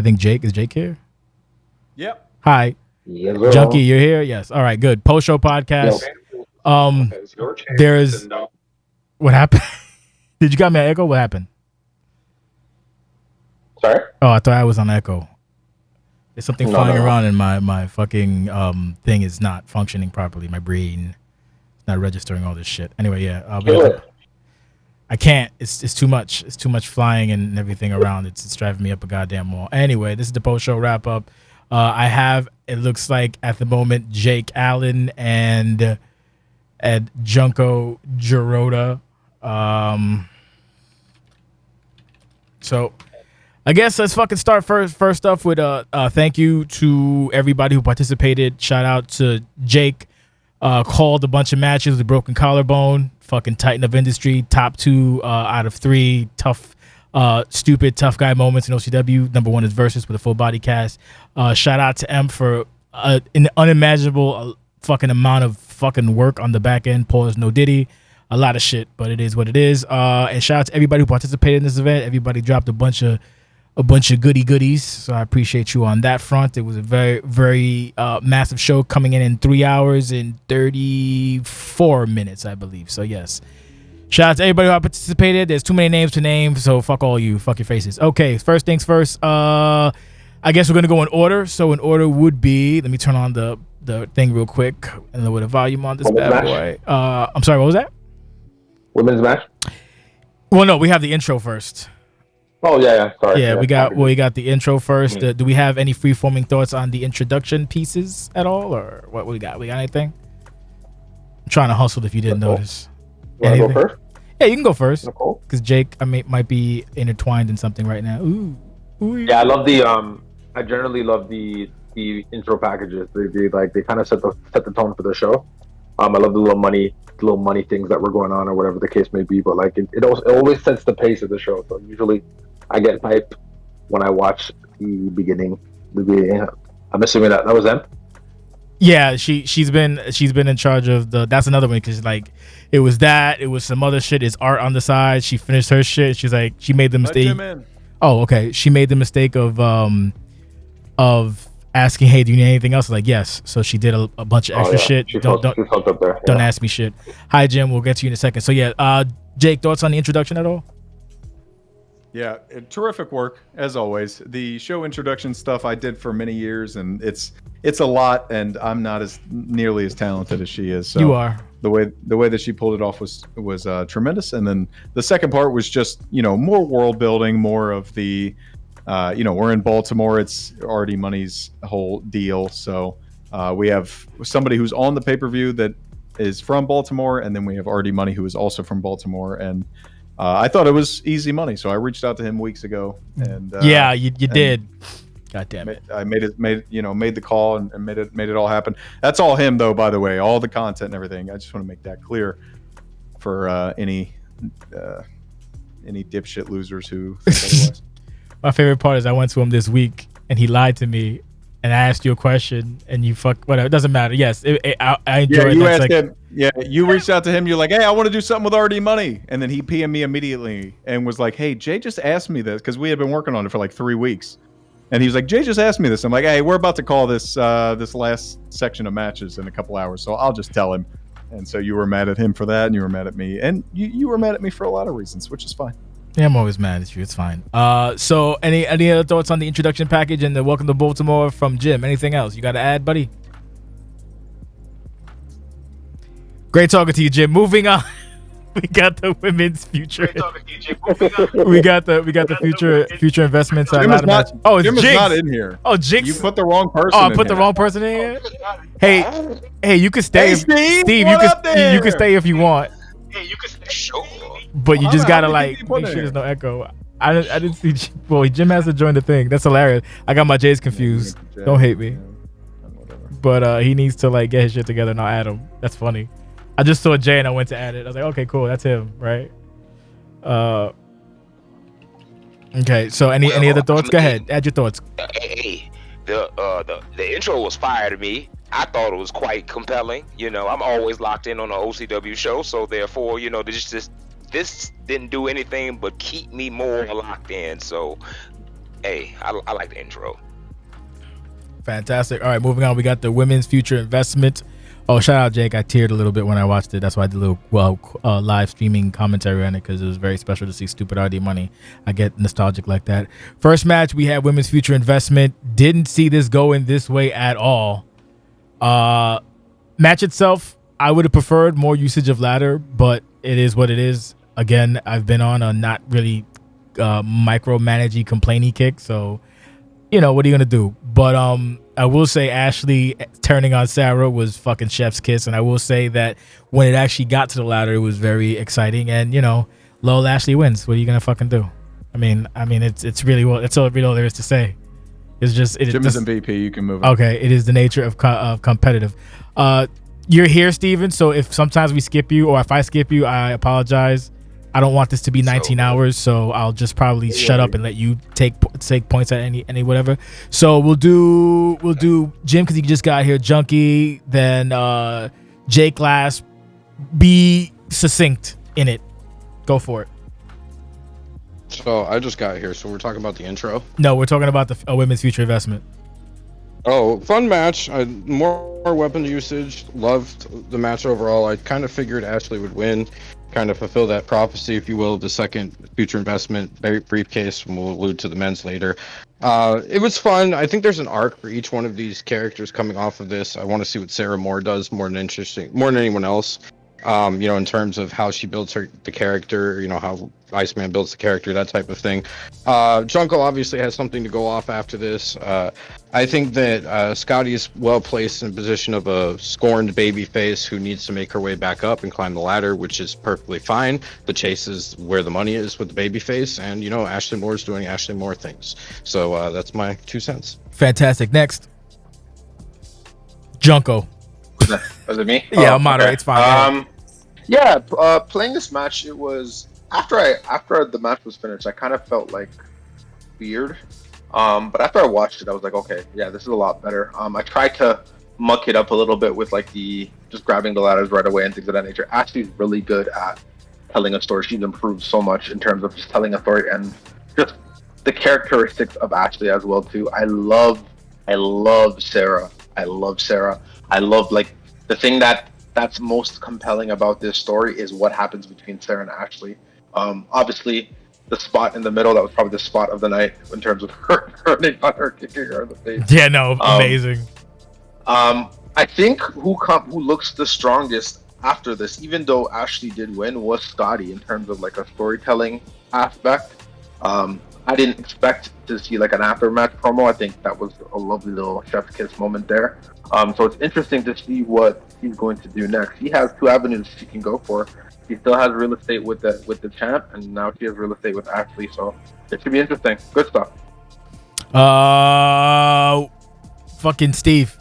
I think Jake here. Yep. Hi, Yes, Junkie, you're here. Yes. All right. Good. Post show podcast. There's what happened. Did you got me on echo? What happened? Sorry? Oh, I thought I was on echo. There's something flying around and my fucking thing is not functioning properly. My brain is not registering all this shit. Anyway, yeah. I can't. It's too much. It's too much flying and everything around. It's driving me up a goddamn wall. Anyway, this is the post show wrap up. I have, it looks like at the moment, Jake Allen and Junko Jiirota. So I guess let's fucking start first off with thank you to everybody who participated. Shout out to Jake. Called a bunch of matches with broken collarbone. Fucking titan of industry. Top 2 out of 3 tough, stupid tough guy moments in OCW. Number 1 is Versus with a full body cast. Shout out to M for an unimaginable fucking amount of fucking work on the back end. Pause, no diddy. A lot of shit, but it is what it is. And shout out to everybody who participated in this event. Everybody dropped a bunch of goodies. So I appreciate you on that front. It was a very, very massive show coming in 3 hours and 34 minutes, I believe. So yes. Shout out to everybody who participated. There's too many names to name, so fuck all you. Fuck your faces. Okay, first things first. I guess we're gonna go in order. So in order would be, let me turn on the thing real quick and lower the volume on this bad boy. I'm sorry, what was that? Women's match? Well, no, we have the intro first. Oh yeah. Sorry. Yeah, we got the intro first. Do we have any free-forming thoughts on the introduction pieces at all, or what we got? We got anything? I'm trying to hustle if you didn't notice. Want to go first? Yeah, you can go first. Because Jake, might be intertwined in something right now. Ooh. Yeah, I love the I generally love the intro packages. They kind of set the tone for the show. I love the little money things that were going on or whatever the case may be. But like it always sets the pace of the show. So usually I get hype when I watch the beginning. I'm assuming that was them. Yeah, she's been in charge of that's another one because like it was some other shit. It's art on the side. She finished her shit. She's like she made the mistake. Oh, okay. She made the mistake of asking, hey, do you need anything else? Like, yes. So she did a bunch of extra shit. Don't ask me shit. Hi, Jim. We'll get to you in a second. So yeah, Jake, thoughts on the introduction at all? Yeah, terrific work as always. The show introduction stuff I did for many years, and it's a lot, and I'm not nearly as talented as she is. So you are. The way that she pulled it off was tremendous, and then the second part was just more world building, more of the we're in Baltimore. It's already Money's whole deal, so we have somebody who's on the pay-per-view that is from Baltimore, and then we have Artie Money who is also from Baltimore, and I thought it was easy money, so I reached out to him weeks ago, and yeah, you did. God damn it! I made the call and made it all happen. That's all him though, by the way, all the content and everything. I just want to make that clear for any dipshit losers who think otherwise. My favorite part is I went to him this week and he lied to me, and I asked you a question and you whatever. It doesn't matter. Yes, I enjoyed it. You asked him. Yeah, you reached out to him. You're like, hey, I want to do something with RD Money. And then he PM'd me immediately and was like, hey, Jay just asked me this because we had been working on it for like 3 weeks. And he was like, Jay just asked me this. I'm like, hey, we're about to call this last section of matches in a couple hours. So I'll just tell him. And so you were mad at him for that, and you were mad at me. And you were mad at me for a lot of reasons, which is fine. Yeah, I'm always mad at you. It's fine. So any other thoughts on the introduction package and the welcome to Baltimore from Jim? Anything else you got to add, buddy? Great talking to you, Jim. Moving on. We got the women's future. We got the future investments. Jim is not, it's Jim Jinx. Is not in here. Oh, Jinx. You put the wrong person. Oh, I put the wrong person in here. Hey, you can stay. Hey, Steve, you can stay if you want. Hey, you can stay. Sure. But you just gotta like make sure there's no echo. I didn't see. Well, Jim has to join the thing. That's hilarious. I got my J's confused. Don't hate me. But he needs to like get his shit together and I'll add him. That's funny. I just saw Jay and I went to add it. I was like, okay, cool, that's him, right? Okay. So any other thoughts? Go ahead, add your thoughts. Hey, the intro was fire to me. I thought it was quite compelling. I'm always locked in on an OCW show, so therefore, this didn't do anything but keep me more locked in. So hey, I like the intro. Fantastic. All right, moving on. We got the women's future investment. Oh, shout out Jake. I teared a little bit when I watched it. That's why I did a little live streaming commentary on it, because it was very special to see Stupid RD Money. I get nostalgic like that. First match, we had women's future investment. Didn't see this going this way at all. Match itself, I would have preferred more usage of ladder, but it is what it is. Again, I've been on a not really micromanagey complainy kick, so you know what are you gonna do? But I will say Ashley turning on Sarah was fucking chef's kiss, and I will say that when it actually got to the ladder, it was very exciting. And you know, lol, Ashley wins. What are you gonna fucking do? I mean, it's really well. It's all there is to say. It's just Jim is MVP. You can move on. Okay, it is the nature of competitive. You're here, Steven, so if sometimes we skip you or if I skip you, I apologize. I don't want this to be 19 hours, so I'll just probably shut up and let you take points at any whatever. So we'll do Jim, because he just got here, Junkie, then Jake last. Be succinct in it. Go for it. So I just got here, so we're talking about the intro. No, we're talking about the women's future investment. Oh, fun match. More weapon usage. Loved the match overall. I kind of figured Ashley would win, kind of fulfill that prophecy, if you will, of the second future investment briefcase. And we'll allude to the men's later. It was fun. I think there's an arc for each one of these characters coming off of this. I want to see what Sarah Moore does more than anyone else. In terms of how she builds the character, how Iceman builds the character, that type of thing. Junko obviously has something to go off after this. I think that Scotty is well placed in a position of a scorned babyface who needs to make her way back up and climb the ladder, which is perfectly fine. The chase is where the money is with the babyface, and Ashley Moore's doing Ashley Moore things. So that's my 2 cents. Fantastic. Next, Junko. Was it me? Yeah, I'll moderate. Okay. It's fine. Playing this match, it was after the match was finished, I kind of felt like weird. But after I watched it, I was like, okay, yeah, this is a lot better. I tried to muck it up a little bit with like just grabbing the ladders right away and things of that nature. Ashley's really good at telling a story. She's improved so much in terms of just telling a story and just the characteristics of Ashley as well too. I love Sarah. I love like the thing that's most compelling about this story is what happens between Sarah and Ashley. Obviously, the spot in the middle, that was probably the spot of the night in terms of her turning on her, kicking her in the face. Yeah, no, amazing. I think who looks the strongest after this, even though Ashley did win, was Scotty in terms of like a storytelling aspect. I didn't expect to see like an aftermatch promo. I think that was a lovely little chef's kiss moment there. So it's interesting to see what he's going to do next. He has 2 avenues he can go for. He still has real estate with the champ, and now he has real estate with Ashley. So it should be interesting. Good stuff. Fucking Steve.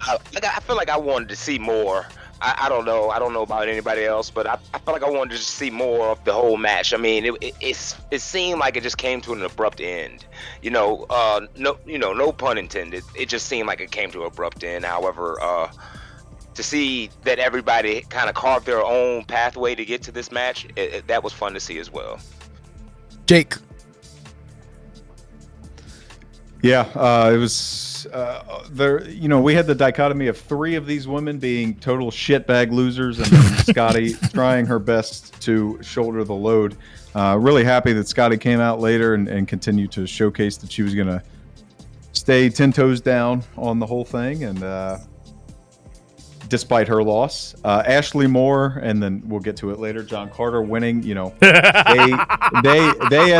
I feel like I wanted to see more. I don't know. I don't know about anybody else, but I felt like I wanted to see more of the whole match. I mean, it seemed like it just came to an abrupt end. No pun intended. It just seemed like it came to an abrupt end. However, to see that everybody kind of carved their own pathway to get to this match, that was fun to see as well. Jake. Yeah, it was there. We had the dichotomy of 3 of these women being total shitbag losers, and then Scotty trying her best to shoulder the load. Really happy that Scotty came out later and continued to showcase that she was going to stay 10 toes down on the whole thing, and despite her loss, Ashley Moore, and then we'll get to it later, John Carter winning. They at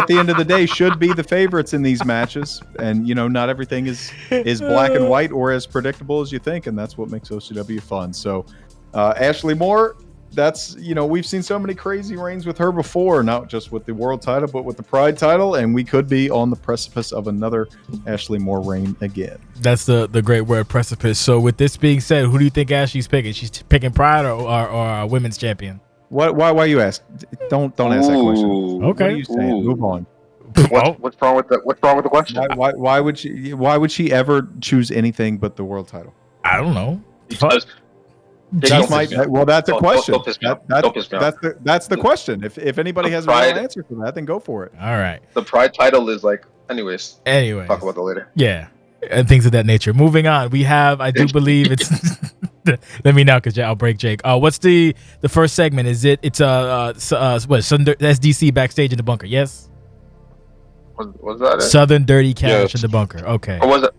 the end of the day should be the favorites in these matches, and not everything is black and white or as predictable as you think, and that's what makes OCW fun. So Ashley Moore, that's we've seen so many crazy reigns with her before, not just with the world title but with the Pride title, and we could be on the precipice of another Ashley Moore reign again. That's the great word, precipice. So with this being said, who do you think Ashley's picking? She's picking Pride or women's champion? Why you ask? Don't ask that question. Okay. What are you saying? Move on. What's wrong with the question? Why would she ever choose anything but the world title? I don't know. That's Jesus. well, that's a question. Don't piss me off. Don't piss me off. That's the question. If anybody has a real answer for that, then go for it. All right. The Pride title is like, anyways. Anyways. Talk about that later. Yeah. And things of that nature. Moving on, we have, I do believe it's, let me know because I'll break Jake. What's the first segment? Is it's what, SDC backstage in the bunker? Yes? Was that it? Southern Dirty Cash in the bunker. Okay. Or wasn't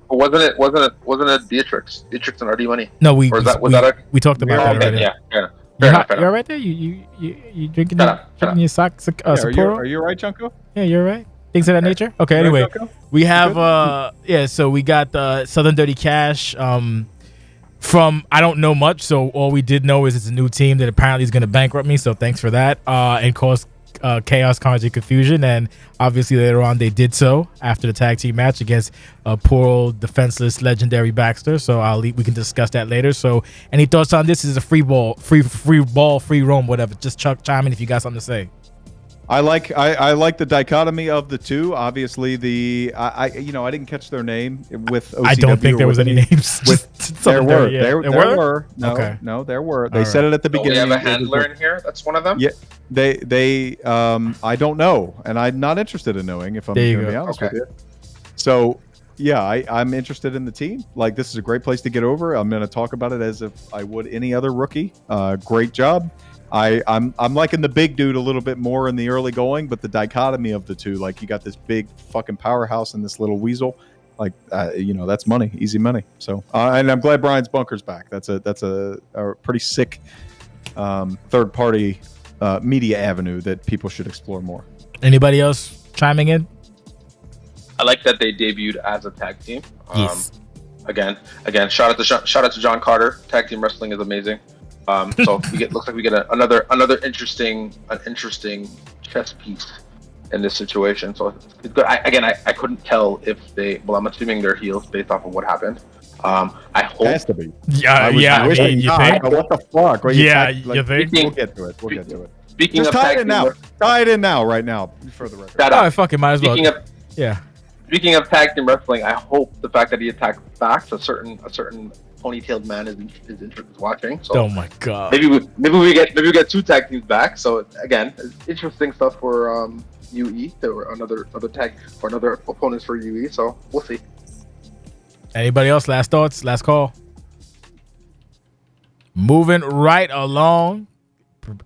it Dietrich's and RD Money? No, we was that we talked about that already. Yeah. You're all right there? You drinking your socks? Are you all right, Junko? Yeah, you're right. Things of that nature. Okay. Anyway, we have so we got the Southern Dirty Cash. From I don't know much, so all we did know is it's a new team that apparently is going to bankrupt me. So thanks for that, and cause chaos, carnage, and confusion. And obviously later on they did so after the tag team match against poor old defenseless legendary Baxter. So we can discuss that later. So any thoughts on this? Is a free roam, whatever. Just chime in if you got something to say. I like the dichotomy of the two. Obviously, I didn't catch their name with OCW. I don't think there was any names. There were. No, okay. No, there were. They said it at the beginning. We have a handler in here. That's one of them. Yeah, they. I don't know, and I'm not interested in knowing. If I'm going to be honest with you. So, yeah, I'm interested in the team. Like, this is a great place to get over. I'm going to talk about it as if I would any other rookie. Great job. I'm liking the big dude a little bit more in the early going, but the dichotomy of the two, like you got this big fucking powerhouse and this little weasel, like that's money, easy money. So and I'm glad Brian's bunker's back. That's a pretty sick third party media avenue that people should explore more. Anybody else chiming in? I like that they debuted as a tag team. Yes. Again, shout out to John Carter. Tag team wrestling is amazing. So looks like we get another interesting chess piece in this situation. So it's good. I couldn't tell if I'm assuming they're heels based off of what happened. I hope it has to be. Yeah. You think? What the fuck? Right? You think? We'll get to it. Speaking Just of tie it in now, right now, for the record. I fucking might as well. Speaking of tag team wrestling, I hope the fact that he attacked Bax, a certain ponytailed man is watching. So oh my god. Maybe we get two tag teams back. So again, interesting stuff for UE. There were another tag or another opponents for UE. So we'll see. Anybody else? Last thoughts? Last call. Moving right along.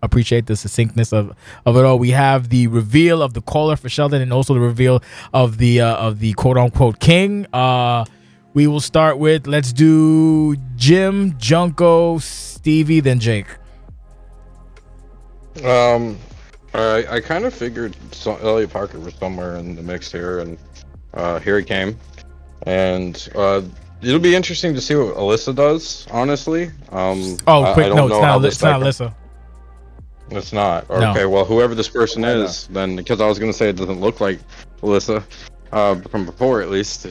Appreciate the succinctness of it all. We have the reveal of the caller for Sheldon, and also the reveal of the quote unquote king. We will start with, let's do Jim, Junko, Stevie, then Jake. I kind of figured Elliot Parker was somewhere in the mix here, and here he came. And it'll be interesting to see what Alyssa does, honestly. It's not Alyssa. It's not. Okay, no. Well, whoever this person is, then, because I was going to say it doesn't look like Alyssa, from before at least.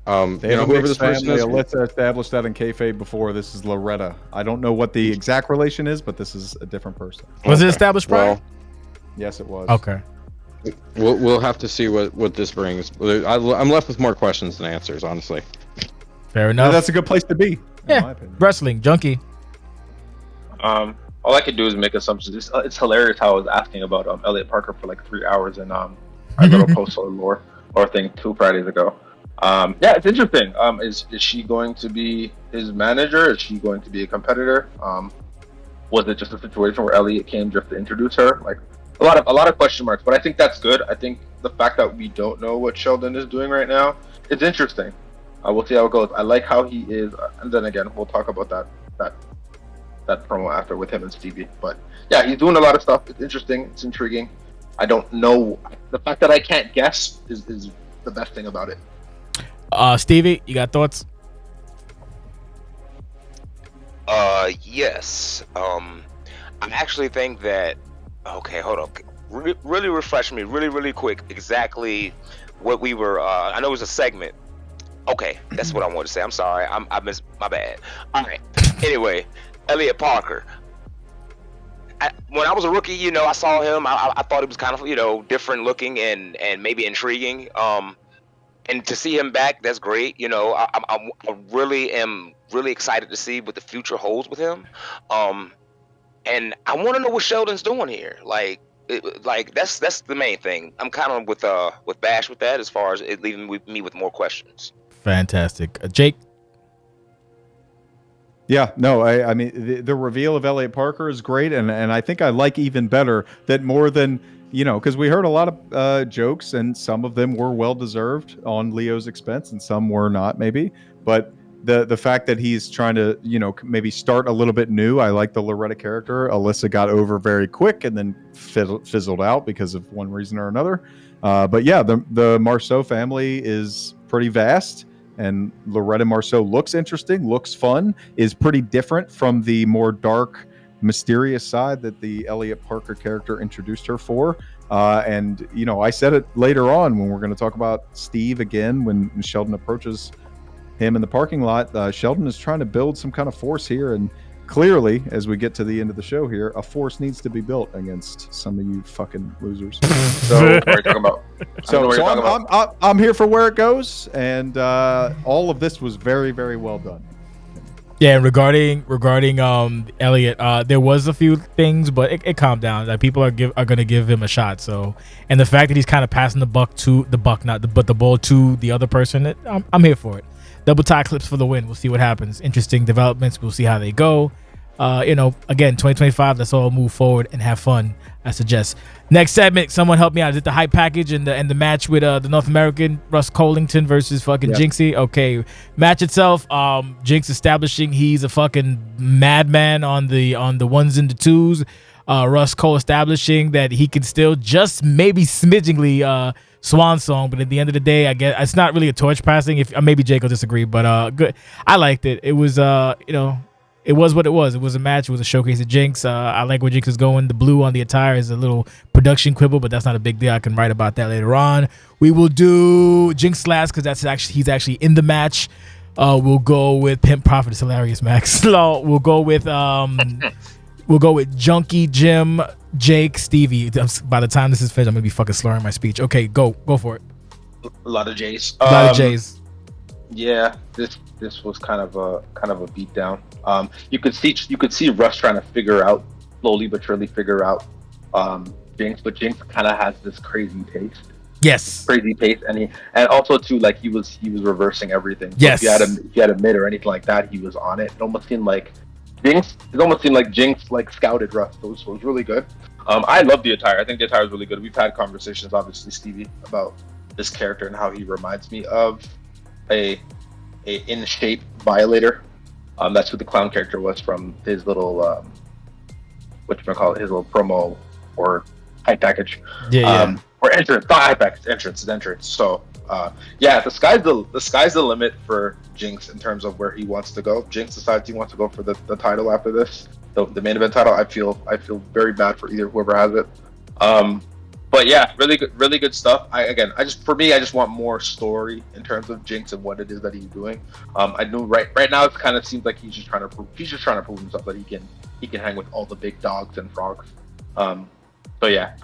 Whoever this person is. Alyssa established that in kayfabe before. This is Loretta. I don't know what the exact relation is, but this is a different person. Was it established prior? Well, yes, it was. Okay. We'll have to see what this brings. I'm left with more questions than answers, honestly. Fair enough. That's a good place to be. Yeah. Wrestling junkie. All I could do is make assumptions. It's hilarious how I was asking about Elliot Parker for like 3 hours in our little postal lore thing 2 Fridays ago. It's interesting. Is she going to be his manager? Is she going to be a competitor? Was it just a situation where Elliot came just to introduce her? Like a lot of question marks. But I think that's good. I think the fact that we don't know what Sheldon is doing right now, it's interesting. We'll see how it goes. I like how he is, and then again, we'll talk about that promo after with him and Stevie. But yeah, he's doing a lot of stuff. It's interesting. It's intriguing. I don't know. The fact that I can't guess is the best thing about it. Stevie, you got thoughts? Yes. I actually think that. Okay, hold on. Really refresh me, really quick. Exactly what we were. I know it was a segment. Okay, that's what I wanted to say. I'm sorry. I missed. My bad. All right. Anyway, Elliot Parker. When I was a rookie, I saw him. I thought he was kind of, different looking and maybe intriguing. and to see him back, that's great. You know, I really am really excited to see what the future holds with him. And I want to know what Sheldon's doing here. Like, that's the main thing. I'm kind of with Bash with that, as far as it leaving me with more questions. Fantastic. Jake? Yeah, no, I mean, the reveal of Elliot Parker is great, and I think I like even better that more than, you know, because we heard a lot of jokes, and some of them were well deserved on Leo's expense, and some were not, maybe. But the fact that he's trying to, you know, maybe start a little bit new. I like the Loretta character. Alyssa got over very quick and then fizzled out because of one reason or another. But yeah, the Marceau family is pretty vast. And Loretta Marceau looks interesting, looks fun, is pretty different from the more dark, mysterious side that the Elliot Parker character introduced her for. And, you know, I said it later on when we're going to talk about Steve again, when Sheldon approaches him in the parking lot. Sheldon is trying to build some kind of force here. And clearly, as we get to the end of the show here, a force needs to be built against some of you fucking losers. So what are you talking about? I'm here for where it goes, and all of this was very, very well done. Yeah, regarding Elliot, there was a few things, but it calmed down. Like, people are gonna give him a shot. So, and the fact that he's kind of passing the ball to the other person, I'm here for it. Double tie clips for the win. We'll see what happens. Interesting developments. We'll see how they go. You know, again, 2025. Let's all move forward and have fun, I suggest. Next segment, someone help me out. Is it the hype package and the match with the North American Russ Colington versus fucking Jinxie? Okay, match itself. Jinx establishing he's a fucking madman on the ones and the twos. Russ Cole establishing that he can still just maybe smidgingly swan song, but at the end of the day, I guess it's not really a torch passing. If maybe Jake will disagree, but good. I liked it. It was you know. It was what it was. It was a match. It was a showcase of Jinx. I like where Jinx is going. The blue on the attire is a little production quibble, but that's not a big deal. I can write about that later on. We will do Jinx last because he's actually in the match. We'll go with Pimp Profit. It's hilarious, Max. We'll go with Junkie, Jim, Jake, Stevie. By the time this is finished, I'm gonna be fucking slurring my speech. Okay, go for it. A lot of J's. A lot of J's. Yeah, this was kind of a beatdown. You could see Russ trying to slowly but surely figure out Jinx, but Jinx kind of has this crazy taste. Yes. Crazy pace, and also too, like, he was reversing everything. So yes. If you had a mid or anything like that, he was on it. It almost seemed like Jinx like scouted Russ. So it was really good. I love the attire. I think the attire is really good. We've had conversations, obviously, Stevie, about this character and how he reminds me of a in shape Violator. That's what the clown character was from his little his little promo or hype package. Yeah. Or entrance, not hype package, entrance. So yeah, the sky's the limit for Jinx in terms of where he wants to go. Jinx decides he wants to go for the title after this, the main event title. I feel very bad for whoever has it. But yeah, really good stuff. I just want more story in terms of Jinx and what it is that he's doing. I know right now it kind of seems like he's just trying to prove himself that he can hang with all the big dogs and frogs. So yeah,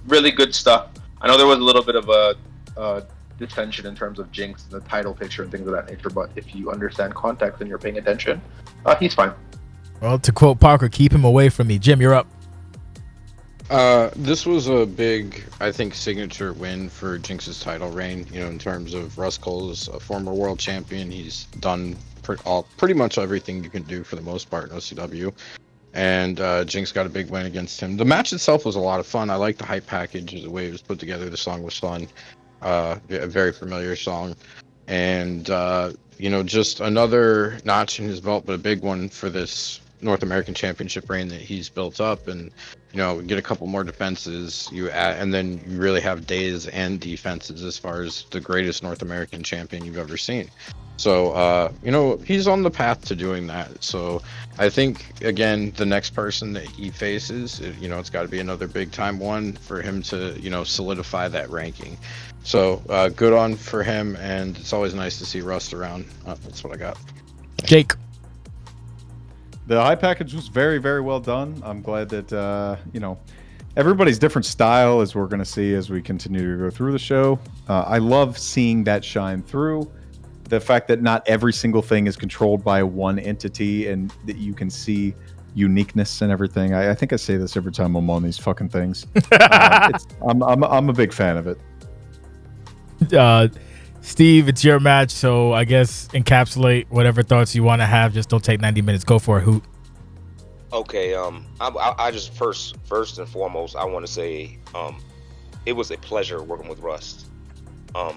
really good stuff. I know there was a little bit of a dissension in terms of Jinx and the title picture and things of that nature, but if you understand context and you're paying attention, he's fine. Well, to quote Parker, keep him away from me. Jim, you're up. This was a big, I think, signature win for Jinx's title reign. You know, in terms of Russ Cole's a former world champion. He's done pretty much everything you can do for the most part in OCW. And Jinx got a big win against him. The match itself was a lot of fun. I liked the hype package, the way it was put together. The song was fun. A very familiar song. And, you know, just another notch in his belt, but a big one for this North American Championship reign that he's built up. And, you know, get a couple more defenses, and then you really have days and defenses as far as the greatest North American champion you've ever seen. So, you know, he's on the path to doing that. So I think, again, the next person that he faces, you know, it's got to be another big time one for him to, you know, solidify that ranking. So good on for him. And it's always nice to see Rust around. That's what I got. Jake. The high package was very, very well done. I'm glad that, you know, everybody's different style, as we're going to see as we continue to go through the show. I love seeing that shine through. The fact that not every single thing is controlled by one entity and that you can see uniqueness and everything. I think I say this every time I'm on these fucking things. I'm a big fan of it. Steve, it's your match, so I guess encapsulate whatever thoughts you want to have. Just don't take 90 minutes. Go for it, Hoot. Okay, I just first and foremost, I want to say, it was a pleasure working with Rust. I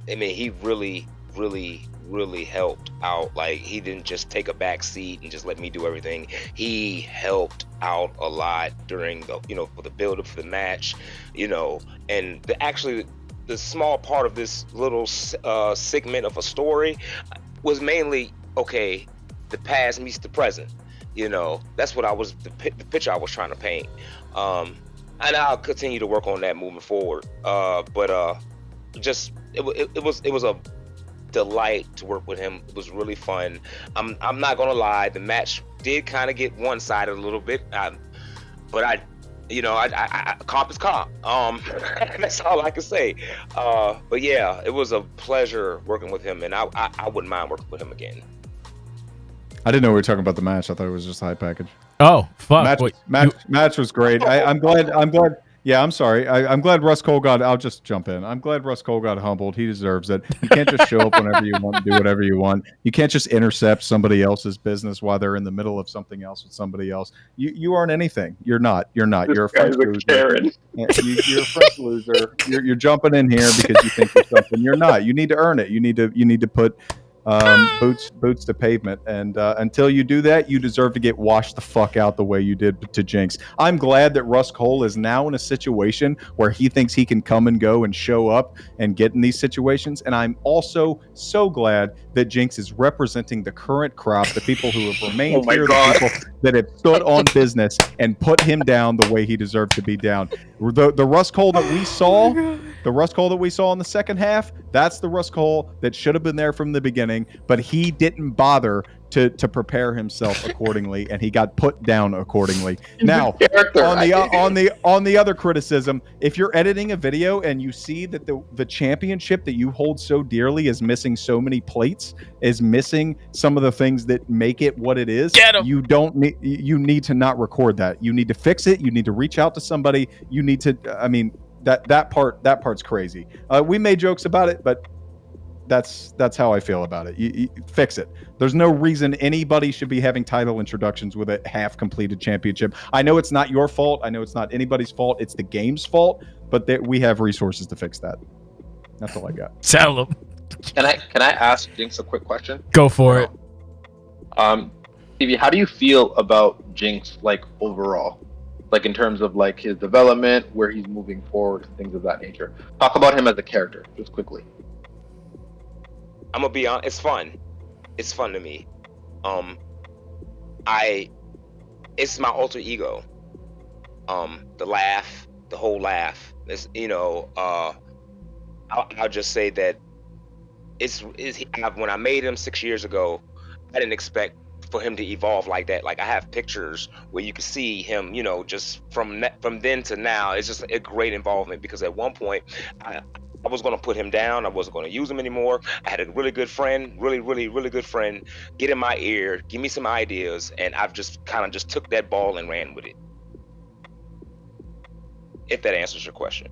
mean, he really helped out. Like, he didn't just take a back seat and just let me do everything. He helped out a lot during the, for the build up for the match, and the small part of this little segment of a story was mainly, okay, the past meets the present. That's what the picture I was trying to paint. And I'll continue to work on that moving forward. But it was a delight to work with him. It was really fun. I'm not gonna lie, the match did kind of get one-sided a little bit. But I comp is comp. That's all I can say. But yeah, it was a pleasure working with him, and I wouldn't mind working with him again. I didn't know we were talking about the match. I thought it was just a high package. Oh, fuck. Match was great. I'm glad. Yeah, I'm sorry. I'm glad Russ Cole I'll just jump in. I'm glad Russ Cole got humbled. He deserves it. You can't just show up whenever you want and do whatever you want. You can't just intercept somebody else's business while they're in the middle of something else with somebody else. You aren't anything. You're not. You're a French loser. You're a French loser. You're jumping in here because you think you're something. You're not. You need to earn it. You need to put boots to pavement, and until you do that, you deserve to get washed the fuck out the way you did to Jinx. I'm glad that Russ Cole is now in a situation where he thinks he can come and go and show up and get in these situations, and I'm also so glad that Jinx is representing the current crop, the people who have remained here, the people that have stood on business and put him down the way he deserved to be down. The Russ Cole that we saw, the Russ Cole that we saw in the second half, that's the Russ Cole that should have been there from the beginning, but he didn't bother to prepare himself accordingly, and he got put down accordingly. Now, on the other criticism, if you're editing a video and you see that the championship that you hold so dearly is missing so many plates, is missing some of the things that make it what it is, you need to not record that. You need to fix it. You need to reach out to somebody. You need to. I mean, that part's crazy. We made jokes about it, but that's how I feel about it. You fix it. There's no reason anybody should be having title introductions with a half completed championship. I know it's not your fault. I know it's not anybody's fault. It's the game's fault, but we have resources to fix that. That's all I got. Tell him. Can I ask Jinx a quick question? Go for it. Stevie, how do you feel about Jinx, like, overall? Like, in terms of, like, his development, where he's moving forward, things of that nature. Talk about him as a character, just quickly. I'm gonna be honest. It's fun. It's fun to me. It's my alter ego. The laugh, the whole laugh. It's, I'll just say that when I made him 6 years ago, I didn't expect for him to evolve like that. Like, I have pictures where you can see him, just from then to now. It's just a great involvement, because at one point I was going to put him down. I wasn't going to use him anymore. I had a really good friend, really good friend, get in my ear, give me some ideas, and I've just kind of just took that ball and ran with it. If that answers your question.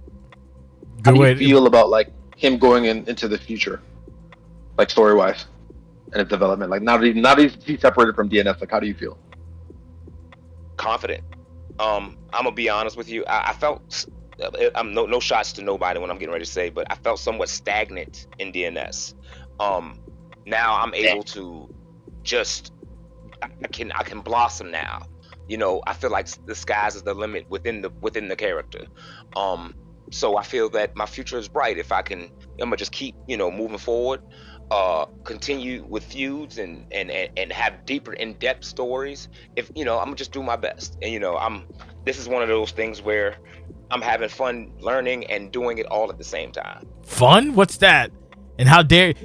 How do you feel about, like, him going into the future, like, story-wise, and his development? Like, now that he's separated from DNF, like, how do you feel? Confident. I'm gonna be honest with you. I felt. I'm no shots to nobody when I'm getting ready to say, but I felt somewhat stagnant in DNS. Now I'm able to I can blossom now. I feel like the skies is the limit within the character. So I feel that my future is bright if I'm gonna just keep moving forward, continue with feuds and have deeper in-depth stories. If I'm gonna just do my best, and this is one of those things where I'm having fun learning and doing it all at the same time. Fun? What's that? And how dare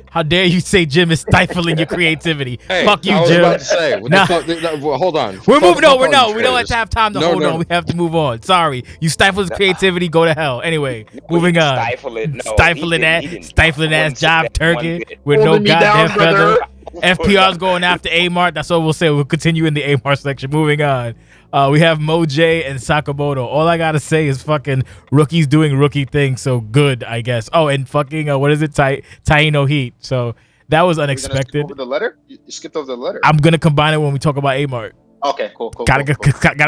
you say Jim is stifling your creativity? Hey, Fuck you, I was Jim. about to say, what Nah. the fuck, hold on. We're moving on. Fuck all you We don't traitors. have time to No, hold no, on. We have to move on. Sorry, you stifle his creativity. Go to hell. Anyway, moving on. Stifle it. No, Stifling he didn't. stifling I ass wouldn't say job that one turkey bit. with no Holding me goddamn down, brother. feather. FPR's going after Amart. That's what we'll say. We'll continue in the Amart section. Moving on. We have Moj and Sakamoto. All I gotta say is fucking rookies doing rookie things. So good, I guess. Oh, and fucking what is it? Taino Heat. So that was We're gonna unexpected. skip over the letter. You skipped over the letter. I'm gonna combine it when we talk about Amart. Okay, cool. Gotta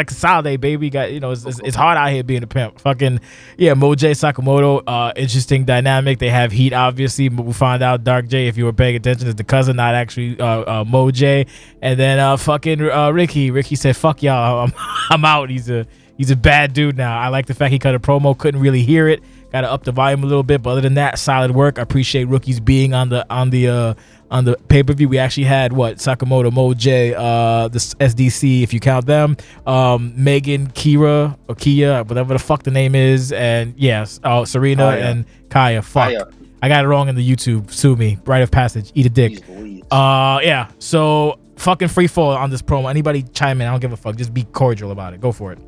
consolidate, baby. It's hard out here being a pimp. Fucking yeah, Moj Sakamoto. Interesting dynamic. They have heat, obviously. But we find out Dark J, if you were paying attention, is the cousin, not actually Moj. And then fucking Ricky. Ricky said, "Fuck y'all. I'm out." He's a bad dude now. I like the fact he cut a promo. Couldn't really hear it. Got to up the volume a little bit. But other than that, solid work. I appreciate rookies being on the pay-per-view. We actually had Sakamoto, Moj, the SDC, if you count them, Megan, Kira, or Kia, whatever the fuck the name is, and yes, Serena Kaya. and Kaya. Fuck, Kaya. I got it wrong in the YouTube. Sue me. Rite of passage. Eat a dick. Jeez Louise. Yeah. So fucking free fall on this promo. Anybody chime in? I don't give a fuck. Just be cordial about it. Go for it.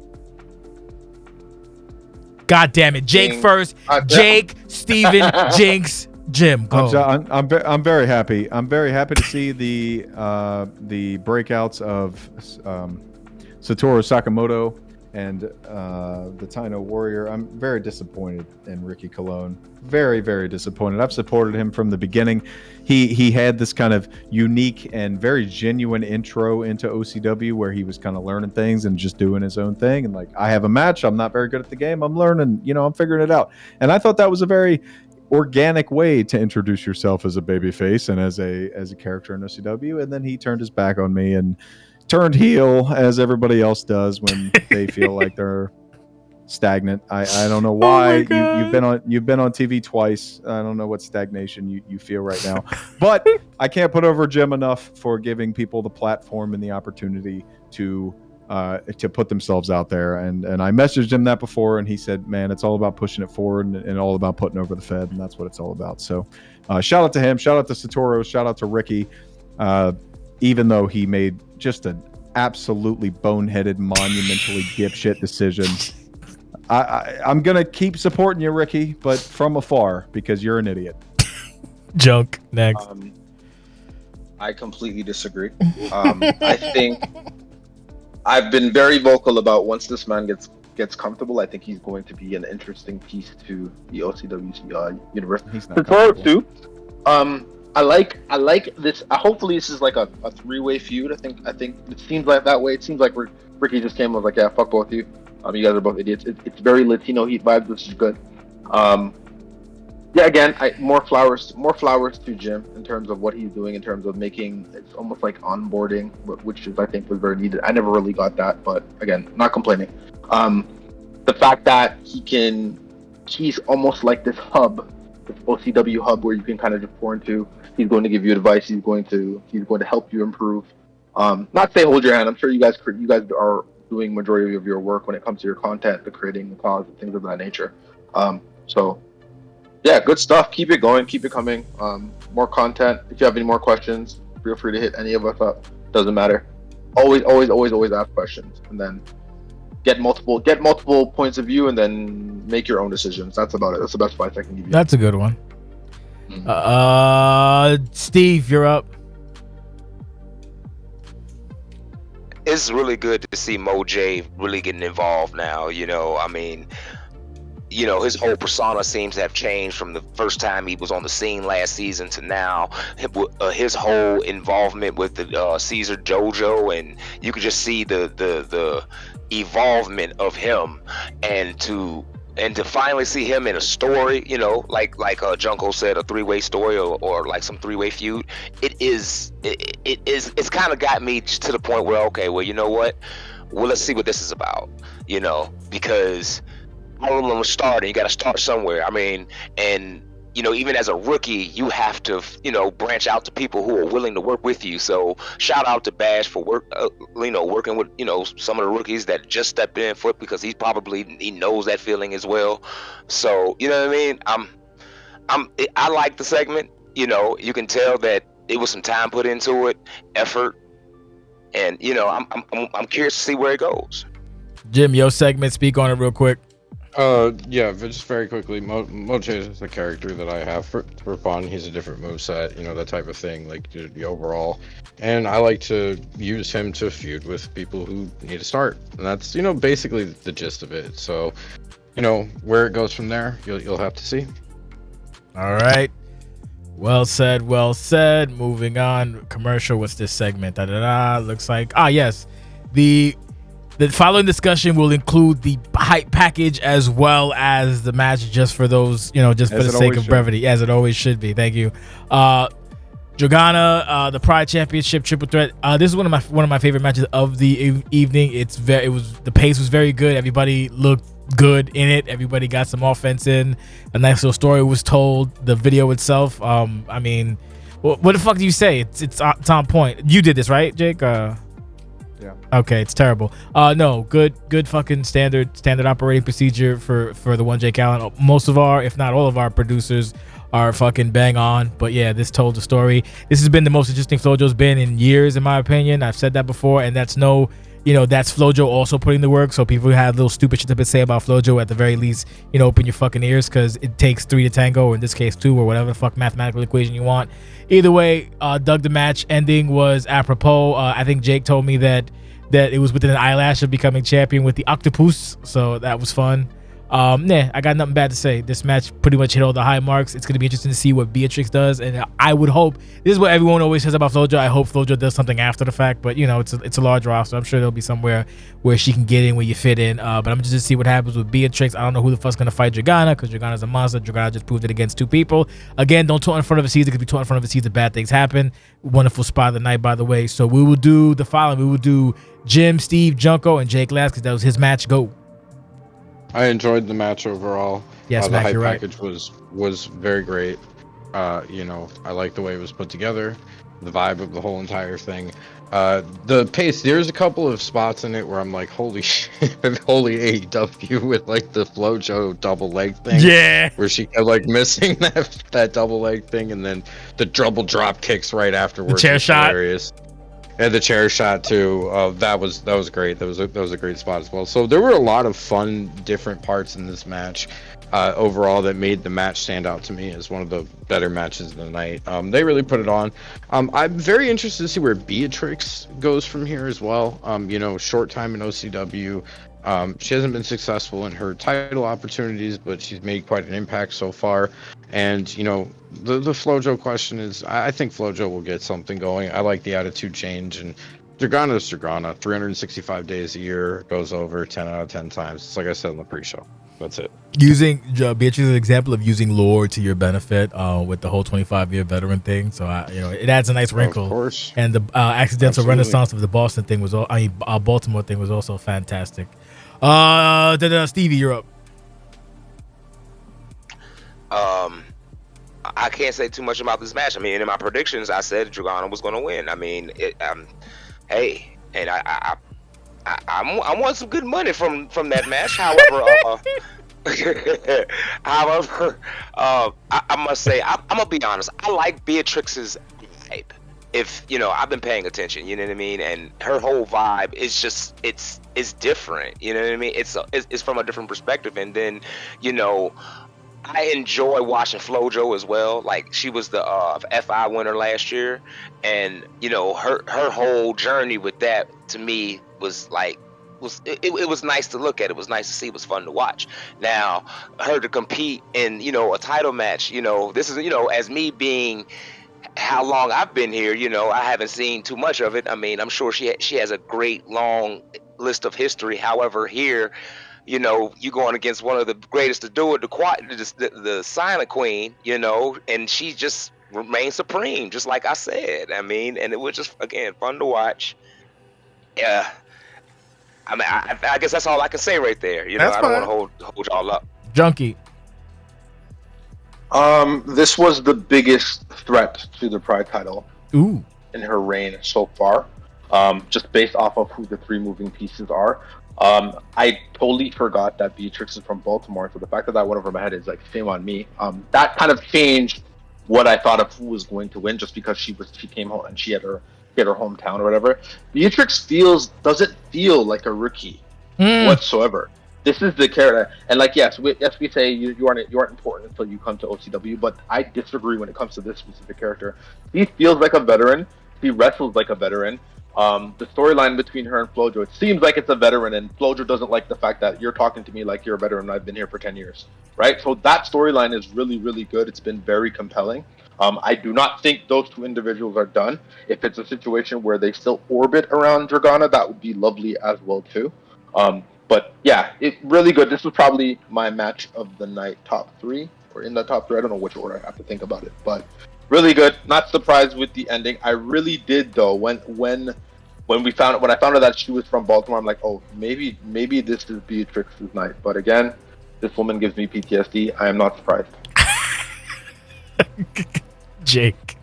God damn it, Jake first. Jake, Steven, Jinx. Jim, go. I'm very happy. I'm very happy to see the breakouts of Satoru Sakamoto and the Taino Warrior. I'm very disappointed in Ricky Colon. Very, very disappointed. I've supported him from the beginning. He had this kind of unique and very genuine intro into OCW where he was kind of learning things and just doing his own thing. And like, I have a match. I'm not very good at the game. I'm learning. I'm figuring it out. And I thought that was a very organic way to introduce yourself as a babyface and as a character in OCW. And then he turned his back on me and turned heel, as everybody else does when they feel like they're stagnant. I don't know why. You've been on TV twice. I don't know what stagnation you feel right now, but I can't put over Jim enough for giving people the platform and the opportunity to put themselves out there. And I messaged him that before, and he said, man, it's all about pushing it forward and all about putting over the Fed. And that's what it's all about. So shout out to him. Shout out to Satoru. Shout out to Ricky. Even though he made just an absolutely boneheaded, monumentally dipshit decision. I'm going to keep supporting you, Ricky, but from afar because you're an idiot. Junk, next. I completely disagree. I think I've been very vocal about once this man gets comfortable, I think he's going to be an interesting piece to the OCW universe. He's not comfortable. Too. I like this. Hopefully, this is like a three-way feud. I think it seems like that way. It seems like Ricky just came and was like, yeah, fuck both of you. You guys are both idiots. It's very Latino Heat vibes, which is good. Yeah, again, more flowers to Jim in terms of what he's doing, in terms of making it's almost like onboarding, which is I think was very needed. I never really got that, but again, not complaining. The fact that he's almost like this hub, this OCW hub where you can kind of just pour into. He's going to give you advice. He's going to help you improve. Not say hold your hand. I'm sure you guys are doing majority of your work when it comes to your content, the creating the cause, and things of that nature. So. Yeah, good stuff. Keep it going. Keep it coming. More content. If you have any more questions, feel free to hit any of us up. Doesn't matter. Always ask questions, and then get multiple points of view, and then make your own decisions. That's about it. That's the best advice I can give you. That's a good one. Steve, you're up. It's really good to see Moj really getting involved now. His whole persona seems to have changed from the first time he was on the scene last season to now. His whole involvement with the Caesar Jojo, and you could just see the evolvement of him, and to finally see him in a story, like Junko said, a three-way story or like some three-way feud. It's kind of got me just to the point where, okay, well, you know what? Well, let's see what this is about, because all of them are starting. You got to start somewhere. And even as a rookie, you have to, branch out to people who are willing to work with you. So shout out to Bash for working with, some of the rookies that just stepped in foot, because he knows that feeling as well. So, you know what I mean? I like the segment. you know, you can tell that it was some time put into it, effort, and you know, I'm curious to see where it goes. Jim, your segment, speak on it real quick. Yeah, but just very quickly, Moche is the character that I have for fun. He's a different moveset, you know, that type of thing, like the overall. And I like to use him to feud with people who need to start. And that's, you know, basically the gist of it. So, you know, where it goes from there, you'll have to see. All right. Well said, well said. Moving on. Commercial. What's this segment? Looks like, yes. The following discussion will include the hype package as well as the match, just for those, you know, just for the sake of brevity, as it always should be. Thank you. Dragana, the Pride Championship triple threat. This is one of my favorite matches of the evening. The pace was very good. Everybody looked good in it. Everybody got some offense in. A nice little story was told. The video itself, I mean, what the fuck do you say? It's on point. You did this, right, Jake? Yeah. Okay, it's terrible. No, good fucking standard operating procedure for the one Jake Allen. Most of our, if not all of our producers are fucking bang on. But yeah, this told the story. This has been the most interesting FloJo's been in years, in my opinion. I've said that before, and that's that's FloJo also putting the work. So people who have little stupid shit to say about FloJo, at the very least, you know, open your fucking ears, because it takes 3 to tango, or in this case 2, or whatever the fuck mathematical equation you want. Either way, Doug, the match ending was apropos. I think Jake told me that it was within an eyelash of becoming champion with the octopus, so that was fun. I got nothing bad to say. This match pretty much hit all the high marks. It's going to be interesting to see what Beatrix does, and I would hope, this is what everyone always says about FloJo, I hope FloJo does something after the fact, but you know, it's a large roster. I'm sure there'll be somewhere where she can get in, where you fit in, but I'm just to see what happens with Beatrix. I don't know who the fuck's going to fight Dragana, because Dragana's a monster. Dragana just proved it against 2 people. Again, don't taunt in front of a Caesar, because we taunt in front of a Caesar, bad things happen. Wonderful spot of the night, by the way. So we will do the following. We will do Jim, Steve, Junko, and Jake last, because that was his match. Go. I enjoyed the match overall. Yes, the hype you're right. package was very great. You know, I like the way it was put together, the vibe of the whole entire thing. The pace, there's a couple of spots in it where I'm like, holy shit, holy AEW with like the FloJo double leg thing. Yeah. Where she kept like missing that double leg thing, and then the double drop kicks right afterwards. The chair shot. Hilarious. And the chair shot too. That was great. That was a great spot as well. So there were a lot of fun, different parts in this match overall that made the match stand out to me as one of the better matches of the night. They really put it on. I'm very interested to see where Beatrix goes from here as well. You know, short time in OCW. She hasn't been successful in her title opportunities, but she's made quite an impact so far. And, you know, the FloJo question is, I think FloJo will get something going. I like the attitude change, and Dragana's Dragana. 365 days a year, goes over 10 out of 10 times. It's like I said in the pre-show. That's it. Using Beatrix's example of using lore to your benefit with the whole 25-year veteran thing. So, it adds a nice wrinkle. Of course. And the accidental Absolutely. renaissance of the Boston thing was, Baltimore thing was also fantastic. Stevie, you're up. I can't say too much about this match. I mean, in my predictions, I said Dragana was going to win. I mean, hey, and I want some good money from that match. However, I must say, I'm gonna be honest. I like Beatrix's vibe. If I've been paying attention. You know what I mean? And her whole vibe is just it's different. You know what I mean? It's from a different perspective. And then I enjoy watching FloJo as well. Like, she was the FI winner last year, and her whole journey with that, to me, was like it was nice to look at. It was nice to see. It was fun to watch. Now, her to compete in a title match. This is as me being how long I've been here. I haven't seen too much of it. I mean, I'm sure she has a great long list of history. However, here, you going against one of the greatest to do it, the Silent Queen, and she just remained supreme, just like I said. I mean, and it was just, again, fun to watch. Yeah. I mean, I guess that's all I can say right there. I don't want to hold y'all up. Junkie. This was the biggest threat to the Pride title in her reign so far. Just based off of who the 3 moving pieces are. I totally forgot that Beatrix is from Baltimore, so the fact that went over my head is like, shame on me. That kind of changed what I thought of who was going to win, just because she came home and she had her hometown or whatever. Beatrix doesn't feel like a rookie whatsoever. This is the character, and like yes, we say you aren't important until you come to OCW, but I disagree when it comes to this specific character. He feels like a veteran. He wrestles like a veteran. The storyline between her and Flojo, it seems like it's a veteran, and Flojo doesn't like the fact that you're talking to me like you're a veteran and I've been here for 10 years, right? So that storyline is really, really good. It's been very compelling. I do not think those two individuals are done. If it's a situation where they still orbit around Dragana, that would be lovely as well too. But yeah, it really good. This was probably my match of the night, top 3 or in the top 3. I don't know which order. I have to think about it, but really good. Not surprised with the ending. I really did though. When I found out that she was from Baltimore, I'm like, oh, maybe this is Beatrix's night. But again, this woman gives me PTSD. I am not surprised. Jake.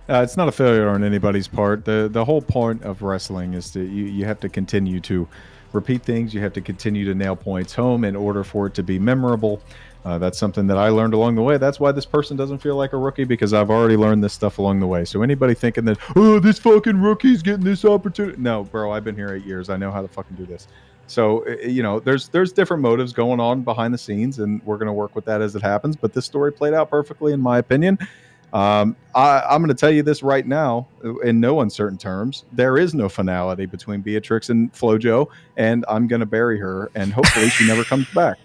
It's not a failure on anybody's part. The whole point of wrestling is that you have to continue to repeat things. You have to continue to nail points home in order for it to be memorable. That's something that I learned along the way. That's why this person doesn't feel like a rookie, because I've already learned this stuff along the way. So anybody thinking that, oh, this fucking rookie's getting this opportunity. No, bro, I've been here 8 years. I know how to fucking do this. So, there's different motives going on behind the scenes, and we're going to work with that as it happens. But this story played out perfectly, in my opinion. I'm going to tell you this right now in no uncertain terms. There is no finality between Beatrix and Flojo, and I'm going to bury her, and hopefully she never comes back.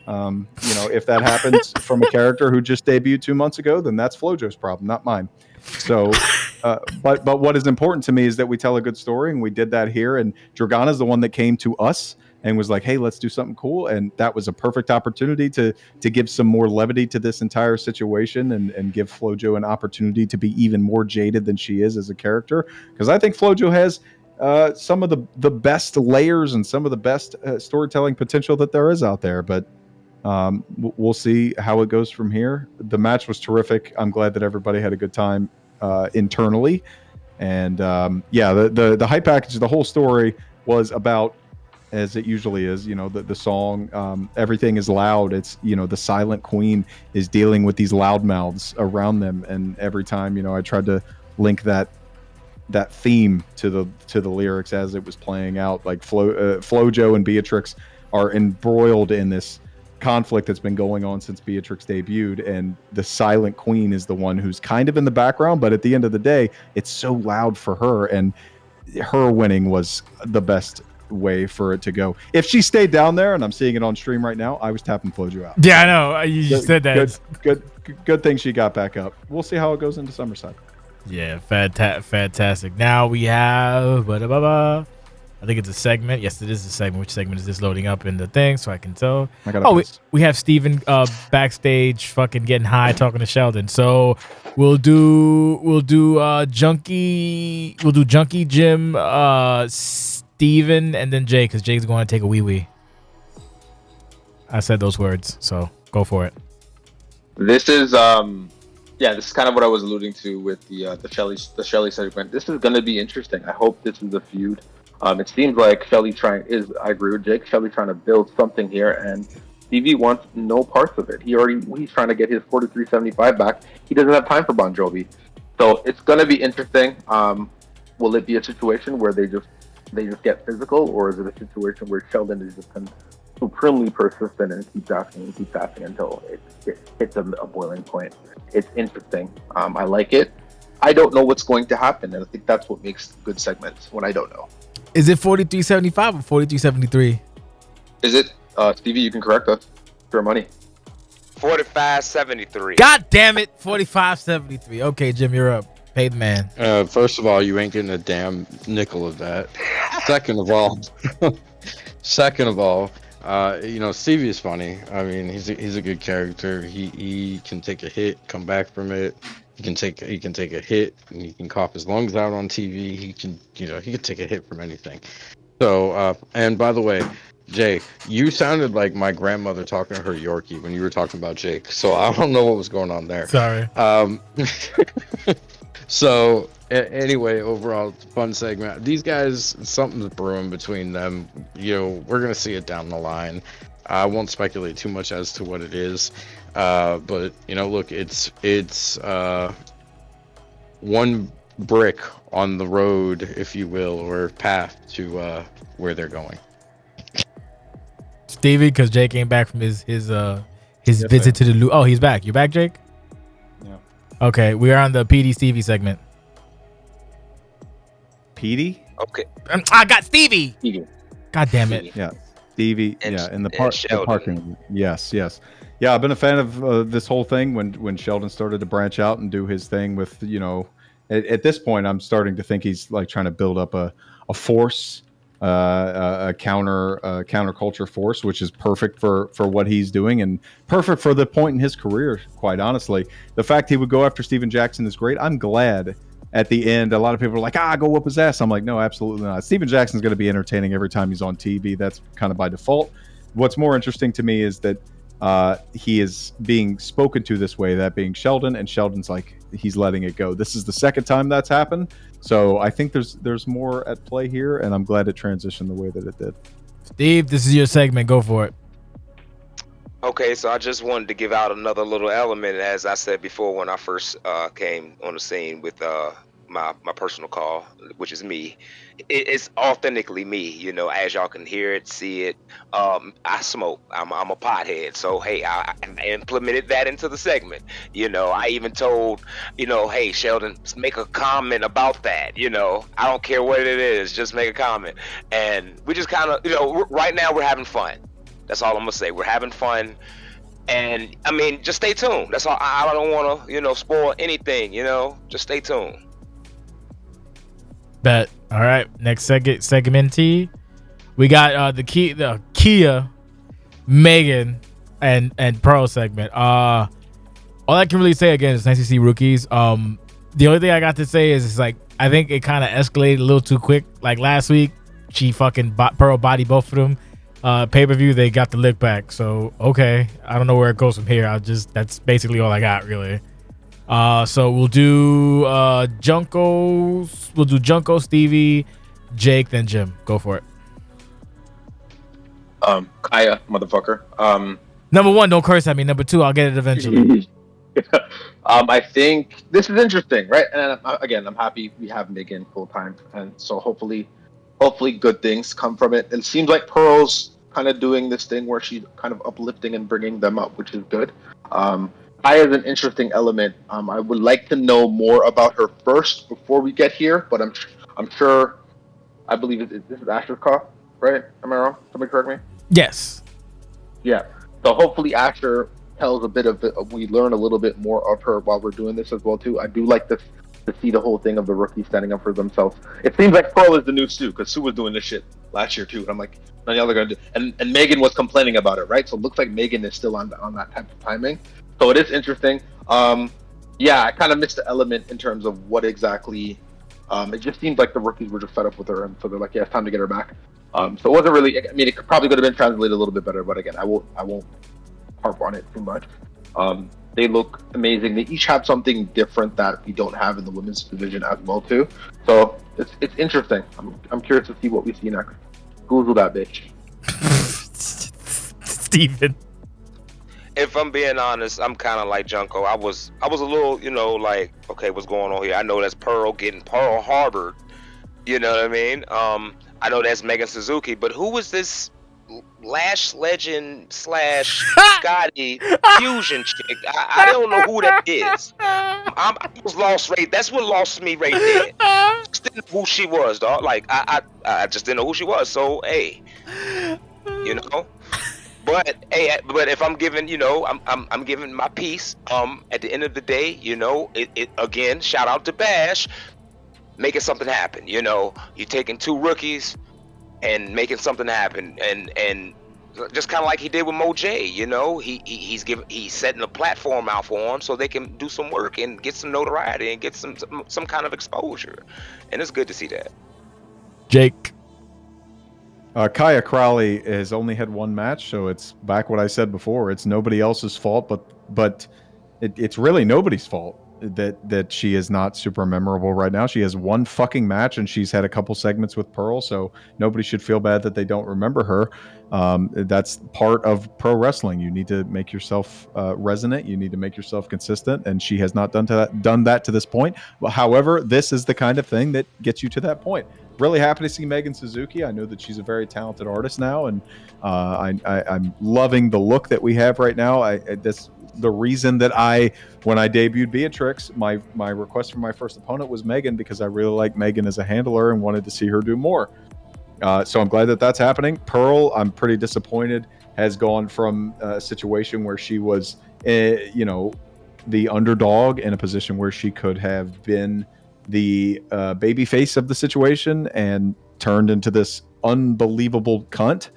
If that happens from a character who just debuted 2 months ago, then that's Flojo's problem, not mine. So, but what is important to me is that we tell a good story, and we did that here. And Dragana is the one that came to us and was like, hey, let's do something cool. And that was a perfect opportunity to give some more levity to this entire situation and give Flojo an opportunity to be even more jaded than she is as a character. Because I think Flojo has some of the best layers and some of the best storytelling potential that there is out there. But we'll see how it goes from here. The match was terrific. I'm glad that everybody had a good time internally. And the hype package, the whole story was about, as it usually is, the song, everything is loud. It's, the silent queen is dealing with these loudmouths around them. And every time, I tried to link that theme to the lyrics as it was playing out. Like Flojo and Beatrix are embroiled in this conflict that's been going on since Beatrix debuted, and the silent queen is the one who's kind of in the background, but at the end of the day, it's so loud for her, and her winning was the best way for it to go. If she stayed down there, and I'm seeing it on stream right now, I was tapping Flojo out. Yeah, I know. You just said that. Good thing she got back up. We'll see how it goes into Summerside. Yeah, fantastic. Now we have I think it's a segment. Yes, it is a segment. Which segment is this loading up in the thing so I can tell? We have Steven backstage fucking getting high talking to Sheldon. So we'll do Junkie Jim, Steven, and then Jay, because Jay's going to take a wee. I said those words, so go for it. This is this is kind of what I was alluding to with the Shelly segment. This is going to be interesting. I hope this is a feud. It seems like I agree with Jake, Shelly trying to build something here, and Stevie wants no parts of it. He's trying to get his 43.75 back. He doesn't have time for Bon Jovi. So it's going to be interesting. Will it be a situation where they just get physical, or is it a situation where Sheldon is just supremely persistent and keeps asking until it hits a boiling point? It's interesting. I like it. I don't know what's going to happen, and I think that's what makes good segments, when I don't know. Is it 43.75 or 43.73? Is it? Stevie, you can correct us. Fair money. 45.73. God damn it. 45.73. Okay, Jim, you're up. Pay the man. First of all, you ain't getting a damn nickel of that. Second of all, Stevie is funny. I mean, he's a good character. He can take a hit, come back from it. He can take a hit, and he can cough his lungs out on TV. He can take a hit from anything. So, and by the way, Jay, you sounded like my grandmother talking to her Yorkie when you were talking about Jake. So I don't know what was going on there. Sorry. So anyway, overall, it's a fun segment. These guys, something's brewing between them. We're gonna see it down the line. I won't speculate too much as to what it is. But look, it's one brick on the road, if you will, or path to where they're going. Stevie, because Jake came back from his Yes, visit to the loop. Oh, he's back. You back, Jake? Yeah. Okay, we are on the PD Stevie segment. Petey? Okay. I got Stevie. Stevie. God damn it. Yeah. Stevie. And- Yeah. In the and parking. Yes. Yes. Yeah. I've been a fan of this whole thing when Sheldon started to branch out and do his thing with, at this point, I'm starting to think he's like trying to build up a force, a counterculture force, which is perfect for what he's doing and perfect for the point in his career. Quite honestly, the fact he would go after Steven Jackson is great. I'm glad. At the end, a lot of people are like, go whoop his ass. I'm like, no, absolutely not. Steven Jackson's going to be entertaining every time he's on TV. That's kind of by default. What's more interesting to me is that he is being spoken to this way, that being Sheldon, and Sheldon's like, he's letting it go. This is the second time that's happened. So I think there's more at play here, and I'm glad it transitioned the way that it did. Steve, this is your segment. Go for it. Okay, so I just wanted to give out another little element, as I said before when I first came on the scene with my personal call, which is me. It's authentically me, as y'all can hear it, see it. I smoke. I'm a pothead, so hey, I implemented that into the segment. I even told, hey Sheldon, make a comment about that. I don't care what it is, just make a comment. And we just kind of, right now we're having fun. That's all I'm gonna say. We're having fun, and I mean, just stay tuned. That's all. I don't want to, spoil anything. Just stay tuned. Bet. All right. Next segment. We got the Kia, Megan, and Pearl segment. All I can really say again is nice to see rookies. The only thing I got to say is it's like I think it kind of escalated a little too quick. Like last week, she fucking Pearl body both of them. Pay-per-view, they got the lick back. So okay, I don't know where it goes from here. That's basically all I got really. So we'll do Junko, Stevie, Jake, then Jim. Go for it. Kaya, motherfucker. Number one, don't curse at me. Number two, I'll get it eventually. I think this is interesting, right? And again, I'm happy we have Megan full time, and so hopefully good things come from it. It seems like Pearl's kind of doing this thing where she's kind of uplifting and bringing them up, which is good. Kaya is an interesting element. I would like to know more about her first before we get here, but I'm sure. I believe this is Asher's call, right? Am I wrong? Somebody correct me. Yes. Yeah. So hopefully Asher tells a bit of it. We learn a little bit more of her while we're doing this as well too. I do like to see the whole thing of the rookies standing up for themselves. It seems like Pearl is the new Sue, because Sue was doing this shit last year too, and I'm like, none of y'all are gonna do. And Megan was complaining about it, right? So it looks like Megan is still on that type of timing. So it is interesting. Yeah, I kind of missed the element in terms of what exactly. It just seems like the rookies were just fed up with her, and so they're like, yeah, it's time to get her back. So it wasn't really. I mean, it probably could have been translated a little bit better, but again, I won't harp on it too much. They look amazing. They each have something different that we don't have in the women's division as well too. So it's interesting. I'm curious to see what we see next. Google that bitch. Steven. If I'm being honest, I'm kind of like Junko. I was a little, like, okay, what's going on here? I know that's Pearl getting Pearl Harbored. You know what I mean? I know that's Megan Suzuki, but who was this Lash Legend / Scotty fusion chick? I don't know who that is. I was lost right. That's what lost me right there. Just didn't know who she was, dog. Like I just didn't know who she was. So hey, But hey, if I'm giving, I'm giving my piece. At the end of the day, it again. Shout out to Bash, making something happen. You're taking two rookies and making something happen, and just kind of like he did with Mo J. He's setting a platform out for them so they can do some work and get some notoriety and get some kind of exposure, and it's good to see that. Jake. Kaya Crowley has only had one match, so it's back what I said before. It's nobody else's fault, but it's really nobody's fault that she is not super memorable right now. She has one fucking match, and she's had a couple segments with Pearl, so nobody should feel bad that they don't remember her. That's part of pro wrestling. You need to make yourself resonant. You need to make yourself consistent, and she has not done that to this point. Well, however, this is the kind of thing that gets you to that point. Really happy to see Megan Suzuki. I know that she's a very talented artist now, and I'm loving the look that we have right now. That's the reason that when I debuted Beatrix, my request for my first opponent was Megan, because I really like Megan as a handler and wanted to see her do more. So I'm glad that that's happening. Pearl, I'm pretty disappointed, has gone from a situation where she was, the underdog in a position where she could have been the baby face of the situation and turned into this unbelievable cunt.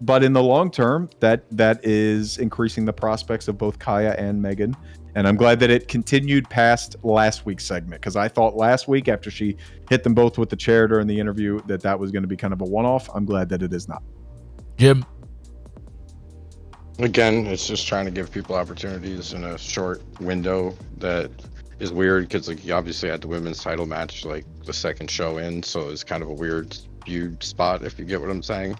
But in the long term, that is increasing the prospects of both Kaya and Megan. And I'm glad that it continued past last week's segment, because I thought last week, after she hit them both with the chair during the interview, that was going to be kind of a one-off. I'm glad that it is not. Jim. Again, it's just trying to give people opportunities in a short window that is weird, because like you obviously had the women's title match like the second show in, so it's kind of a weird viewed spot, if you get what I'm saying.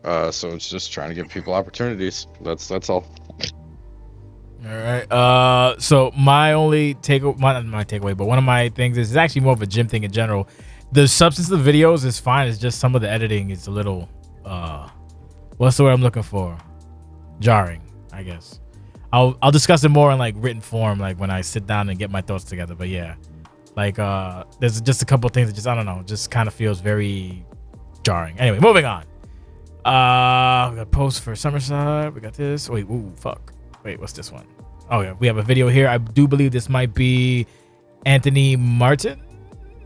So it's just trying to give people opportunities. That's all. All right. So my only not my takeaway, but one of my things is actually more of a Jim thing in general. The substance of the videos is fine. It's just some of the editing is a little, what's the word I'm looking for? Jarring, I guess. I'll discuss it more in like written form, like when I sit down and get my thoughts together. But yeah, like there's just a couple of things that just, I don't know, just kind of feels very jarring. Anyway, moving on. We got post for Summerside. We got this. Wait, fuck. Wait, what's this one? Oh yeah, we have a video here. I do believe this might be Anthony Martin.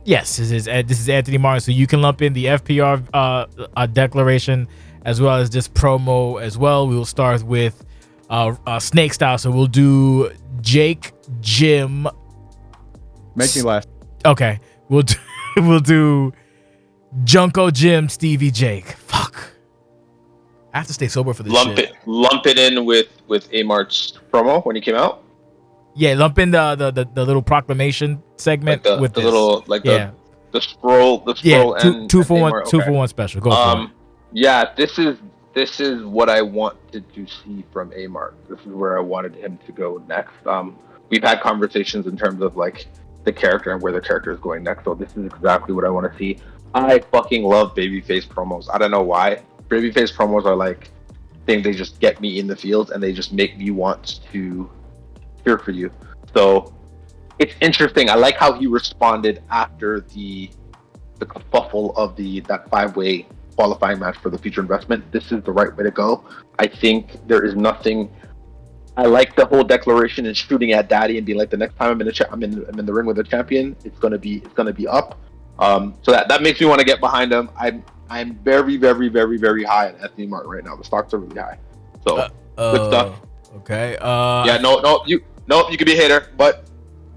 Yes, this is Anthony Martin. So you can lump in the FPR declaration as well as this promo as well. We will start with snake style. So we'll do Jake, Jim. Make me laugh. Okay, we'll do Junko, Jim, Stevie, Jake. Fuck. I have to stay sober for this shit. Lump it in with Amart's promo when he came out. Yeah, lump in the little proclamation segment like with the this. little the scroll and two for one, okay. 2 for 1 special. Go for it. Yeah, this is what I wanted to see from Amart. This is where I wanted him to go next. We've had conversations in terms of like the character and where the character is going next. So this is exactly what I want to see. I fucking love babyface promos. I don't know why. Babyface promos are like things, they just get me in the field and they just make me want to cheer for you. So it's interesting. I like how he responded after the kerfuffle of that 5-way qualifying match for the future investment. This is the right way to go. I think there is nothing. I like the whole declaration and shooting at Daddy and being like, the next time I'm in the ring with a champion, it's gonna be up. So that makes me want to get behind him. I'm very, very, very, very high on Anthony Martin right now. The stocks are really high. So good stuff. Okay. You could be a hater, but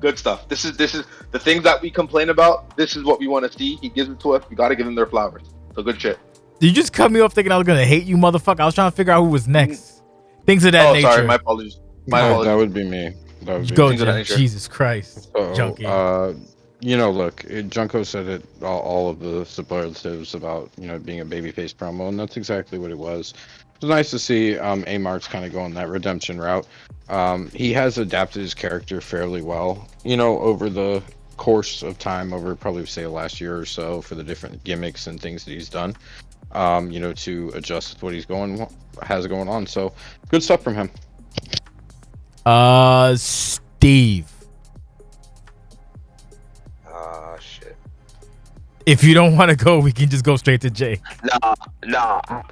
good stuff. This is the things that we complain about. This is what we want to see. He gives it to us. We got to give him their flowers. So good shit. Did you just cut me off thinking I was gonna hate you, motherfucker? I was trying to figure out who was next. Things of that nature. Sorry, my apologies. That would be me. Go, Jim. Jesus Christ, Junkie. Look, Junko said it all of the superlatives about being a babyface promo, and that's exactly what it was. It was nice to see Amart's kind of going that redemption route. He has adapted his character fairly well, over the course of time, over probably say the last year or so, for the different gimmicks and things that he's done, to adjust with what has going on. So good stuff from him. Steve. Shit. If you don't want to go, we can just go straight to Jay. Nah. I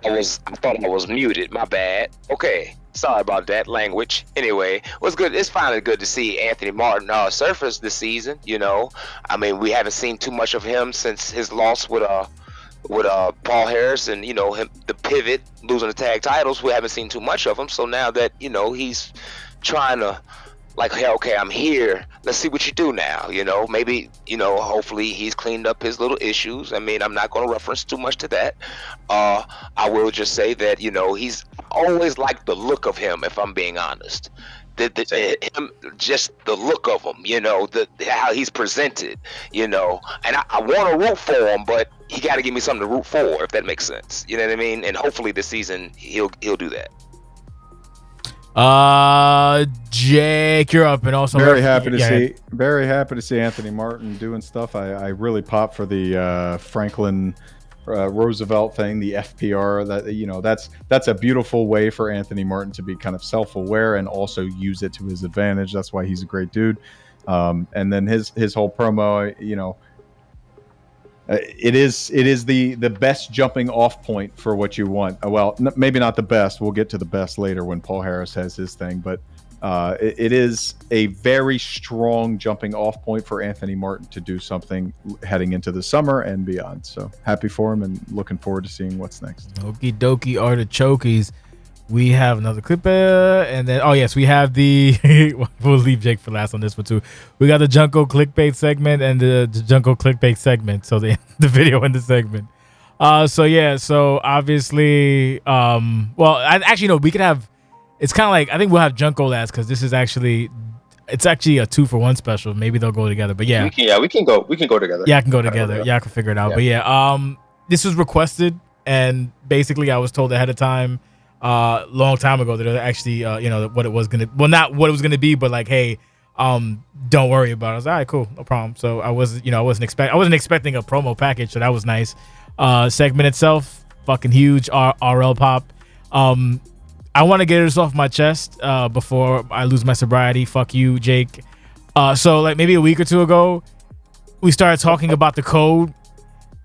thought I was muted. My bad. Okay. Sorry about that language. Anyway, what's good? It's finally good to see Anthony Martin surface this season. I mean, we haven't seen too much of him since his loss with Paul Harris and him, the pivot, losing the tag titles. We haven't seen too much of him. So now that he's trying to, like, hey, okay, I'm here. Let's see what you do now. Maybe, hopefully he's cleaned up his little issues. I mean, I'm not going to reference too much to that. I will just say that, he's always liked the look of him, if I'm being honest. Just the look of him, how he's presented, and I want to root for him, but he got to give me something to root for, if that makes sense. You know what I mean? And hopefully this season he'll do that. Jake, you're up, and also very happy to see Anthony Martin doing stuff. I really pop for the Franklin Roosevelt thing, the FPR. That that's a beautiful way for Anthony Martin to be kind of self-aware and also use it to his advantage. That's why he's a great dude. And then his whole promo, it is the best jumping off point for what you want. Well, maybe not the best. We'll get to the best later when Paul Harris has his thing, but it is a very strong jumping off point for Anthony Martin to do something heading into the summer and beyond. So happy for him and looking forward to seeing what's next. Okie dokie artichokies. We have another clip, and then we have the. We'll leave Jake for last on this one too. We got the Junko clickbait segment and the Junko clickbait segment. So the video and the segment. So obviously, we could have. It's kind of like I think we'll have Junko last because this is actually a 2-for-1 special. Maybe they'll go together, but we can go together. Yeah, I can go together. Yeah, I can figure it out. Yeah. But this was requested, and basically I was told ahead of time. Long time ago that actually what it was gonna not what it was gonna be, but like, hey, don't worry about it. I was like, all right, cool, no problem. So I wasn't expecting a promo package, so that was nice. Segment itself fucking huge. RL pop. I want to get this off my chest before I lose my sobriety. Fuck you, Jake. So like maybe a week or two ago we started talking about the code,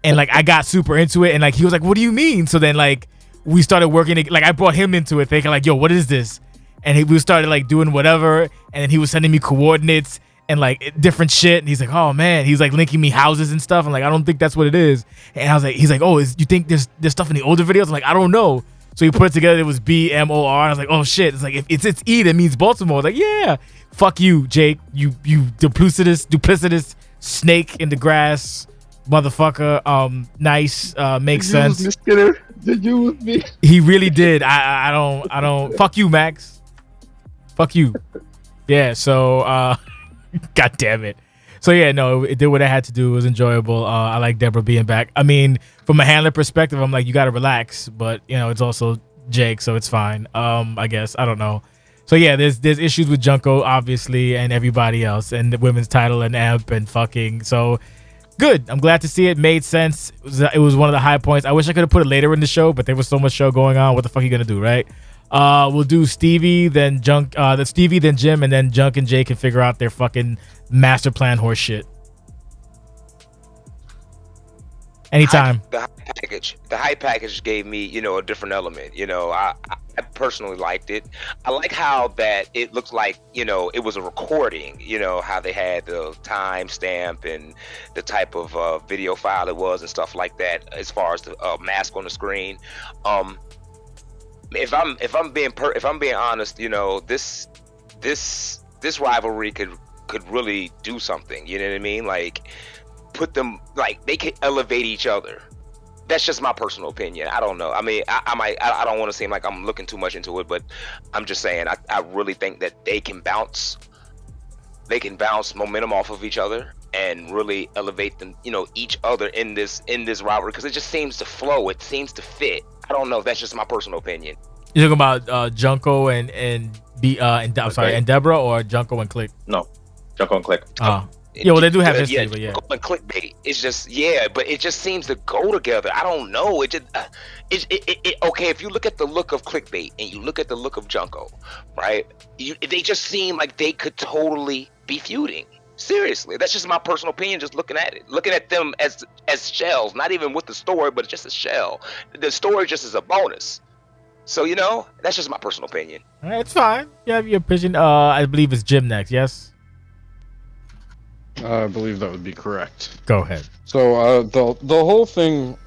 and like I got super into it, and like he was like, what do you mean? So then like we started working, like I brought him into it thinking like, yo, what is this? And we started like doing whatever, and then he was sending me coordinates and like different shit, and he's like, oh man, he's like linking me houses and stuff. I'm like, I don't think that's what it is. And I was like, he's like, oh, you think there's stuff in the older videos? I'm like, I don't know. So he put it together, it was BMOR. I was like, oh shit. It's like, if it's E, that means Baltimore. I was like, yeah, fuck you, Jake, you duplicitous snake in the grass motherfucker. Nice. Makes sense. Did you with me? He really did. I don't. Fuck you, Max. Fuck you. Yeah. So, god damn it. So yeah, no, it did what I had to do. It was enjoyable. I like Deborah being back. I mean, from a handler perspective, I'm like, you got to relax, but it's also Jake, so it's fine. I guess I don't know. So yeah, there's issues with Junko obviously and everybody else, and the women's title and Amp and fucking so. Good. I'm glad to see it. Made sense. It was one of the high points. I wish I could have put it later in the show, but there was so much show going on. What the fuck are you gonna do, right? We'll do Stevie, then Junk, then Jim, and then Junk and Jay can figure out their fucking master plan horse shit. Anytime. The hype package gave me, a different element. I personally liked it. I like how that it looked like, it was a recording, how they had the time stamp and the type of video file it was and stuff like that, as far as the mask on the screen. If I'm being honest, this rivalry could really do something, you know what I mean? Like put them, like they could elevate each other. That's just my personal opinion. I don't know. I mean, I don't want to seem like I'm looking too much into it, but I'm just saying I really think that they can bounce momentum off of each other and really elevate them, each other in this rivalry, because it just seems to flow. It seems to fit. I don't know. That's just my personal opinion. You're talking about Junko and Deborah, or Junko and Click? No, Junko and Click. Yeah, well, they do have history, but yeah. And clickbait. It's just, but it just seems to go together. I don't know. It just, okay, if you look at the look of clickbait and you look at the look of Junko, right? They just seem like they could totally be feuding. Seriously, that's just my personal opinion. Just looking at them as shells, not even with the story, but just a shell. The story just is a bonus. So that's just my personal opinion. All right, it's fine. You have your opinion. I believe it's Jim next. Yes. I believe that would be correct. Go ahead. So the whole thing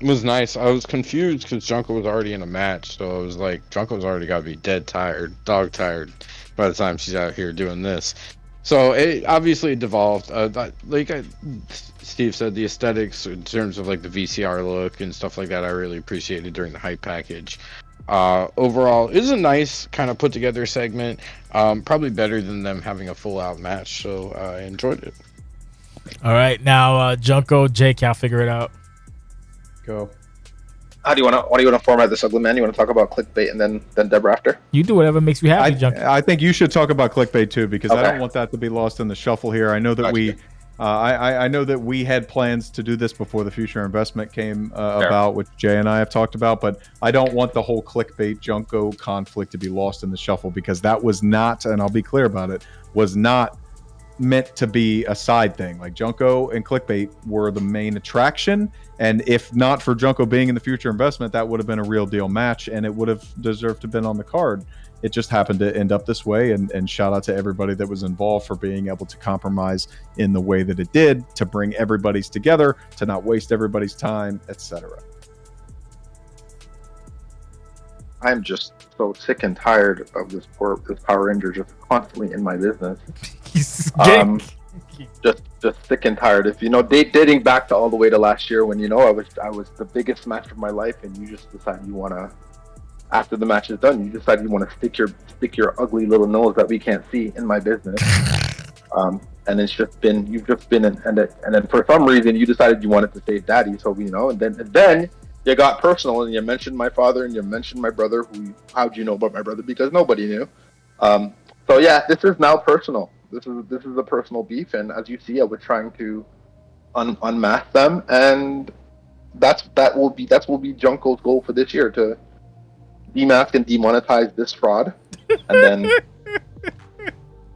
was nice. I was confused because Junko was already in a match, so I was like, Junko's already got to be dead tired, dog tired, by the time she's out here doing this. So it obviously devolved. Steve said, the aesthetics in terms of like the VCR look and stuff like that, I really appreciated during the hype package. Overall, it was a nice kind of put together segment. Probably better than them having a full out match, so I enjoyed it. All right, now Junko, Jake, y'all figure it out. Go. How do you want to format this, ugly man? You want to talk about clickbait and then Deborah after? You do whatever makes you happy, Junko. I think you should talk about clickbait too, because I Okay. don't want that to be lost in the shuffle here. I know that Gotcha. I know that we had plans to do this before the future investment came about, which Jay and I have talked about, but I don't want the whole clickbait Junko conflict to be lost in the shuffle, because that was not, and I'll be clear about it, was not meant to be a side thing. Like, Junko and clickbait were the main attraction, and if not for Junko being in the future investment, that would have been a real deal match, and it would have deserved to have been on the card. It just happened to end up this way, and shout out to everybody that was involved for being able to compromise in the way that it did, to bring everybody's together, to not waste everybody's time, etc. I'm just so sick and tired of this Power Ranger just constantly in my business. He's Just sick and tired. If dating back to all the way to last year, when I was the biggest match of my life, and you just decide you want to, after the match is done, you decide you want to stick your ugly little nose that we can't see in my business. And you've just been and then for some reason you decided you wanted to save daddy, so and then you got personal and you mentioned my father and you mentioned my brother. How'd you know about my brother? Because nobody knew. So yeah, this is now personal. This is a personal beef, and as you see, I was trying to unmask them, and that will be Junko's goal for this year, to demask and demonetize this fraud. And then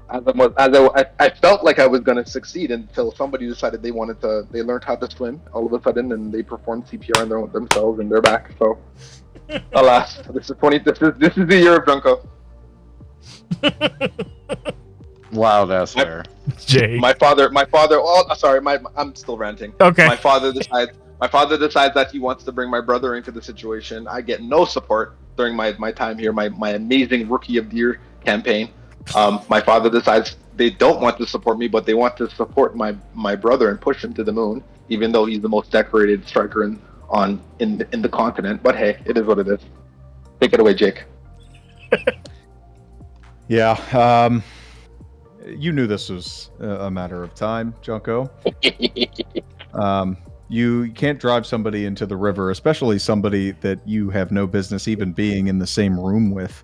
I felt like I was going to succeed until somebody decided they learned how to swim all of a sudden, and they performed CPR on themselves and their back. So alas, this is the year of Junko. Wow, that's fair. Jay. My father. Oh, sorry. I'm still ranting. Okay. My father decides that he wants to bring my brother into the situation. I get no support during my time here. My amazing Rookie of the Year campaign. My father decides they don't want to support me, but they want to support my brother and push him to the moon, even though he's the most decorated striker in the continent. But hey, it is what it is. Take it away, Jake. Yeah. You knew this was a matter of time, Junko. You can't drive somebody into the river, especially somebody that you have no business even being in the same room with.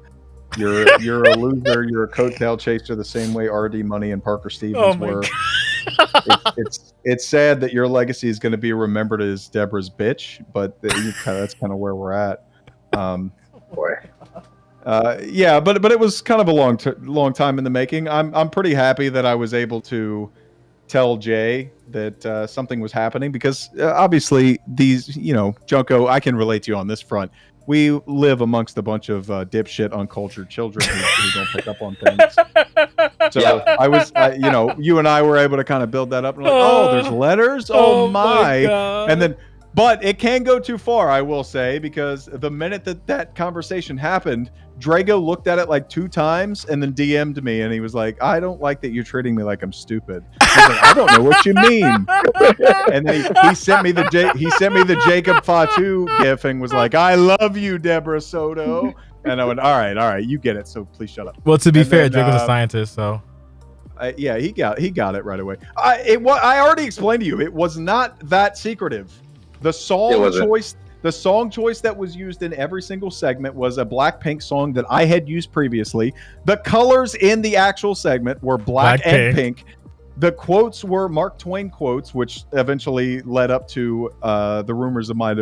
You're a loser. You're a coattail chaser the same way RD Money and Parker Stevens were. It's sad that your legacy is going to be remembered as Deborah's bitch, but that's kind of where we're at. Boy. Yeah, but it was kind of a long time in the making. I'm pretty happy that I was able to tell Jay that something was happening, because obviously these, Junko, I can relate to you on this front. We live amongst a bunch of dipshit, uncultured children who don't pick up on things. So yeah. You and I were able to kind of build that up. And like, there's letters. Oh my. And then, but it can go too far, I will say, because the minute that conversation happened, Drago looked at it like 2 times and then DM'd me, and he was like, "I don't like that you're treating me like I'm stupid." He's like, "I don't know what you mean." And then he sent me the Jacob Fatu gif and was like, "I love you, Deborah Soto." And I went, "All right, you get it. So please shut up." Well, to be fair, Drago's a scientist, so. Yeah, he got it right away. I already explained to you, it was not that secretive. The song choice that was used in every single segment was a Blackpink song that I had used previously. The colors in the actual segment were black and pink. The quotes were Mark Twain quotes, which eventually led up to the rumors of my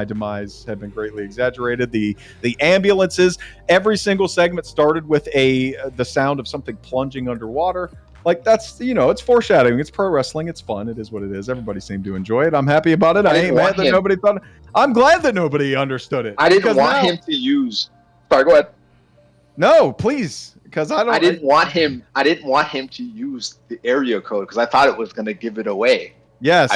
demise had been greatly exaggerated. The ambulances, every single segment started with the sound of something plunging underwater. Like, that's, it's foreshadowing. It's pro wrestling. It's fun. It is what it is. Everybody seemed to enjoy it. I'm happy about it. I ain't mad that nobody thought. I'm glad that nobody understood it. I didn't want him to use. Sorry, go ahead. No, please, because I didn't want him to use the area code, because I thought it was going to give it away. Yes,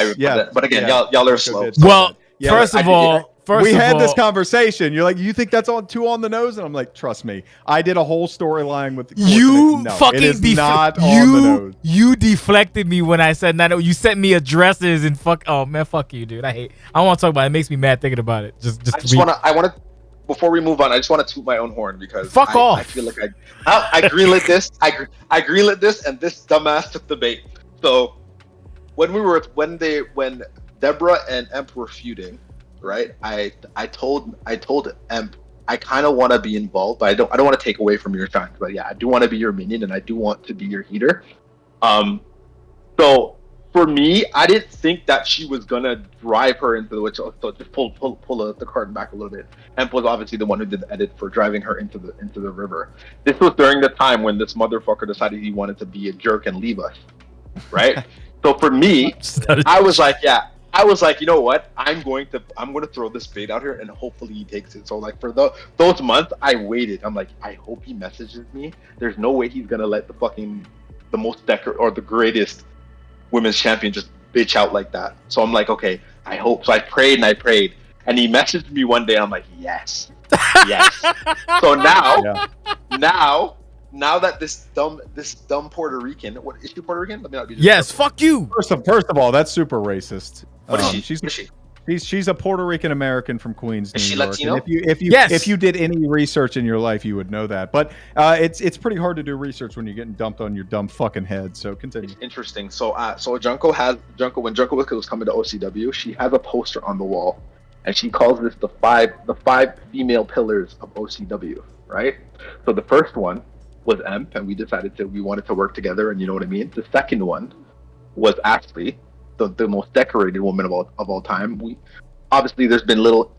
but again, y'all are slow. Well, first of all, we had this conversation. You're like, you think that's too on the nose? And I'm like, trust me, I did a whole storyline with you. It is not on the nose. You deflected me when I said that. You sent me addresses and fuck. Oh man, fuck you, dude. I don't want to talk about it. It makes me mad thinking about it. I want to. Before we move on, I just want to toot my own horn, because fuck off. I feel like I greenlit this. I greenlit this, and this dumbass took the bait. So when Deborah and Emp were feuding, right? I told Emp I kind of want to be involved, but I don't want to take away from your shine. But yeah, I do want to be your minion, and I do want to be your heater. So for me, I didn't think that she was gonna drive her into the witch. So just pull the curtain back a little bit. Emp was obviously the one who did the edit for driving her into the river. This was during the time when this motherfucker decided he wanted to be a jerk and leave us, right? So for me, I was like, you know what? I'm going to throw this bait out here, and hopefully he takes it. So like for those months, I waited. I'm like, I hope he messages me. There's no way he's gonna let the most or the greatest women's champion just bitch out like that. So I'm like, okay, I hope. So I prayed, and he messaged me one day. I'm like, yes. So now that this dumb Puerto Rican, what is she Puerto Rican? Let me not be. Yes, fuck you. First of all, that's super racist. What is she? She's a Puerto Rican American from Queens, New Is she York. Latino? And if you did any research in your life, you would know that. But it's pretty hard to do research when you're getting dumped on your dumb fucking head. So continue. It's interesting. So Junko when Junko was coming to OCW, she has a poster on the wall, and she calls this the five female pillars of OCW. Right. So the first one was Emp, and we wanted to work together, and you know what I mean. The second one was Ashley, the most decorated woman of all time. We obviously there's been little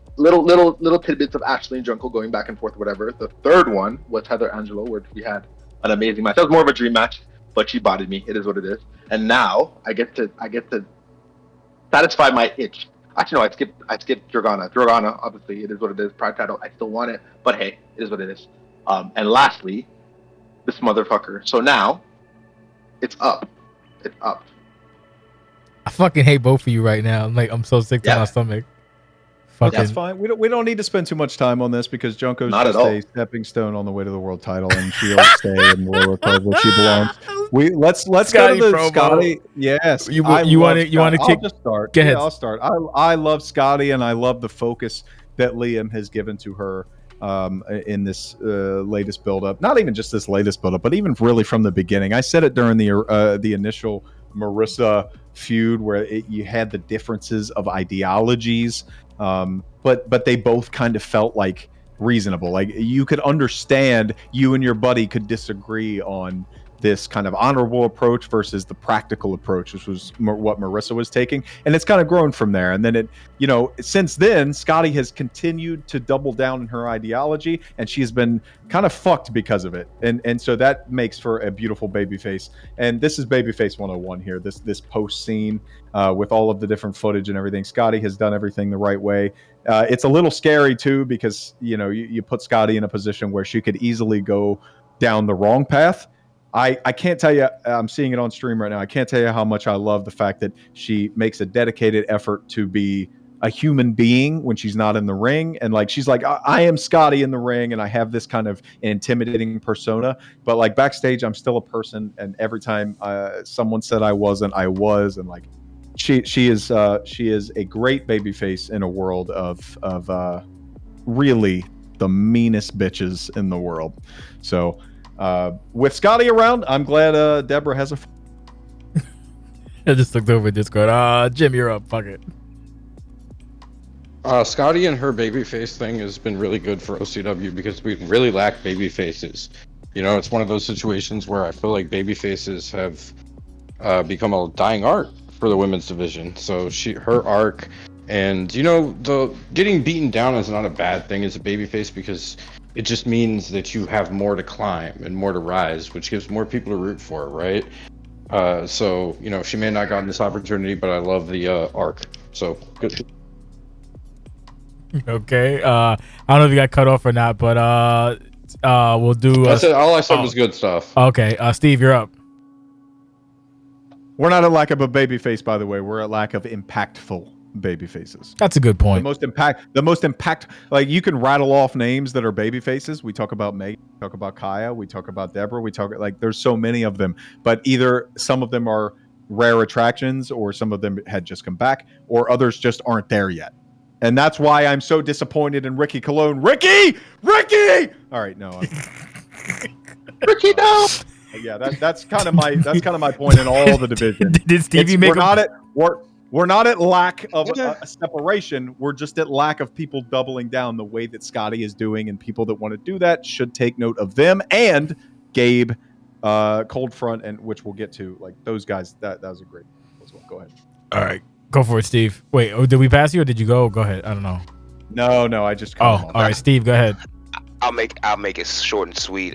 tidbits of Ashley and Junko going back and forth, whatever. The third one was Heather Angelo, where we had an amazing match. That was more of a dream match, but she bodied me. It is what it is. And now I get to satisfy my itch. Actually, no, I skipped Dragana. Dragana, obviously, it is what it is. Pride title, I still want it, but hey, it is what it is. And lastly, this motherfucker. So now, it's up. I fucking hate both of you right now. I'm so sick to my stomach. Fucking. That's fine. We don't need to spend too much time on this because Junko's Not just at all. a stepping stone on the way to the world title, and she'll stay in the lower card where she belongs. Let's Scotty go to the promo. Scotty. Yes, You want to kick? I'll just start. Go ahead. Yeah, I'll start. I love Scotty, and I love the focus that Liam has given to her in this latest build-up. Not even just this latest build-up, but even really from the beginning. I said it during the initial Marissa feud where you had the differences of ideologies, but they both kind of felt like reasonable. Like you could understand you and your buddy could disagree on this kind of honorable approach versus the practical approach, which was what Marissa was taking. And it's kind of grown from there. And then since then, Scotty has continued to double down in her ideology, and she's been kind of fucked because of it. And so that makes for a beautiful babyface. And this is babyface 101 here, this post scene with all of the different footage and everything. Scotty has done everything the right way. It's a little scary too, because, you put Scotty in a position where she could easily go down the wrong path. I can't tell you, I'm seeing it on stream right now. I can't tell you how much I love the fact that she makes a dedicated effort to be a human being when she's not in the ring. And she's like, I am Scotty in the ring, and I have this kind of intimidating persona, but backstage, I'm still a person. And every time someone said I wasn't, I was. And she is a great babyface in a world of really the meanest bitches in the world. So, with Scotty around, I'm glad Deborah has a. I just looked over Discord. Jim, you're up. Fuck it. Scotty and her babyface thing has been really good for OCW because we really lack babyfaces. It's one of those situations where I feel like babyfaces have become a dying art for the women's division. So her arc, and the getting beaten down is not a bad thing as a babyface because it just means that you have more to climb and more to rise, which gives more people to root for, right? So she may not have gotten this opportunity, but I love the arc. So good. Okay. I don't know if you got cut off or not, but we'll do. That's it. All I said was good stuff. Okay. Steve, you're up. We're not at lack of a babyface, by the way. We're at lack of impactful baby faces. That's a good point. The most impact, you can rattle off names that are baby faces. We talk about Meg, we talk about Kaya, we talk about Deborah, we talk there's so many of them, but either some of them are rare attractions, or some of them had just come back, or others just aren't there yet. And that's why I'm so disappointed in Ricky Colon. Ricky! All right, no. Ricky, no. Yeah, that's kind of my point in all the division. Did Stevie make We're not at lack of a separation. We're just at lack of people doubling down the way that Scotty is doing, and people that want to do that should take note of them and Gabe, Cold Front, and which we'll get to. Like those guys, that was a great as well. Go ahead. All right, go for it, Steve. Wait, did we pass you or did you go? Go ahead. I don't know. No, I just. All right, Steve, go ahead. I'll make it short and sweet.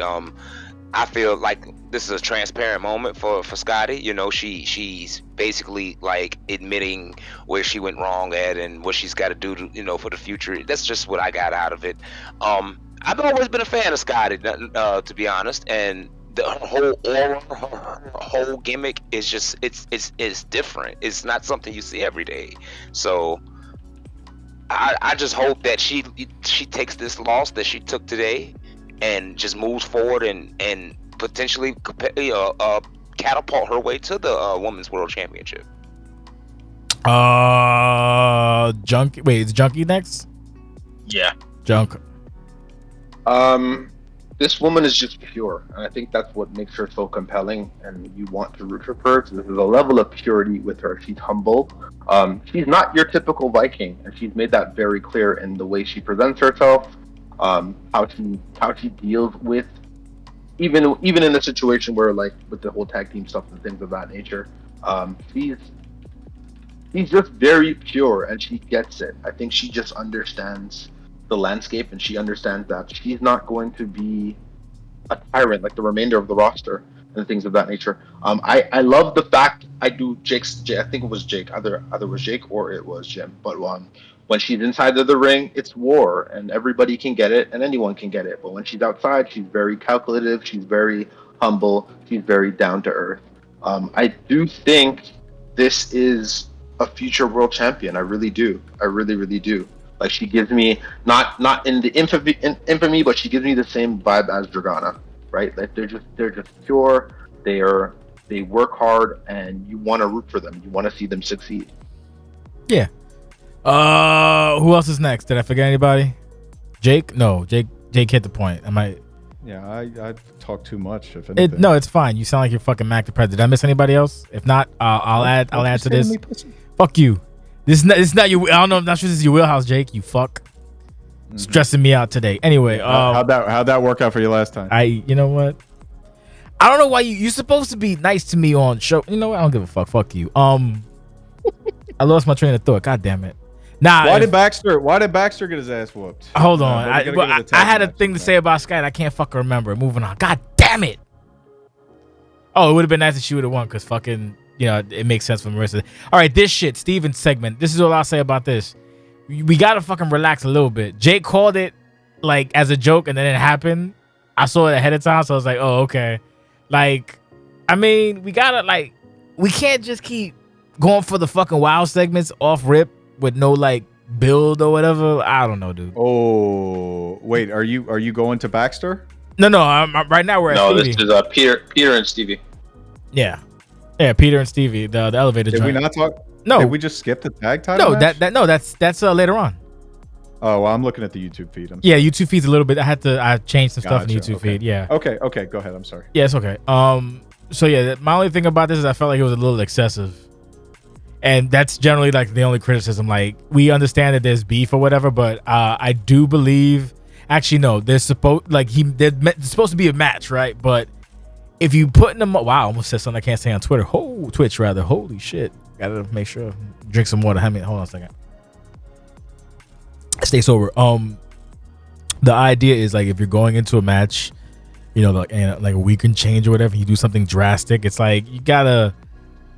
I feel like this is a transparent moment for Scotty. You know, she's basically like admitting where she went wrong at and what she's got to do to, you know, for the future. That's just what I got out of it. I've always been a fan of Scotty, to be honest, and her whole aura, her whole gimmick is just it's different. It's not something you see every day. So I just hope that she takes this loss that she took today and just moves forward and potentially catapult her way to the Women's World Championship. Junkie. Wait, is Junkie next? Yeah. Junk. This woman is just pure, and I think that's what makes her so compelling. And you want to root for her. So there's a level of purity with her. She's humble. She's not your typical Viking, and she's made that very clear in the way she presents herself. How she deals with even in a situation where, like, with the whole tag team stuff and things of that nature, she's just very pure and she gets it. I think she just understands the landscape and she understands that she's not going to be a tyrant like the remainder of the roster and things of that nature. I love the fact I think it was Jake, either it was Jake or it was Jim, but when she's inside of the ring, it's war, and everybody can get it, and anyone can get it. But when she's outside, she's very calculative, she's very humble, she's very down to earth. I do think this is a future world champion. I really do. I really, really do. Like, she gives me not in the infamy, but she gives me the same vibe as Dragana, right? Like they're just pure. They work hard, and you want to root for them. You want to see them succeed. Yeah. Who else is next? Did I forget anybody? Jake? No, Jake hit the point. Yeah, I talk too much. If anything. No, it's fine. You sound like you're fucking Mac the President. Did I miss anybody else? If not, I'll add to this. Fuck you. This is not your. I don't know. I'm not sure this is your wheelhouse, Jake. You fuck. Mm-hmm. Stressing me out today. Anyway, how'd that work out for you last time? You know what? I don't know why you're supposed to be nice to me on show. You know what? I don't give a fuck. Fuck you. I lost my train of thought. God damn it. Nah. Why did Baxter get his ass whooped? Hold on. I had a thing to say about Sky. I can't fucking remember. Moving on. God damn it. Oh, it would have been nice if she would have won because fucking, you know, it makes sense for Marissa. All right, this shit, Steven's segment. This is all I'll say about this. We gotta fucking relax a little bit. Jake called it like as a joke, and then it happened. I saw it ahead of time, so I was like, oh, okay. Like, I mean, we can't just keep going for the fucking WoW segments off rip with no like build or whatever. I don't know, dude. Oh, wait, are you going to Baxter? No, I'm right now we're at Stevie. This is Peter and Stevie. Yeah, Peter and Stevie, the elevator. Did joint. we not talk? No, did we just skip the tag title? No, match? that's later on. Oh, well, I'm looking at the YouTube feed. Yeah, YouTube feed's a little bit. I changed some stuff in the YouTube feed. Yeah. Okay, go ahead. I'm sorry. Yeah, it's okay. So yeah, my only thing about this is I felt like it was a little excessive. And that's generally like the only criticism. Like, we understand that there's beef or whatever, but I do believe, actually no, there's supposed to be a match, right? But if you put in them, wow, I almost said something I can't say on Twitter. Twitch rather. Holy shit! Gotta make sure drink some water. Hold on a second. Stay sober. The idea is like if you're going into a match, you know, like a week and change or whatever, you do something drastic. It's like you gotta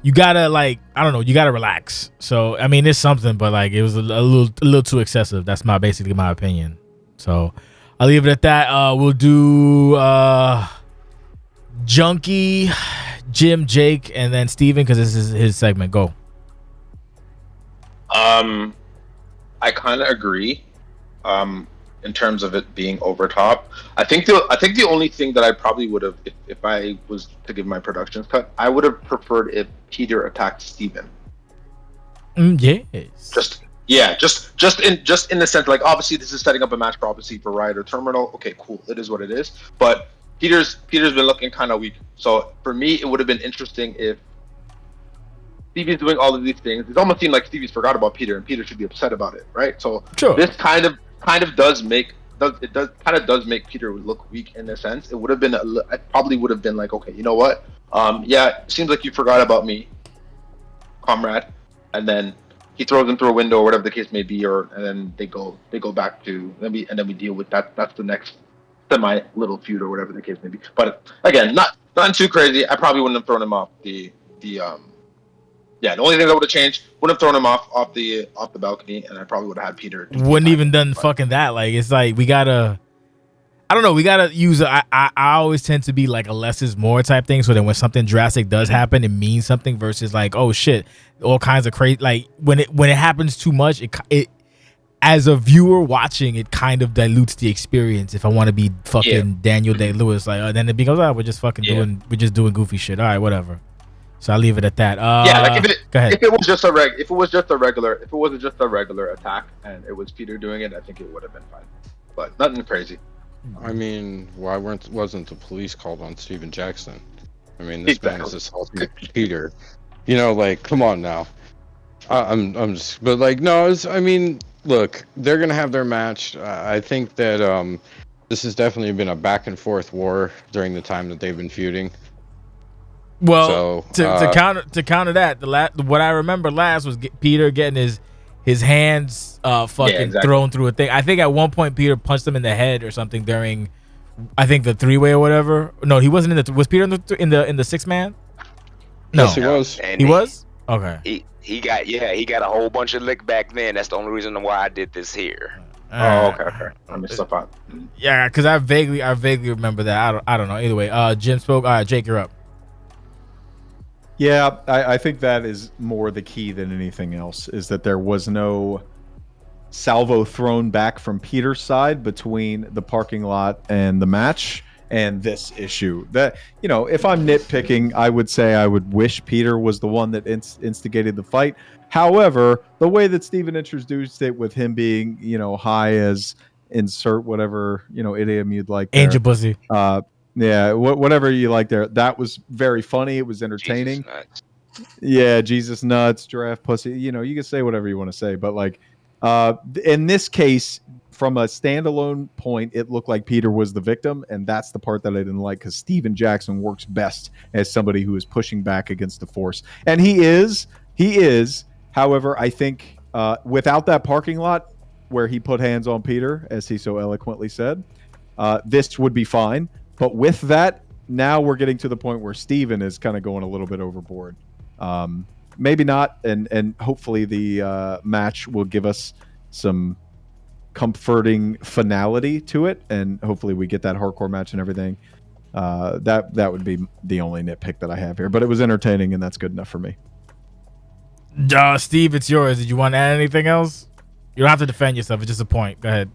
like, I don't know, you gotta relax. So I mean, it's something, but like it was a little too excessive. That's basically my opinion. So I'll leave it at that. We'll do Junkie, Jim, Jake, and then Steven because this is his segment. Go. I kind of agree. In terms of it being over top, I think the only thing that I probably would have, if I was to give my productions cut, I would have preferred if Peter attacked Steven. Yes. Just in the sense, like, obviously this is setting up a match prophecy for Riot or Terminal. Okay, cool. It is what it is. But Peter's been looking kind of weak. So for me, it would have been interesting if Stevie's doing all of these things. It almost seemed like Stevie's forgot about Peter, and Peter should be upset about it, right? So Sure. this kind of does make Peter look weak in a sense. It would have been I probably would have been like, okay, you know what? Yeah, it seems like you forgot about me, comrade. And then he throws him through a window or whatever the case may be, and then they go back to then we deal with that. That's the next semi little feud or whatever the case may be. But again, not too crazy. I probably wouldn't have thrown him off the the only thing that would have changed, would have thrown him off the balcony, and I probably would have had Peter. Wouldn't even done fucking that. Like, it's like we gotta. I don't know. We gotta use. I always tend to be like a less is more type thing. So then when something drastic does happen, it means something versus like, oh shit, all kinds of crazy. Like when it happens too much, it as a viewer watching, it kind of dilutes the experience. If I want to be fucking Daniel Day-Lewis, like then it becomes, we're just fucking doing goofy shit. All right, whatever. So I'll leave it at that. Like go ahead. If it was just a regular attack and it was Peter doing it, I think it would have been fine. But nothing crazy. I mean, why wasn't the police called on Steven Jackson? I mean, this man is assaulting Peter. You know, like, come on now. I'm just, but like, no, I mean, look, they're gonna have their match. I think that this has definitely been a back and forth war during the time that they've been feuding. Well, to counter that, what I remember last was Peter getting his hands thrown through a thing. I think at one point Peter punched him in the head or something during, I think, the 3-way or whatever. No, he wasn't in the. Was Peter in the 6-man? No, yes, he was. And he was. Okay. He got a whole bunch of lick back then. That's the only reason why I did this here. Okay. I missed stuff out. Yeah, because I vaguely remember that. I don't know. Either way, Jim spoke. All right, Jake, you're up. Yeah, I think that is more the key than anything else, is that there was no salvo thrown back from Peter's side between the parking lot and the match and this issue. That, you know, if I'm nitpicking, I would say I would wish Peter was the one that instigated the fight. However, the way that Steven introduced it with him being, you know, high as insert whatever, you know, idiom you'd like there. Angel pussy. Yeah, whatever you like there. That was very funny. It was entertaining. Jesus nuts, giraffe pussy. You know, you can say whatever you want to say, but like in this case, from a standalone point, it looked like Peter was the victim, and that's the part that I didn't like, because Steven Jackson works best as somebody who is pushing back against the force, and he is. However, I think without that parking lot where he put hands on Peter, as he so eloquently said, this would be fine. But with that, now we're getting to the point where Steven is kind of going a little bit overboard. Maybe not, and hopefully the match will give us some comforting finality to it, and hopefully we get that hardcore match and everything. That would be the only nitpick that I have here, but it was entertaining, and that's good enough for me. Steve, it's yours. Did you want to add anything else? You don't have to defend yourself. It's just a point. Go ahead.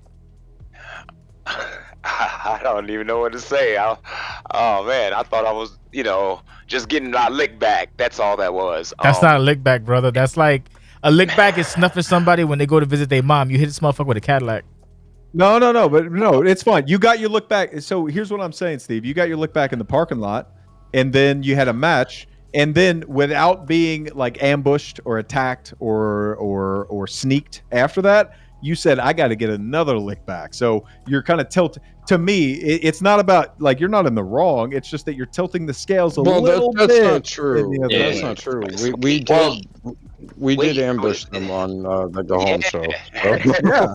I don't even know what to say. Oh man, I thought I was, just getting my lick back. That's all that was. That's not a lick back, brother. That's like a lick back is snuffing somebody when they go to visit their mom. You hit this motherfucker with a Cadillac. No, but it's fine. You got your look back. So here's what I'm saying, Steve. You got your look back in the parking lot, and then you had a match, and then without being like ambushed or attacked or sneaked after that, you said, I got to get another lick back. So you're kind of tilted. To me, it's not about, like, you're not in the wrong. It's just that you're tilting the scales a little bit. That's not true. That's not true. We did ambush them on the Go Home show. So. Yeah.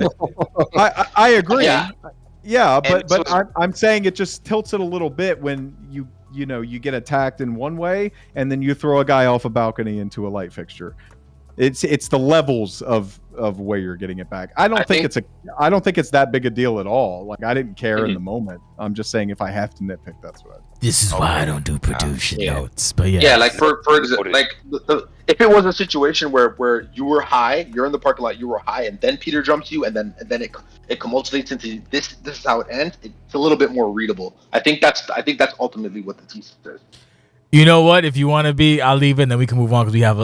I agree. Yeah, but I'm saying it just tilts it a little bit when you get attacked in one way and then you throw a guy off a balcony into a light fixture. It's the levels of where you're getting it back. I don't think it's that big a deal at all. Like, I didn't care in the moment. I'm just saying, if I have to nitpick, that's what. This is why I don't do production notes. But yeah. Yeah, like for example, like if it was a situation where you were high, you're in the parking lot, you were high, and then Peter jumps you, and then it culminates into this is how it ends. It's a little bit more readable. I think that's ultimately what the thesis is. You know what? If you want to be, I'll leave it, and then we can move on, because we have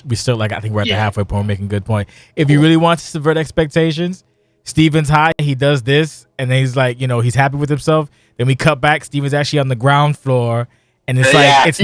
we still, like, I think we're at the halfway point. We're making a good point. If you really want to subvert expectations, Steven's high, he does this, and then he's like, he's happy with himself. Then we cut back. Steven's actually on the ground floor, and it's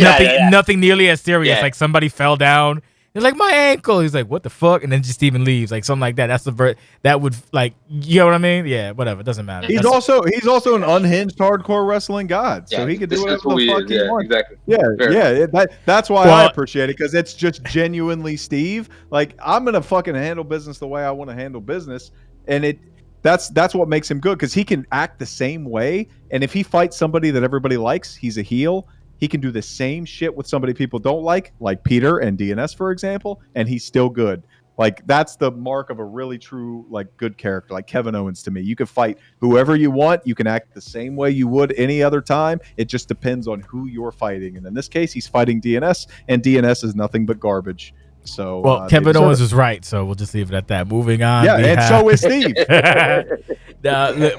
nothing nearly as serious. Like, somebody fell down, They're like, my ankle. He's like, what the fuck? And then just even leaves, like something like that. That's the that would like, you know what I mean? Yeah, whatever. It doesn't matter. He's also an unhinged hardcore wrestling god, so he can do whatever the fuck he wants. Exactly. That's why I appreciate it, because it's just genuinely Steve. Like, I'm gonna fucking handle business the way I want to handle business, and that's what makes him good, because he can act the same way, and if he fights somebody that everybody likes, he's a heel. He can do the same shit with somebody people don't like Peter and DNS, for example, and he's still good. Like, that's the mark of a really true, like, good character, like Kevin Owens to me. You can fight whoever you want. You can act the same way you would any other time. It just depends on who you're fighting. And in this case, he's fighting DNS, and DNS is nothing but garbage. So, well, Kevin Owens was right, so we'll just leave it at that. Moving on. Yeah, so is Steve.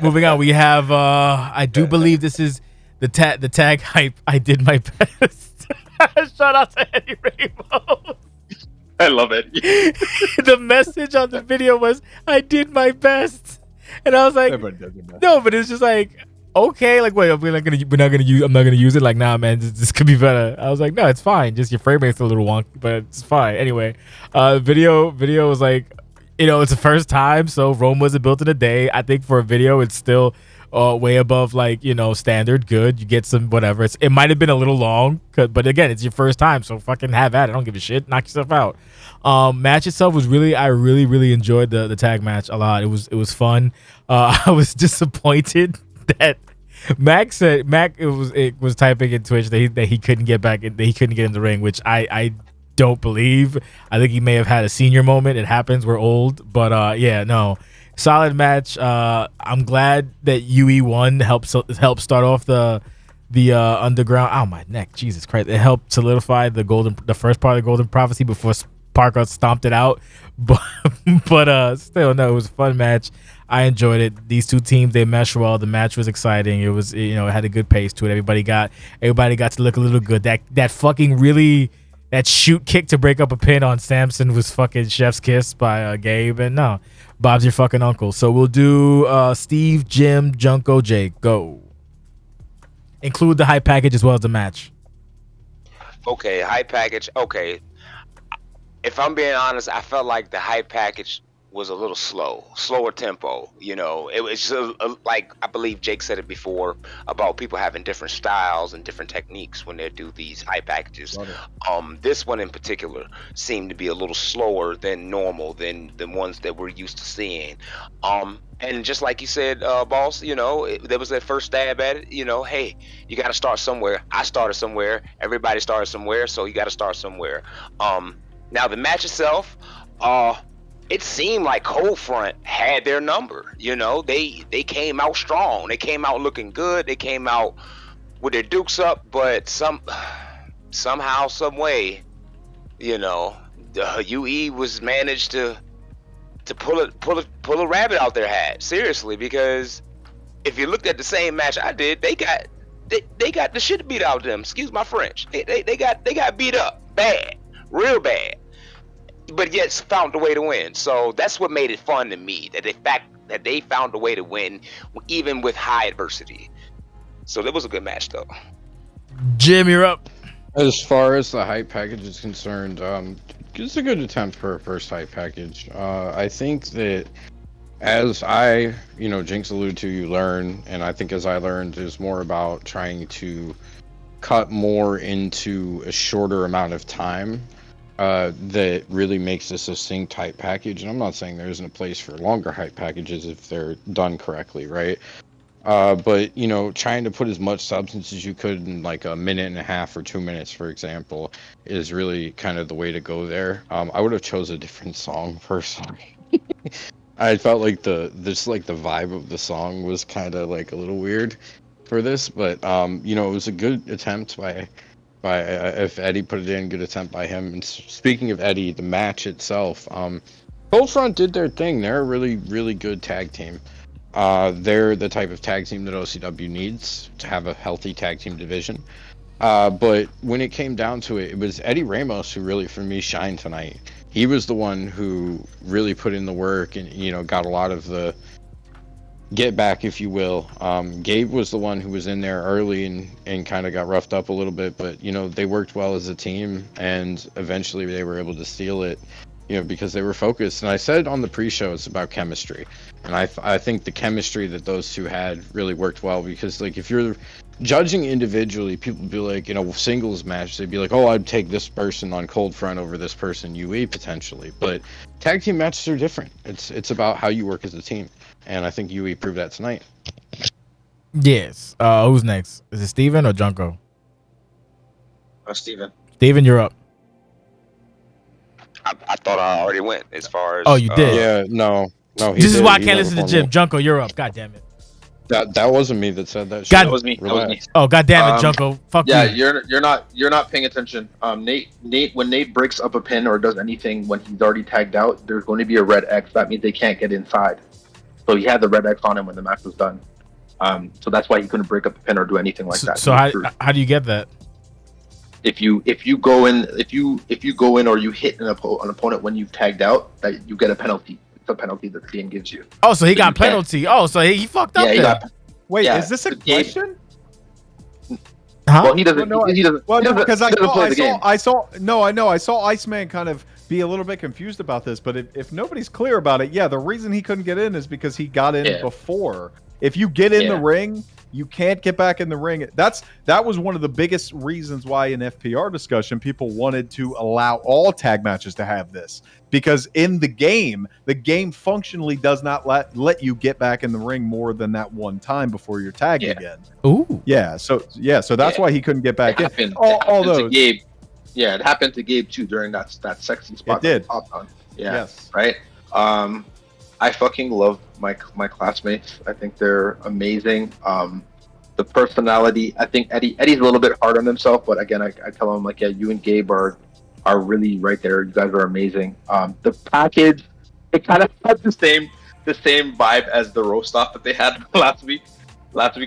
Moving on, we have, I do believe this is the tag hype. I did my best. Shout out to Eddie Ramos. I love it. The message on the video was, I did my best. And I was like, no, but it's just like, okay, like, wait, I'm not gonna use it. Like, nah, man, this could be better. I was like, no, it's fine. Just your frame rate's a little wonky, but it's fine. Anyway, video was like, it's the first time, so Rome wasn't built in a day. I think for a video, it's still way above, like, standard good. You get some whatever. It might have been a little long, but again, it's your first time, so fucking have at it. I don't give a shit. Knock yourself out. Match itself was I really enjoyed the tag match a lot. It was fun. I was disappointed that Mac was typing in Twitch that he couldn't get back in, that he couldn't get in the ring, which I don't believe. I think he may have had a senior moment. It happens. We're old, but yeah, no. Solid match. I'm glad that UE won. Helped start off the underground. Oh, my neck, Jesus Christ! It helped solidify the first part of the Golden Prophecy before Parker stomped it out. But still, no, it was a fun match. I enjoyed it. These two teams, they meshed well. The match was exciting. It was, it had a good pace to it. Everybody got to look a little good. That fucking really. That shoot kick to break up a pin on Samson was fucking chef's kiss by Gabe. And no, Bob's your fucking uncle. So we'll do Steve, Jim, Junko, Jake. Go. Include the hype package as well as the match. Okay, hype package. Okay. If I'm being honest, I felt like the hype package was a little slower tempo. It was just, like, I believe Jake said it before about people having different styles and different techniques when they do these hype packages. This one in particular seemed to be a little slower than normal, than the ones that we're used to seeing. And just like you said, boss, there was that first stab at it. Hey, you got to start somewhere. I started somewhere. Everybody started somewhere, so you got to start somewhere. Now the match itself, it seemed like Cold Front had their number. They came out strong. They came out looking good. They came out with their dukes up, but somehow, some way, the UE was managed to pull a rabbit out their hat. Seriously, because if you looked at the same match I did, they got the shit beat out of them. Excuse my French. They got beat up bad, real bad. But yet found a way to win. So that's what made it fun to me. That they found a way to win even with high adversity. So it was a good match, though. Jim, you're up. As far as the hype package is concerned, it's a good attempt for a first hype package. I think that as Jinx alluded to, you learn, and I think as I learned, is more about trying to cut more into a shorter amount of time. That really makes this a succinct hype package. And I'm not saying there isn't a place for longer hype packages if they're done correctly, right? But trying to put as much substance as you could in like a minute and a half or 2 minutes, for example, is really kind of the way to go there. I would have chose a different song personally. I felt like the vibe of the song was kind of like a little weird for this, but it was a good attempt by if Eddie put it in, good attempt by him. And speaking of Eddie, the match itself, Cold Front did their thing. They're a really, really good tag team. They're the type of tag team that OCW needs to have a healthy tag team division. But when it came down to it, it was Eddie Ramos who really, for me, shined tonight. He was the one who really put in the work and, got a lot of the get back, if you will. Gabe was the one who was in there early and kind of got roughed up a little bit, but you know, they worked well as a team, and eventually they were able to steal it, you know, because they were focused. And I said on the pre-show it's about chemistry, and I think the chemistry that those two had really worked well, because like if you're judging individually, people would be like, you know, singles match, they'd be like, oh, I'd take this person on Cold Front over this person UE potentially, but tag team matches are different. It's about how you work as a team. And I think UE proved that tonight. Yes. Who's next? Is it Steven or Junko? Steven. Steven, you're up. I thought I already went as far as. Oh, you did? Yeah, no. This is why I can't listen to Jim. Junko, you're up. God damn it. That wasn't me that said that. God, That was me. That was me. Oh, god damn it, Junko. Fuck Yeah, you. you're not paying attention. Nate, when Nate breaks up a pin or does anything when he's already tagged out, there's going to be a red X. That means they can't get inside. So he had the red X on him when the match was done. So that's why he couldn't break up a pin or do anything like that. So how do you get that? If you go in or you hit an opponent when you've tagged out, that you get a penalty. It's a penalty that the game gives you. Oh, so he got penalty. Oh, so he fucked up there. Wait, Yeah, is this a the game- question? Huh? Well, he doesn't. Well, no, he doesn't. Well, he no, doesn't- because he doesn't play the game. I saw Iceman kind of be a little bit confused about this, but if nobody's clear about it, yeah, the reason he couldn't get in is because he got in before. If you get in the ring, you can't get back in the ring. That was one of the biggest reasons why in FPR discussion people wanted to allow all tag matches to have this, because in the game functionally does not let you get back in the ring more than that one time before you're tagged again. Ooh. Yeah, so that's why he couldn't get back in. It All happened to those. Gabe. Yeah, it happened to Gabe too during that sexy spot. It did. that popped on. Yeah. Yes. Right. I fucking love my classmates. I think they're amazing. The personality. I think Eddie's a little bit hard on himself, but again, I tell him like, yeah, you and Gabe are really right there. You guys are amazing. The package, it kind of had the same vibe as the roast off that they had last week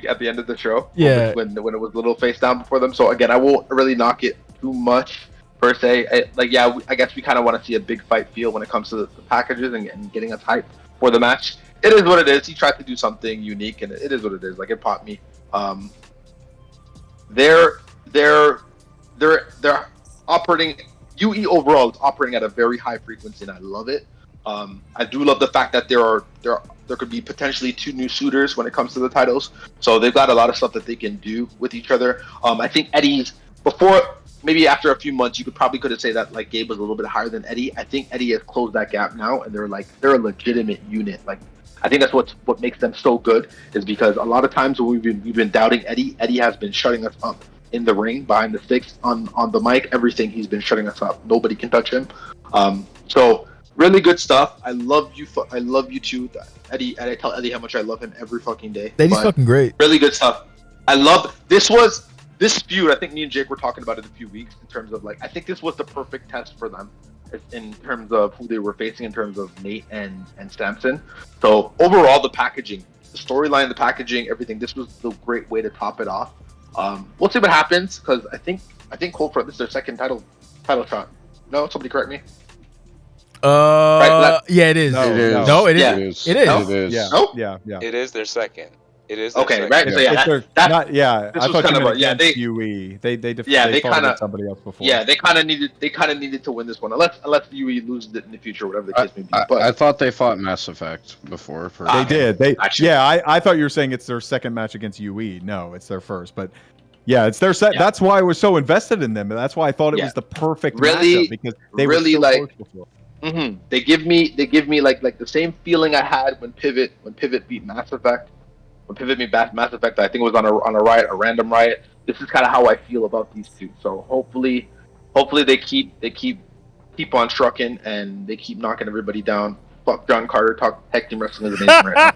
at the end of the show. Yeah. When it was a little face down before them. So again, I won't really knock it too much per se. I guess we kind of want to see a big fight feel when it comes to the packages and getting us hyped for the match. It is what it is. He tried to do something unique, and it is what it is. Like, it popped me. They're operating. UE overall is operating at a very high frequency, and I love it. I do love the fact that there could be potentially two new suitors when it comes to the titles. So they've got a lot of stuff that they can do with each other. I think Eddie's maybe after a few months, you could have said that like Gabe was a little bit higher than Eddie. I think Eddie has closed that gap now, and they're a legitimate unit. Like, I think that's what makes them so good, is because a lot of times when we've been doubting Eddie has been shutting us up in the ring, behind the sticks, on the mic, everything. He's been shutting us up. Nobody can touch him. So really good stuff. I love you too, Eddie. And I tell Eddie how much I love him every fucking day. Eddie's fucking great. Really good stuff. I love this feud. I think me and Jake were talking about it a few weeks in terms of like, I think this was the perfect test for them in terms of who they were facing, in terms of Nate and Samson. So overall, the packaging, the storyline, the packaging, everything. This was the great way to top it off. We'll see what happens, because I think Cold Front, this is their second title shot. No, somebody correct me. Yeah, it is. No, It is. No, it Yeah. is. It It is. is. Yeah. Nope. Yeah. It is their second. It is their Okay, second. right. So yeah, It's their- that not, yeah. this I was thought you kind of meant a- yeah, against they- UE. They they fought kinda- against somebody else before. yeah, they kind of needed to win this one, unless UE loses it in the future, whatever the case may be. But I thought they fought Mass Effect before. They did. Actually- I thought you were saying it's their second match against UE. No, it's their first. But yeah, it's their set. Yeah. That's why I was so invested in them. And that's why I thought it was the perfect Really- matchup, because they really, were so like- close before. mm-hmm. They give me like the same feeling I had when Pivot beat Mass Effect. When Pivot beat Mass Effect, I think it was on a Riot, a random Riot. This is kind of how I feel about these two. So hopefully they keep on trucking, and they keep knocking everybody down. Fuck John Carter. Tag team wrestling is amazing right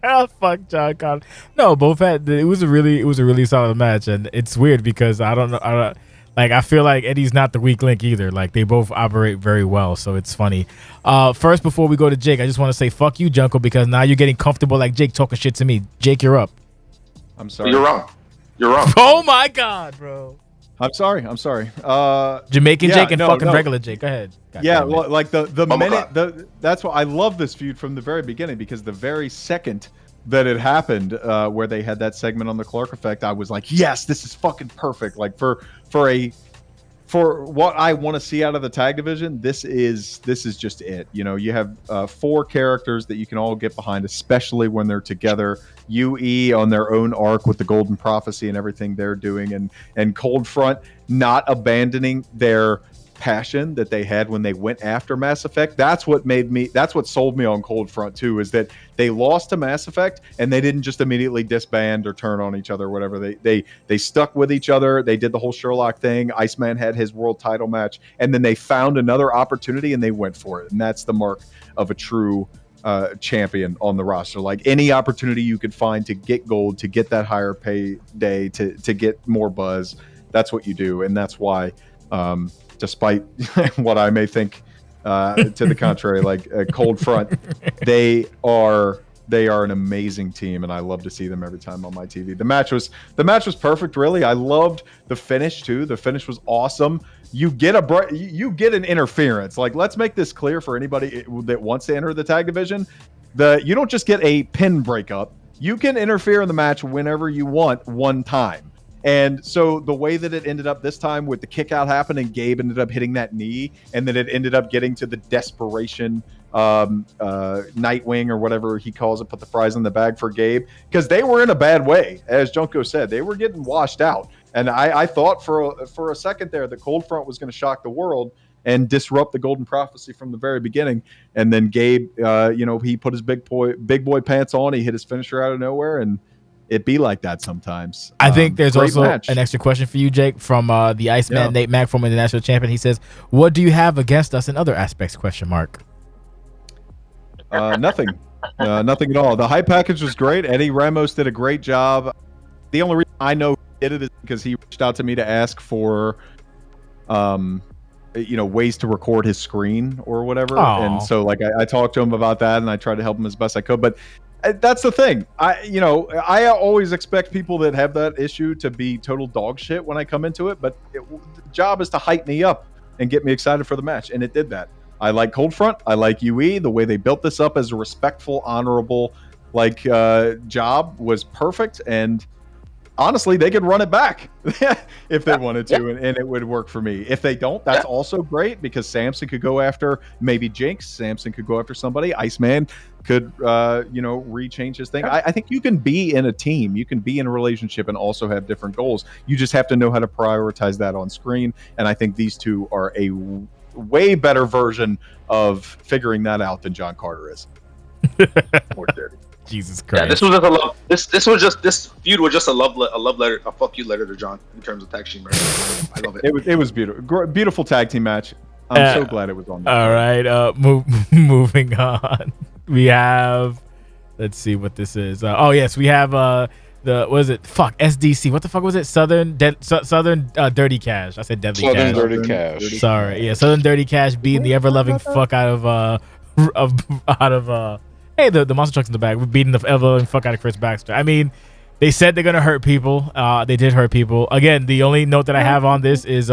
now. Fuck John Connor. No, both had. It was a really solid match, and it's weird because I don't know. I feel like Eddie's not the weak link either. Like, they both operate very well, so it's funny. First, before we go to Jake, I just want to say fuck you, Junko, because now you're getting comfortable like Jake talking shit to me. Jake, you're up. I'm sorry. You're wrong. Oh my god, bro. I'm sorry. Jamaican Yeah, Jake and no, fucking no. regular Jake. Go ahead. God Yeah, damn it. well, like the Mama minute that's why I love this feud from the very beginning, because the very second that it happened, where they had that segment on the Clark Effect, I was like, yes, this is fucking perfect. Like for what I want to see out of the tag division, this is just it. You know, you have 4 characters that you can all get behind, especially when they're together. UE on their own arc with the Golden Prophecy and everything they're doing, and Cold Front not abandoning their passion that they had when they went after Mass Effect. That's what sold me on Cold Front 2, is that they lost to Mass Effect and they didn't just immediately disband or turn on each other or whatever. They stuck with each other. They did the whole Sherlock thing. Iceman had his world title match, and then they found another opportunity and they went for it. And that's the mark of a true champion on the roster. Like, any opportunity you could find to get gold, to get that higher payday, to get more buzz, that's what you do. And that's why, despite what I may think to the contrary, like Cold Front, they are an amazing team, and I love to see them every time on my TV. The match was perfect, really. I loved the finish too. The finish was awesome. You get an interference. Like, let's make this clear for anybody that wants to enter the tag division. You don't just get a pin breakup. You can interfere in the match whenever you want, one time. And so the way that it ended up this time with the kick out happening, Gabe ended up hitting that knee, and then it ended up getting to the desperation Nightwing or whatever he calls it, put the fries in the bag for Gabe, because they were in a bad way. As Junko said, they were getting washed out. And I thought for a second there that Cold Front was going to shock the world and disrupt the Golden Prophecy from the very beginning. And then Gabe, he put his big boy pants on, he hit his finisher out of nowhere, and it be like that sometimes. I think there's also match. an extra question for you, Jake, from the Iceman, Nate Mack, former international champion. He says, "What do you have against us in other aspects?" ? Nothing. Nothing at all. The hype package was great. Eddie Ramos did a great job. The only reason I know he did it is because he reached out to me to ask for ways to record his screen or whatever. Aww. And so I talked to him about that, and I tried to help him as best I could. But that's the thing. I always expect people that have that issue to be total dog shit when I come into it, but the job is to hype me up and get me excited for the match, and it did that. I like Cold Front. I like UE. The way they built this up as a respectful, honorable job was perfect, and honestly, they could run it back if they wanted to, and it would work for me. If they don't, that's also great, because Samson could go after maybe Jinx. Samson could go after somebody. Iceman could, rechange his thing. I think you can be in a team, you can be in a relationship, and also have different goals. You just have to know how to prioritize that on screen. And I think these two are a way better version of figuring that out than John Carter is. More dirty. Jesus Christ. Yeah, this feud was just a love letter, a fuck you letter to John in terms of tag team. I love it. It was beautiful. Beautiful tag team match. I'm so glad it was on. All right, moving on. We have, let's see what this is. We have SDC. What the fuck was it? Southern Dirty Cash. I said Deadly Cash. Southern Dirty Cash. Sorry, yeah, Southern Dirty Cash beating the ever loving fuck out of the monster trucks in the back. We're beating the ever loving fuck out of Chris Baxter. I mean, they said they're gonna hurt people. They did hurt people. Again, the only note that I have on this is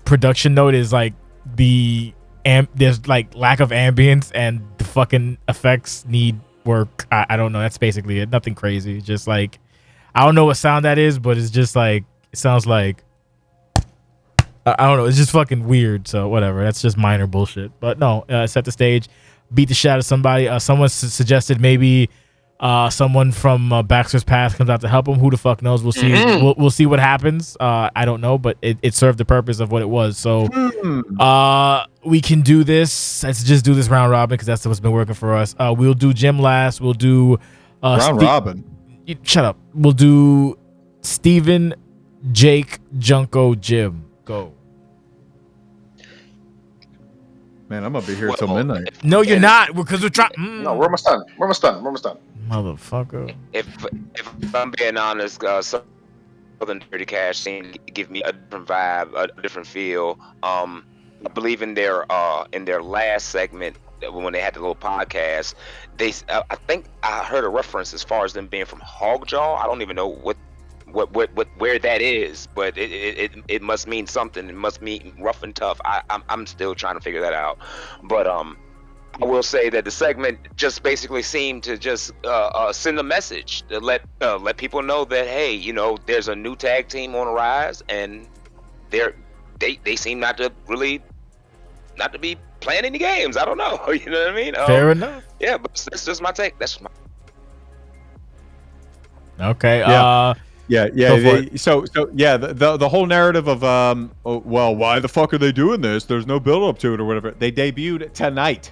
production note is like there's like lack of ambience, and the fucking effects need work. I don't know. That's basically it. Nothing crazy. Just like, I don't know what sound that is, but it's just like, it sounds like, I don't know. It's just fucking weird. So whatever. That's just minor bullshit. But no, set the stage, beat the shit out of somebody. Someone suggested maybe someone from Baxter's past comes out to help him. Who the fuck knows? We'll see. We'll see what happens. I don't know, but it served the purpose of what it was. So we can do this. Let's just do this round robin, because that's what's been working for us. We'll do Jim last. We'll do round robin. Shut up. We'll do Steven, Jake, Junko, Jim. Go. Man, I'm gonna be here till midnight. No, you're not, because we're trying. No, we're almost done. Motherfucker. If I'm being honest, Southern Dirty Cash seemed to give me a different vibe, a different feel. I believe in their last segment, when they had the little podcast, I think I heard a reference as far as them being from Hogjaw. I don't even know where that is, but it must mean something. It must mean rough and tough. I'm still trying to figure that out. But I will say that the segment just basically seemed to just send a message to let people know that, hey, you know, there's a new tag team on the rise, and they seem not to be playing any games. I don't know. You know what I mean? Fair enough. Yeah, but that's just my take. That's my. Okay. Yeah. Go for So yeah, the whole narrative of oh, well, why the fuck are they doing this? There's no build up to it or whatever. They debuted tonight.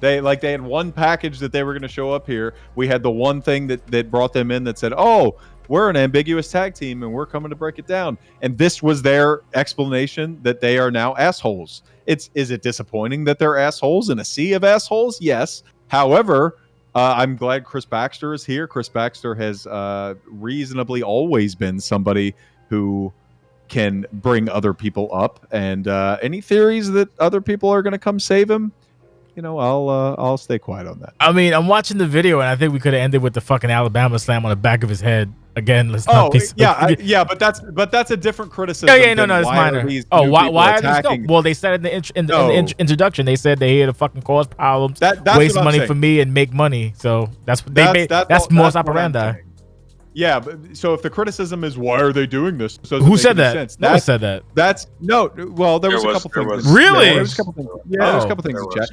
They had one package that they were going to show up here. We had the one thing that brought them in that said, "Oh, we're an ambiguous tag team and we're coming to break it down." And this was their explanation that they are now assholes. Is it disappointing that they're assholes in a sea of assholes? Yes. However, I'm glad Chris Baxter is here. Chris Baxter has reasonably always been somebody who can bring other people up. And any theories that other people are going to come save him, you know, I'll stay quiet on that. I mean, I'm watching the video, and I think we could have ended with the fucking Alabama slam on the back of his head. Again, let's not be so but that's a different criticism. No, it's minor. Why are these? No. Well, they said in the introduction, they said they're here to fucking cause problems, waste money for me, and make money. So that's modus operandi. Yeah, but so if the criticism is why are they doing this? Who said that? No one said that. That's no. Well, there was a couple things. Really? There was a couple things. Yeah, there was a couple things in chat.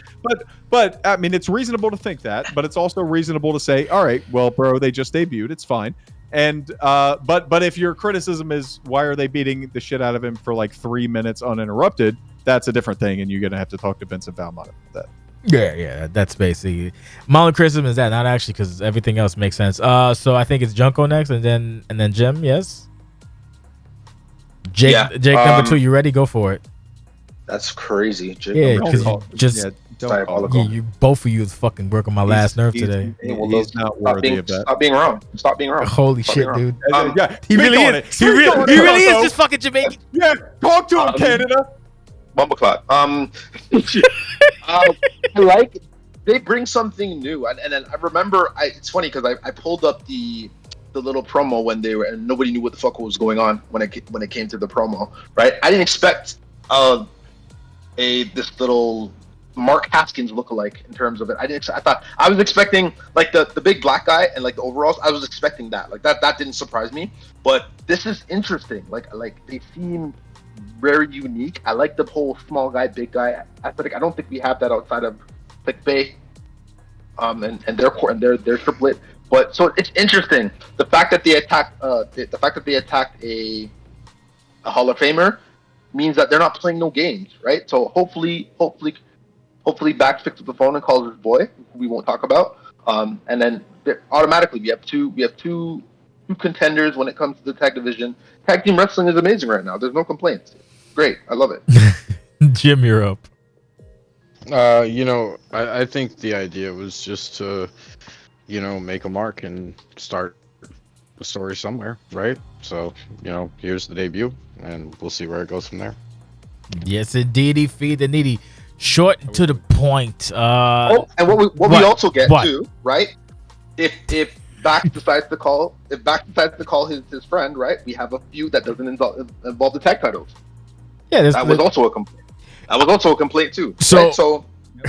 But I mean, it's reasonable to think that, but it's also reasonable to say, all right, well, bro, they just debuted. It's fine. And but if your criticism is why are they beating the shit out of him for like 3 minutes uninterrupted, that's a different thing, and you're gonna have to talk to Vincent Valmont about that. Yeah, that's basically my only criticism is that, not actually, because everything else makes sense. So I think it's Junko next, and then Jim. Yes, Jake. Yeah. Jake number 2. You ready? Go for it. That's crazy. Jake Yeah, because you just you both of you is fucking working my last nerve today. He's not worthy of that. Stop being wrong. Stop being wrong. Holy Stop shit, being dude. Yeah, He really is. He really is just fucking Jamaican. Yeah, talk to him, Canada. Bumbleclot. I like they bring something new, and then I remember it's funny because I pulled up the little promo when they were, and nobody knew what the fuck was going on when it came to the promo, right? I didn't expect this little Mark Haskins lookalike in terms of it. I thought I was expecting like the big black guy and like the overalls. I was expecting that. Like that didn't surprise me. But this is interesting. Like they seem very unique. I like the whole small guy, big guy aesthetic. I don't think we have that outside of like Bay, and their triplet. But so it's interesting. The fact that they attacked a Hall of Famer means that they're not playing no games, right? So hopefully Bax picks up the phone and calls his boy, who we won't talk about. And then automatically we have two contenders when it comes to the tag division. Tag team wrestling is amazing right now. There's no complaints. Great, I love it. Jim, you're up. I think the idea was just to, make a mark and start the story somewhere, right? So, here's the debut, and we'll see where it goes from there. Yes, indeedy. Feed the needy. Short and to the point. And what we also get too, right? If Bax decides to call his friend, right? We have a feud that doesn't involve the tag titles. Yeah, that was also a complaint. That was also a complaint too. So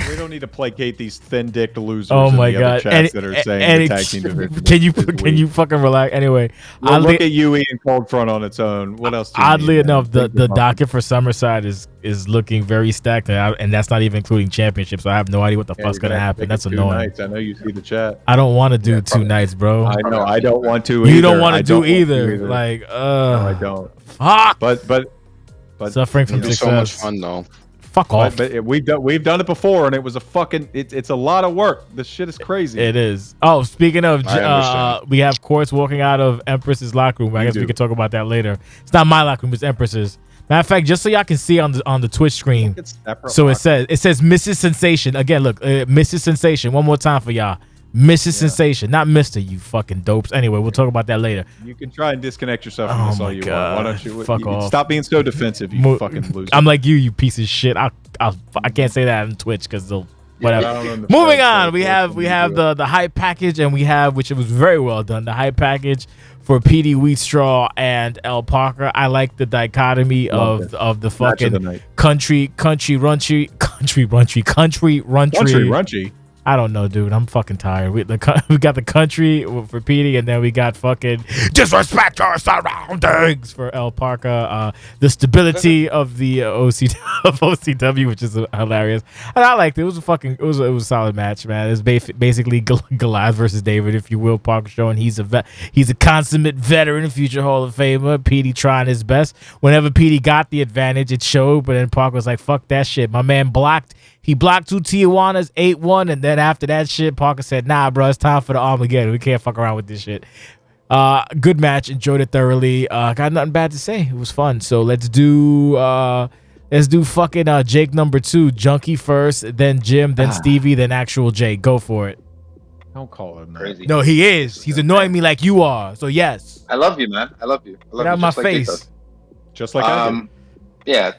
we don't need to placate these thin-dicked losers. Oh my god! Chats that are saying the tag team division. Can you fucking relax? Anyway, look at UE and Cold Front on its own. What else? Oddly enough, the docket for Summerside is looking very stacked, and that's not even including championships. So I have no idea what the fuck's gonna happen. That's annoying. Nights. I know you see the chat. I don't want to do 2 nights, bro. I know. I don't want to. You don't want to do either. Like, no, I don't. Fuck. But suffering from success. So much fun though. Fuck off. But we've done it before, and it was a fucking. It's a lot of work. This shit is crazy. It is. Oh, speaking of, we have Quartz walking out of Empress's locker room. I guess we can talk about that later. It's not my locker room. It's Empress's. Matter of fact, just so y'all can see on the Twitch screen. So it says Mrs. Sensation again. Look, Mrs. Sensation. One more time for y'all. Mrs. Sensation, not Mr. You fucking dopes. Anyway, we'll talk about that later. You can try and disconnect yourself from this all you want. Why don't you fuck off? Stop being so defensive, you fucking loser. I'm like you piece of shit. I can't say that on Twitch because they'll whatever. I don't know Moving on, we have the hype package, and we have, which it was very well done, the hype package for PD Wheatstraw and L Parker. I like the dichotomy of the fucking country runchy. I don't know, dude. I'm fucking tired. We got the country for PD, and then we got fucking disrespect your surroundings for El Parka. The stability of the OCW, which is hilarious, and I liked it. It was a solid match, man. It's basically Goliath versus David, if you will. Parker showing he's a consummate veteran, future Hall of Famer. PD trying his best. Whenever PD got the advantage, it showed, but then Parker was like, "Fuck that shit." My man blocked. He blocked 2 Tijuanas, 8-1, and then after that shit, Parker said, "Nah, bro, it's time for the Armageddon. We can't fuck around with this shit." Good match. Enjoyed it thoroughly. Got nothing bad to say. It was fun. So let's do fucking Jake number 2. Junkie first, then Jim, then Stevie, then actual Jake. Go for it. Don't call him that. Crazy. No, he is. He's annoying me like you are. So yes. I love you, man. I love you. Get out of my face. Just like I do. Yeah,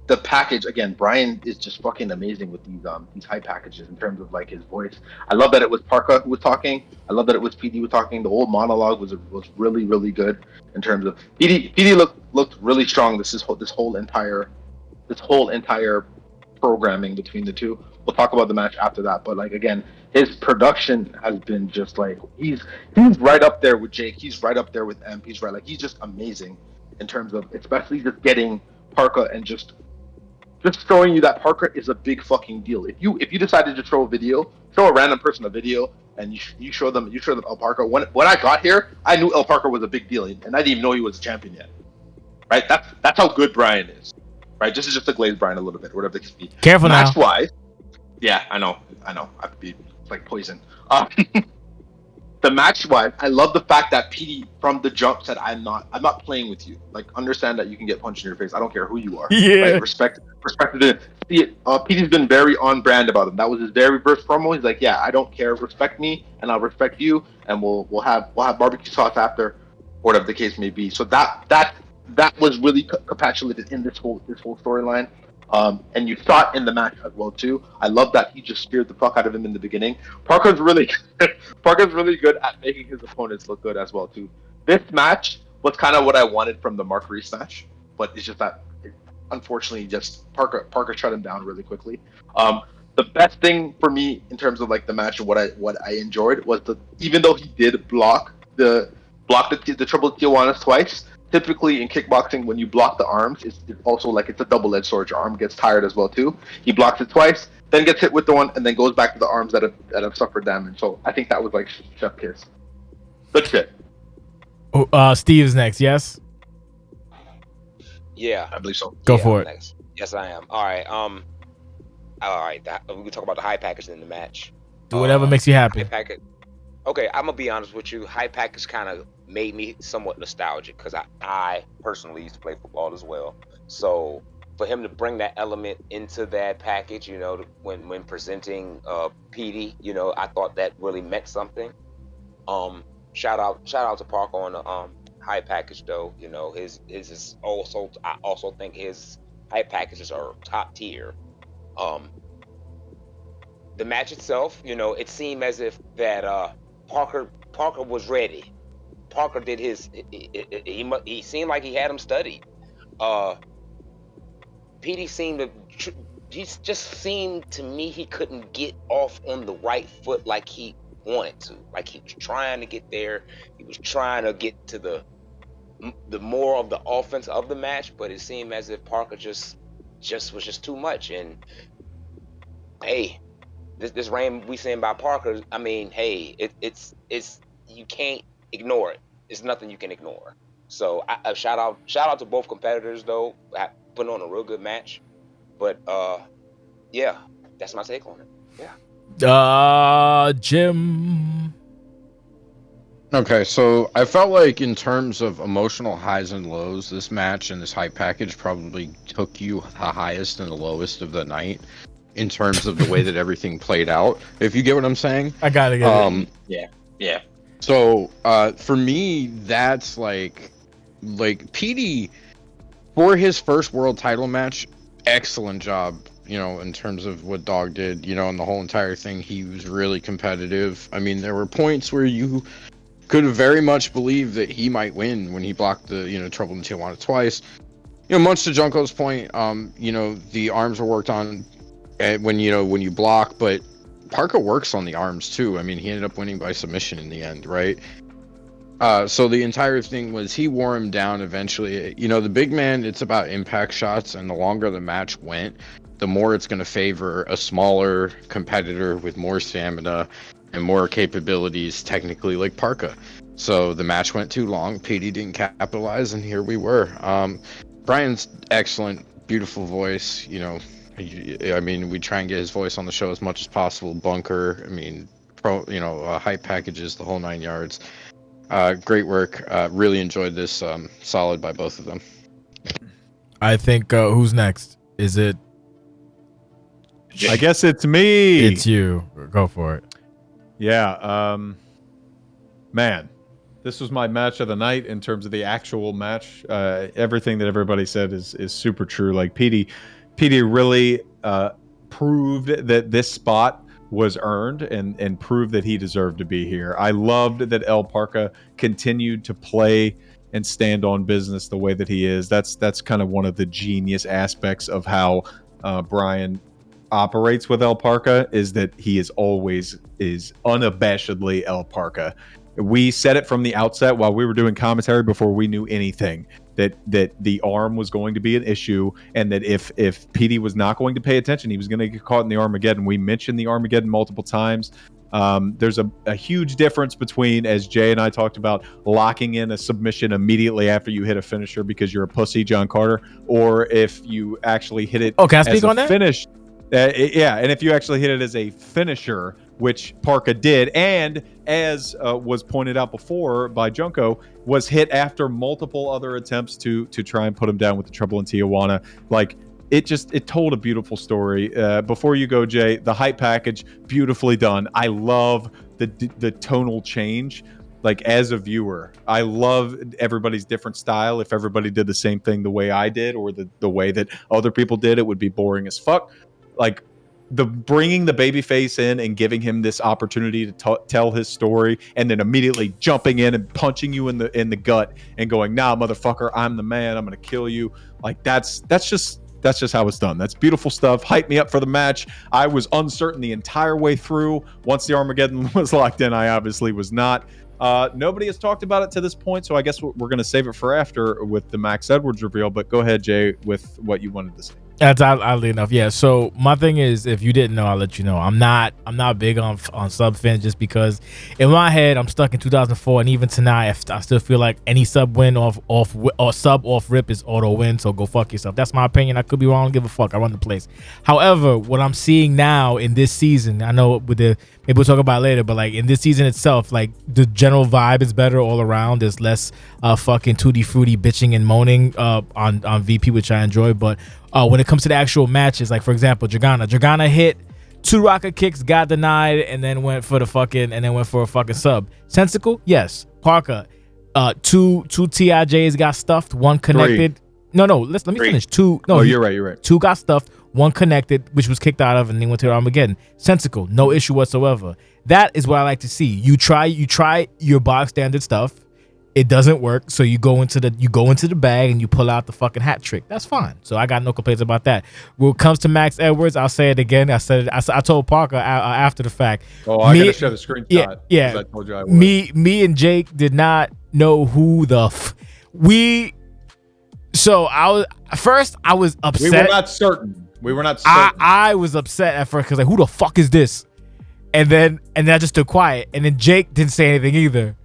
the package again. Brian is just fucking amazing with these hype packages in terms of like his voice. I love that it was Parker who was talking. I love that it was PD who was talking. The whole monologue was really, really good in terms of PD looked really strong. This whole entire programming between the two. We'll talk about the match after that, but like again, his production has been just like he's right up there with Jake. He's right up there with Emp. He's just amazing in terms of especially just getting Parker and just showing you that Parker is a big fucking deal. If you decided to show a random person a video, and you show them El Parker. When I got here, I knew El Parker was a big deal, and I didn't even know he was a champion yet. Right? That's how good Brian is. Right? This is just to glaze Brian a little bit, whatever it be. Careful now. That's why. Yeah, I know. I have to be like poison. The match wise, I love the fact that PD from the jump said, I'm not playing with you. Like, understand that you can get punched in your face. I don't care who you are. Yeah. Right? Respected it. See it. PD's been very on brand about him. That was his very first promo. He's like, yeah, I don't care. Respect me, and I'll respect you, and we'll have barbecue sauce after, whatever the case may be. So that was really capitulated in this whole storyline. And you saw it in the match as well too. I love that he just speared the fuck out of him in the beginning. Parker's really good at making his opponents look good as well too. This match was kind of what I wanted from the Mark Reese match, but it's just that unfortunately just Parker shut him down really quickly. The best thing for me in terms of like the match and what I enjoyed was even though he did block the triple Tijuanas twice. Typically in kickboxing, when you block the arms, it's also like it's a double-edged sword. Your arm gets tired as well too. He blocks it twice, then gets hit with the one, and then goes back to the arms that have suffered damage. So I think that was like chef kiss. Good shit. Steve's next. Yes. Yeah, I believe so. Go for it. Next. Yes, I am. All right. All right. We can talk about the high package in the match. Do whatever makes you happy. High package. Okay, I'm gonna be honest with you. High package kind of made me somewhat nostalgic because I personally used to play football as well. So for him to bring that element into that package, you know, when presenting PD, you know, I thought that really meant something. Shout out to Parker on the high package though. You know, his is also, I also think his high packages are top tier. The match itself, you know, it seemed as if that Parker was ready. Parker did his. He seemed like he had him studied. PD seemed to. He just seemed to me he couldn't get off on the right foot like he wanted to. Like he was trying to get there. He was trying to get to the more of the offense of the match, but it seemed as if Parker just was just too much. And hey, this reign we saying about Parker, I mean, hey, it's you can't ignore it. It's nothing you can ignore. So I shout out to both competitors though, putting on a real good match. But yeah, that's my take on it. Yeah. Jim. Okay, so I felt like in terms of emotional highs and lows, this match and this hype package probably took you the highest and the lowest of the night in terms of the way that everything played out. If you get what I'm saying? I gotta get it. Yeah. So for me, that's like PD for his first world title match. Excellent job. in terms of what Dog did, and the whole entire thing. He was really competitive. I mean, there were points where you could have very much believed that he might win when he blocked the, Trouble in Tijuana twice. Much to Junko's point, the arms were worked on when you block, but Parka works on the arms too. I mean, he ended up winning by submission in the end, right? So the entire thing was he wore him down eventually. The big man, it's about impact shots, and the longer the match went, the more it's going to favor a smaller competitor with more stamina and more capabilities, technically, like Parka. So the match went too long. PD didn't capitalize, and here we were. Brian's excellent, beautiful voice. I mean, we try and get his voice on the show as much as possible. Bunker, I mean, hype packages, the whole 9 yards. Great work. Really enjoyed this. Solid by both of them. I think who's next? Is it? I guess it's me. It's you. Go for it. Yeah. Man, this was my match of the night in terms of the actual match. Everything that everybody said is super true. Like PD really proved that this spot was earned and proved that he deserved to be here. I loved that El Parka continued to play and stand on business the way that he is. That's kind of one of the genius aspects of how Brian operates with El Parka, is that he is unabashedly El Parka. We said it from the outset while we were doing commentary before we knew anything, that the arm was going to be an issue, and that if PD was not going to pay attention, he was going to get caught in the Armageddon. We mentioned the Armageddon multiple times. There's a huge difference between, as Jay and I talked about, locking in a submission immediately after you hit a finisher because you're a pussy, John Carter, or if you actually hit it can I speak on that? Finish. And if you actually hit it as a finisher, which Parka did, and as was pointed out before by Junko, was hit after multiple other attempts to try and put him down with the Trouble in Tijuana. Like, it told a beautiful story. Before you go, Jay, the hype package, beautifully done. I love the tonal change. Like, as a viewer, I love everybody's different style. If everybody did the same thing the way I did, or the way that other people did, it would be boring as fuck. Like, the bringing the babyface in and giving him this opportunity to tell his story, and then immediately jumping in and punching you in the gut and going, "Nah, motherfucker, I'm the man. I'm gonna kill you." Like, that's just how it's done. That's beautiful stuff. Hype me up for the match. I was uncertain the entire way through. Once the Armageddon was locked in, I obviously was not. Nobody has talked about it to this point, so I guess we're going to save it for after with the Max Edwards reveal. But go ahead, Jay, with what you wanted to say. That's oddly enough, yeah. So my thing is, if you didn't know, I'll let you know. I'm not big on sub fins, just because in my head I'm stuck in 2004, and even tonight I still feel like any sub win off rip is auto win. So go fuck yourself. That's my opinion. I could be wrong. Give a fuck. I run the place. However, what I'm seeing now in this season, I know maybe we'll talk about it later, but like in this season itself, like the general vibe is better all around. There's less fucking tutti frutti bitching and moaning on VP, which I enjoy, but. When it comes to the actual matches, like for example, Dragana hit 2 rocket kicks, got denied, and then went for a fucking sub. Sensical, yes. Parka, two TIJs got stuffed, one connected. 3. No, let me finish. 2. No, you're right. 2 got stuffed, 1 connected, which was kicked out of, and then went to Armageddon. Sensical, no issue whatsoever. That is what I like to see. You try your box standard stuff. It doesn't work, so you go into the bag and you pull out the fucking hat trick. That's fine. So I got no complaints about that. When it comes to Max Edwards, I'll say it again. I told Parker after the fact. Oh, I gotta share the screenshot. Yeah. I told you I would. Me and Jake did not know who the So I was upset. We were not certain. I was upset at first because like, who the fuck is this? And then I just stood quiet. And then Jake didn't say anything either.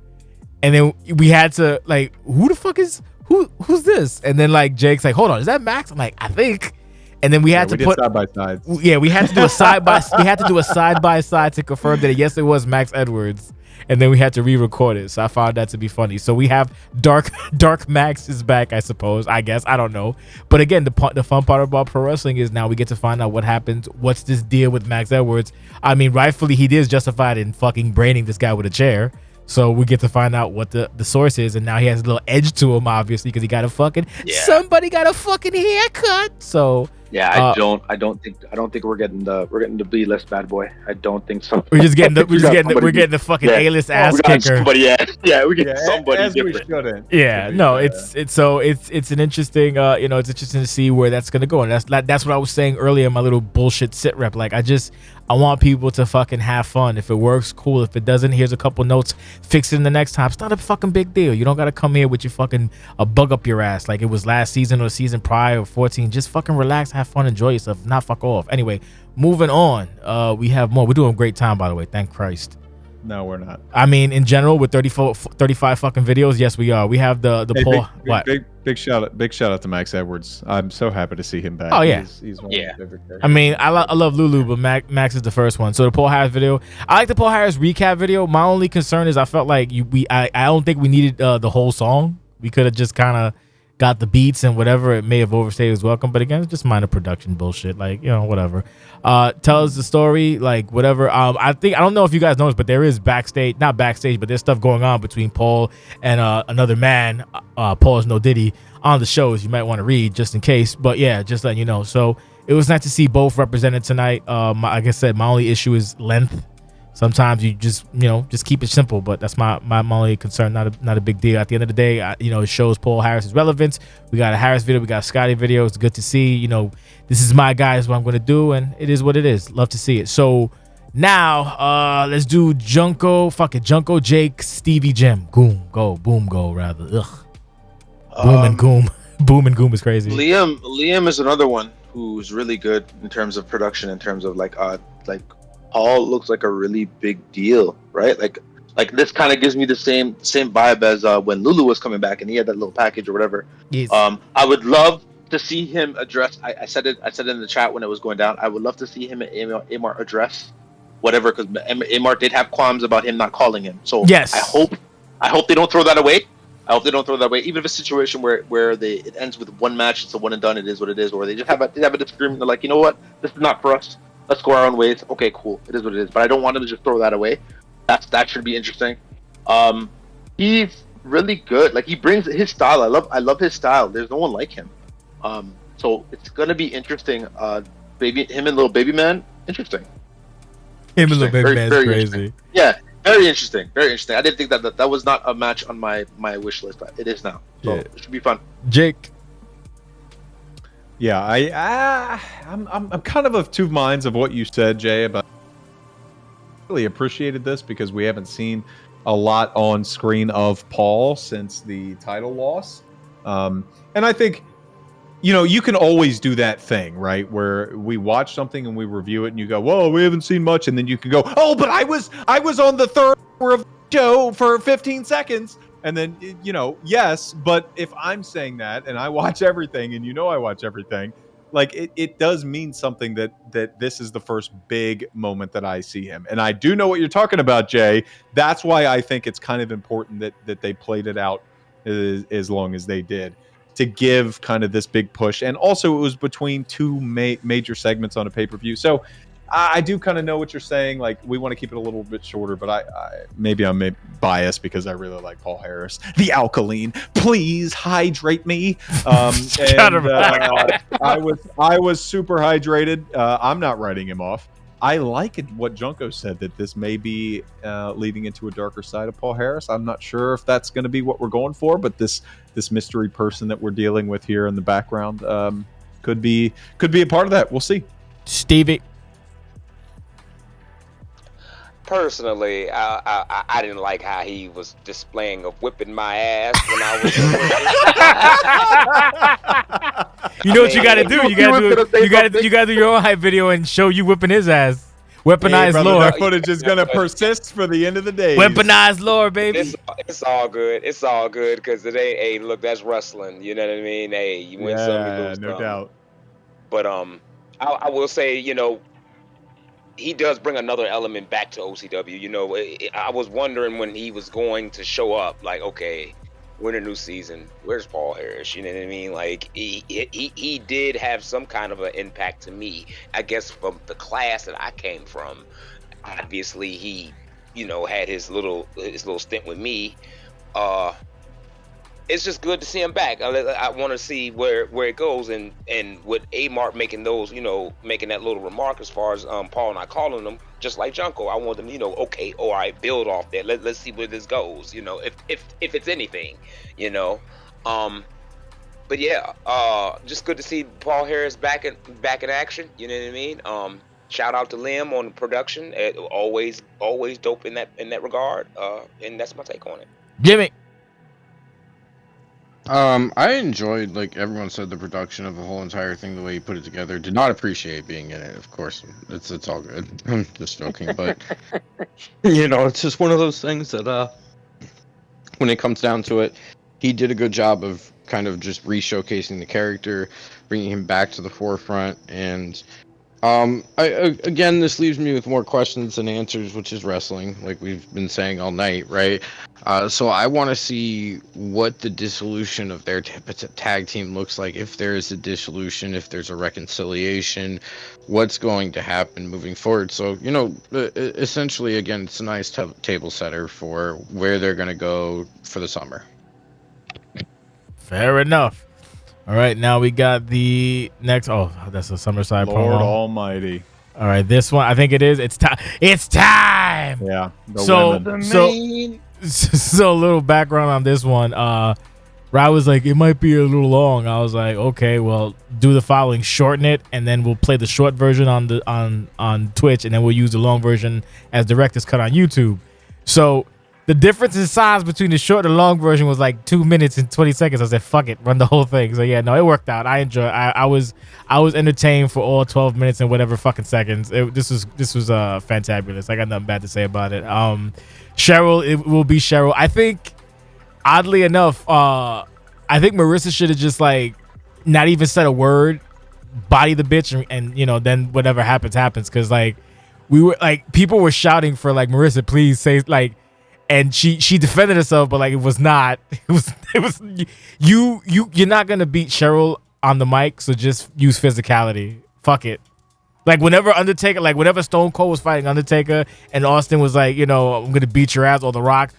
And then we had to like, who the fuck is who's this? And then like Jake's like, hold on, is that Max? I'm like, I think. And then we had to put side by side. Yeah, we had to do a side by side to confirm that yes, it was Max Edwards. And then we had to re-record it. So I found that to be funny. So we have Dark Max is back, I suppose. I guess. I don't know. But again, the fun part about pro wrestling is now we get to find out what happens. What's this deal with Max Edwards? I mean, rightfully, he is justified in fucking braining this guy with a chair. So we get to find out what the source is, and now he has a little edge to him, obviously, because he got somebody got a fucking haircut. So Yeah, I don't think we're getting the B list bad boy. I don't think so. We're just getting we're getting the fucking A-list ass we got kicker. somebody, we get somebody as different. we shouldn't. Yeah, no, it's an interesting it's interesting to see where that's gonna go, and that's what I was saying earlier in my little bullshit sit rep. Like I want people to fucking have fun. If it works, cool. If it doesn't, here's a couple notes. Fix it in the next time. It's not a fucking big deal. You don't gotta come here with your fucking a bug up your ass like it was last season or season prior or 14. Just fucking relax, have fun, enjoy yourself. Not fuck off. Anyway, moving on. We have more. We're doing a great time, by the way. Thank Christ. No, we're not. I mean, in general, with 35 fucking videos, yes, we are. We have the Hey, poll. big shout out to Max Edwards. I'm so happy to see him back. Oh, yeah. He's one of my favorite characters. I mean, I love Lulu, but Max is the first one. So the Paul Harris video, I like the Paul Harris recap video. My only concern is I felt like I don't think we needed the whole song. We could have just kind of got the beats and whatever. It may have overstayed his welcome, but again, it's just minor production bullshit. Like, whatever. Tell us the story, like whatever. I don't know if you guys noticed, but there is not backstage, but there's stuff going on between Paul and another man. Paul is no Diddy on the shows. You might want to read just in case, but yeah, just letting you know. So it was nice to see both represented tonight. Like I said, my only issue is length. Sometimes you just keep it simple, but that's my only concern. Not a big deal. At the end of the day, it shows Paul Harris's relevance. We got a Harris video, we got a Scotty video. It's good to see. This is my guy, is what I'm going to do, and it is what it is. Love to see it. So now, let's do Junko, Jake, Stevie, Jim. Boom, go, rather. Ugh. Boom and Goom. Boom and Goom is crazy. Liam is another one who's really good in terms of production, in terms of like Paul looks like a really big deal, right? Like this kind of gives me the same vibe as when Lulu was coming back and he had that little package or whatever. Yes. I would love to see him address. I said it in the chat when it was going down. I would love to see him and Amar address whatever, because Amar did have qualms about him not calling him. So yes, I hope they don't throw that away. Even if a situation where it ends with one match, it's a one and done. It is what it is, or they just have a disagreement. They're like, you know what, this is not for us. Let's go our own ways. Okay, cool. It is what it is. But I don't want them to just throw that away. That should be interesting. He's really good. Like, he brings his style. I love his style. There's no one like him. So it's gonna be interesting. Him and Little Baby Man, interesting. Him and Little Baby Man is crazy. Yeah, very interesting. Very interesting. I didn't think that was not a match on my wish list. It is now. So It should be fun. Jake. Yeah, I'm kind of two minds of what you said, Jay, about really appreciated this because we haven't seen a lot on screen of Paul since the title loss. And I think, you can always do that thing, right? Where we watch something and we review it and you go, whoa, we haven't seen much. And then you can go, oh, but I was on the third hour of the show for 15 seconds. And then, yes, but if I'm saying that and I watch everything and I watch everything, like it does mean something that this is the first big moment that I see him. And I do know what you're talking about, Jay. That's why I think it's kind of important that they played it out as long as they did, to give kind of this big push. And also it was between two major segments on a pay-per-view. So I do kind of know what you're saying. Like, we want to keep it a little bit shorter, but I'm biased because I really like Paul Harris. The alkaline, please hydrate me. I was super hydrated. I'm not writing him off. I like what Junko said, that this may be leading into a darker side of Paul Harris. I'm not sure if that's going to be what we're going for, but this mystery person that we're dealing with here in the background could be a part of that. We'll see. Stevie. Personally, I didn't like how he was displaying of whipping my ass when I was. You know what you got to do? You got to do your own hype video and show you whipping his ass. Weaponized lore. That footage is gonna persist for the end of the day. Weaponized lore, baby. It's all good. It's all good because it ain't. Hey, look, that's wrestling. You know what I mean? Hey, you win some, you lose no some. doubt. But I will say, he does bring another element back to OCW. I was wondering when he was going to show up, like, okay, we're in a new season. Where's Paul Harris? You know what I mean? Like, he did have some kind of an impact to me, I guess, from the class that I came from. Obviously, he, had his little stint with me. it's just good to see him back. I want to see where it goes, and with A-Mark making those, making that little remark as far as Paul not calling him, just like Junko. I want them, okay, all right, build off that. Let's see where this goes, if it's anything, But yeah, just good to see Paul Harris back in action. You know what I mean? Shout out to Lim on the production. Always dope in that regard. And that's my take on it. Jimmy. I enjoyed, like everyone said, the production of the whole entire thing, the way he put it together. Did not appreciate being in it, of course. It's all good. I'm just joking, but it's just one of those things that when it comes down to it, he did a good job of kind of just re-showcasing the character, bringing him back to the forefront, and again, this leaves me with more questions than answers, which is wrestling, like we've been saying all night, right? So I want to see what the dissolution of their tag team looks like, if there is a dissolution, if there's a reconciliation, what's going to happen moving forward. So, essentially, again, it's a nice table setter for where they're going to go for the summer. Fair enough. All right, now we got the next. Oh, that's a Summerside Lord promo. Almighty. All right, this one, I think it is. It's time. It's time. Yeah. So a little background on this one. Riot was like, it might be a little long. I was like, okay, well, do the following: shorten it, and then we'll play the short version on Twitch, and then we'll use the long version as director's cut on YouTube. So the difference in size between the short and the long version was like 2 minutes and 20 seconds. I said, fuck it, run the whole thing. So yeah, no, it worked out. I enjoyed. I was entertained for all 12 minutes and whatever fucking seconds. This was fantabulous. I got nothing bad to say about it. Cheryl, it will be Cheryl. I think, oddly enough, I think Marissa should have just like not even said a word, body the bitch, and then whatever happens. Because like we were like, people were shouting for like, Marissa, please say like. And she defended herself, but like it was not. It was you're not gonna beat Cheryl on the mic, so just use physicality. Fuck it. Like whenever Stone Cold was fighting Undertaker, and Austin was like, I'm gonna beat your ass, or The Rock.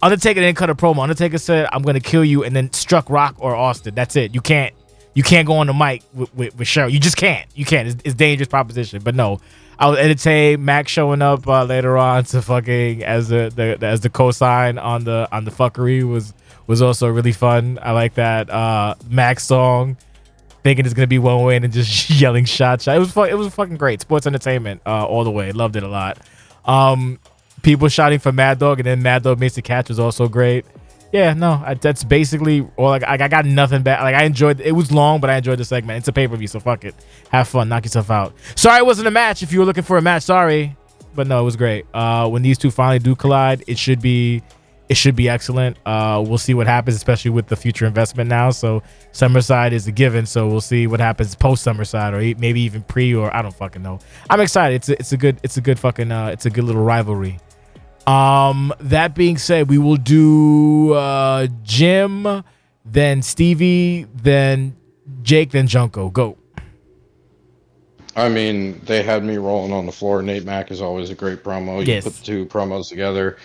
Undertaker didn't cut a promo. Undertaker said, I'm gonna kill you, and then struck Rock or Austin. That's it. You can't go on the mic with Cheryl. You just can't. You can't. It's a dangerous proposition. But no. I was entertained. Max showing up later on to fucking as the cosign on the fuckery was also really fun. I like that Max song, thinking it's gonna be one way and then just yelling shots. It was fun. It was fucking great. Sports entertainment all the way. Loved it a lot. People shouting for Mad Dog, and then Mad Dog makes the catch was also great. Yeah, no, that's basically all. I got nothing bad. Like I enjoyed. It was long, but I enjoyed the segment. It's a pay-per-view, so fuck it. Have fun, knock yourself out. Sorry, it wasn't a match. If you were looking for a match, sorry, but no, it was great. When these two finally do collide, it should be excellent. We'll see what happens, especially with the future investment now. So Summerside is a given. So we'll see what happens post Summerside, or maybe even pre, or I don't fucking know. I'm excited. It's a good little rivalry. That being said, we will do Jim, then Stevie, then Jake, then Junko. Go. I mean, they had me rolling on the floor. Nate Mack is always a great promo. You put the two promos together.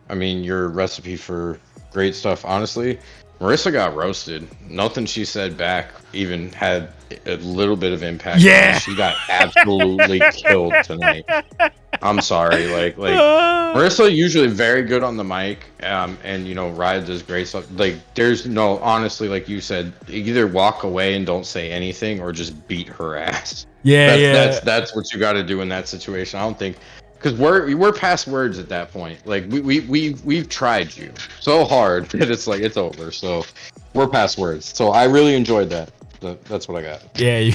I mean, your recipe for great stuff. Honestly, Marissa got roasted. Nothing she said back even had a little bit of impact. Yeah. She got absolutely killed tonight. I'm sorry. Like Marissa usually very good on the mic. And Riot does great stuff. Like there's no, honestly, like you said, either walk away and don't say anything or just beat her ass. That's what you got to do in that situation. I don't think, because we're past words at that point. Like we've tried you so hard that it's like it's over. So we're past words. So I really enjoyed that. That's what I got. Yeah,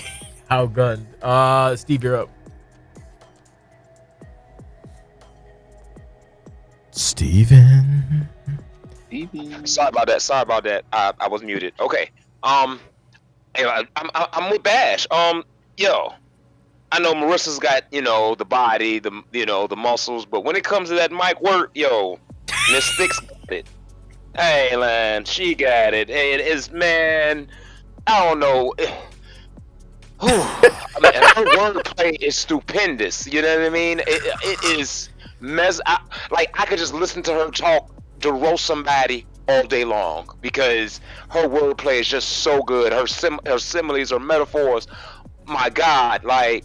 outgunned. Steve, you're up. Steven. Sorry about that. I was muted. Okay. Anyway, I'm with Bash. Yo, I know Marissa's got the body, the muscles, but when it comes to that mic work, yo, Miss Sticks got it. Hey, man, she got it. Hey, it is, man. I don't know. I mean, her wordplay is stupendous. You know what I mean? It is like I could just listen to her talk to roast somebody all day long because her wordplay is just so good. Her similes, her metaphors, my God, like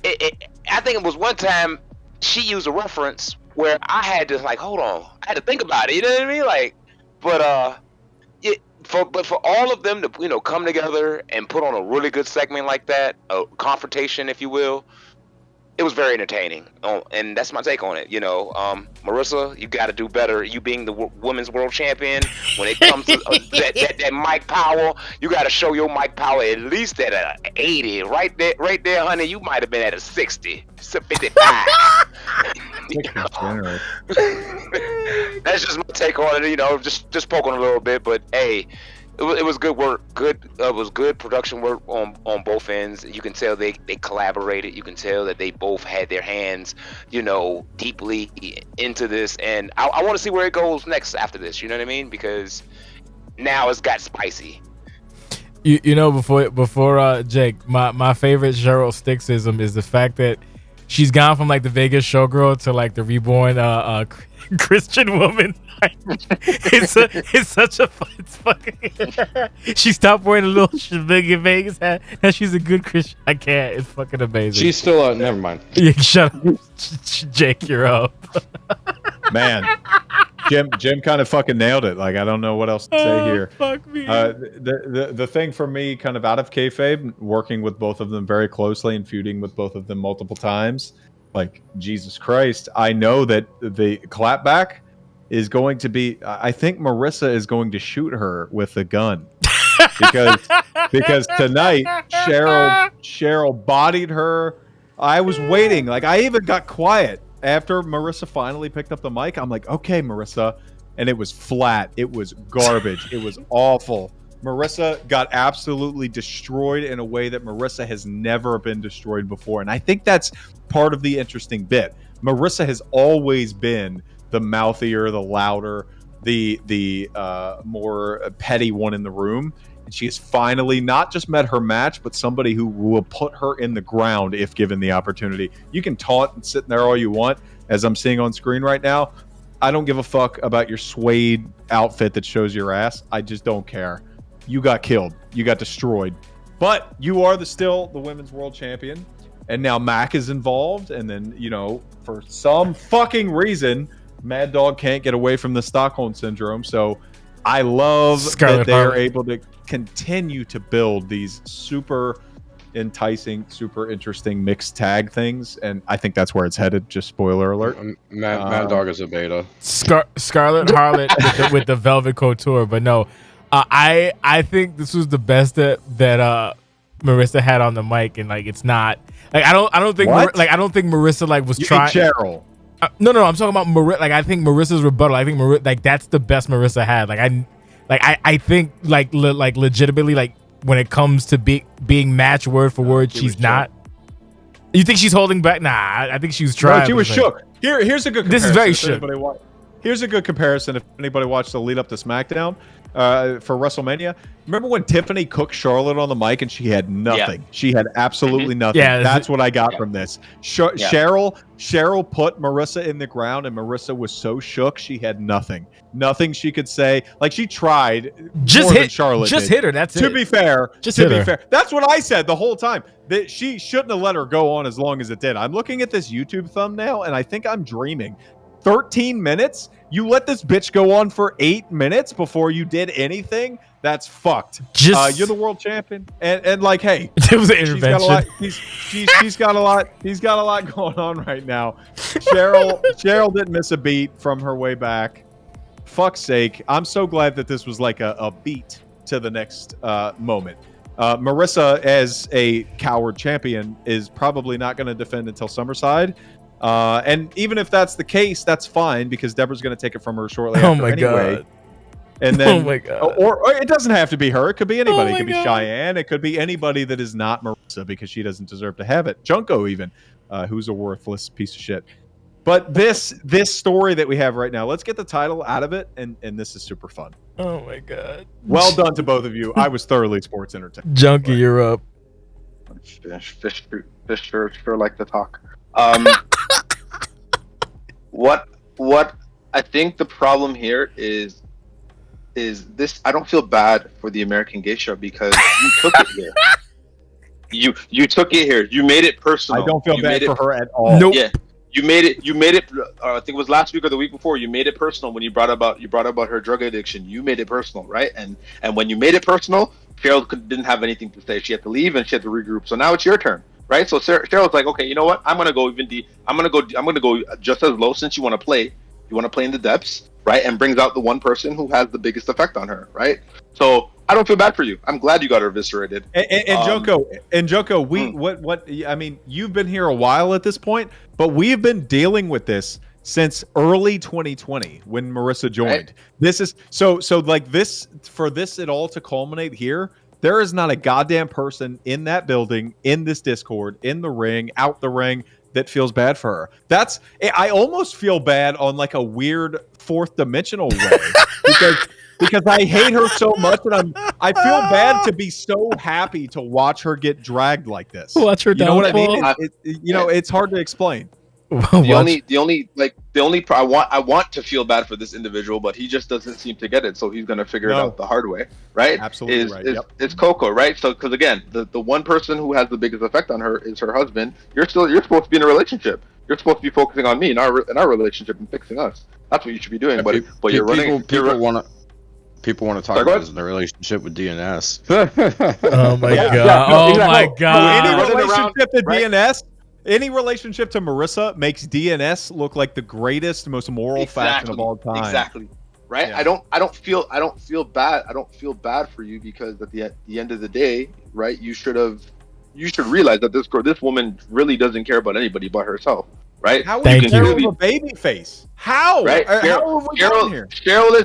I think it was one time she used a reference where I had to like, hold on, I had to think about it. You know what I mean? Like, but for all of them to come together and put on a really good segment like that, a confrontation, if you will, it was very entertaining. And that's my take on it. Marissa, you got to do better. You being the women's world champion, when it comes to that mic power, you got to show your mic power at least at a 80. Right there, honey. You might have been at a 60, 55. Generous. That's just my take on it. Just poking a little bit, but hey. It was good work. It was good production work on both ends. You can tell they collaborated. You can tell that they both had their hands, deeply into this. And I want to see where it goes next after this. You know what I mean? Because now it's got spicy. Before Jake, my favorite Cheryl Sticksism is the fact that she's gone from like the Vegas showgirl to like the reborn Christian woman. It's fucking. She stopped wearing a little Vegas hat. Now she's a good Christian. I can't. It's fucking amazing. She's still never mind. Yeah, shut up, Jake. You're up. Man, Jim kind of fucking nailed it. Like I don't know what else to say here. Fuck me. The thing for me, kind of out of kayfabe, working with both of them very closely and feuding with both of them multiple times. Like Jesus Christ, I know that the clapback is going to be. I think Marissa is going to shoot her with a gun because tonight Cheryl bodied her. I was waiting. Like I even got quiet after Marissa finally picked up the mic. I'm like, okay, Marissa, and it was flat. It was garbage. It was awful. Marissa got absolutely destroyed in a way that Marissa has never been destroyed before, and I think that's part of the interesting bit. Marissa has always been the mouthier, the louder, the more petty one in the room. And she has finally not just met her match, but somebody who will put her in the ground if given the opportunity. You can taunt and sit there all you want, as I'm seeing on screen right now. I don't give a fuck about your suede outfit that shows your ass. I just don't care. You got killed. You got destroyed. But you are still the women's world champion. And now Mac is involved. And then, for some fucking reason, Mad Dog can't get away from the Stockholm Syndrome. So I love that they are able to continue to build these super enticing, super interesting mixed tag things. And I think that's where it's headed. Just spoiler alert. Mad Dog is a beta. Scarlet Harlot with the Velvet Couture. But no, I think this was the best that Marissa had on the mic. And like, it's not like, I don't think I don't think Marissa like was trying. Cheryl. No, I'm talking about Marissa. Like I think Marissa's rebuttal. I think that's the best Marissa had. I think legitimately, like when it comes to being match word for word, she's not. You think she's holding back? Nah, I think she was trying. No, she was shook. Here's a good comparison. This is very shook. Here's a good comparison if anybody watched the lead up to SmackDown for WrestleMania. Remember when Tiffany cooked Charlotte on the mic and she had nothing? Yeah. She had absolutely nothing. Yeah, that's what I got from this. Cheryl put Marissa in the ground and Marissa was so shook she had nothing. Nothing she could say. Like she tried more than Charlotte did. Hit her. That's it. To be fair, that's what I said the whole time. That she shouldn't have let her go on as long as it did. I'm looking at this YouTube thumbnail and I think I'm dreaming. 13 minutes? You let this bitch go on for 8 minutes before you did anything? That's fucked. You're the world champion, and like, hey, it was an intervention. He's got a lot going on right now. Cheryl didn't miss a beat from her way back. Fuck's sake, I'm so glad that this was like a beat to the next moment. Marissa, as a coward champion, is probably not going to defend until Summerside. And even if that's the case, that's fine because Deborah's going to take it from her shortly after anyway. God. And then, or it doesn't have to be her. It could be anybody. It could be Cheyenne. It could be anybody that is not Marissa because she doesn't deserve to have it. Junko even, who's a worthless piece of shit. But this story that we have right now, let's get the title out of it, and this is super fun. Oh my god! Well done to both of you. I was thoroughly sports entertained. Junkie, you're up. Fish sure like to talk. What I think the problem here is this. I don't feel bad for the American Geisha because you took it here. You took it here. You made it personal. I don't feel you bad made for it, her at all. Nope. Yeah, you made it. You made it. I think it was last week or the week before. You made it personal when you brought about her drug addiction. You made it personal, right? And when you made it personal, didn't have anything to say. She had to leave and she had to regroup. So now it's your turn, right? So Cheryl's like, okay, you know what? I'm gonna go even deep. I'm gonna go just as low since you want to play. You want to play in the depths, right? And brings out the one person who has the biggest effect on her, right? So I don't feel bad for you. I'm glad you got her eviscerated. And Junko, what I mean, you've been here a while at this point, but we've been dealing with this since early 2020 when Marissa joined. Right. This is so like this for this it all to culminate here. There is not a goddamn person in that building, in this Discord, in the ring, out the ring that feels bad for her. I almost feel bad on like a weird fourth dimensional way because I hate her so much, and I feel bad to be so happy to watch her get dragged like this. Watch her You know what I mean? downfall. It's hard to explain. I want to feel bad for this individual, but he just doesn't seem to get it. So he's gonna figure it out the hard way, right? Absolutely right. Yep. It's Coco, right? So because again, the one person who has the biggest effect on her is her husband. You're supposed to be in a relationship. You're supposed to be focusing on me in our relationship and fixing us. That's what you should be doing. But you're running. People want to talk about the relationship with DNS. Oh my god! Yeah, Oh exactly. my god! Any Running relationship to right? DNS, any relationship to Marissa makes DNS look like the greatest, most moral faction of all time. Exactly. Right? Yeah. I don't feel bad. I don't feel bad for you because at the end of the day, right? You should realize that this woman really doesn't care about anybody but herself. Right? How Thank is you. Cheryl a baby face? How? Right? How have we gotten here?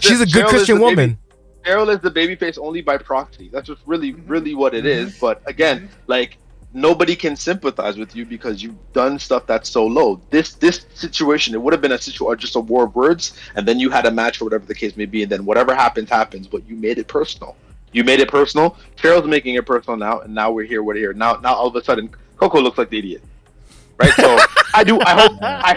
She's a good Christian woman. Cheryl is the babyface only by proxy. That's just really what it is. But again, like nobody can sympathize with you because you've done stuff that's so low. This situation, it would have been just a war of words, and then you had a match or whatever the case may be, and then whatever happens. But you made it personal. Cheryl's making it personal now, and now we're here. Now all of a sudden, Coco looks like the idiot. Right, so I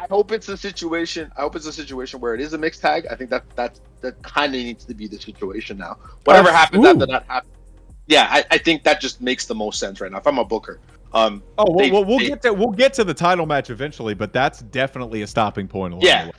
hope it's a situation. I hope it's a situation where it is a mixed tag. I think that kind of needs to be the situation now. Whatever happens after that happens. Yeah, I think that just makes the most sense right now. If I'm a booker, we'll get to the title match eventually, but that's definitely a stopping point. Along the way.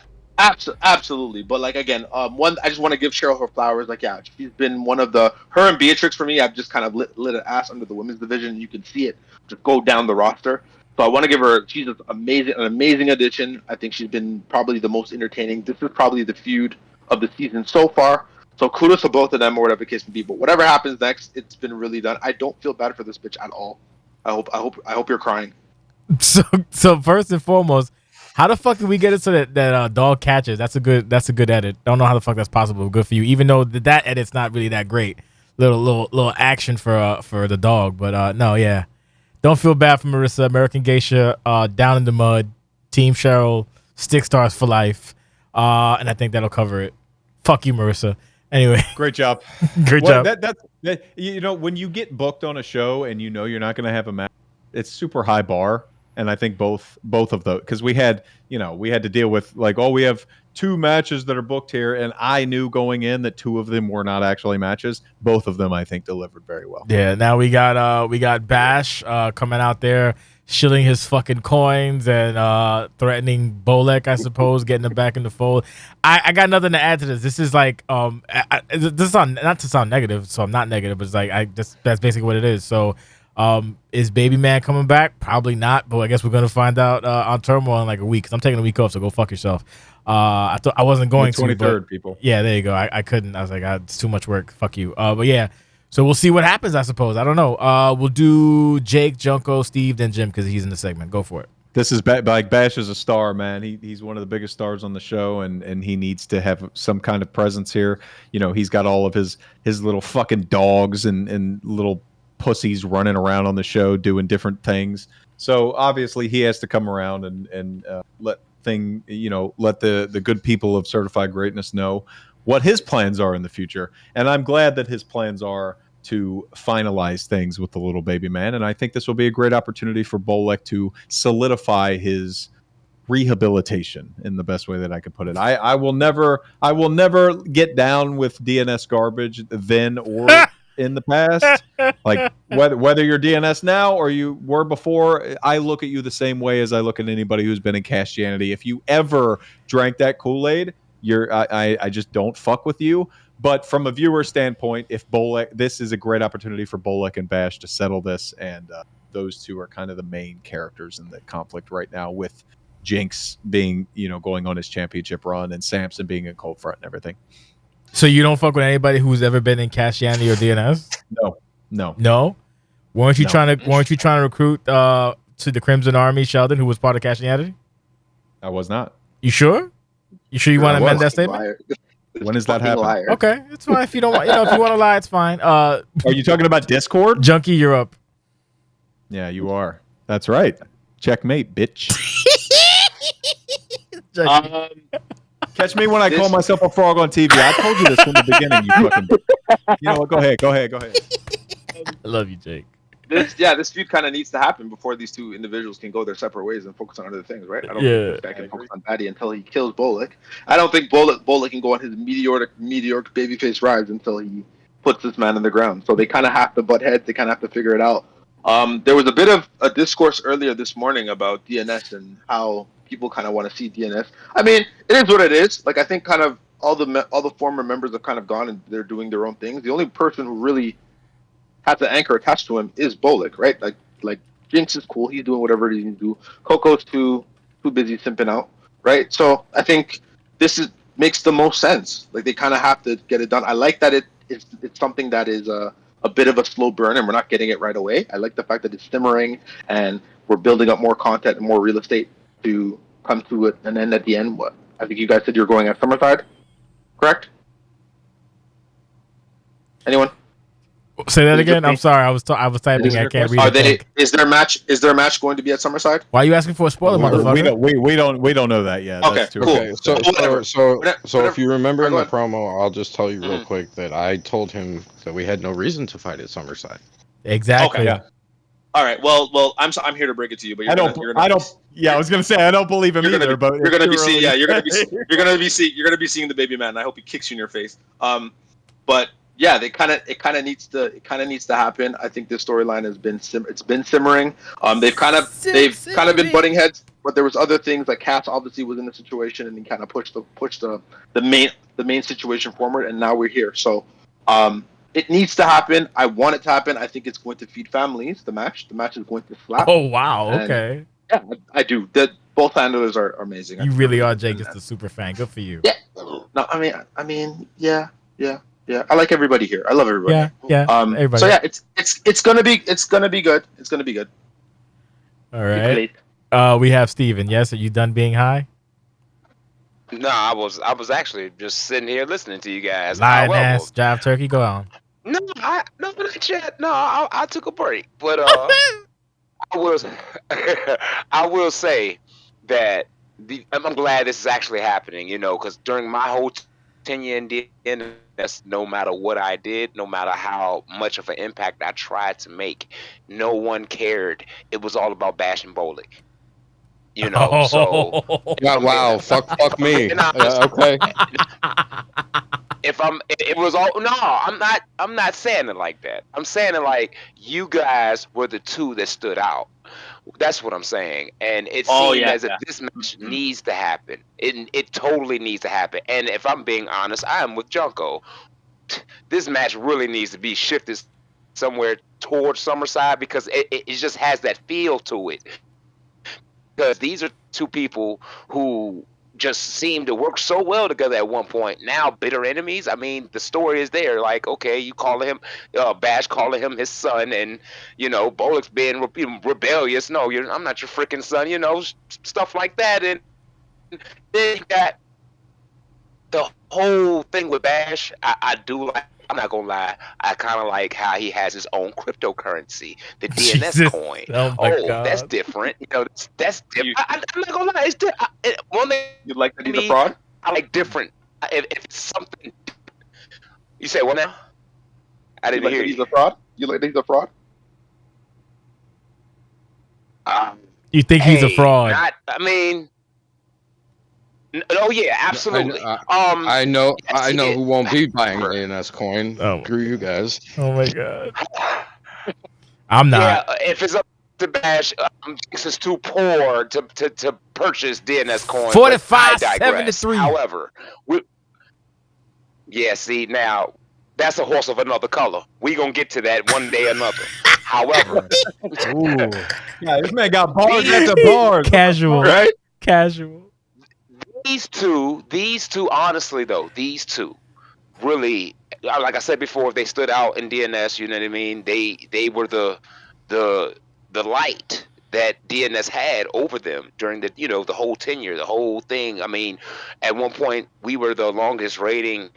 Absolutely. But like again, I just want to give Cheryl her flowers. Like, yeah, she's been one of her and Beatrix for me. I've just kind of lit an ass under the women's division. You can see it just go down the roster. So I want to give her. She's an amazing addition. I think she's been probably the most entertaining. This is probably the feud of the season so far. So kudos to both of them, or whatever the case may be. But whatever happens next, it's been really done. I don't feel bad for this bitch at all. I hope you're crying. So first and foremost, how the fuck did we get it so that dog catches? That's a good edit. Don't know how the fuck that's possible. Good for you. Even though that edit's not really that great. Little action for the dog, but no, yeah. Don't feel bad for Marissa. American Geisha, down in the mud. Team Cheryl, stick stars for life. And I think that'll cover it. Fuck you, Marissa. Anyway. Great job. Great job. That when you get booked on a show and you know you're not going to have a match, it's super high bar. And I think both of those, because we had to deal with like, we have 2 matches that are booked here, and I knew going in that 2 of them were not actually matches. Both of them, I think, delivered very well. Yeah. Now we got Bash coming out there, shilling his fucking coins and threatening Bolek, I suppose, getting him back in the fold. I got nothing to add to this. This is like this is not to sound negative, so I'm not negative, but it's like that's basically what it is. So. Is Baby Man coming back? Probably not, but I guess we're gonna find out on Turmoil in like a week. Cause I'm taking a week off, so go fuck yourself. I thought I wasn't going to. 23rd, people. Yeah, there you go. I couldn't. I was like, it's too much work. Fuck you. But yeah. So we'll see what happens. I suppose. I don't know. We'll do Jake, Junko, Steve, then Jim because he's in the segment. Go for it. This is like Bash is a star, man. He's one of the biggest stars on the show, and he needs to have some kind of presence here. He's got all of his little fucking dogs and little pussies running around on the show doing different things. So obviously he has to come around and let the good people of Certified Greatness know what his plans are in the future. And I'm glad that his plans are to finalize things with the little baby man. And I think this will be a great opportunity for Bolek to solidify his rehabilitation in the best way that I could put it. I will never get down with DNS garbage then or in the past. Like whether you're DNS now or you were before, I look at you the same way as I look at anybody who's been in Christianity. If you ever drank that Kool-Aid, I just don't fuck with you. But from a viewer standpoint, if Bolek, this is a great opportunity for Bolek and Bash to settle this, and those two are kind of the main characters in the conflict right now, with Jinx being, going on his championship run, and Samson being in cold front and everything. So you don't fuck with anybody who's ever been in Christianity or DNS? No. Weren't you trying to recruit to the Crimson Army Sheldon, who was part of Christianity? I was not. You sure? You sure you want to amend that statement? Liar. When does that happen? Liar. Okay, it's fine if you don't want. If you want to lie, it's fine. Are you talking about Discord? Junkie, you're up. Yeah, you are. That's right. Checkmate, bitch. Catch me when I call myself a frog on TV. I told you this from the beginning. You fucking. You know what? Go ahead. I love you, Jake. This feud kind of needs to happen before these two individuals can go their separate ways and focus on other things, right? I don't think this guy can focus on Batty until he kills Bolek. I don't think Bolek can go on his meteoric babyface rise until he puts this man in the ground. So they kind of have to butt heads. They kind of have to figure it out. There was a bit of a discourse earlier this morning about DNS and how people kind of want to see DNS. I mean, it is what it is. Like, I think kind of all the former members have kind of gone and they're doing their own things. The only person who really has an anchor attached to him is Bolek, right? Like Jinx is cool. He's doing whatever he needs to do. Coco's too busy simping out, right? So I think this makes the most sense. Like, they kind of have to get it done. I like that it's something that is a bit of a slow burn and we're not getting it right away. I like the fact that it's simmering and we're building up more content and more real estate to come to an end at the end. What I think you guys said you're going at Summerside, correct? Anyone? Say that again. I'm sorry. I was typing. I can't read. Is there a match going to be at Summerside? Why are you asking for a spoiler, motherfucker? We don't know that yet. Okay, cool. Okay, so if you remember in the promo, I'll just tell you real quick that I told him that we had no reason to fight at Summerside. Exactly. Okay. Yeah. All right. Well, I'm here to break it to you, but Yeah, I was gonna say I don't believe him either. But you're gonna be seeing. Yeah, you're gonna be seeing the baby man. I hope he kicks you in your face. But yeah, it kind of needs to happen. I think this storyline has been simmering. They've kind of been butting heads, but there was other things like Cass obviously was in the situation and he kind of pushed the main situation forward, and now we're here. So it needs to happen. I want it to happen. I think it's going to feed families. The match is going to slap. Oh wow, okay. Yeah, I do. Both handlers are amazing. You really are, Jake. Just a super fan. Good for you. Yeah. No, I mean, yeah. I like everybody here. I love everybody. Yeah. Everybody. So yeah, it's gonna be good. It's gonna be good. All right. We have Steven. Yes, are you done being high? No, I was actually just sitting here listening to you guys. Lying ass, jive turkey. Go on. No, not yet. No, I took a break, but I will say that I'm glad this is actually happening. Because during my whole tenure in DNS, no matter what I did, no matter how much of an impact I tried to make, no one cared. It was all about Bash and Bolek. So yeah, wow, fuck me. Okay. I'm not saying it like that. I'm saying it like you guys were the two that stood out. That's what I'm saying. And it seems as if this match needs to happen. It totally needs to happen. And if I'm being honest, I am with Junko. This match really needs to be shifted somewhere towards Summerside because it just has that feel to it. Because these are two people who just seem to work so well together at one point. Now, bitter enemies. I mean, the story is there. Like, okay, you calling him, Bash calling him his son, and Bolek's being rebellious. No, I'm not your freaking son. Stuff like that. And then you got the whole thing with Bash. I do like. I'm not gonna lie. I kind of like how he has his own cryptocurrency, the DNS coin. Oh my God. That's different. That's different. I'm not gonna lie. It's one thing. You like that he's a fraud? I like different. If it's something. You say what now? I didn't hear you. He's a fraud. You like that he's a fraud? You think he's a fraud? Oh yeah, absolutely. I know yes, he did. who won't be buying ANS coin. Oh. Screw you guys. Oh my god. I'm Yeah, not. if it's up to Bash, Jinx is too poor to purchase DNS coin. 45, but I digress. 73. However, see now that's a horse of another color. We gonna get to that one day or another. However, Ooh. Yeah, this man got bars after bars. Casual. Right? Casual. these two, honestly though, these two really, like I said before, if they stood out in DNS, you know what I mean. They were the light that DNS had over them during the the whole tenure, the whole thing. I mean, at one point we were the longest rating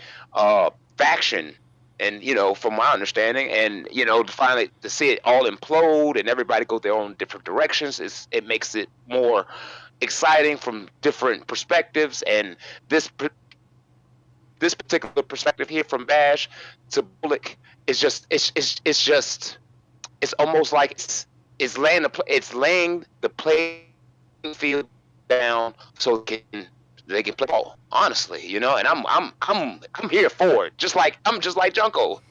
faction, and from my understanding, and finally to see it all implode and everybody go their own different directions, it makes it more exciting from different perspectives. And this particular perspective here from Bash to Bullock is just it's almost like it's laying the playing field down so they can play ball, honestly, and I'm here for it. I'm just like Junko.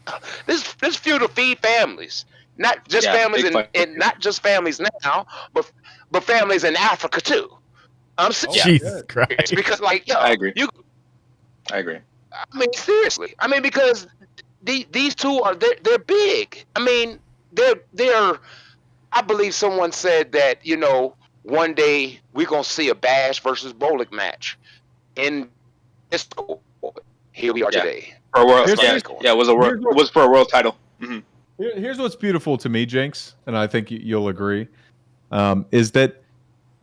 This feud will feed families, not just families and not just families now, but families in Africa too. I'm serious. Jesus Christ. Because I agree. I agree. I mean, seriously. I mean, because these two they're big. I mean, they're. I believe someone said that one day we're gonna see a Bash versus Bullock match, and here we are today. For a world, Here's- it was for a world title. Mm-hmm. Here's what's beautiful to me, Jinx, and I think you'll agree, is that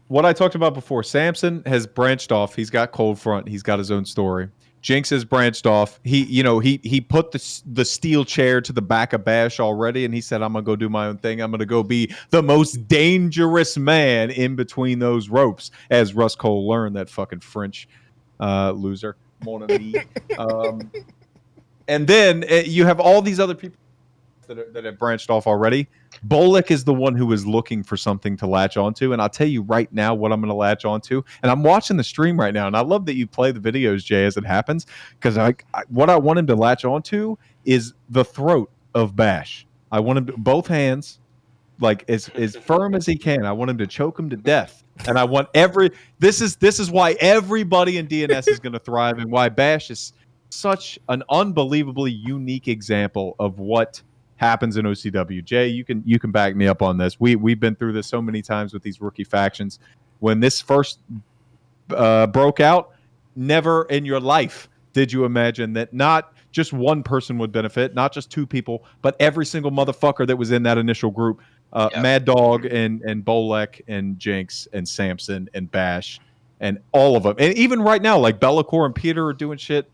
what I talked about before. Samson has branched off. He's got Cold Front. He's got his own story. Jinx has branched off. He put the steel chair to the back of Bash already, and he said, "I'm gonna go do my own thing. I'm gonna go be the most dangerous man in between those ropes." As Russ Cole learned, that fucking French loser, mon ami. And then you have all these other people that have branched off already. Bullock is the one who is looking for something to latch onto, and I'll tell you right now what I'm going to latch onto. And I'm watching the stream right now, and I love that you play the videos, Jay, as it happens, because what I want him to latch onto is the throat of Bash. I want him to, both hands, like as firm as he can. I want him to choke him to death, and I want this is why everybody in DNS is going to thrive, and why Bash is such an unbelievably unique example of what happens in OCW. Jay, you can back me up on this. We've been through this so many times with these rookie factions. When this first broke out, never in your life did you imagine that not just one person would benefit, not just two people, but every single motherfucker that was in that initial group. Mad Dog and Bolek and Jinx and Samson and Bash and all of them. And even right now, like Bellacore and Peter are doing shit.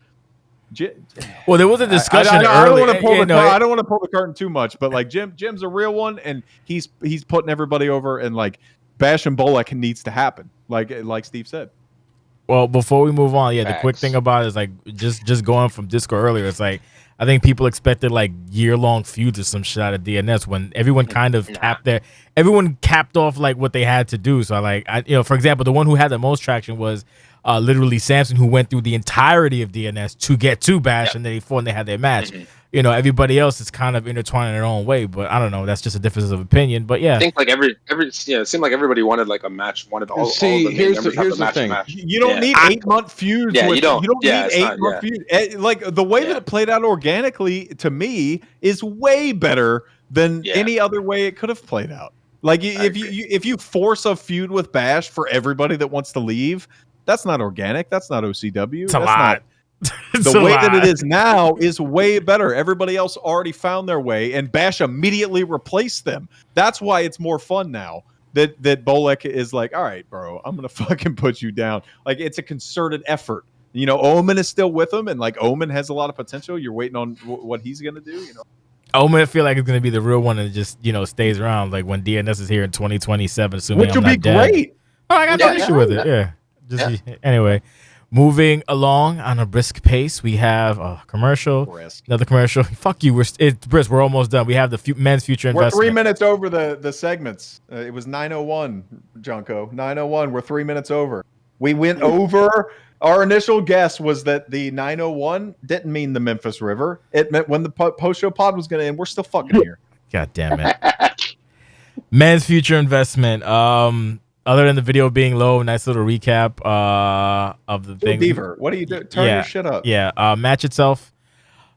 Well, there was a discussion earlier. I don't want to pull the curtain too much, but like Jim's a real one, and he's putting everybody over, and like Bash and Bolek needs to happen, like Steve said. Well, before we move on, the quick thing about it is like just going from Disco earlier. It's like I think people expected like year-long feuds or some shit out of DNS when everyone kind of capped off like what they had to do. So for example, the one who had the most traction was literally Samson, who went through the entirety of DNS to get to Bash, and then they fought and they had their match. Mm-hmm. Everybody else is kind of intertwined in their own way, but I don't know. That's just a difference of opinion. But yeah, I think like it seemed like everybody wanted like a match. Wanted all. See, all the here's the thing. Match. You don't need 8-month feuds. Yeah, you don't need it's 8-month feuds. Like the way that it played out organically to me is way better than any other way it could have played out. Like if you force a feud with Bash for everybody that wants to leave, that's not organic. That's not OCW. It's a lot. The way that it is now is way better. Everybody else already found their way, and Bash immediately replaced them. That's why it's more fun now. That Bolek is like, all right, bro, I'm gonna fucking put you down. Like it's a concerted effort. Omen is still with him, and like Omen has a lot of potential. You're waiting on what he's gonna do. Omen, I feel like it's gonna be the real one and just stays around. Like when DNS is here in 2027, assuming which will be great. Oh, I got no issue with it. Yeah. Anyway, moving along on a brisk pace, we have a commercial, another commercial. Fuck you, it's brisk. We're almost done. We have the men's future investment. We're 3 minutes over the segments. It was 9:01, Junko. 9:01. We're 3 minutes over. We went over Our initial guess was that the 901 didn't mean the Memphis River. It meant when the post-show pod was going to end. We're still fucking here. God damn it. Men's future investment. Other than the video being low, nice little recap of the thing. Beaver, what do you do? Turn your shit up. Yeah. Match itself.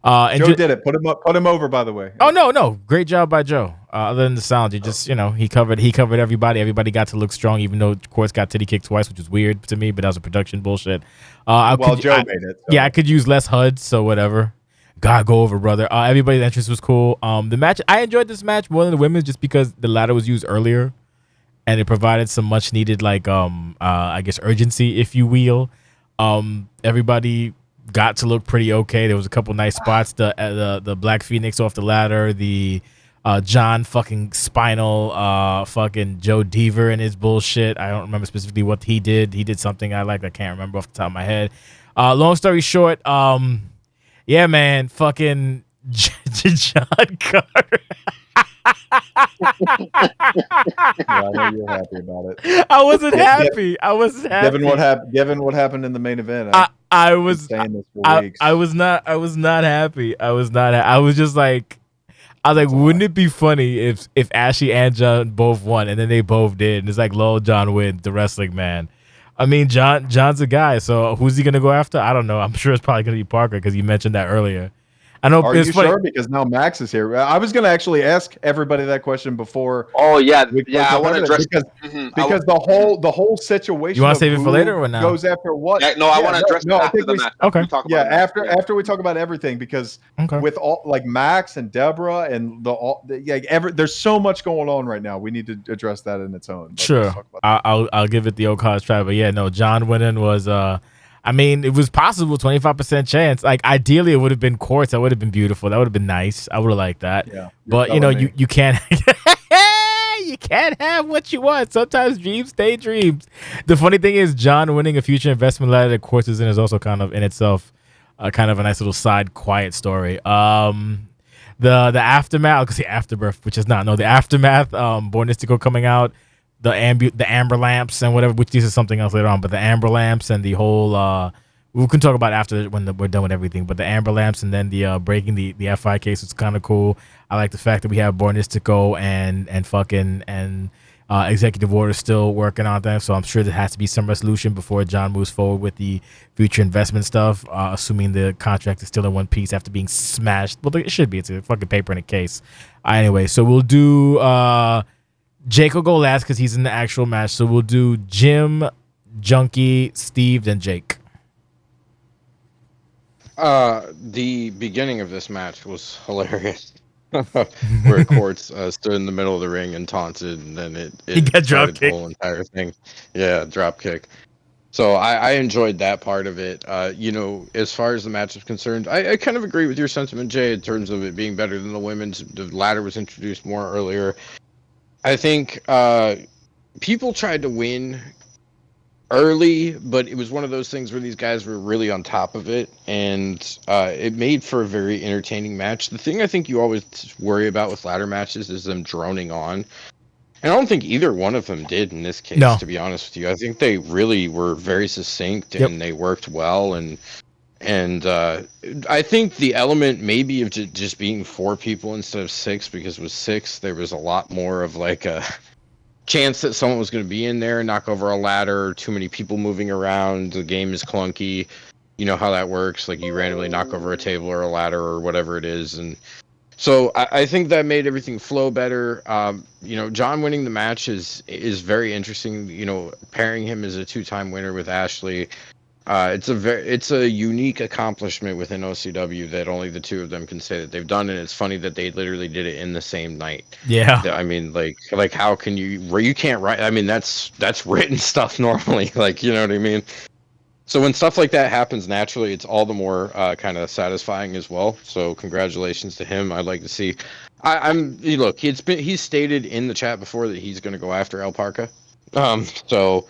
And Joe did it. Put him up. Put him over. By the way. Oh no, great job by Joe. Other than the sound, he just he covered everybody. Everybody got to look strong, even though Quartz got titty kicked twice, which was weird to me. But that was a production bullshit. Joe made it. So. Yeah, I could use less HUD, so whatever. God, go over, brother. Everybody's entrance was cool. The match, I enjoyed this match more than the women's, just because the ladder was used earlier, and it provided some much needed I guess urgency, if you will. Everybody got to look pretty okay. There was a couple nice spots. The Black Phoenix off the ladder, the John fucking Spinal, fucking Joe Deaver and his bullshit. I don't remember specifically what he did. He did something I liked. I can't remember off the top of my head. Long story short, yeah, man, fucking John Carter. I know you're happy about it. I wasn't happy. Given what happened in the main event, I was saying this for weeks. I was not happy. I was just like, wouldn't it be funny if Ashley and John both won, and then they both did, and it's like, lol, John wins, the wrestling man. I mean, John's a guy, so who's he gonna go after? I don't know. I'm sure it's probably gonna be Parker, because you mentioned that earlier. I know. Are you sure? Because now Max is here. I was going to actually ask everybody that question before. Oh yeah, I want to address because the whole situation. You want to save it for later or now? Goes after what? Yeah, I want to address after the match. Okay. After we talk about everything, because with all like Max and Deborah and there's so much going on right now. We need to address that in its own. Sure, I'll give it the old college try, but yeah, no, John winning was I mean, it was possible, 25% chance. Like, ideally, it would have been Quartz. That would have been beautiful. That would have been nice. I would have liked that. Yeah, but you can't. You can't have what you want. Sometimes dreams stay dreams. The funny thing is, John winning a future investment ladder that Quartz is in is also kind of in itself, kind of a nice little side quiet story. The aftermath, I could say afterbirth, which is not. No, the aftermath. Bornistico coming out. The amber lamps and whatever, which this is something else later on, but the amber lamps and the whole we can talk about after when we're done with everything, but the amber lamps and then the breaking the FI case was kind of cool. I like the fact that we have Bornistico and Executive Order still working on them, so I'm sure there has to be some resolution before John moves forward with the future investment stuff, assuming the contract is still in one piece after being smashed. Well, it should be. It's a fucking paper in a case. Anyway, so we'll do Jake will go last because he's in the actual match. So we'll do Jim, Junkie, Steve, then Jake. The beginning of this match was hilarious. Where Quartz stood in the middle of the ring and taunted, and then he got drop kick. The whole entire thing. Yeah, drop kick. So I enjoyed that part of it. As far as the match is concerned, I kind of agree with your sentiment, Jay, in terms of it being better than the women's. The ladder was introduced more earlier. I think people tried to win early, but it was one of those things where these guys were really on top of it, and it made for a very entertaining match. The thing I think you always worry about with ladder matches is them droning on. And I don't think either one of them did in this case, to be honest with you. I think they really were very succinct and they worked well, and I think the element maybe of just being 4 people instead of 6, because with 6 there was a lot more of like a chance that someone was going to be in there and knock over a ladder, too many people moving around, the game is clunky. You know how that works, like you randomly knock over a table or a ladder or whatever it is. And so I think that made everything flow better. John winning the match is very interesting. Pairing him as a 2-time winner with Ashley. It's a unique accomplishment within OCW that only the 2 of them can say that they've done, and it's funny that they literally did it in the same night. Yeah, I mean, like how can you can't write? I mean, that's written stuff normally. Like, you know what I mean? So when stuff like that happens naturally, it's all the more kind of satisfying as well. So congratulations to him. I'd like to see. Look, he's stated in the chat before that he's going to go after El Parca. So.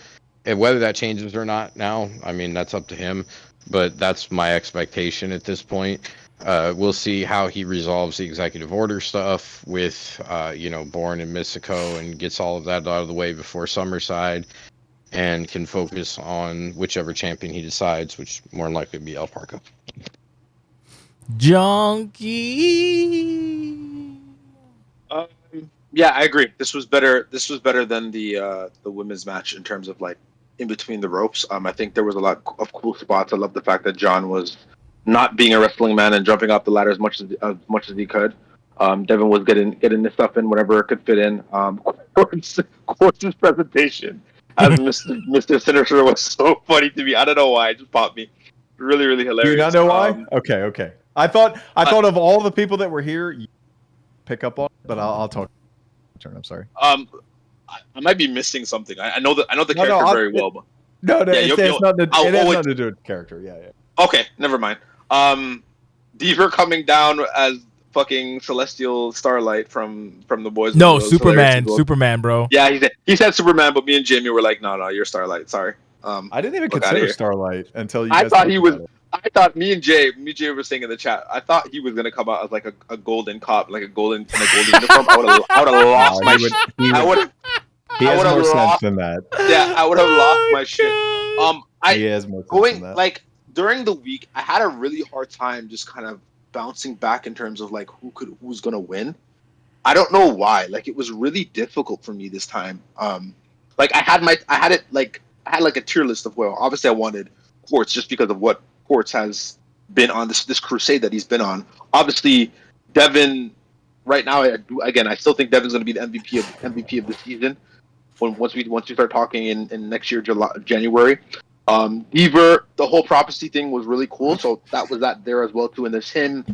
And whether that changes or not now, I mean, that's up to him. But that's my expectation at this point. We'll see how he resolves the executive order stuff with, Bourne and Mystico, and gets all of that out of the way before Summerside. and can focus on whichever champion he decides, which more than likely be El Parka. Junkie. Yeah, I agree. This was better. This was better than the women's match in terms of like in between the ropes. I think there was a lot of cool spots. I love the fact that John was not being a wrestling man and jumping off the ladder as much as he could. Devin was getting this stuff in whatever it could fit in. Quartz's presentation as Mr. Sinister was so funny to me. I don't know why, it just popped me. Really, really hilarious. Do you not know why? Okay. I thought of all the people that were here, you pick up on, but I'll talk. I'm sorry. I might be missing something. I know the character very well, but no, yeah, it has nothing to do with the character. Yeah. Okay, never mind. Deaver coming down as fucking Celestial Starlight from the boys. No, Superman, bro. Yeah, he said Superman, but me and Jamie were like, no, you're Starlight. Sorry. I didn't even consider Starlight until you. I thought he was. I thought me and Jay were saying in the chat. I thought he was gonna come out as like a golden cop, like a golden uniform. I would have lost my shit. He has more sense than that. Yeah, I would have lost my shit. He has more sense than that. Like during the week, I had a really hard time just kind of bouncing back in terms of like who's gonna win. I don't know why. Like it was really difficult for me this time. Like I had a tier list of obviously I wanted Quartz just because of what Quartz has been on this crusade that he's been on. Obviously, Devin. Right now, I still think Devin's going to be the MVP of the season. Once we start talking in next year January, Deaver, the whole prophecy thing was really cool. So that was that there as well too. And there's him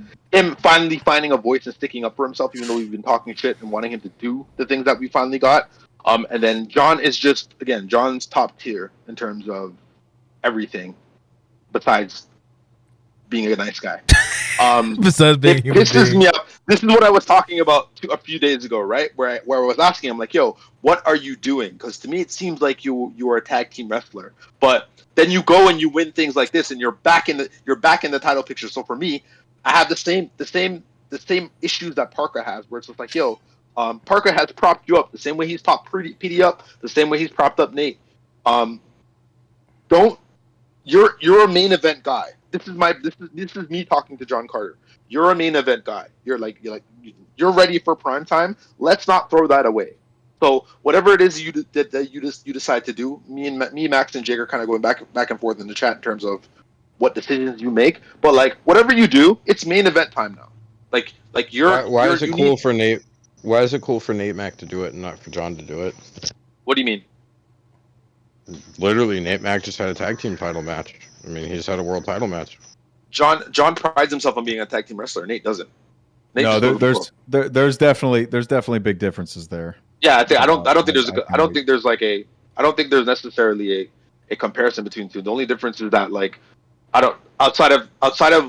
finally finding a voice and sticking up for himself, even though we've been talking shit and wanting him to do the things that we finally got. And then John is John's top tier in terms of everything. Besides being a nice guy. Besides being it pisses me off. This is what I was talking about a few days ago, right? Where I was asking him, like, yo, what are you doing? Because to me, it seems like you are a tag team wrestler. But then you go and you win things like this, and you're back in the title picture. So for me, I have the same issues that Parker has, where it's just like, yo, Parker has propped you up the same way he's propped PD up, the same way he's propped up Nate. You're a main event guy. This is me talking to John Carter. You're a main event guy. You're ready for prime time. Let's not throw that away. So whatever it is you decide to do, me, Max, and Jake are kind of going back and forth in the chat in terms of what decisions you make. But like whatever you do, it's main event time now. Why is it cool for Nate? Why is it cool for Nate Mac to do it and not for John to do it? What do you mean? Literally, Nate Mac just had a tag team title match. I mean, he just had a world title match. John prides himself on being a tag team wrestler. Nate doesn't. There's definitely big differences there. Yeah, I don't think there's necessarily a comparison between the two. The only difference is that outside of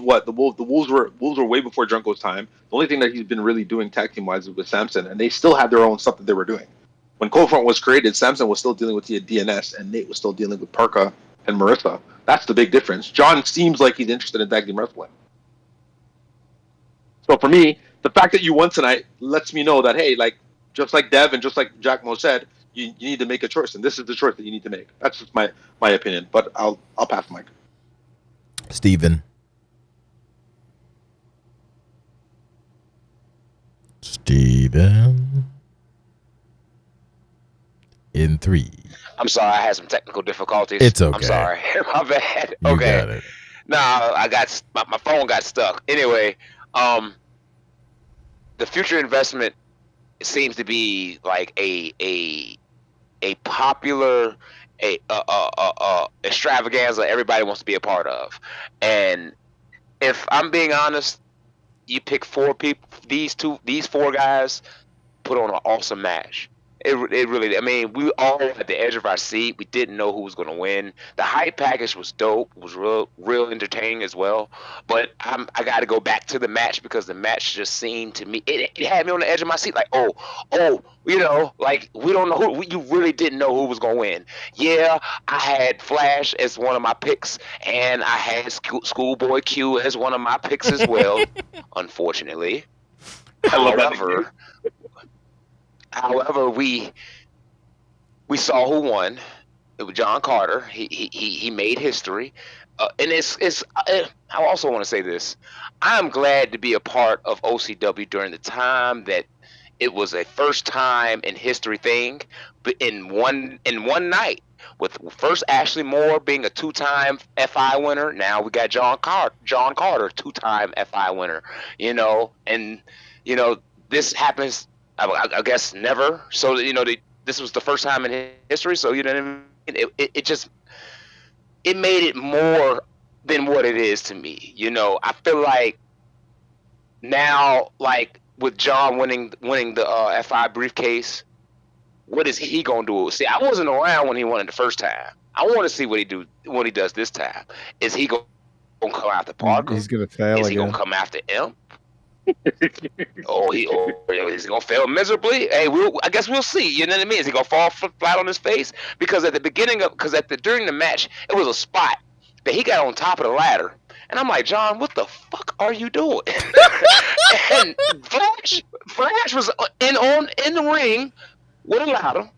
what the Wolves were way before Junko's time. The only thing that he's been really doing tag team wise is with Samson, and they still had their own stuff that they were doing. When Cold Front was created, Samson was still dealing with the DNS, and Nate was still dealing with Parka and Marissa. That's the big difference. John seems like he's interested in tag team wrestling. So for me, the fact that you won tonight lets me know that, hey, like just like Dev and just like Jack Mo said, you need to make a choice, and this is the choice that you need to make. That's just my opinion. But I'll pass the mic. Steven. In 3. I'm sorry, I had some technical difficulties. It's okay. I'm sorry. My bad. You Okay. got it. No, I got my phone got stuck. Anyway, the future investment seems to be like a popular extravaganza everybody wants to be a part of. And if I'm being honest, you pick 4 people, these 4 guys put on an awesome match. It really, I mean, we all at the edge of our seat. We didn't know who was going to win. The hype package was dope. It was real entertaining as well. But I got to go back to the match because the match just seemed to me, it had me on the edge of my seat. Like, you know, like we don't know who. You really didn't know who was going to win. Yeah, I had Flash as one of my picks, and I had Schoolboy Q as one of my picks as well. Unfortunately, However, we saw who won. It was John Carter. He made history, and I also want to say this. I'm glad to be a part of OCW during the time that it was a first time in history thing, but in one night. With first Ashley Moore being a 2-time FI winner, now we got John Carter, 2-time FI winner. And this happens. I guess never. So this was the first time in history. So it made it more than what it is to me. I feel like now, like with John winning the FI briefcase, what is he gonna do? See, I wasn't around when he won it the first time. I want to see what he does this time. Is he gonna come after Parker? He's gonna fail. Is he gonna come after him? He's gonna fail miserably. Hey, I guess we'll see. You know what I mean? Is he gonna fall flat on his face? Because at the beginning during the match, it was a spot that he got on top of the ladder, and I'm like, John, what the fuck are you doing? And Flash was in the ring with a ladder,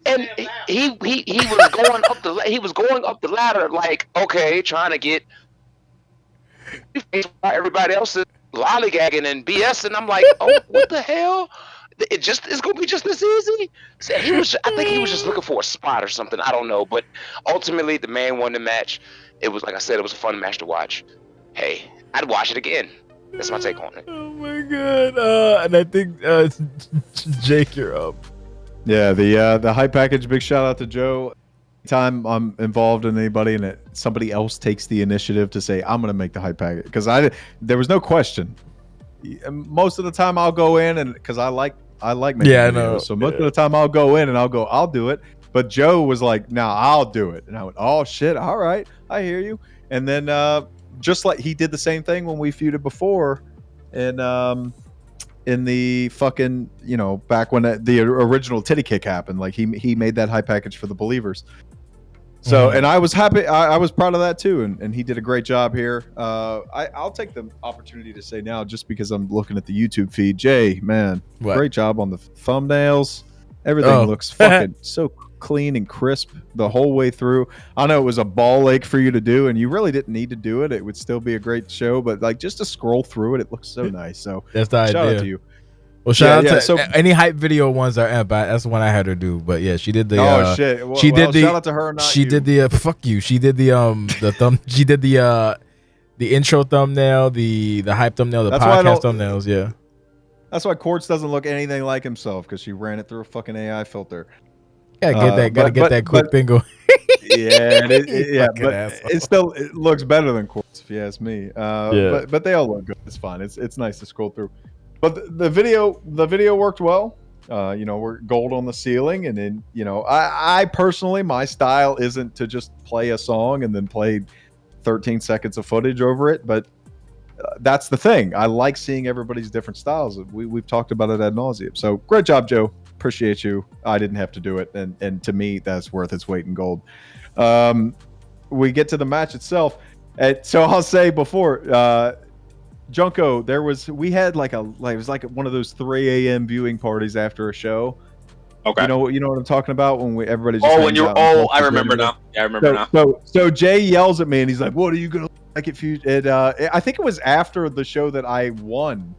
and he was going up the ladder like, okay, trying to get everybody else is lollygagging and BS, and I'm like, oh, what the hell? It's gonna be just this easy. So I think he was just looking for a spot or something. I don't know, but ultimately the man won the match. It was, like I said, it was a fun match to watch. Hey, I'd watch it again. That's my take on it. Oh my god! And I think Jake, you're up. Yeah, the hype package. Big shout out to Joe. Anytime I'm involved in anybody and somebody else takes the initiative to say I'm gonna make the hype package, because there was no question. Most of the time I'll go in and because I like making videos, so most of the time I'll go in and I'll do it. But Joe was like, "No, I'll do it," and I went, "Oh shit, all right, I hear you." And then just like he did the same thing when we feuded before, and in the fucking, back when the original titty kick happened, like he made that hype package for the believers. So, and I was happy. I was proud of that too. And he did a great job here. I'll take the opportunity to say now, just because I'm looking at the YouTube feed, Jay, man, great job on the thumbnails. Everything looks fucking so clean and crisp the whole way through. I know it was a ball ache for you to do, and you really didn't need to do it. It would still be a great show, but like just to scroll through it, it looks so nice. So that's the idea. Shout out to you. Well, shout out to any hype video ones are Empa. That's the one I had her do. But yeah, she did the. Shit! Well, she did the. Shout out to her. Not she you. did the. Fuck you. She did the the thumb. She did the intro thumbnail, the hype thumbnail, the podcast thumbnails. Yeah. That's why Quartz doesn't look anything like himself, because she ran it through a fucking AI filter. Gotta get that quick thing going. Yeah, but it looks better than Quartz, if you ask me. But they all look good. It's fine. It's nice to scroll through. But the video worked well. We're gold on the ceiling, and then I personally, my style isn't to just play a song and then play 13 seconds of footage over it, but that's the thing. I like seeing everybody's different styles. We've talked about it ad nauseum. So great job, Joe. Appreciate you. I didn't have to do it, and to me, that's worth its weight in gold. We get to the match itself, and so I'll say before. Junko, we had it was like one of those 3 a.m. viewing parties after a show. Okay. You know what I'm talking about, when everybody just I remember now. Yeah, I remember now. So Jay yells at me and he's like, "What are you gonna like if you?" I think it was after the show that I won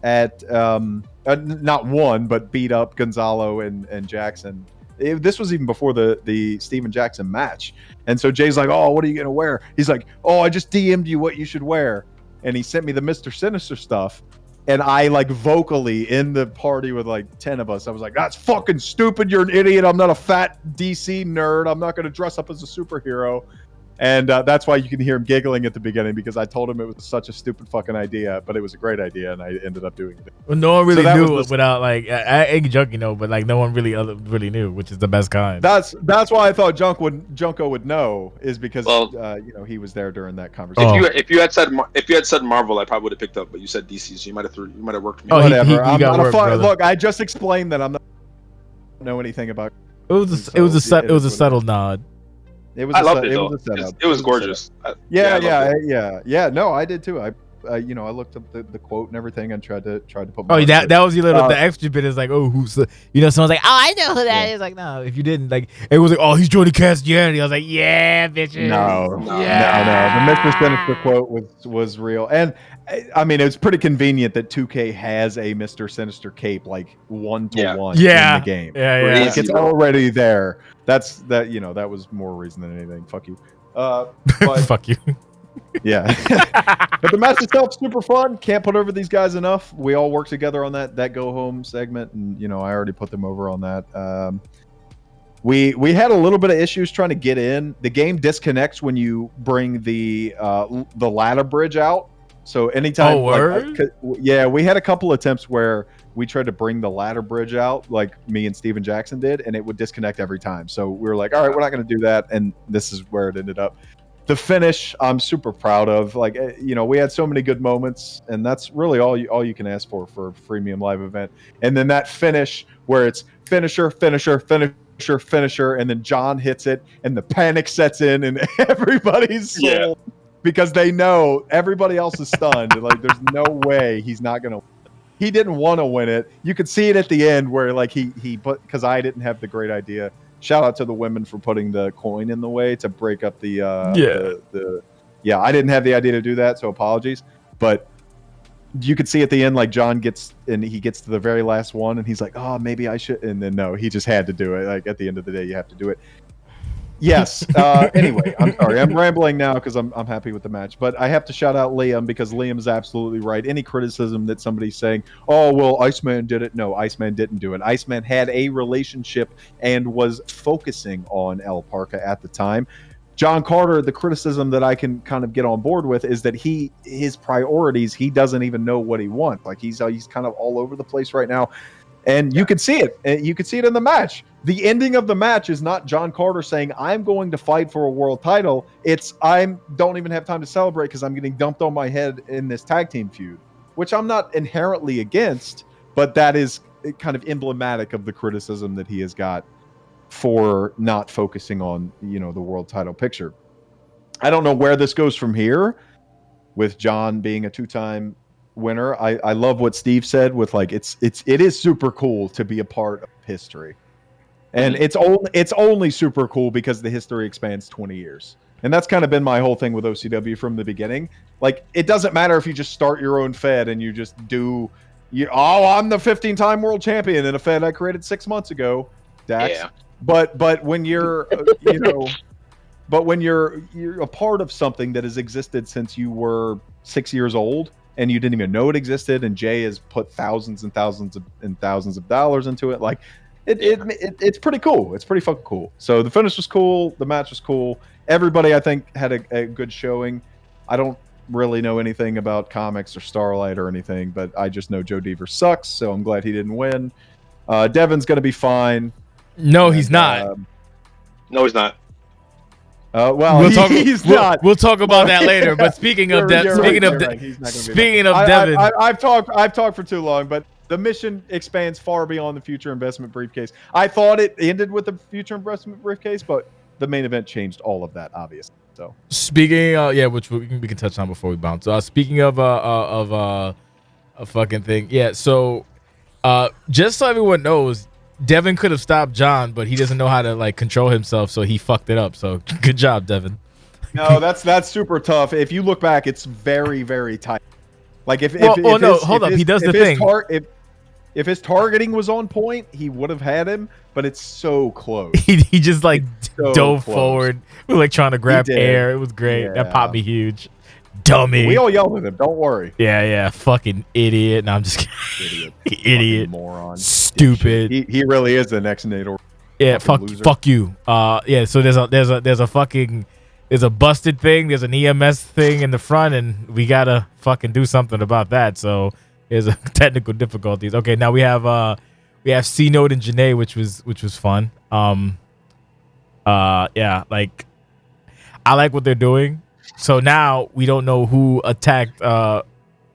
at not won, but beat up Gonzalo and Jackson. This was even before the Steven Jackson match, and so Jay's like, "Oh, what are you gonna wear?" He's like, "Oh, I just DM'd you what you should wear." And he sent me the Mr. Sinister stuff. And I vocally in the party with 10 of us, I was like, "That's fucking stupid. You're an idiot. I'm not a fat DC nerd. I'm not going to dress up as a superhero." And that's why you can hear him giggling at the beginning, because I told him it was such a stupid fucking idea, but it was a great idea, and I ended up doing it. Well, no one really knew without I ain't joking, but no one really knew, which is the best kind. That's why I thought Junko would know, is because he was there during that conversation. If you had said Marvel, I probably would have picked up, but you said DC, so you might have worked me. Oh, whatever. I'm not a fun. Look, I just explained that I'm not know anything about. It was a subtle nod. I loved it though. It was gorgeous. Yeah. No, I did too. I looked up the quote and everything and tried to put. Oh, Mark, that was your little uh, the extra bit is like, oh, who's the, someone's like, oh, I know who that is. Like, no, if you didn't, like, it was like, oh, he's Johnny Castiglione. I was like, yeah, bitches. No. Yeah. The Mr. Sinister quote was real, and I mean, it's pretty convenient that 2K has a Mr. Sinister cape like 1-to-1 Yeah. in the game. Yeah. Like, it's already there. That was more reason than anything. Fuck you. But Fuck you. yeah. But the match itself super fun. Can't put over these guys enough. We all work together on that go home segment, and I already put them over on that. We had a little bit of issues trying to get in. The game disconnects when you bring the ladder bridge out. So anytime, we had a couple attempts where we tried to bring the ladder bridge out, like me and Steven Jackson did, and it would disconnect every time. So we were like, all right, we're not going to do that, and this is where it ended up. The finish, I'm super proud of. Like, we had so many good moments, and that's really all you can ask for a freemium live event. And then that finish where it's finisher, and then John hits it, and the panic sets in everybody's soul because they know everybody else is stunned. Like, there's no way he's not gonna. He didn't want to win it. You could see it at the end where like he put, because I didn't have the great idea. Shout out to the women for putting the coin in the way to break up the I didn't have the idea to do that, so apologies. But you could see at the end, like, John gets to the very last one, and he's like, oh, maybe I should. And then no, he just had to do it. Like, at the end of the day, you have to do it. Yes. Anyway, I'm sorry. I'm rambling now because I'm happy with the match. But I have to shout out Liam because Liam is absolutely right. Any criticism that somebody's saying, oh, well, Iceman did it. No, Iceman didn't do it. Iceman had a relationship and was focusing on El Parca at the time. John Carter, the criticism that I can kind of get on board with is that his priorities, he doesn't even know what he wants. Like, he's kind of all over the place right now. And you could see it. You could see it in the match. The ending of the match is not John Carter saying, I'm going to fight for a world title. It's, I don't even have time to celebrate because I'm getting dumped on my head in this tag team feud, which I'm not inherently against, but that is kind of emblematic of the criticism that he has got for not focusing on, the world title picture. I don't know where this goes from here with John being a two-time winner. I love what Steve said with, like, it is super cool to be a part of history. And it's only super cool because the history expands 20 years. And that's kind of been my whole thing with OCW from the beginning. Like, it doesn't matter if you just start your own Fed and you just do, I'm the 15-time world champion in a Fed I created 6 months ago, Dax. Yeah. But when you're, but when you're a part of something that has existed since you were 6 years old and you didn't even know it existed, and Jay has put thousands and thousands of dollars into it, like, it's pretty cool. It's pretty fucking cool. So the finish was cool. The match was cool. Everybody, I think, had a good showing. I don't really know anything about comics or Starlight or anything, but I just know Joe Deaver sucks, so I'm glad he didn't win. Devin's going to be fine. No, he's not. No, he's not. Well, he's not. We'll talk about that later. But speaking of Devin, I've talked for too long, but the mission expands far beyond the future investment briefcase. I thought it ended with the future investment briefcase, but the main event changed all of that, obviously. So speaking, which we can touch on before we bounce. Speaking of a fucking thing, yeah. So, just so everyone knows, Devin could have stopped John, but he doesn't know how to, like, control himself, so he fucked it up. So good job, Devin. No, that's super tough. If you look back, it's very, very tight. Like, if he does the thing. If his targeting was on point, he would have had him, but it's so close. He just, like, dove forward, like, trying to grab air. It was great. Yeah. That popped me huge. Dummy. We all yelled at him. Don't worry. Yeah. Fucking idiot. No, I'm just kidding. Idiot. Moron. Stupid. He really is the next Nate. Yeah. Fuck you. Yeah. So there's a busted thing. There's an EMS thing in the front, and we gotta fucking do something about that. So there's a technical difficulties. Okay. Now we have C Note and Janae, which was fun. Yeah. Like, I like what they're doing. So now we don't know who attacked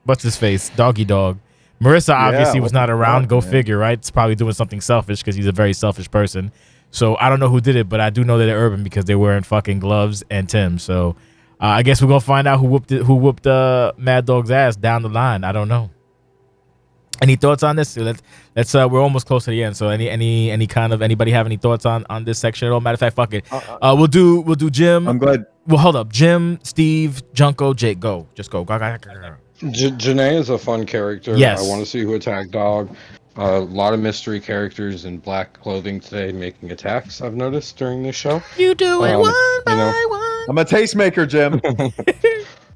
what's his face, Doggy Dog. Marissa obviously was not around. Go figure, right? It's probably doing something selfish because he's a very selfish person. So I don't know who did it, but I do know that they're Urban because they're wearing fucking gloves and Tim. So I guess we're gonna find out who whooped Mad Dog's ass down the line. I don't know. Any thoughts on this? Let's we're almost close to the end. So anybody have any thoughts on this section at all? Matter of fact, fuck it. We'll do Jim. I'm glad. Well, hold up. Jim, Steve, Junko, Jake. Go. Just go. Janae is a fun character. Yes. I want to see who attacked Dog. A lot of mystery characters in black clothing today making attacks, I've noticed during this show. You do it one by one. I'm a tastemaker, Jim.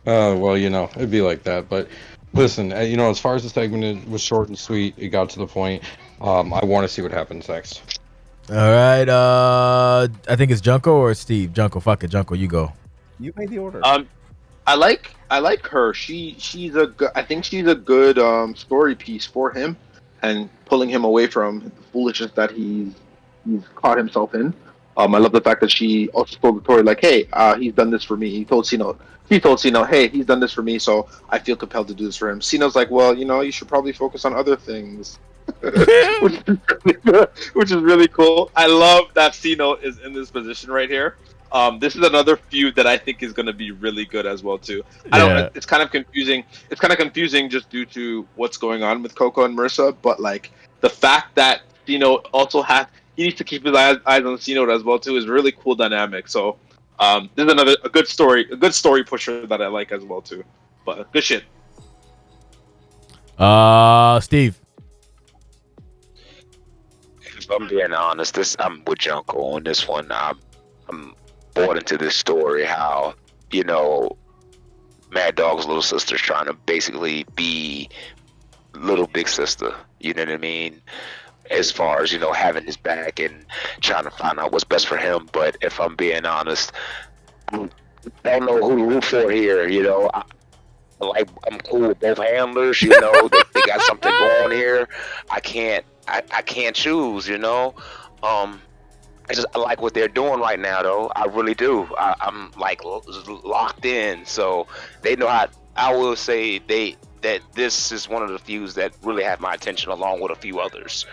Well, it'd be like that. But listen, as far as the segment, it was short and sweet. It got to the point. I want to see what happens next. All right. I think it's Junko or Steve. Junko. Fuck it. Junko, you go. You made the order. I like her. She's a good. I think she's a good story piece for him, and pulling him away from the foolishness that he's caught himself in. I love the fact that she also told Victoria, like, hey, he's done this for me. She told Cino, hey, he's done this for me, so I feel compelled to do this for him. Cino's like, well, you should probably focus on other things. which is really cool. I love that Cino is in this position right here. This is another feud that I think is going to be really good as well too. It's kind of confusing. It's kind of confusing just due to what's going on with Coco and Marissa, but like the fact that Cino also he needs to keep his eyes on Cino as well too is a really cool dynamic. So this is a good story pusher that I like as well too. But good shit. Steve. If I'm being honest, I'm with Junko on this one. I'm bought into this story how Mad Dog's little sister's trying to basically be little big sister. You know what I mean? As far as having his back and trying to find out what's best for him. But if I'm being honest, I don't know who to root for here. I'm cool with both handlers. They got something going here. I can't choose. I like what they're doing right now, though. I really do. I'm like locked in. So they know how. I will say that this is one of the feuds that really have my attention, along with a few others.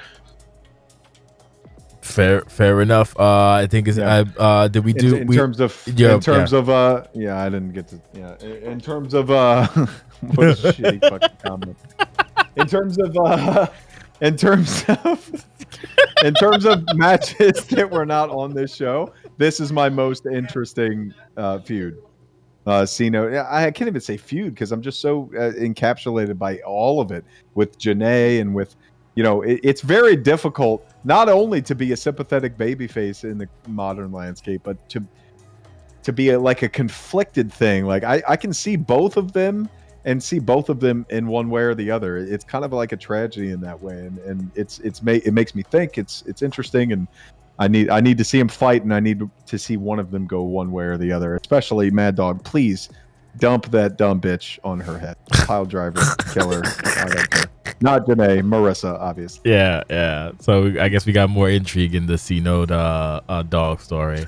Fair enough. I think is did we do in terms of I didn't get to in terms of what a shitty fucking comment. In terms of matches that were not on this show, this is my most interesting feud. Cino, I can't even say feud because I'm just so encapsulated by all of it with Janae and with it's very difficult not only to be a sympathetic babyface in the modern landscape, but to be like a conflicted thing. Like I can see both of them and see both of them in one way or the other. It's kind of like a tragedy in that way, and it makes me think. It's interesting, and I need to see them fight, and I need to see one of them go one way or the other. Especially Mad Dog, please dump that dumb bitch on her head. Pile driver, killer. Not Janae, Marissa, obviously. Yeah. So I guess we got more intrigue in the Cino dog story.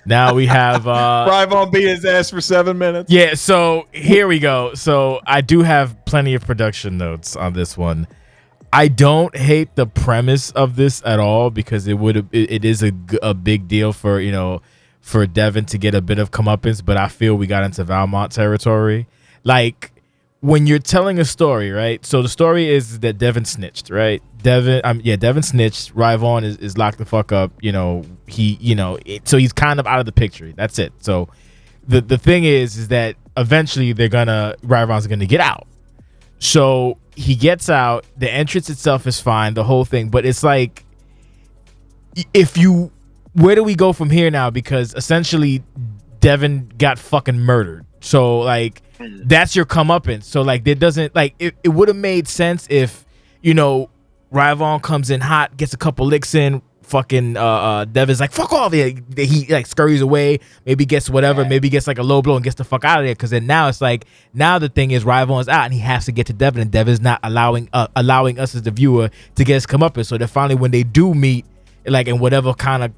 Now we have Ryvon beat his ass for 7 minutes. Yeah, so here we go. So I do have plenty of production notes on this one. I don't hate the premise of this at all because it is a big deal for for Devin to get a bit of comeuppance, but I feel we got into Valmont territory. Like when you're telling a story, right? So the story is that Devin snitched, right? Devin snitched. Ryvon is locked the fuck up. So he's kind of out of the picture. That's it. So the thing is that eventually Ryvon's gonna get out. So he gets out. The entrance itself is fine, the whole thing. But it's like, where do we go from here now? Because essentially, Devin got fucking murdered. So like, that's your comeuppance. So like, there doesn't like it would have made sense if Ryvon comes in hot, gets a couple licks in. Fucking Devin's like, fuck off. He like scurries away, maybe gets whatever, maybe gets like a low blow and gets the fuck out of there. Because then now it's like, now the thing is Ryvon's out and he has to get to Devin, and Devin's not allowing us as the viewer to get his comeuppance. So then finally when they do meet, like in whatever kind of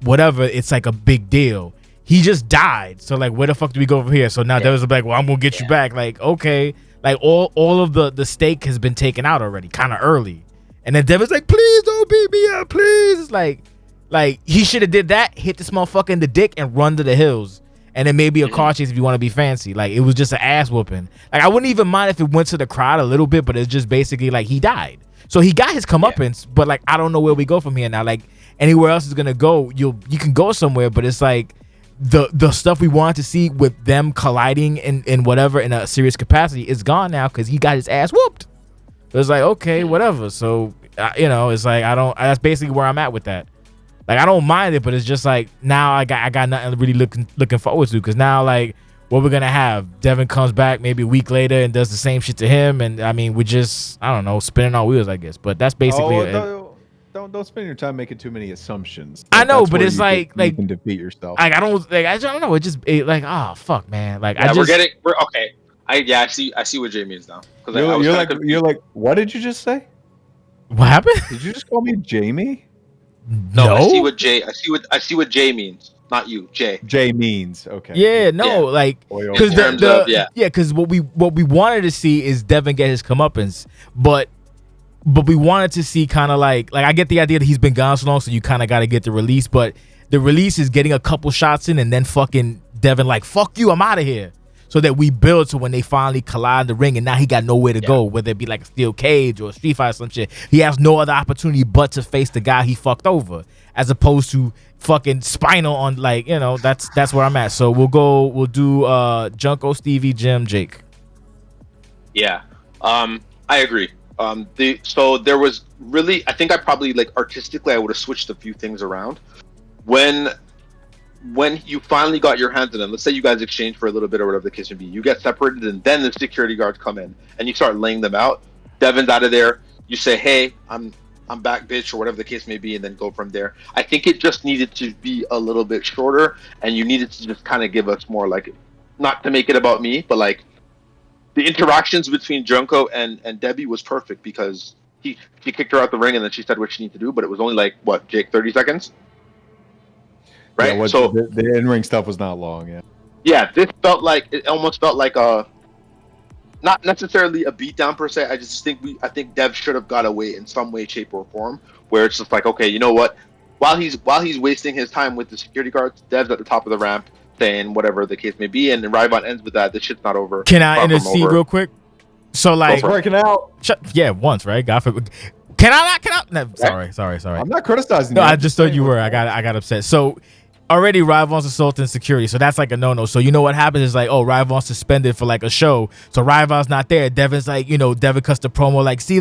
whatever, it's like a big deal. He just died. So like, where the fuck do we go from here? So now Devin's like, well, I'm gonna get you back. Like, okay, like all of the stake has been taken out already, kind of early. And then Devin's like, please don't beat me up, please. It's like he should have did that, hit this motherfucker in the dick and run to the hills. and then maybe a car chase if you want to be fancy. Like, it was just an ass whooping. Like, I wouldn't even mind if it went to the crowd a little bit, but it's just basically like he died. So he got his comeuppance, but like I don't know where we go from here now. Like anywhere else is gonna go, you can go somewhere, but it's like the stuff we wanted to see with them colliding in whatever in a serious capacity is gone now because he got his ass whooped. It was like, okay, whatever. So it's like that's basically where I'm at with that. Like I don't mind it, but it's just like now I got nothing really looking forward to because now like what we're gonna have, Devin comes back maybe a week later and does the same shit to him, and I mean we just I don't know spinning our wheels I guess, but that's basically it. Don't spend your time making too many assumptions. I know, but it's like you can defeat yourself. Like I don't know. Like oh fuck man. Like we're okay. I see what Jay means now. You're like what did you just say? What happened? Did you just call me Jamie? No. I see what Jay means. Not you, Jay. Jay means okay. Yeah, no, like because because what we wanted to see is Devin get his comeuppance, but we wanted to see kind of like I get the idea that he's been gone so long, so you kind of got to get the release, but the release is getting a couple shots in and then fucking Devin like fuck you, I'm out of here, so that we build to when they finally collide in the ring and now he got nowhere to go, whether it be like a steel cage or a street fight or some shit. He has no other opportunity but to face the guy he fucked over, as opposed to fucking Spinal on that's where I'm at. So we'll do Junko, Stevie, Jim, Jake. Yeah, I agree. So there was really, I think I probably artistically I would have switched a few things around when you finally got your hands on them. Let's say you guys exchange for a little bit or whatever the case may be. You get separated and then the security guards come in and you start laying them out. Devin's out of there. You say, hey, I'm back, bitch, or whatever the case may be, and then go from there. I think it just needed to be a little bit shorter, and you needed to just kind of give us more, not to make it about me, but the interactions between Junko and Debbie was perfect because she kicked her out the ring and then she said what she needed to do, but it was only Jake, 30 seconds? Right? Yeah, so the in-ring stuff was not long, yeah. Yeah, this it almost felt like not necessarily a beatdown per se. I think Dev should have got away in some way, shape, or form. Where it's just okay, you know what? While he's wasting his time with the security guards, Dev's at the top of the ramp saying whatever the case may be, and then Ryvon ends with that. This shit's not over. Can I intercede real quick? So working out. Once, right? God forbid. Can I not? No, sorry. I'm not criticizing. No, I just thought you were. I got upset. So. Already Ryvon's assaulting security, so that's like a no-no. So you know what happens is Ryvon's suspended for a show, so Ryvon's not there. Devin's Devin cuts the promo see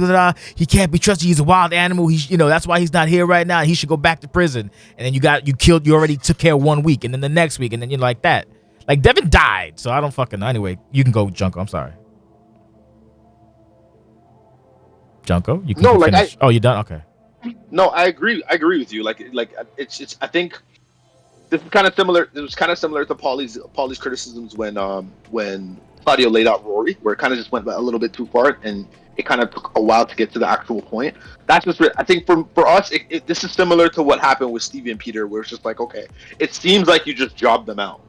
he can't be trusted. He's a wild animal. He's that's why he's not here right now. He should go back to prison. And then you already took care of 1 week, and then the next week, and then like that. Devin died, so I don't fucking know. Anyway, you can go, Junko. I'm sorry, Junko. You can finish. Oh, you done? Okay. No, I agree. I agree with you. It's. I think. This is kind of similar. It was kind of similar to Paulie's criticisms when Claudio laid out Rory, where it kind of just went a little bit too far, and it kind of took a while to get to the actual point. That's just. I think for us, this is similar to what happened with Stevie and Peter, where it's just okay, it seems like you just jobbed them out,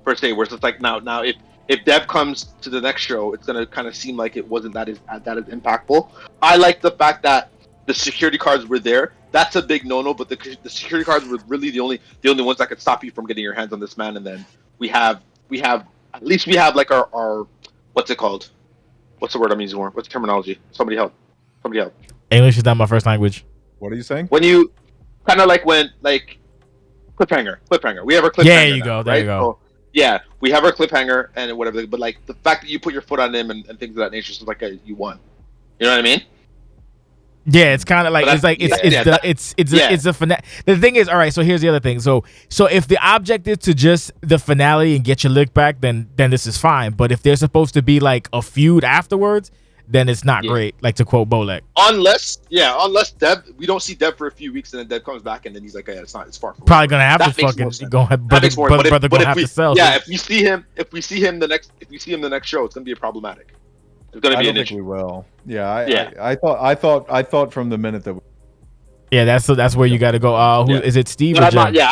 per se. Where it's just now if Dev comes to the next show, it's gonna kind of seem like it wasn't that as impactful. I like the fact that the security cards were there. That's a big no-no, but the security cards were really the only ones that could stop you from getting your hands on this man. And then we have at least we have our what's it called? What's the word I'm using for? What's the terminology? Somebody help. English is not my first language. What are you saying? When you kind of when cliffhanger. We have our cliffhanger. Yeah, you now, go. There right? you go. So, yeah, we have our cliffhanger and whatever. But the fact that you put your foot on him and things of that nature is you won. You know what I mean? Yeah, it's kind of it's a finale. The thing is, all right. So here's the other thing. So if the object is to just the finale and get your lick back, then this is fine. But if there's supposed to be a feud afterwards, then it's not great. Like to quote Bolek. Unless Dev, we don't see Dev for a few weeks, and then Dev comes back, and then he's it's far from. Probably gonna have to fucking go ahead. Brother gonna have to sell. Yeah, if we see him the next show, it's gonna be problematic. It's gonna be an issue. We will. Yeah, I thought from the minute that. That's where you got to go. Is it Steve? But or Jim?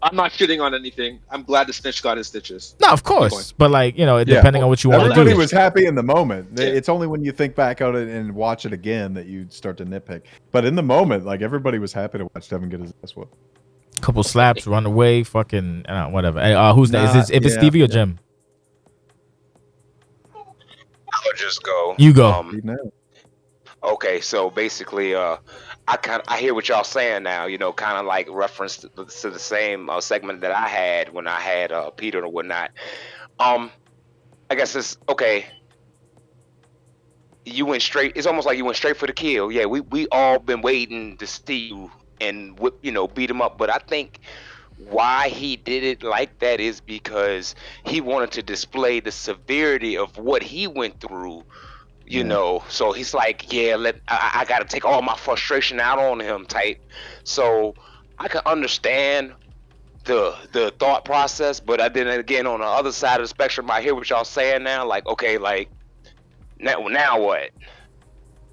I'm not shitting on anything. I'm glad the snitch got his stitches. No, of course, but depending on what you want to do. Everybody was happy in the moment. Yeah. It's only when you think back on it and watch it again that you start to nitpick. But in the moment, everybody was happy to watch Devin get his ass whooped. couple slaps, run away, fucking whatever. Who's that? Nah, Is it Stevie or Jim? I'll just go. You go. Okay, so basically, I hear what y'all saying now. You know, kind of like reference to the same segment that I had when I had Peter or whatnot. I guess it's okay. You went straight. It's almost like you went straight for the kill. Yeah, we all been waiting to see you and beat him up. But I think why he did it like that is because he wanted to display the severity of what he went through. You know, so he's like, yeah, I got to take all my frustration out on him type. So I can understand the thought process, but then again, on the other side of the spectrum, I hear what y'all saying now. Like, okay, like now what?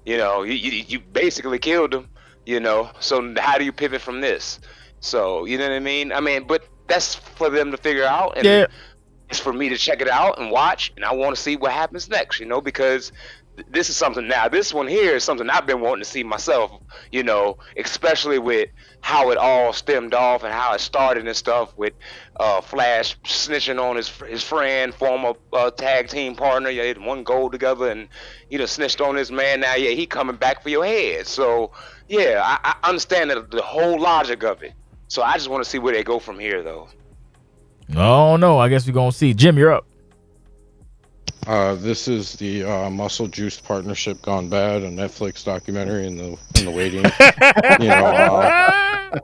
You know, you basically killed him. You know, so how do you pivot from this? So you know what I mean? I mean, but that's for them to figure out, and it's for me to check it out and watch, and I want to see what happens next. You know, because this is something now. This one here is something I've been wanting to see myself. You know, especially with how it all stemmed off and how it started and stuff with Flash snitching on his friend, former tag team partner. You had one goal together, and snitched on this man. Now, yeah, he coming back for your head. So, yeah, I understand the whole logic of it. So I just want to see where they go from here, though. Oh no, I guess we're gonna see. Jim, you're up. This is the Muscle Juice partnership gone bad, a Netflix documentary in the waiting.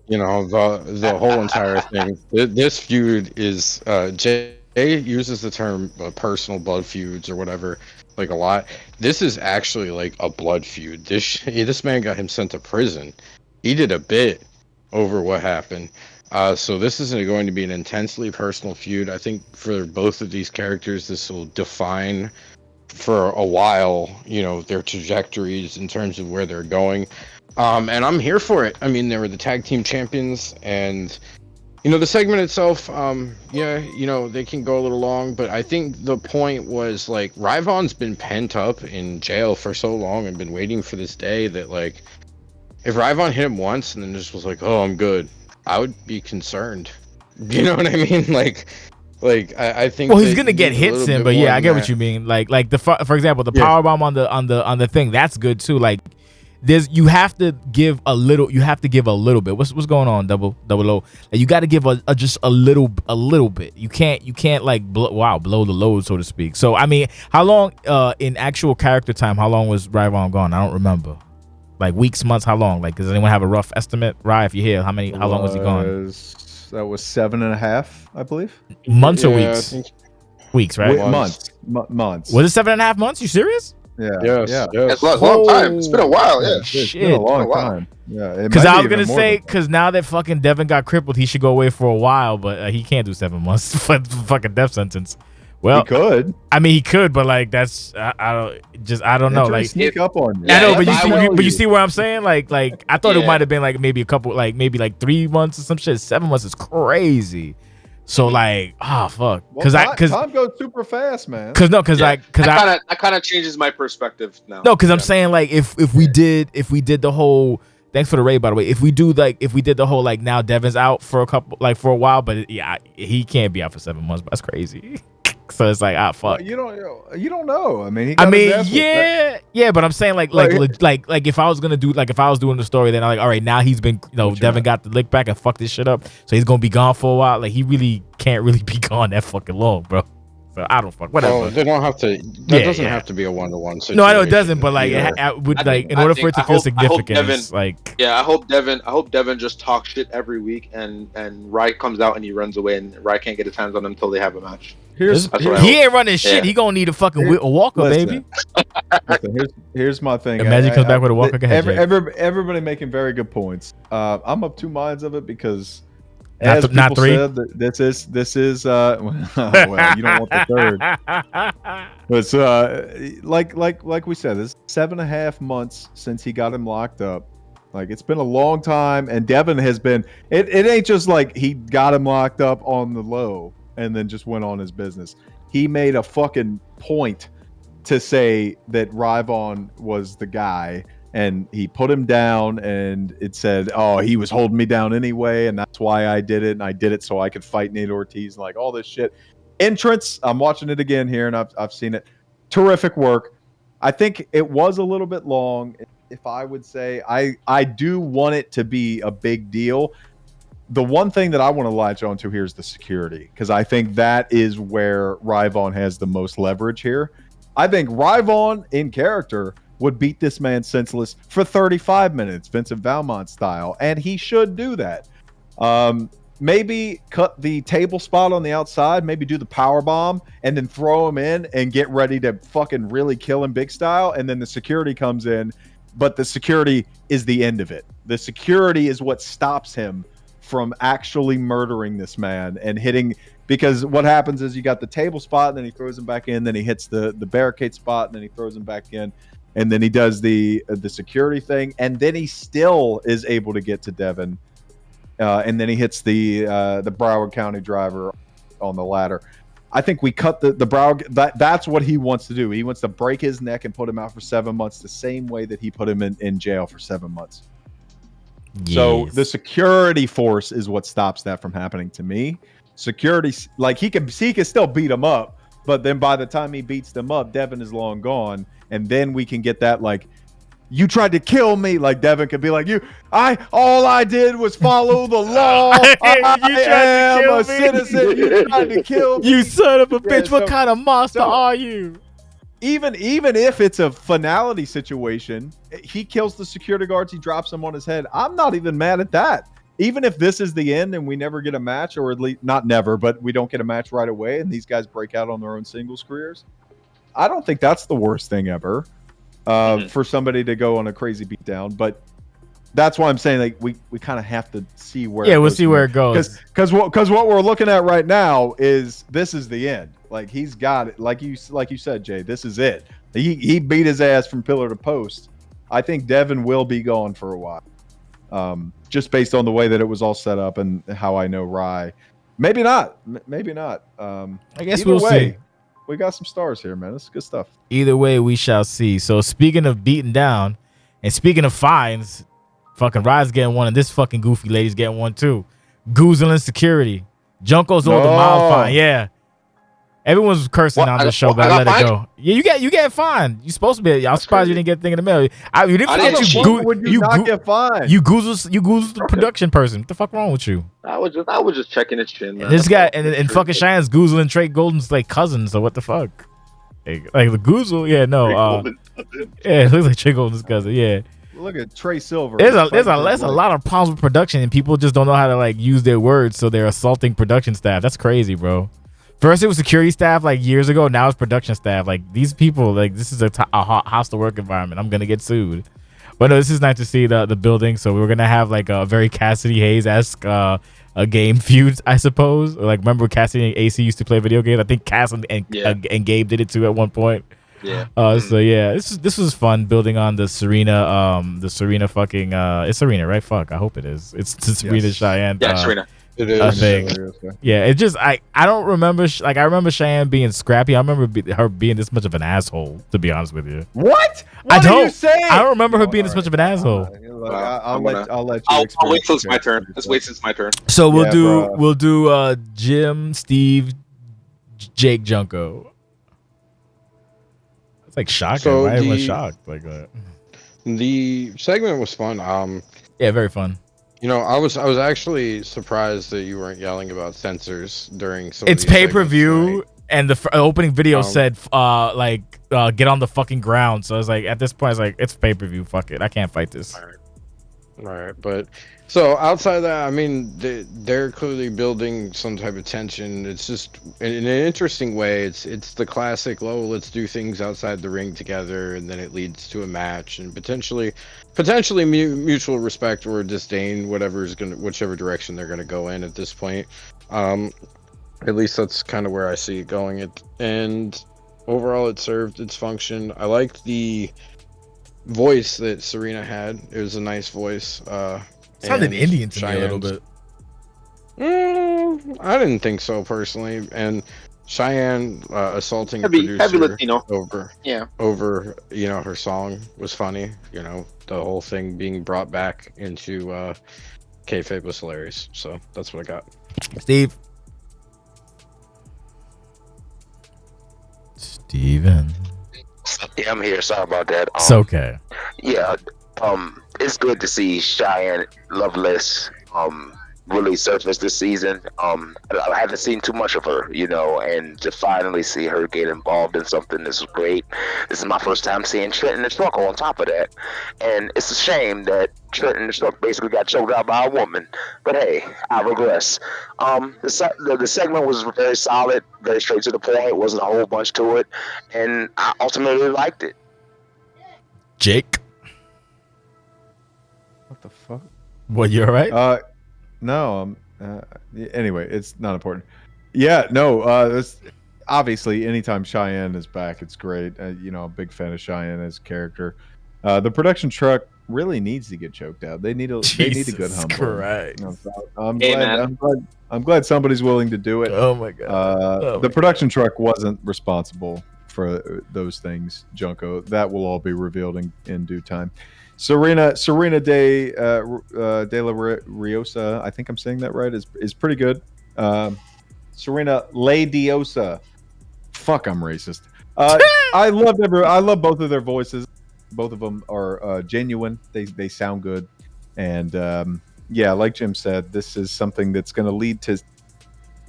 The whole entire thing. This feud is Jay uses the term personal blood feuds or whatever like a lot. This is actually like a blood feud. This man got him sent to prison. He did a bit over what happened. So this is going to be an intensely personal feud. I think for both of these characters, this will define for a while, their trajectories in terms of where they're going. And I'm here for it. I mean, they were the tag team champions, and the segment itself, they can go a little long, but I think the point was like Ryvon's been pent up in jail for so long and been waiting for this day that like if Ryvon hit him once and then just was like, oh, I'm good, I would be concerned. You know what I mean? Like I think. Well, he's gonna get hits in, but yeah, I get what you mean. Like for example, the powerbomb on the thing, that's good too. Like you have to give a little bit. What's going on, double O? Like, you got to give just a little bit. You can't like blow the load, so to speak. So I mean, how long in actual character time? How long was Ryvon gone? I don't remember. Like weeks, months, how long? Like, does anyone have a rough estimate? Rye, if you're here, how long was he gone? That was 7.5, I believe. Months or weeks? Weeks, right? Months. Was it 7.5 months? You serious? Yeah. Yes. It's a long time. It's been a while. Yeah. It's been a long time. Yeah. Because I was gonna say, because now that fucking Devin got crippled, he should go away for a while, but he can't do 7 months for fucking death sentence. Well, he could. I mean, he could, but like that's I don't know. Like sneak up on you. I know, but you see what I'm saying? Like I thought it might have been like maybe a couple, like maybe like 3 months or some shit. 7 months is crazy. So like, fuck, because time goes super fast, man. I kind of changes my perspective now. No, because I'm saying like if we did the whole. Thanks for the raid, by the way. If we did the whole like now Devin's out for a while, but he can't be out for 7 months. But that's crazy. So it's like fuck. Well, you don't know. I mean, but I'm saying like if I was gonna do if I was doing the story, then I'm like, all right, now he's been Devin got the lick back and fucked this shit up, so he's gonna be gone for a while. Like he really can't really be gone that fucking long, bro. So I don't fuck whatever. Well, they don't have to. That doesn't have to be a 1-to-1 situation. No, I know it doesn't, but like in order for it to feel significant, I hope Devin just talks shit every week, and Riot comes out and he runs away, and Riot can't get his hands on him until they have a match. He ain't running shit. He gonna need a fucking walker, baby. Here's my thing. Imagine he comes back with a walker. Go ahead, everybody making very good points. I'm of two minds of it because not three. Said, this is well, you don't want the third. But like we said, it's 7.5 months since he got him locked up. Like it's been a long time, and Devin has been. It ain't just like he got him locked up on the low and then just went on his business. He made a fucking point to say that Ryvon was the guy and he put him down, and it said, "Oh, he was holding me down anyway, and that's why I did it, and I did it so I could fight Nate Ortiz," and like all this shit. Entrance, I'm watching it again here, and I've seen it. Terrific work. I think it was a little bit long. If I would say, I do want it to be a big deal. The one thing that I want to latch onto here is the security, because I think that is where Ryvon has the most leverage here. I think Ryvon in character would beat this man senseless for 35 minutes, Vincent Valmont style, and he should do that. Maybe cut the table spot on the outside, maybe do the power bomb, and then throw him in and get ready to fucking really kill him big style, and then the security comes in, but the security is the end of it. The security is what stops him from actually murdering this man and hitting, because what happens is you got the table spot, and then he throws him back in, then he hits the barricade spot, and then he throws him back in, and then he does the security thing, and then he still is able to get to Devin, and then he hits the Broward County driver on the ladder. I think we cut the Broward. That's what he wants to do. He wants to break his neck and put him out for 7 months, the same way that he put him in jail for 7 months. Yes. So the security force is what stops that from happening to me. Security, like he can still beat him up, but then by the time he beats them up, Devin is long gone, and then we can get that, like, you tried to kill me. Like Devin could be like, all I did was follow the law. I am a citizen. You tried to kill me. You son of a bitch. What kind of monster are you? Even if it's a finality situation, he kills the security guards, he drops them on his head. I'm not even mad at that. Even if this is the end and we never get a match, or at least not never, but we don't get a match right away and these guys break out on their own singles careers, I don't think that's the worst thing ever for somebody to go on a crazy beatdown. But that's why I'm saying, like, we kind of have to see where. Yeah, we'll see where it goes. Because what we're looking at right now is this is the end. Like, he's got it. Like you said, Jay, this is it. He beat his ass from pillar to post. I think Devin will be gone for a while. Just based on the way that it was all set up and how I know Rye. Maybe not. Maybe not. I guess we'll see. We got some stars here, man. This is good stuff. Either way, we shall see. So speaking of beating down, and speaking of fines, fucking Rye's getting one, and this fucking goofy lady's getting one too. Goozling security. Junko's owed a mild fine. Yeah. Everyone's cursing on the show, but I let it go. Yeah, you get fined. You supposed to be. I'm surprised you didn't get a thing in the mail. You didn't forget you not get fined. You goozled the production person. What the fuck wrong with you? I was just checking his chin. Man. This guy and fucking Cheyenne's goozling Trey Golden's like cousins. So what the fuck? Like the goozle? Yeah, no. Yeah, it looks like Trey Golden's cousin. Yeah. Look at Trey Silver. There's a lot of problems with production, and people just don't know how to like use their words, so they're assaulting production staff. That's crazy, bro. First it was security staff like years ago. Now it's production staff. Like these people, like this is a hostile work environment. I'm gonna get sued. But no, this is nice to see the building. So we're gonna have like a very Cassidy Hayes-esque a game feud, I suppose. Like remember Cassidy and AC used to play video games. I think Cass and Gabe did it too at one point. Yeah. So yeah, this was fun building on the Serena fucking it's Serena, right? Fuck, I hope it is. It's Serena Cheyenne. Yeah, Serena. It is. Yeah, it just I don't remember I remember Cheyenne being scrappy. I remember her being this much of an asshole. To be honest with you, what are you saying? I don't remember her being this much of an asshole. I'll let you. I'll wait till it's my turn. Let's wait till it's my turn. So we'll do Jim, Steve, Jake, Junko. It's like shocking. So why everyone shocked like that? The segment was fun. Yeah, very fun. You know, I was actually surprised that you weren't yelling about censors during some. It's pay-per-view, and the opening video said get on the fucking ground. So I was like, at this point, I was like, it's pay-per-view. Fuck it, I can't fight this. All right, but so outside of that, I mean, they're clearly building some type of tension. It's just in an interesting way. It's the classic, let's do things outside the ring together, and then it leads to a match and potentially mutual respect or disdain, whichever direction they're gonna go in at this point. At least that's kind of where I see it going. And overall, it served its function. I liked the voice that Serena had. It was a nice voice. Sounded Indian to me a little bit. I didn't think so personally. And Cheyenne assaulting a Heavy producer Latino. over Yeah. her song was funny. The whole thing being brought back into kayfabe was hilarious. So that's what I got. Steven. Yeah, I'm here. Sorry about that. It's okay. Yeah, it's good to see Cheyenne Loveless really surface this season. I haven't seen too much of her, and to finally see her get involved in something is great. This is my first time seeing Trenton the Struggle on top of that, and it's a shame that Trenton the Struggle basically got choked out by a woman. But hey, I regress. The segment was very solid, very straight to the point. Wasn't a whole bunch to it, and I ultimately liked it. Jake. What the fuck? What, you all right? No. Anyway, it's not important. Yeah, no. This obviously anytime Cheyenne is back, it's great. I'm a big fan of Cheyenne as a character. The production truck really needs to get choked out. They need a good humble. Correct. I'm glad somebody's willing to do it. Oh my god. The production truck wasn't responsible for those things, Junko. That will all be revealed in due time. Serena de la Riosa, I think I'm saying that right, is pretty good. Serena Le Diosa. Fuck, I'm racist. I love both of their voices. Both of them are genuine. They sound good. And yeah, like Jim said, this is something that's going to lead to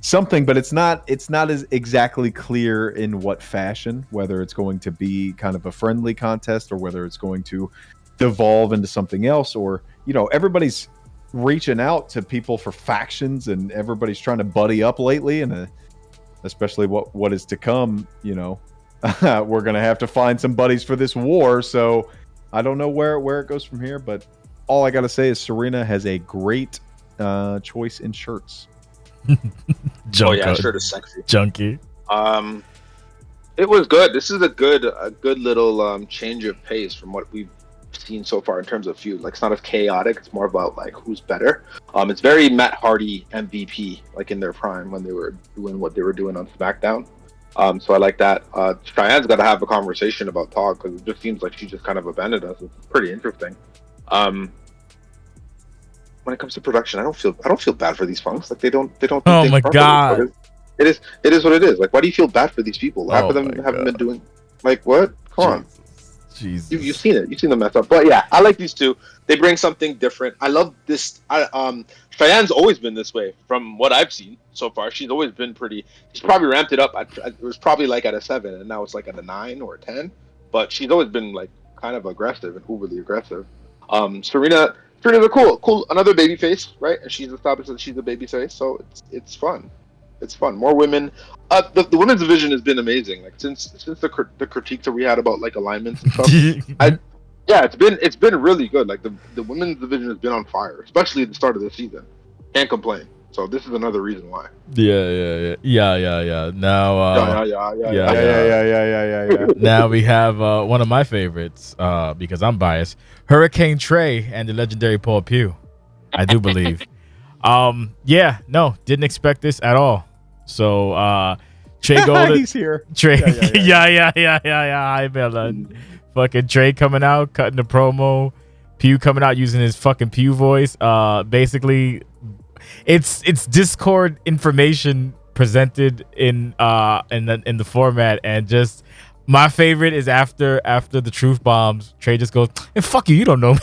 something, but it's not as exactly clear in what fashion, whether it's going to be kind of a friendly contest or whether it's going to devolve into something else, or everybody's reaching out to people for factions and everybody's trying to buddy up lately, and especially what is to come. We're gonna have to find some buddies for this war, so I don't know where it goes from here, but all I gotta say is Serena has a great choice in shirts. Oh yeah, shirt is sexy. Junkie. It was good. This is a good little change of pace from what we've seen so far in terms of feud. Like, it's not as chaotic. It's more about like who's better. It's very Matt Hardy MVP, like in their prime when they were doing what they were doing on SmackDown. So I like that. Cheyenne's got to have a conversation about Todd, because it just seems like she just kind of abandoned us. It's pretty interesting. When it comes to production, I don't feel bad for these funks. Like they don't. Oh my god! It is what it is. Like, why do you feel bad for these people? Half of them haven't been doing. Like, what? Come on. Jesus. You've seen it. You've seen them mess up. But yeah, I like these two. They bring something different. I love this. Cheyenne's always been this way from what I've seen so far. She's always been pretty. She's probably ramped it up. It was probably like at a 7, and now it's like at a 9 or a 10. But she's always been like kind of aggressive and overly aggressive. Serena's a cool another baby face, right? And she's established that she's a baby face, so it's fun. It's fun. More women. The women's division has been amazing. Like since the critiques that we had about like alignments and stuff. It's been really good. Like the women's division has been on fire, especially at the start of the season. Can't complain. So this is another reason why. Yeah. Now, Yeah. Now we have one of my favorites, because I'm biased. Hurricane Trey and the legendary Paul Pugh. I do believe. Didn't expect this at all. So Trey Golden, he's here. Trey, yeah. Hi, Melon. Fucking Trey coming out, cutting the promo. Pugh coming out using his fucking Pugh voice. Basically, it's Discord information presented in the format, and just my favorite is after the truth bombs, Trey just goes, "And fuck you, you don't know me."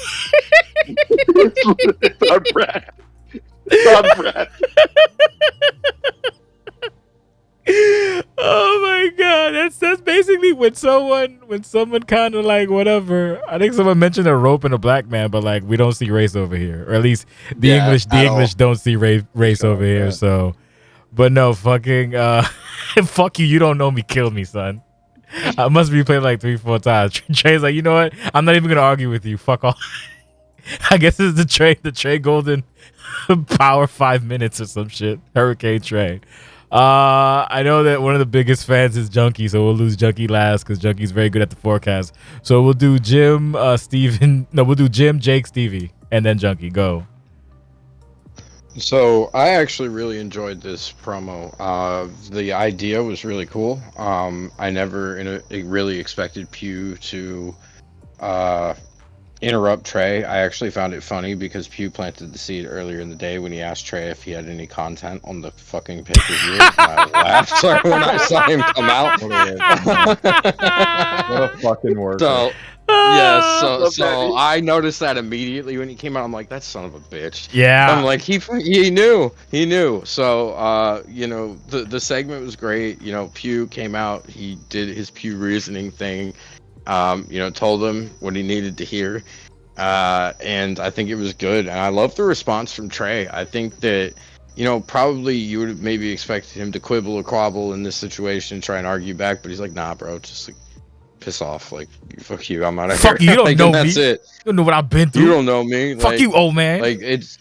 It's our Brad. It's our Brad. Oh my god, that's basically when someone kind of like whatever. I think someone mentioned a rope and a black man, but like we don't see race over here, or at least the English don't see race over here. Yeah. So, but no, fucking fuck you, you don't know me, kill me, son. I must be played like 3-4 times. Trey's like, you know what? I'm not even gonna argue with you. Fuck off. I guess it's the Trey Golden power 5 minutes or some shit. Hurricane Trey. I know that one of the biggest fans is Junkie, so we'll lose Junkie last because Junkie's very good at the forecast. So we'll do Jim, Steven. No, we'll do Jim, Jake, Stevie, and then Junkie. Go. So I actually really enjoyed this promo. The idea was really cool. I never really expected Pew to interrupt Trey. I actually found it funny because Pew planted the seed earlier in the day when he asked Trey if he had any content on the fucking pay-per-view. And I laughed when I saw him come out. What a fucking worker. So yes, Love so that. I noticed that immediately when he came out. I'm like, that son of a bitch. Yeah. I'm like, he knew. So the segment was great. Pew came out, he did his Pew reasoning thing. Told him what he needed to hear. And I think it was good. And I love the response from Trey. I think that, probably you would have maybe expected him to quibble or quabble in this situation, try and argue back, but he's like, nah, bro, just like piss off. Like, fuck you, I'm out of here. Fuck you, you don't like, know that's me. it. You don't know what I've been through. You don't know me. Fuck like, you, old man. Like it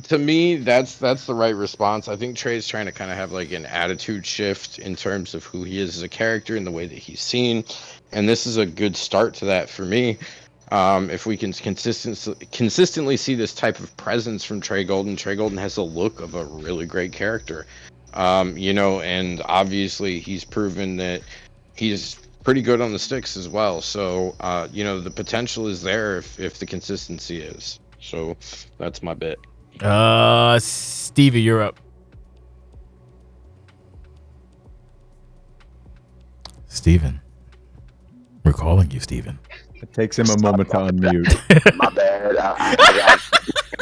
to me, that's the right response. I think Trey's trying to kind of have like an attitude shift in terms of who he is as a character and the way that he's seen. And this is a good start to that for me. If we can consistently see this type of presence from Trey Golden has the look of a really great character. And obviously he's proven that he's pretty good on the sticks as well. So, the potential is there if the consistency is. So that's my bit. Stevie, you're up. Steven. We're calling you, Steven. It takes him a moment to unmute. My bad. I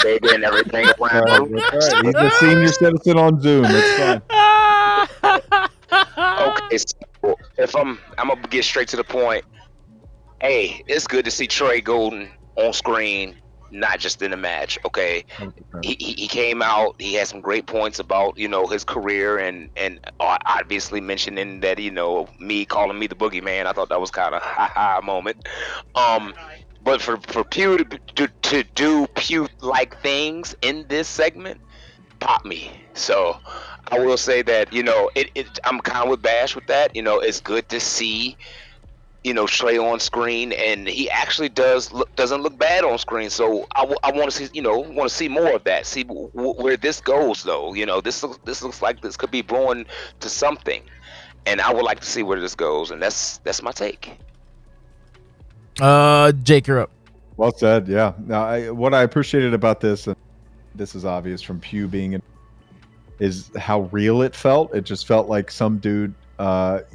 baby and everything. That's right. He's a senior citizen on Zoom. It's fine. Okay, so if I'm gonna get straight to the point. Hey, it's good to see Trey Golden on screen, not just in the match. Okay, he came out. He had some great points about his career and obviously mentioning that me calling me the boogeyman. I thought that was kind of ha moment. But for Pew to do Pew like things in this segment, pop me. So I will say that I'm kind of with Bash with that. It's good to see Trey on screen, and he actually doesn't look bad on screen. So I want to see more of that. See where this goes, though. This looks like this could be blowing to something, and I would like to see where this goes. And that's my take. Jake, you're up. Well said. Yeah. Now, what I appreciated about this, and this is obvious from Pew being in, is how real it felt. It just felt like some dude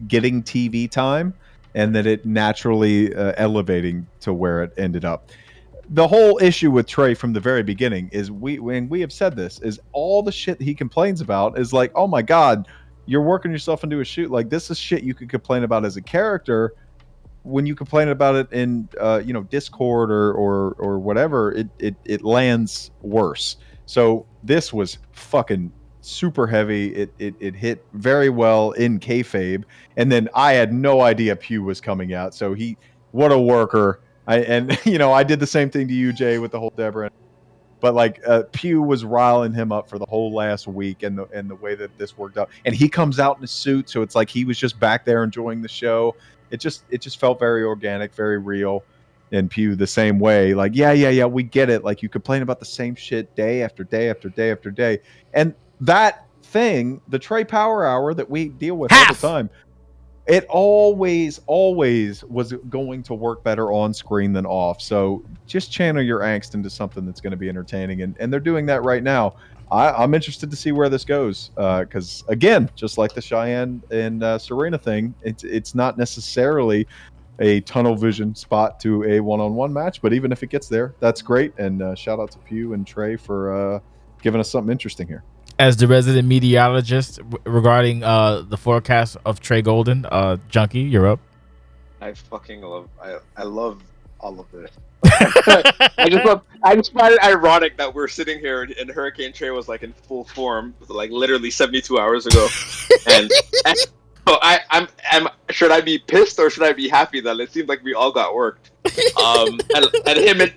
getting TV time, and then it naturally elevating to where it ended up. The whole issue with Trey from the very beginning is when we have said this, is all the shit he complains about is like, oh my God, you're working yourself into a shoot. Like, this is shit you could complain about as a character. When you complain about it in Discord or whatever, it lands worse. So this was fucking super heavy. It hit very well in kayfabe, and then I had no idea Pew was coming out. So what a worker. I did the same thing to you, Jay, with the whole Deborah. But like Pew was riling him up for the whole last week, and the way that this worked out, and he comes out in a suit, so it's like he was just back there enjoying the show. It just felt very organic, very real. And Pew the same way, like yeah, we get it. Like, you complain about the same shit day after day after day after day, and that thing, the Trey Power Hour that we deal with all the time, it always was going to work better on screen than off. So just channel your angst into something that's going to be entertaining, and they're doing that right now. I'm interested to see where this goes, because again, just like the Cheyenne and Serena thing, it's not necessarily a tunnel vision spot to a one-on-one match, but even if it gets there, that's great. And shout out to Pew and Trey for giving us something interesting here. As the resident meteorologist regarding the forecast of Trey Golden, Junkie, you're up. I love all of this. I just find it ironic that we're sitting here and Hurricane Trey was like in full form, like literally 72 hours ago, and so I'm should I be pissed or should I be happy that it seemed like we all got worked? And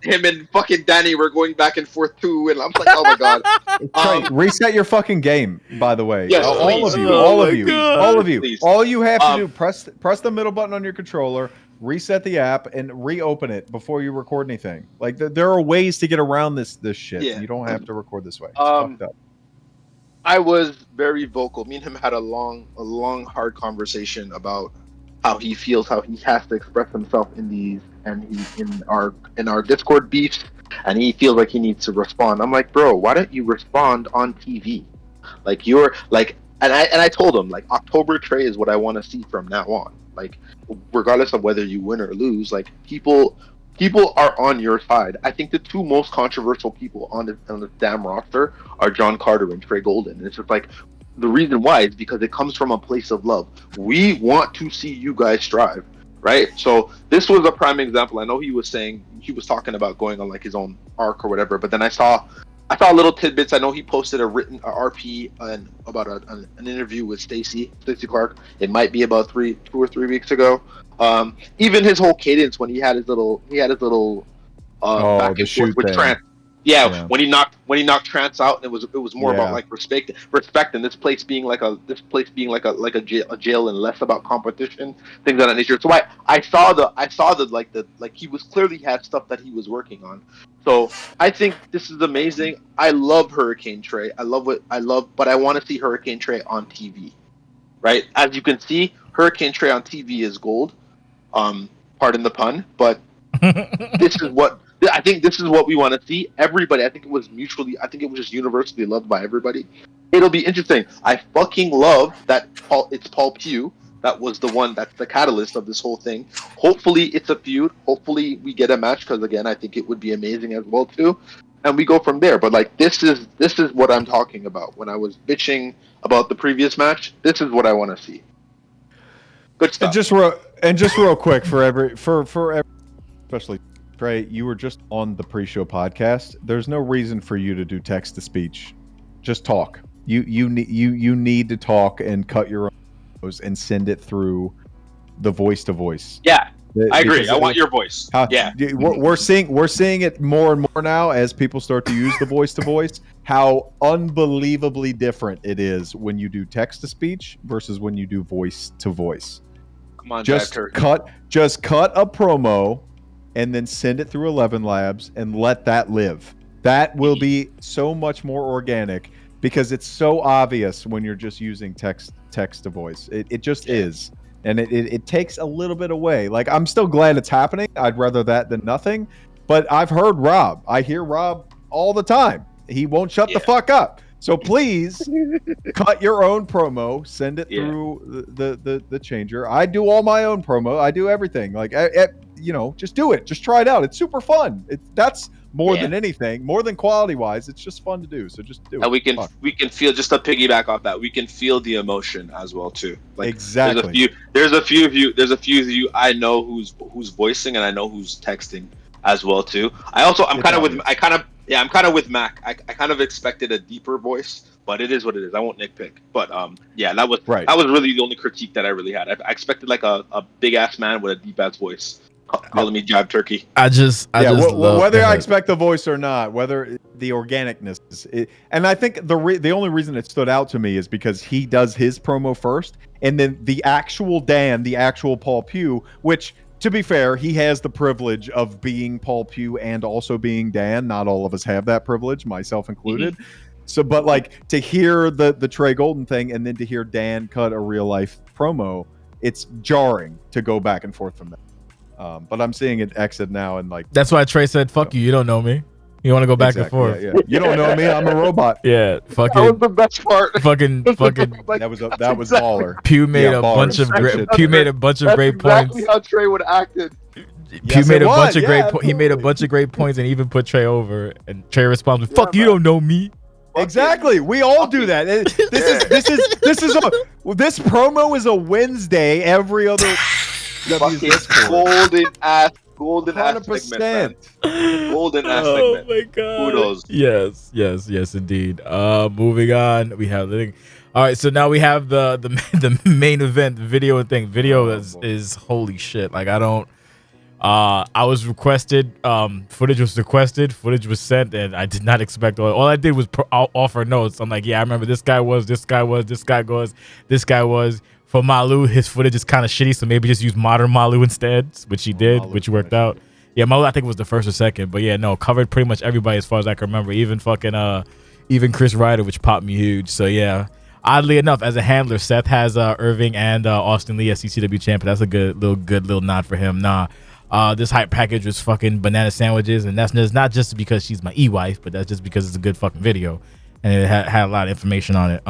him and fucking Danny were going back and forth too, and I'm like, oh my God. Trey, reset your fucking game, by the way. Yes, all please. of you, Oh all my of you, God. all of you. Please. All you have to do, press the middle button on your controller, reset the app, and reopen it before you record anything. Like there are ways to get around this shit. Yeah. You don't have to record this way. It's Um, fucked up. I was very vocal. Me and him had a long, hard conversation about how he feels, how he has to express himself in these, and in our Discord beefs, and he feels like he needs to respond. I'm like, bro, why don't you respond on TV? Like you're like, and I told him like October Trey is what I want to see from now on. Like, regardless of whether you win or lose, like people are on your side. I think the two most controversial people on this damn roster are John Carter and Trey Golden. And it's just like the reason why is because it comes from a place of love. We want to see you guys strive, right? So this was a prime example. I know he was talking about going on like his own arc or whatever, but then I saw little tidbits. I know he posted a RP about an interview with Stacey Clark. It might be about 2 or 3 weeks ago. Even his whole cadence when he had his little back and forth with Trent. Yeah, when he knocked Trance out, and it was more about like respect, and this place being like a jail and less about competition, things of that nature. So I saw the he was clearly had stuff that he was working on. So I think this is amazing. I love Hurricane Trey. But I want to see Hurricane Trey on TV, right? As you can see, Hurricane Trey on TV is gold. Pardon the pun, but this is what we want to see. Everybody, I think it was just universally loved by everybody. It'll be interesting. I fucking love that it's Paul Pugh. That was that's the catalyst of this whole thing. Hopefully it's a feud. Hopefully we get a match, because again, I think it would be amazing as well too. And we go from there. But like this is what I'm talking about. When I was bitching about the previous match, this is what I want to see. Good stuff. And just real quick for every especially Trey, you were just on the pre-show podcast. There's no reason for you to do text to speech. Just talk. You need to talk and cut your own and send it through the voice to voice. Yeah, I agree. I want your voice. We're seeing it more and more now as people start to use the voice to voice. How unbelievably different it is when you do text to speech versus when you do voice to voice. Come on, just cut a promo and then send it through 11 Labs and let that live. That will be so much more organic, because it's so obvious when you're just using text to voice. It just is. And it takes a little bit away. Like, I'm still glad it's happening. I'd rather that than nothing. But I've heard Rob. I hear Rob all the time. He won't shut the fuck up. So please cut your own promo, send it through the changer. I do all my own promo. I do everything. Like, just do it. Just try it out. It's super fun. That's more than anything, more than quality wise. It's just fun to do. So just do it. And we can feel, just to piggyback off that, we can feel the emotion as well too. Like, exactly. There's a few of you I know who's voicing, and I know who's texting as well too. I'm kind of with Mac. I kind of expected a deeper voice, but it is what it is. I won't nitpick. But that was right. That was really the only critique that I really had. I expected like a big ass man with a deep ass voice calling me Jab Turkey. I just love whether that. I expect the voice or not, whether the organicness is, and I think the only reason it stood out to me is because he does his promo first, and then the actual Dan, the actual Paul Pugh, which, to be fair, he has the privilege of being Paul Pugh and also being Dan. Not all of us have that privilege, myself included. Mm-hmm. So, but like, to hear the Trey Golden thing and then to hear Dan cut a real life promo, it's jarring to go back and forth from that. But I'm seeing it exit now, and like, that's why Trey said, "Fuck you, you don't know me. You want to go back and forth? Yeah. You don't know me. I'm a robot." Yeah, fucking. That was the best part. Fucking. Like, that was baller. Pew made a bunch of great points. Exactly how Trey would have acted. Pew made a bunch of great. He made a bunch of great points and even put Trey over. And Trey responds with, "Fuck you, don't know me." Exactly. We all do that. This promo is a Wednesday every other. Golden ass segment. Golden ass segment. Oh my god. Kudos. Yes, indeed. Moving on, we have the thing. All right, so now we have the main event video thing. Video is holy shit. Like, I was requested, footage was requested, footage was sent, and I did not expect all I did was offer notes. I'm like, yeah, I remember this guy was. for Malu, his footage is kind of shitty, so maybe just use modern Malu instead, which he did, which worked out. Yeah, Malu, I think was the first or second, but yeah, no, covered pretty much everybody as far as I can remember, even Chris Ryder, which popped me huge. So yeah, oddly enough, as a handler, Seth has Irving and Austin Lee as CCW champion. That's a good little nod for him. This hype package was fucking banana sandwiches, and that's not just because she's my wife, but that's just because it's a good fucking video, and it had a lot of information on it.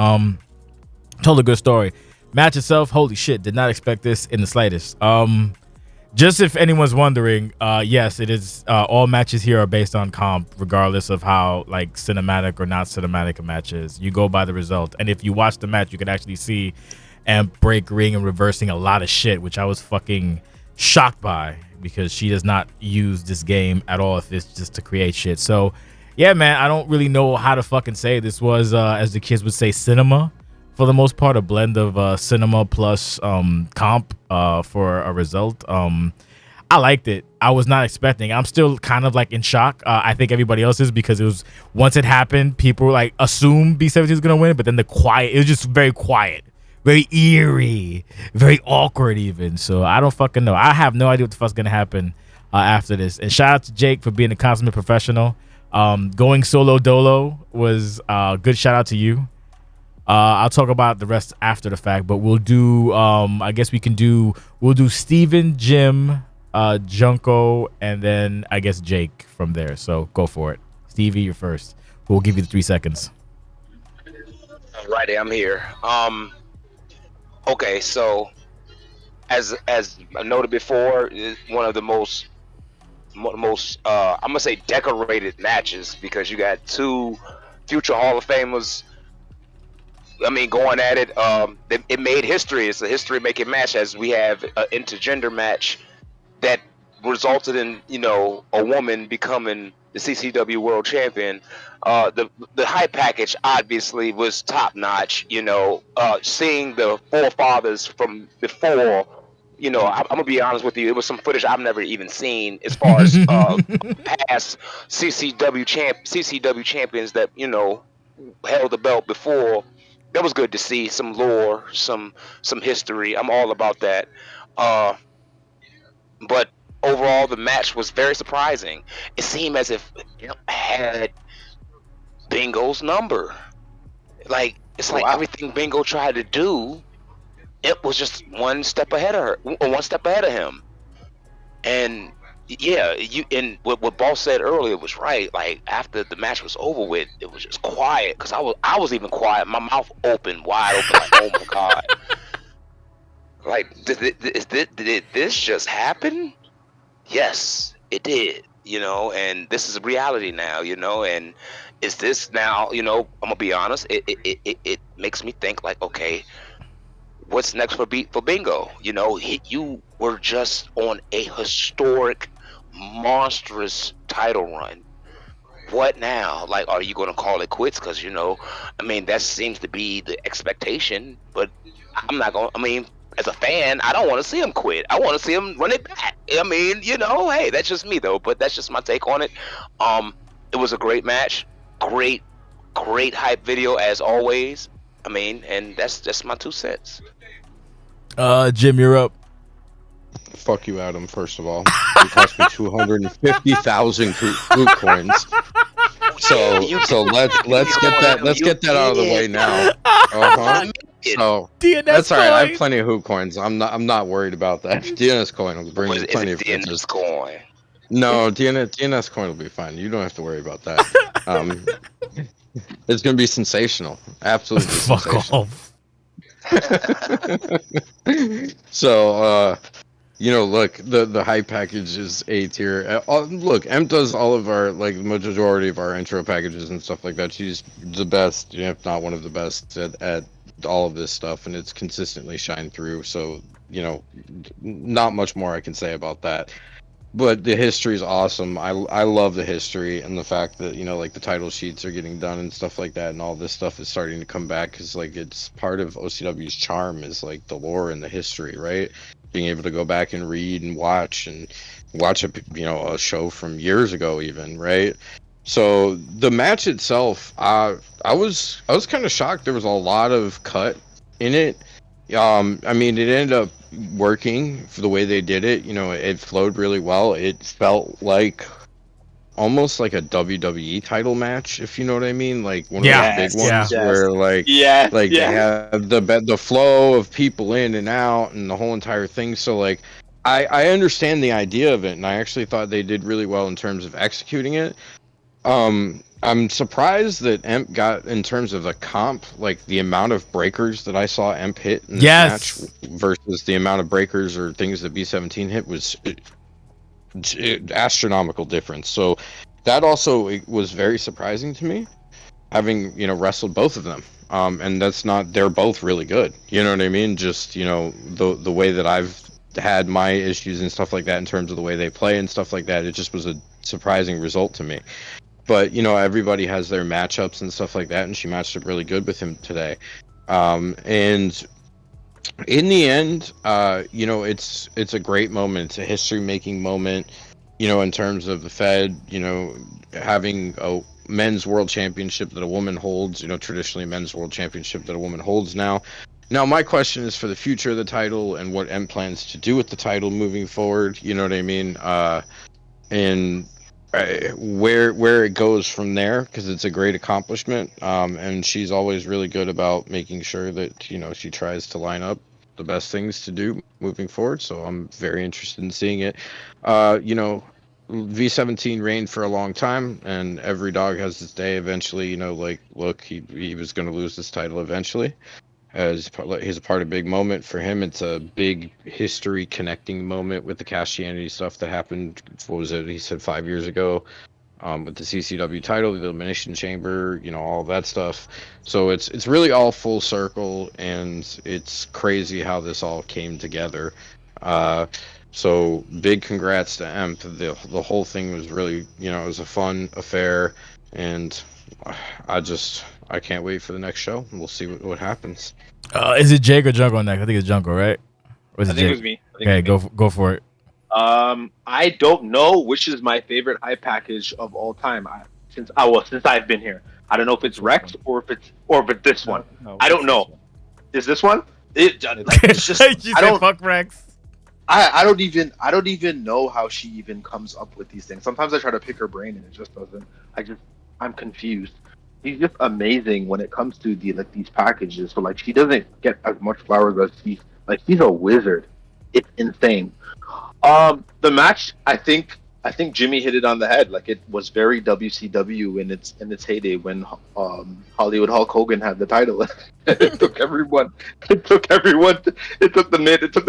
Told a good story. Match itself, holy shit, did not expect this in the slightest. Just if anyone's wondering, yes, it is. All matches here are based on comp, regardless of how like cinematic or not cinematic a match is. You go by the result, and if you watch the match, you can actually see Amp breaking and reversing a lot of shit, which I was fucking shocked by, because she does not use this game at all if it's just to create shit. So yeah, man, I don't really know how to fucking say. This was as the kids would say, cinema for the most part, a blend of cinema plus comp for a result. I liked it. I was not expecting. I'm still kind of like in shock. I think everybody else is, because it was, once it happened, people like assumed B17 was gonna win, but then it was just very quiet, very eerie, very awkward even. So I don't fucking know. I have no idea what the fuck's gonna happen after this. And shout out to Jake for being a consummate professional. Going solo dolo was a good shout out to you. I'll talk about the rest after the fact, but we'll do I guess we'll do Steven, Jim, Junko, and then I guess Jake from there. So go for it. Stevie, you're first. We'll give you the 3 seconds. Alrighty, I'm here. Okay, so as I noted before, one of the most I'm gonna say decorated matches, because you got two future Hall of Famers. I mean, going at it, it made history. It's a history-making match, as we have an intergender match that resulted in, a woman becoming the CCW World Champion. The hype package obviously was top-notch. Seeing the forefathers from before. I'm gonna be honest with you. It was some footage I've never even seen as far as past CCW champions that held the belt before. That was good to see. Some lore, some history. I'm all about that. But overall, the match was very surprising. It seemed as if it had Bingo's number. Like, it's like everything Bingo tried to do, it was just one step ahead of him. And yeah, and what Boss said earlier was right. Like, after the match was over with, it was just quiet, because I was even quiet. My mouth open, wide open, like, oh my god. Like, did this just happen? Yes, it did. And this is reality now. And is this now? I'm gonna be honest. It makes me think, like, okay, what's next for Bingo? You were just on a historic, monstrous title run. What now? Like, are you going to call it quits? Because, that seems to be the expectation. But I'm not going to, as a fan, I don't want to see him quit. I want to see him run it back. Hey, that's just me, though. But that's just my take on it. It was a great match. Great hype video, as always. And that's just my 2 cents. Jim, you're up. Fuck you, Adam. First of all, it cost me 250,000 loot coins. So let's get that out of the way now. So that's all right. I have plenty of hoot coins. I'm not worried about that. DNS coin will bring me plenty of DNS coin. No, DNS coin will be fine. You don't have to worry about that. It's gonna be sensational. Absolutely sensational. Fuck off. So look, the hype package is A tier. Look, Em does all of our, like, the majority of our intro packages and stuff like that. She's the best, if not one of the best at all of this stuff, and it's consistently shined through. So not much more I can say about that. But the history is awesome. I love the history and the fact that like the title sheets are getting done and stuff like that, and all this stuff is starting to come back, because like it's part of OCW's charm is like the lore and the history, right? Being able to go back and read and watch a show from years ago even, right? So the match itself, I was kind of shocked. There was a lot of cut in it. I mean, it ended up working for the way they did it. You know, it flowed really well. It felt like almost like a WWE title match, if you know what I mean. Like one of Yeah, those big yeah. ones where like they have the flow of people in and out and the whole entire thing. So like I understand the idea of it, and I actually thought they did really well in terms of executing it. I'm surprised that Emp got, in terms of the comp, like the amount of breakers that I saw Emp hit in this match versus the amount of breakers or things that B17 hit was astronomical difference. So that also was very surprising to me, having, you know, wrestled both of them. And that's not, they're both really good. You know what I mean? Just, you know, the way that I've had my issues and stuff like that in terms of the way they play and stuff like that, it just was a surprising result to me. But, you know, everybody has their matchups and stuff like that, and she matched up really good with him today. And in the end, you know, it's a great moment. It's a history-making moment, you know, in terms of the Fed, you know, having a men's world championship that a woman holds, you know, traditionally men's world championship that a woman holds now. Now, my question is for the future of the title and what M plans to do with the title moving forward, you know what I mean? And where it goes from there, because it's a great accomplishment, and she's always really good about making sure that, you know, she tries to line up the best things to do moving forward. So I'm very interested in seeing it. You know, V17 reigned for a long time, and every dog has its day. Eventually, you know, like, look, he was going to lose this title eventually. He's a part of a big moment for him. It's a big history connecting moment with the Castianity stuff that happened. What was it? He said 5 years ago, with the CCW title, the Elimination Chamber, you know, all that stuff. So it's really all full circle, and it's crazy how this all came together. So big congrats to Emp. The whole thing was really, you know, it was a fun affair, and I can't wait for the next show. We'll see what happens. Is it Jake or Junko next? I think it's Junko, right? Or is I it think Jake? it was me. Okay, go for it. I don't know which is my favorite high package of all time. Since I've been here, I don't know if it's Rex or if it's this one. No, I don't know. Is this one? It's just You I said don't. fuck Rex. I don't even know how she even comes up with these things. Sometimes I try to pick her brain and it just doesn't. I'm confused. She's just amazing when it comes to these packages. So like she doesn't get as much flowers as she's a wizard. It's insane. The match, I think Jimmy hit it on the head. Like, it was very WCW in its heyday when Hollywood Hulk Hogan had the title. It took everyone. It took the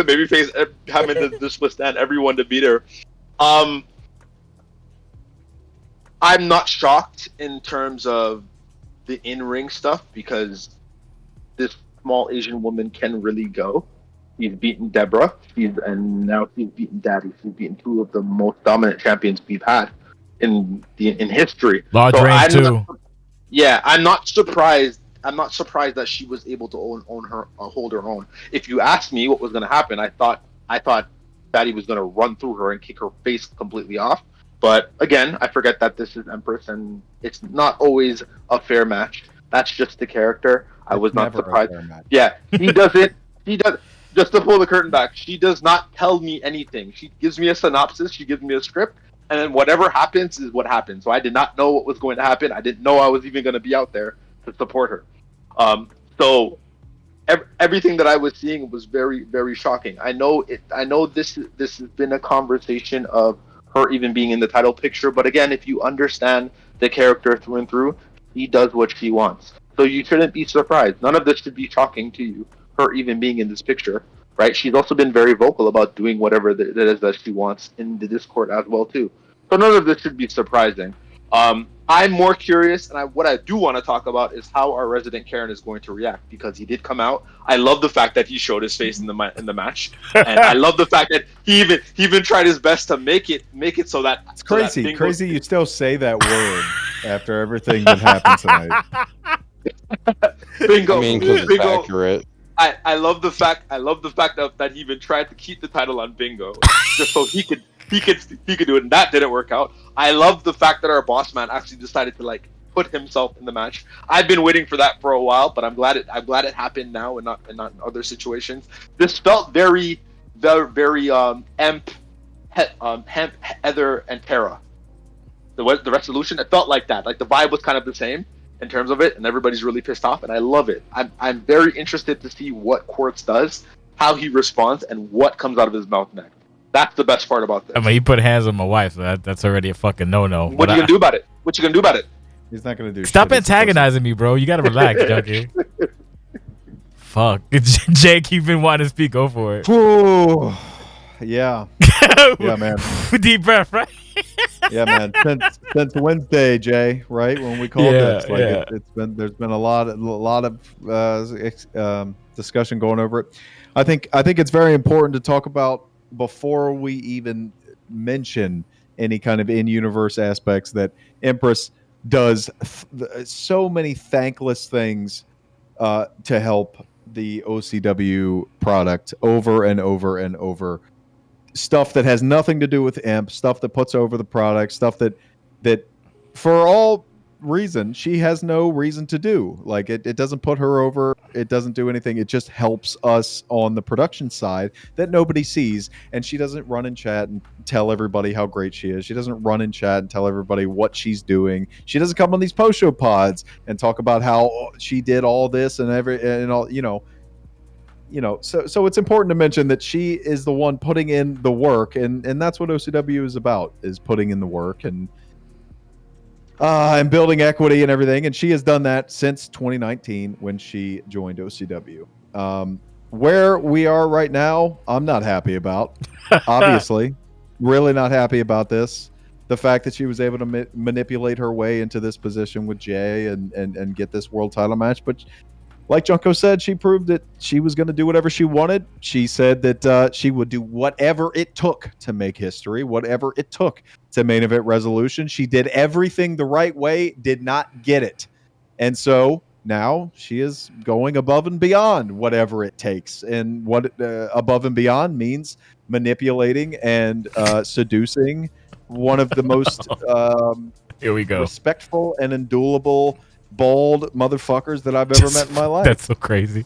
babyface having the split stand. Everyone to beat her. I'm not shocked in terms of the in-ring stuff because this small Asian woman can really go. She's beaten Deborah. Now she's beaten Daddy. She's beaten two of the most dominant champions we've had in history. Large range too. I'm not surprised. I'm not surprised that she was able to hold her own. If you asked me what was going to happen, I thought Daddy was going to run through her and kick her face completely off. But again, I forget that this is Empress, and it's not always a fair match. That's just the character. I was not surprised. Yeah, he doesn't. He does. Just to pull the curtain back, she does not tell me anything. She gives me a synopsis. She gives me a script, and then whatever happens is what happens. So I did not know what was going to happen. I didn't know I was even going to be out there to support her. So everything that I was seeing was very, very shocking. I know this has been a conversation of her even being in the title picture, but again, if you understand the character through and through, she does what she wants. So you shouldn't be surprised. None of this should be shocking to you, her even being in this picture, right? She's also been very vocal about doing whatever that is that she wants in the Discord as well too. So none of this should be surprising. I'm more curious, and what I do want to talk about is how our resident Karen is going to react, because he did come out. I love the fact that he showed his face in the match, and I love the fact that he even tried his best to make it so that it's crazy. So crazy, you still say that word after everything that happened tonight. Bingo. I mean, because it's accurate. I love the fact that he even tried to keep the title on Bingo just so he could do it, and that didn't work out. I love the fact that our boss man actually decided to put himself in the match. I've been waiting for that for a while, but I'm glad it happened now and not in other situations. This felt very Hemp, Heather, and Tara. The resolution, it felt like that. Like the vibe was kind of the same in terms of it, and everybody's really pissed off, and I love it. I'm very interested to see what Quartz does, how he responds, and what comes out of his mouth next. That's the best part about this. I mean, he put hands on my wife, so that's already a fucking no-no. What are you gonna do about it? What you gonna do about it? He's not gonna do. Stop shit. antagonizing me, bro. You gotta relax, Junkie. Fuck, Jake, you've been wanting to speak. Go for it. Ooh, yeah, yeah, man. Deep breath, right? Yeah, man. Since Wednesday, Jay, right when we called this, like there's been a lot of discussion going over it. I think it's very important to talk about before we even mention any kind of in-universe aspects that Empress does so many thankless things to help the OCW product over and over and over. Stuff that has nothing to do with Imp, stuff that puts over the product, stuff that for all reason she has no reason to do. Like it doesn't put her over, it doesn't do anything. It just helps us on the production side that nobody sees. And she doesn't run in chat and tell everybody how great she is. She doesn't run in chat and tell everybody what she's doing. She doesn't come on these post-show pods and talk about how she did all this and all, so it's important to mention that she is the one putting in the work, and that's what OCW is about, is putting in the work and building equity and everything. And she has done that since 2019 when she joined OCW. Where we are right now, I'm not happy about. Obviously, really not happy about this. The fact that she was able to manipulate her way into this position with Jay and get this world title match, but like Junko said, she proved that she was going to do whatever she wanted. She said that she would do whatever it took to make history, whatever it took to main event resolution. She did everything the right way, did not get it. And so now she is going above and beyond whatever it takes. And what above and beyond means manipulating and seducing one of the most here we go, respectful and indulable bald motherfuckers that I've ever met in my life. That's so crazy.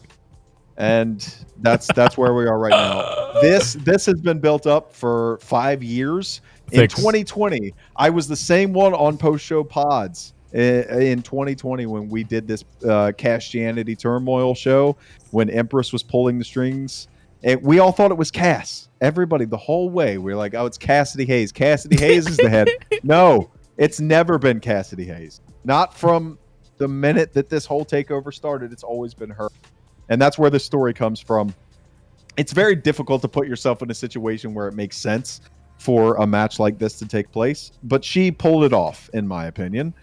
And that's where we are right now. This has been built up for 5 years. 6. In 2020, I was the same one on post-show pods in 2020 when we did this Castianity Turmoil show when Empress was pulling the strings. And we all thought it was Cass. Everybody, the whole way, we were like, oh, it's Cassidy Hayes. Cassidy Hayes is the head. No, it's never been Cassidy Hayes. Not from the minute that this whole takeover started. It's always been her. And that's where the story comes from. It's very difficult to put yourself in a situation where it makes sense for a match like this to take place, but she pulled it off, in my opinion.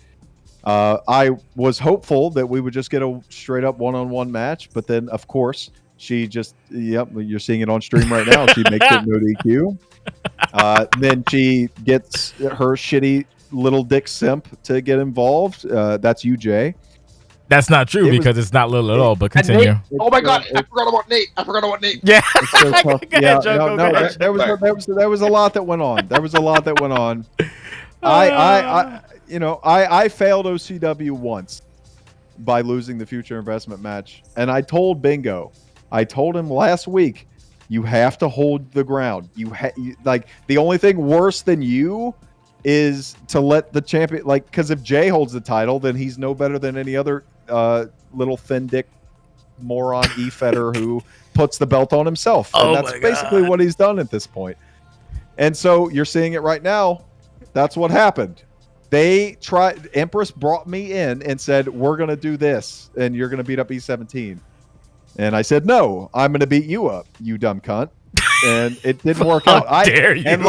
I was hopeful that we would just get a straight up one-on-one match, but then, of course, she just, yep, you're seeing it on stream right now. She makes it no DQ. Then she gets her shitty little dick simp to get involved. That's you, Jay. That's not true because it's not little at all, but continue. Nate, oh my god, I forgot about Nate. Yeah. So Ahead, Junko, there was a lot that went on. I failed OCW once by losing the future investment match. And I told Bingo, I told him last week, you have to hold the ground. Like the only thing worse than you is to let the champion, like, because if Jay holds the title, then he's no better than any other little thin dick moron e-fetter who puts the belt on himself. And that's basically what he's done at this point. And so you're seeing it right now. That's what happened. Empress brought me in and said, we're going to do this and you're going to beat up E17. And I said, no, I'm going to beat you up, you dumb cunt. And it didn't work out. Dare you. And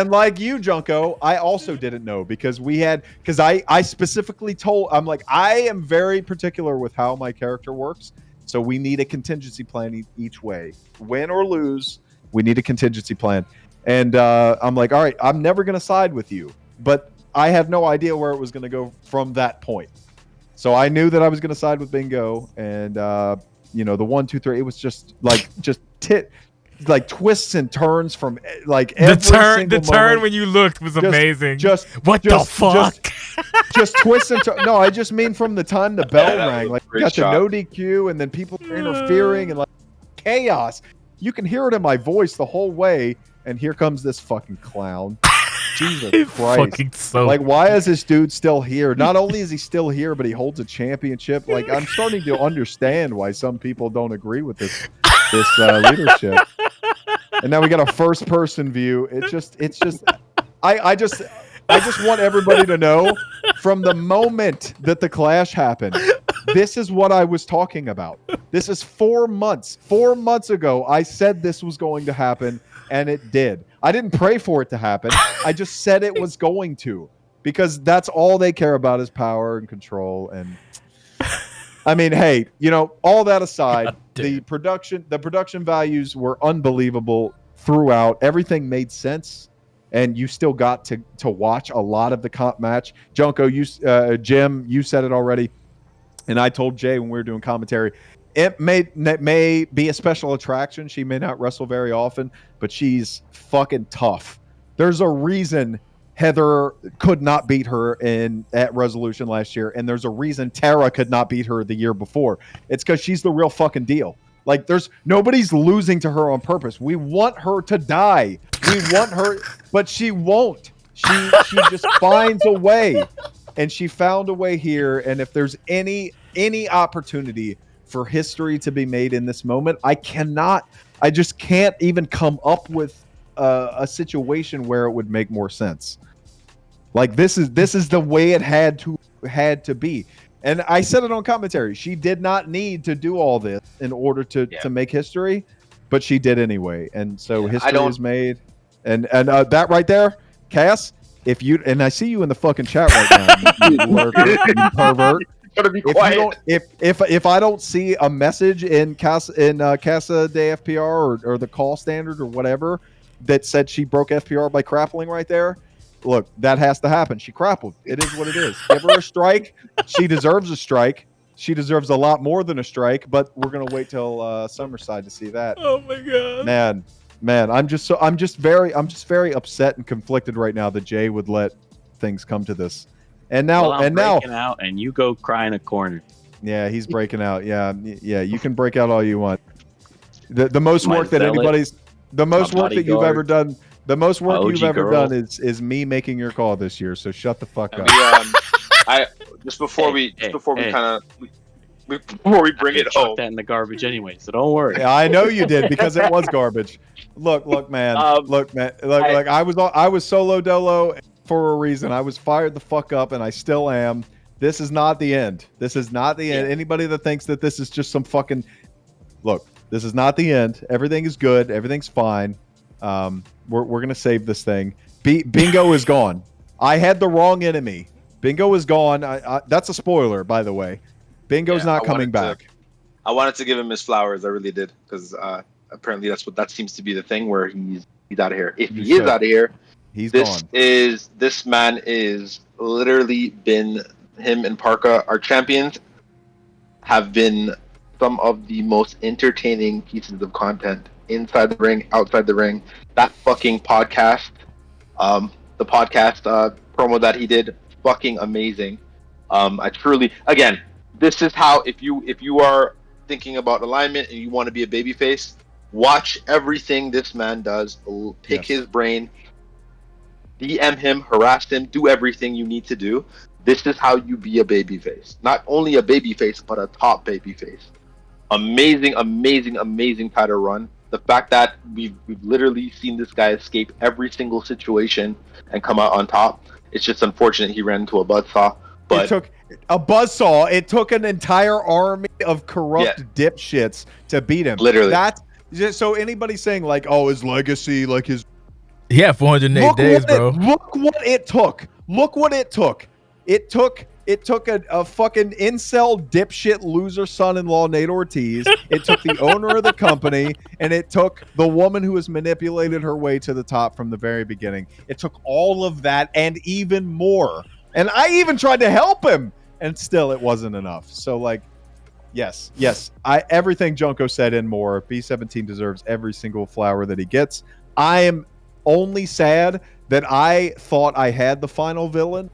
like you, Junko, I also didn't know because I specifically told, I'm like, I am very particular with how my character works. So we need a contingency plan each way. Win or lose, we need a contingency plan. And I'm like, all right, I'm never going to side with you. But I had no idea where it was going to go from that point. So I knew that I was going to side with Bingo. And, the 1, 2, 3, it was just like, like twists and turns from like The every turn, single the turn moment. when you looked was amazing. What the just- fuck? Just twists and turns. No, I just mean from the time the bell that rang, was like a you great got the shot. no DQ, and then people are interfering and like chaos. You can hear it in my voice the whole way, and here comes this fucking clown. Jesus Christ! Fucking so. Like, why is this dude still here? Not only is he still here, but he holds a championship. Like, I'm starting to understand why some people don't agree with this leadership. And now we got a first-person view. It's just. I just want everybody to know from the moment that the clash happened, this is what I was talking about. This is 4 months. 4 months ago, I said this was going to happen, and it did. I didn't pray for it to happen. I just said it was going to, because that's all they care about is power and control. And I mean, hey, you know, all that aside, the production values were unbelievable throughout. Everything made sense. And you still got to watch a lot of the comp match. Junko, Jim, you said it already. And I told Jay when we were doing commentary, it may be a special attraction. She may not wrestle very often, but she's fucking tough. There's a reason Heather could not beat her at Resolution last year. And there's a reason Tara could not beat her the year before. It's because she's the real fucking deal. Like, nobody's losing to her on purpose. We want her to die. We want her, but she won't. She just finds a way, and she found a way here. And if there's any opportunity for history to be made in this moment, I just can't even come up with a situation where it would make more sense. Like, this is the way it had to be. And I said it on commentary. She did not need to do all this in order to make history, but she did anyway. And so history is made. And that right there, Cass, and I see you in the fucking chat right now, you lurker, you pervert. Gotta be quiet. If I don't see a message in Casa de FPR or the call standard or whatever that said she broke FPR by grappling right there, look, that has to happen. She grappled. It is what it is. Give her a strike. She deserves a strike. She deserves a lot more than a strike, but we're gonna wait till Summerside to see that. Oh my god, man, I'm just very upset and conflicted right now that Jay would let things come to this. And now, I'm breaking out, and you go cry in a corner. Yeah, he's breaking out. Yeah. You can break out all you want. The most work that you've ever done. The most work you've ever done is me making your call this year. So shut the fuck up. Before we bring it home, that in the garbage anyway. So don't worry. Yeah, I know you did, because it was garbage. Look, man. Look. I was solo dolo for a reason. I was fired the fuck up, and I still am. This is not the end. This is not the end. Anybody that thinks that this is just some fucking this is not the end. Everything is good. Everything's fine. We're gonna save this thing. Bingo is gone. I had the wrong enemy. Bingo is gone. That's a spoiler, by the way. Bingo's not coming back. I wanted to give him his flowers. I really did, because apparently that seems to be the thing where he's out of here. If he is out of here, he's gone. This man is literally been, him and Parka, our champions, have been some of the most entertaining pieces of content inside the ring, outside the ring. That fucking podcast, the podcast promo that he did, fucking amazing. I truly, again, this is how, if you are thinking about alignment and you want to be a babyface, watch everything this man does. Pick his brain, DM him, harass him, do everything you need to do. This is how you be a babyface. Not only a babyface, but a top babyface. Amazing title run. The fact that we've literally seen this guy escape every single situation and come out on top. It's just unfortunate he ran into a buzzsaw. But it took a buzzsaw. It took an entire army of corrupt dipshits to beat him. Literally. That's just, so anybody saying like, oh, his legacy, like his 408 days, bro. Look what it took. Look what it took. It took a fucking incel dipshit loser son-in-law, Nate Ortiz. It took the owner of the company, and it took the woman who has manipulated her way to the top from the very beginning. It took all of that and even more. And I even tried to help him, and still it wasn't enough. So, like, Yes. Everything Junko said and more. B17 deserves every single flower that he gets. I am only sad that I thought I had the final villain,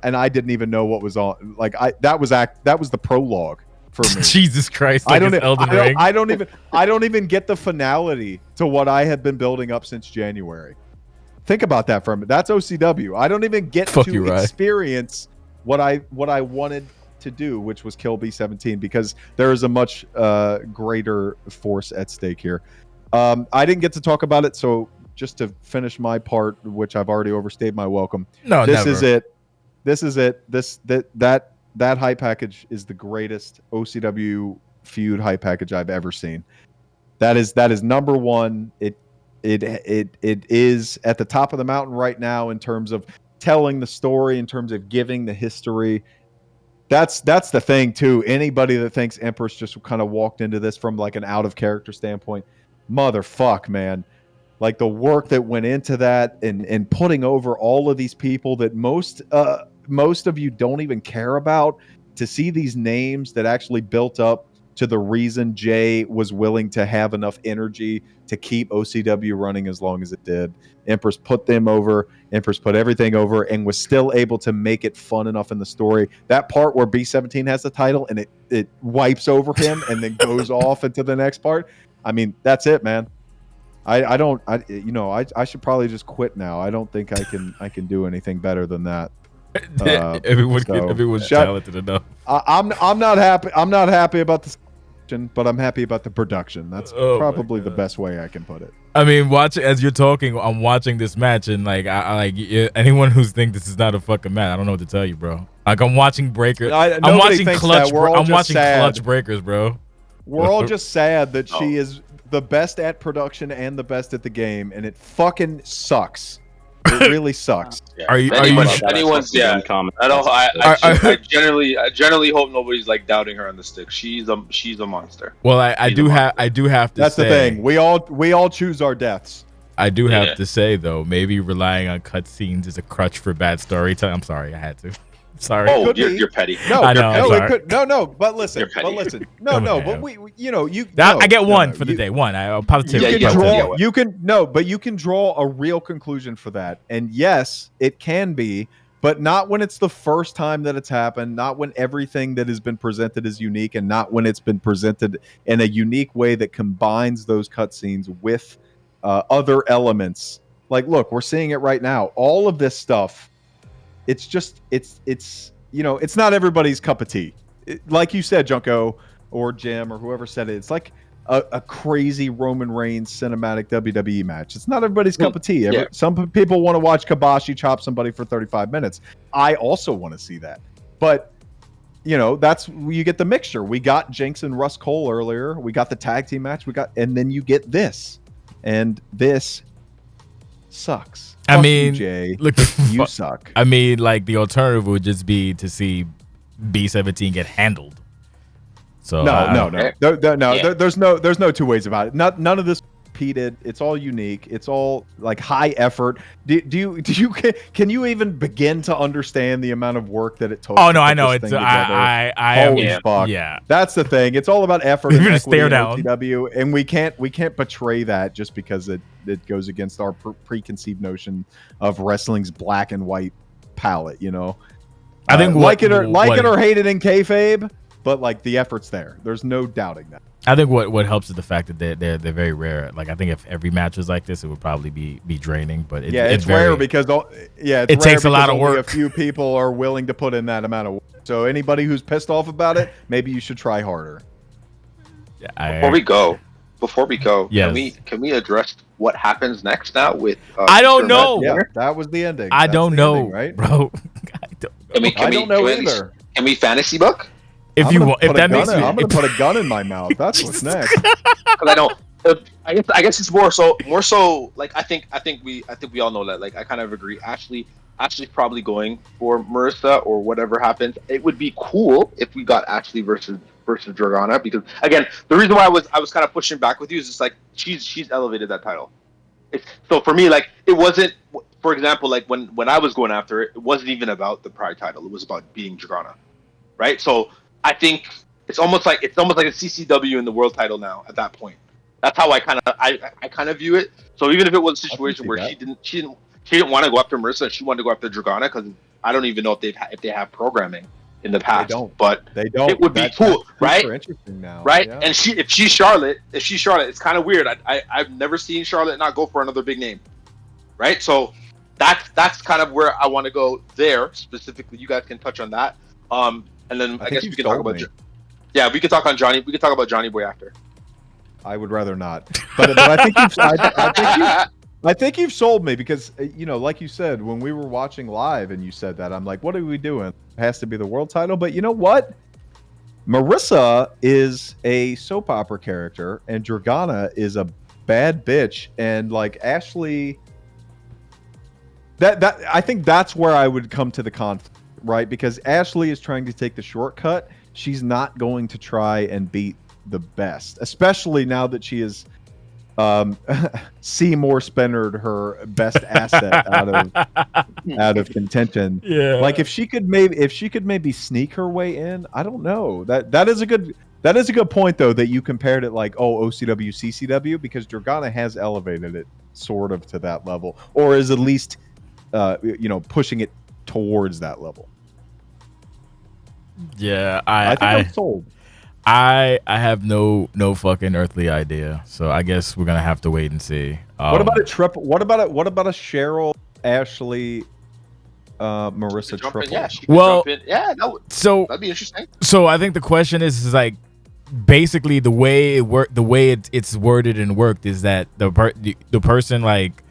and I didn't even know what was on. Like that was the prologue for me. Jesus Christ! Like I don't even get the finality to what I have been building up since January. Think about that for a minute. That's OCW. I don't even get to experience what I wanted to do, which was kill B17, because there is a much greater force at stake here. I didn't get to talk about it, so just to finish my part, which I've already overstayed my welcome. No, this never. is it. This is it. That hype package is the greatest OCW feud hype package I've ever seen. That is number one. It is at the top of the mountain right now in terms of telling the story, in terms of giving the history. That's the thing too. Anybody that thinks Empress just kind of walked into this from like an out of character standpoint, motherfuck, man. Like the work that went into that and putting over all of these people that most of you don't even care about, to see these names that actually built up to the reason Jay was willing to have enough energy to keep OCW running as long as it did. Empress put them over. Empress put everything over and was still able to make it fun enough in the story. That part where B17 has the title and it wipes over him and then goes off into the next part. I mean, that's it, man. I should probably just quit now. I don't think I can do anything better than that. Everyone's talented enough. I'm not happy. I'm not happy about the selection, but I'm happy about the production. That's probably the best way I can put it. I mean, as you're talking, I'm watching this match, and like, anyone who's think this is not a fucking match, I don't know what to tell you, bro. Like, I'm watching Breaker. I'm watching Clutch. I'm watching Clutch Breakers, bro. We're all just sad that she is the best at production and the best at the game, and it fucking sucks. It really sucks. Yeah. Are you? Anyone's yeah. I don't. I generally hope nobody's like doubting her on the stick. She's a monster. Well, I do have to. That's say, the thing. We all choose our deaths. I do have to say though, maybe relying on cutscenes is a crutch for bad storytelling. I'm sorry, I had to. Sorry. Oh, you're petty. No, I know, no. But listen, But we I get one for the day. One. I'll positively. You can draw a real conclusion for that. And yes, it can be, but not when it's the first time that it's happened. Not when everything that has been presented is unique, and not when it's been presented in a unique way that combines those cutscenes with other elements. Like, look, we're seeing it right now. All of this stuff. It's just it's not everybody's cup of tea. Like you said, Junko or Jim or whoever said it, it's like a crazy Roman Reigns cinematic WWE match. It's not everybody's cup of tea. Some people want to watch Kabashi chop somebody for 35 minutes. I also want to see that. But that's you get the mixture. We got Jinx and Russ Cole earlier. We got the tag team match. And then you get this. And this sucks. I mean, Jay, look, you suck. I mean, like, the alternative would just be to see B17 get handled. So no. There's no two ways about it. None of this repeated. It's all unique. It's all like high effort. Can you even begin to understand the amount of work that it took? Oh no, I know it's. Holy fuck. Yeah, that's the thing. It's all about effort. You're gonna stare down. OTW, and we can't betray that just because it goes against our preconceived notion of wrestling's black and white palette. I think like it or hate it in kayfabe, but like the effort's there. There's no doubting that. I think what helps is the fact that they're very rare. Like, I think if every match was like this, it would probably be draining. But it's rare because it takes a lot of work. A few people are willing to put in that amount of work. So anybody who's pissed off about it, maybe you should try harder. Before we go, yes. can we address what happens next now with? I don't know. Yeah, that was the ending. I don't know, ending, right, bro. I don't know either. Can we fantasy book? If that makes I'm gonna put a gun in my mouth. That's what's next. Because I don't. I guess it's more so. Like, I think we all know that. Like, I kind of agree. Ashley's probably going for Marissa or whatever happens. It would be cool if we got Ashley versus Dragana, because again, the reason why I was kind of pushing back with you is just like she's elevated that title. So for me, like, it wasn't. For example, like when I was going after it, it wasn't even about the Pride title. It was about beating Dragana, right? So I think it's almost like a CCW in the world title now. At that point, that's how I kind of view it. So even if it was a situation where she didn't want to go after Marissa, she wanted to go after Dragana, because I don't even know if they have programming in the past. But they don't. It would be cool, right? Interesting now, right? Yeah. And if she's Charlotte, it's kind of weird. I've never seen Charlotte not go for another big name, right? So that's kind of where I want to go there specifically. You guys can touch on that. And then I guess we can talk about. Yeah, we can talk on Johnny. We can talk about Johnny Boy after. I would rather not, but I think I think you've sold me, because like you said, when we were watching live and you said that, I'm like, what are we doing? It has to be the world title. But you know what? Marissa is a soap opera character, and Dragana is a bad bitch, and like Ashley. That I think that's where I would come to the conflict, right? Because Ashley is trying to take the shortcut. She's not going to try and beat the best, especially now that she is Seymour Spennered her best asset out of contention. Yeah. Like if she could maybe sneak her way in, I don't know. That is a good point though, that you compared it like, OCW CCW, because Dragana has elevated it sort of to that level, or is at least pushing it towards that level. Yeah, I think I'm sold. I have no fucking earthly idea. So I guess we're gonna have to wait and see. What about a triple? What about a Cheryl, Ashley, Marissa triple? Yeah, she can jump in. Yeah, that'd be interesting. So I think the question is like, basically the way it's worded and worked is that the person, like,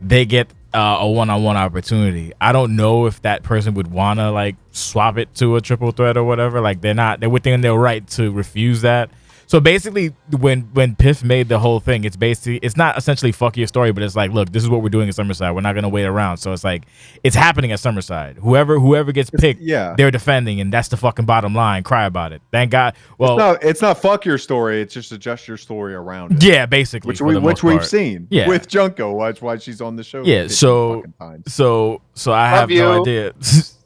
they get a one-on-one opportunity. I don't know if that person would want to like swap it to a triple threat or whatever. Like they're within their right to refuse that. So basically, when Piff made the whole thing, it's not essentially fuck your story, but it's like, look, this is what we're doing at Summerside. We're not gonna wait around. So it's like it's happening at Summerside. Whoever gets picked, they're defending, and that's the fucking bottom line. Cry about it. Thank God. Well, it's not fuck your story. It's just adjust your story around it. Yeah, basically, which we've seen. Yeah. With Junko. That's why she's on the show. Yeah. So I have no idea.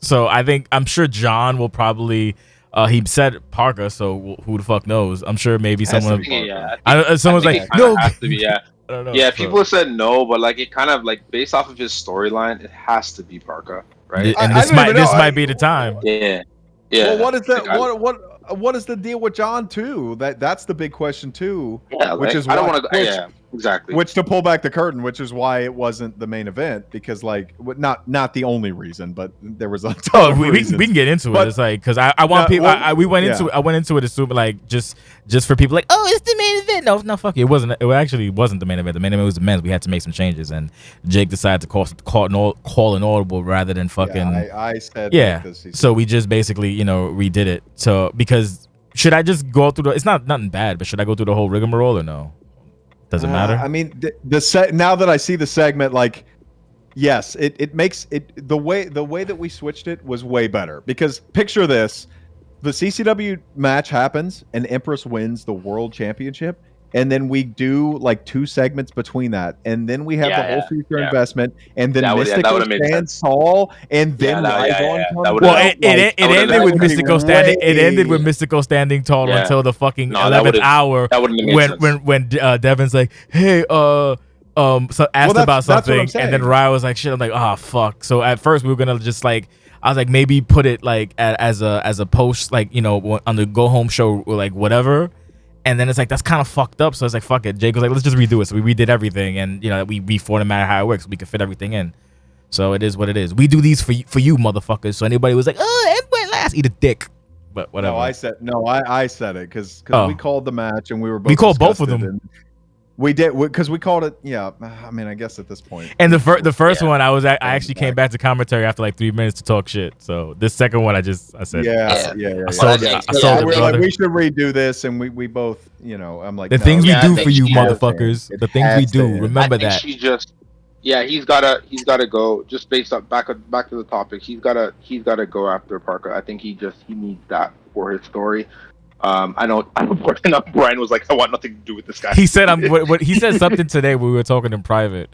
So I'm sure John will probably. He said Parker, so who the fuck knows? I'm sure maybe someone. Someone's like, no. Has to be, yeah. I don't know. Yeah, people have said no, but like it kind of like based off of his storyline, it has to be Parker, right? And this might be the time. Yeah. Well, what is that? What is the deal with John too? That's the big question too. Yeah, which is I don't want to. Yeah, exactly. Which, to pull back the curtain, which is why it wasn't the main event, because like not the only reason, but there was a ton of reasons. We can get into it. It's like, because I want people. I went into it assuming like just for people like, oh, it's the main event. No, fuck it. It wasn't. It actually wasn't the main event. The main event was the men's. We had to make some changes, and Jake decided to call an audible rather than fucking. Yeah, I said. Yeah. So we just basically redid it. So because should I just go through it's not nothing bad, but should I go through the whole rigmarole or no? Does it matter? I mean, now that I see the segment, like, yes, it makes it the way that we switched it was way better, because picture this: the CCW match happens and Empress wins the world championship, and then we do like 2 segments between that, and then we have the whole future investment, and then Mystico stands tall, and then it ended with Mystico standing. It ended with Mystico standing tall until the fucking 11th hour when Devin's like, hey, so asked about something, and then Riot was like, shit. I'm like, oh fuck. So at first we were gonna just like, I was like, maybe put it like as a post, like on the go home show, or like whatever. And then it's like, that's kind of fucked up. So it's like, fuck it. Jake was like, let's just redo it. So we redid everything, and we reformatted how it works. We could fit everything in. So it is what it is. We do these for you motherfuckers. So anybody was like, oh, everybody last, eat a dick. But whatever. No, I said it because we called the match, and we were both. We called both of them. We did, because we called it. Yeah, I mean, I guess at this point. And the first one, I actually came back to commentary after like 3 minutes to talk shit. So this second one, I said, yeah. I saw the we're brother. like, we should redo this, and we both, I'm like, the things we do for you motherfuckers. The things we do. Remember that. He's gotta go. Just based up back to the topic. He's gotta go after Parker. I think he needs that for his story. I know Brian was like, I want nothing to do with this guy. He said he said something today when we were talking in private.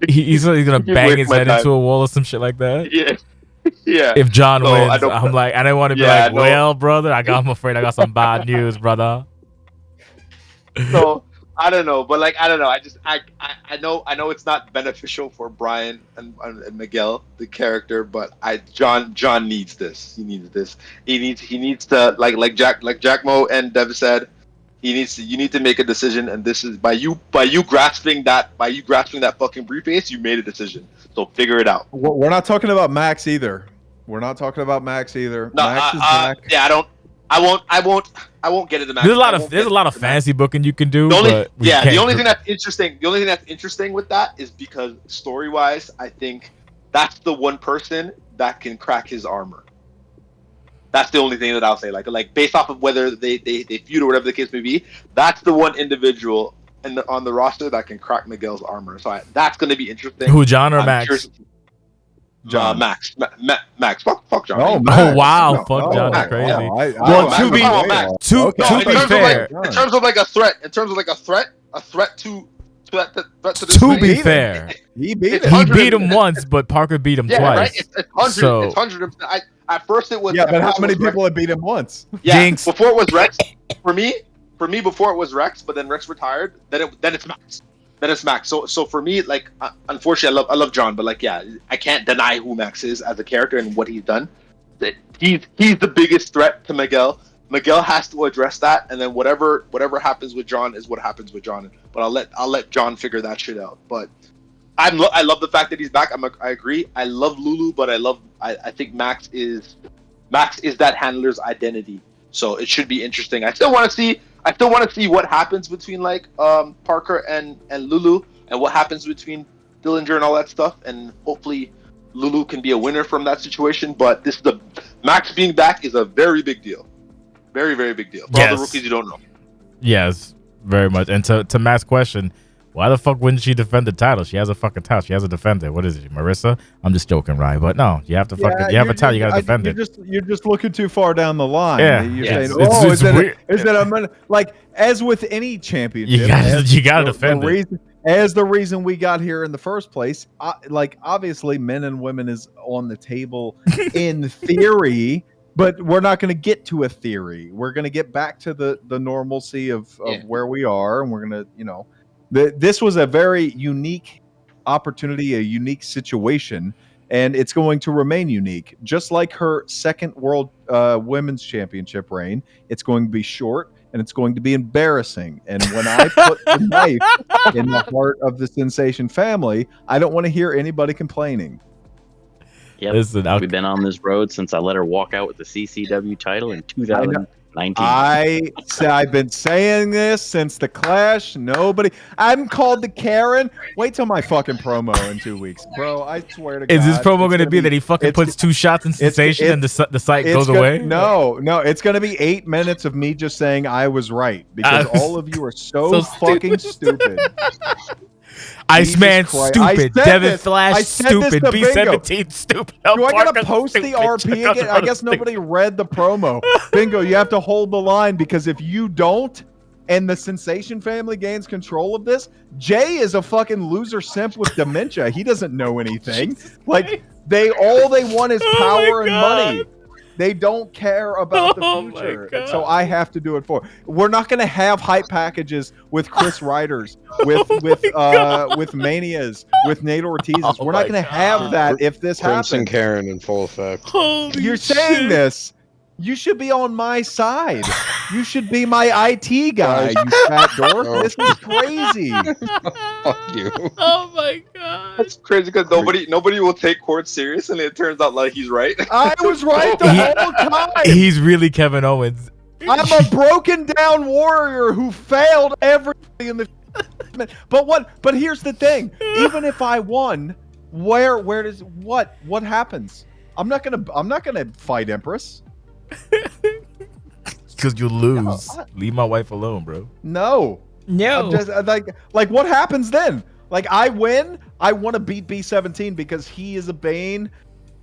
He said he's gonna bang his head into a wall or some shit like that. Yeah. Yeah. If John So, wins, I don't- I'm like, I don't want to be Yeah, like, I know. well, brother, I'm afraid I got some bad news, brother. So I don't know, but like I don't know. I know it's not beneficial for Brian and Miguel, the character, but John needs this. He needs this. He needs to like Jack Mo and Dev said. You need to make a decision, and this is by you grasping that fucking briefcase. You made a decision, so figure it out. We're not talking about Max either. We're not talking about Max either. No, Max is back. yeah, I won't get into Max. There's a lot of fancy booking you can do. The only, but we yeah, can't the only gr- thing that's interesting with that is because story wise, I think that's the one person that can crack his armor. That's the only thing that I'll say. Like based off of whether they feud or whatever the case may be, that's the one individual on the roster that can crack Miguel's armor. So that's going to be interesting. Who, John or I'm Max? curious- John. Max. Max. Fuck John. Oh, Oh Max. wow, No, fuck oh, John is Max. crazy. Oh, Well, Max to is be- way Max. off. to Okay. be fair, in terms of like a threat, a threat to this to thing, be fair, He beat It's it. he 100 beat him once, but Parker beat him yeah, twice. right. It's 100. So- It's 100. At first it was. Yeah, at but how first it many was Rex. people had beat him once? Yeah, Jinx. before it was Rex. For me, before it was Rex, but then Rex retired. Then it's Max. Then it's Max. So for me, like, unfortunately, I love John, but like, yeah, I can't deny who Max is as a character and what he's done. That he's the biggest threat to Miguel. Miguel has to address that, and then whatever happens with John is what happens with John. But I'll let John figure that shit out. But I love the fact that he's back. I agree. I love Lulu, but I think Max is that handler's identity. So it should be interesting. I still want to see what happens between like Parker and Lulu, and what happens between Dillinger and all that stuff, and hopefully Lulu can be a winner from that situation. But Max being back is a very big deal. Very, very big deal. For all the rookies you don't know. Yes, very much. And to Matt's question, why the fuck wouldn't she defend the title? She has a fucking title. She has a defender. What is it, Marissa? I'm just joking, Ryan. But no, you have to fucking. You have a title. You gotta defend it. You're just looking too far down the line. Yeah. You're Yes. saying, It's- oh, it's weird. is that I'm gonna like as with any championship? You gotta defend it. The reason we got here in the first place, like obviously men and women is on the table in theory. But we're not going to get to a theory. We're going to get back to the normalcy of where we are, and we're going to, this was a very unique opportunity, a unique situation, and it's going to remain unique. Just like her second World Women's Championship reign, it's going to be short and it's going to be embarrassing. And when I put the knife in the heart of the Sensation family, I don't want to hear anybody complaining. Yep. Listen, We've been on this road since I let her walk out with the CCW title in 2019. I've been saying this since the Clash. I'm called the Karen. Wait till my fucking promo in 2 weeks, bro. I swear to God. is this promo going to be that he fucking puts 2 shots in Sensation and the site goes away? No, it's going to be 8 minutes of me just saying I was right because all of you are so fucking stupid. Iceman Christ. stupid. Devin Flash stupid. to Bingo. B17 stupid. Do I gotta Parker post the stupid. RP again? I guess nobody read the promo. Bingo, you have to hold the line because if you don't, and the Sensation family gains control of this, Jay is a fucking loser simp with dementia. He doesn't know anything. Like all they want is power and money. They don't care about the future. So I have to do it for. We're not going to have hype packages with Chris Riders, with Manias, with Nate Ortiz's. We're not going to have that if this Prince and happens. Karen in full effect. You're saying this. You should be on my side. You should be my IT guy, you fat dork. No. This is crazy. Fuck you. Oh my god. That's crazy because nobody will take Quartz serious, and it turns out like he's right. I was right the whole time. He's really Kevin Owens. I'm a broken down warrior who failed everything in the. But here's the thing. Even if I won, where does what happens? I'm not gonna fight Empress. Because you lose. No, Leave my wife alone, bro. No. I'm just like what happens then? Like I win, I want to beat B17 because he is a Bane,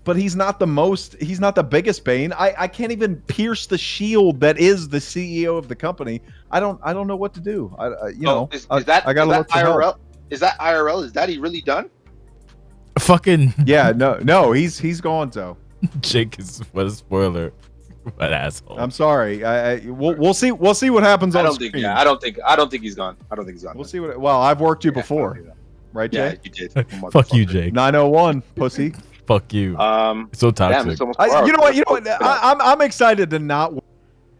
but he's not the biggest Bane. I can't even pierce the shield that is the CEO of the company. I don't know what to do. Is that IRL? Is that IRL? Is that he really done? Fucking Yeah, no, he's gone though. Jake is what a spoiler. What asshole. I'm sorry. We'll see. We'll see what happens on screen. I don't think he's gone. I don't think he's gone. We'll see what. Well, I've worked you before, right, Yeah, Jay? you did. Fuck you, Jake. 901, pussy. Fuck you. It's so Damn, toxic. it's almost You know what? I'm excited to not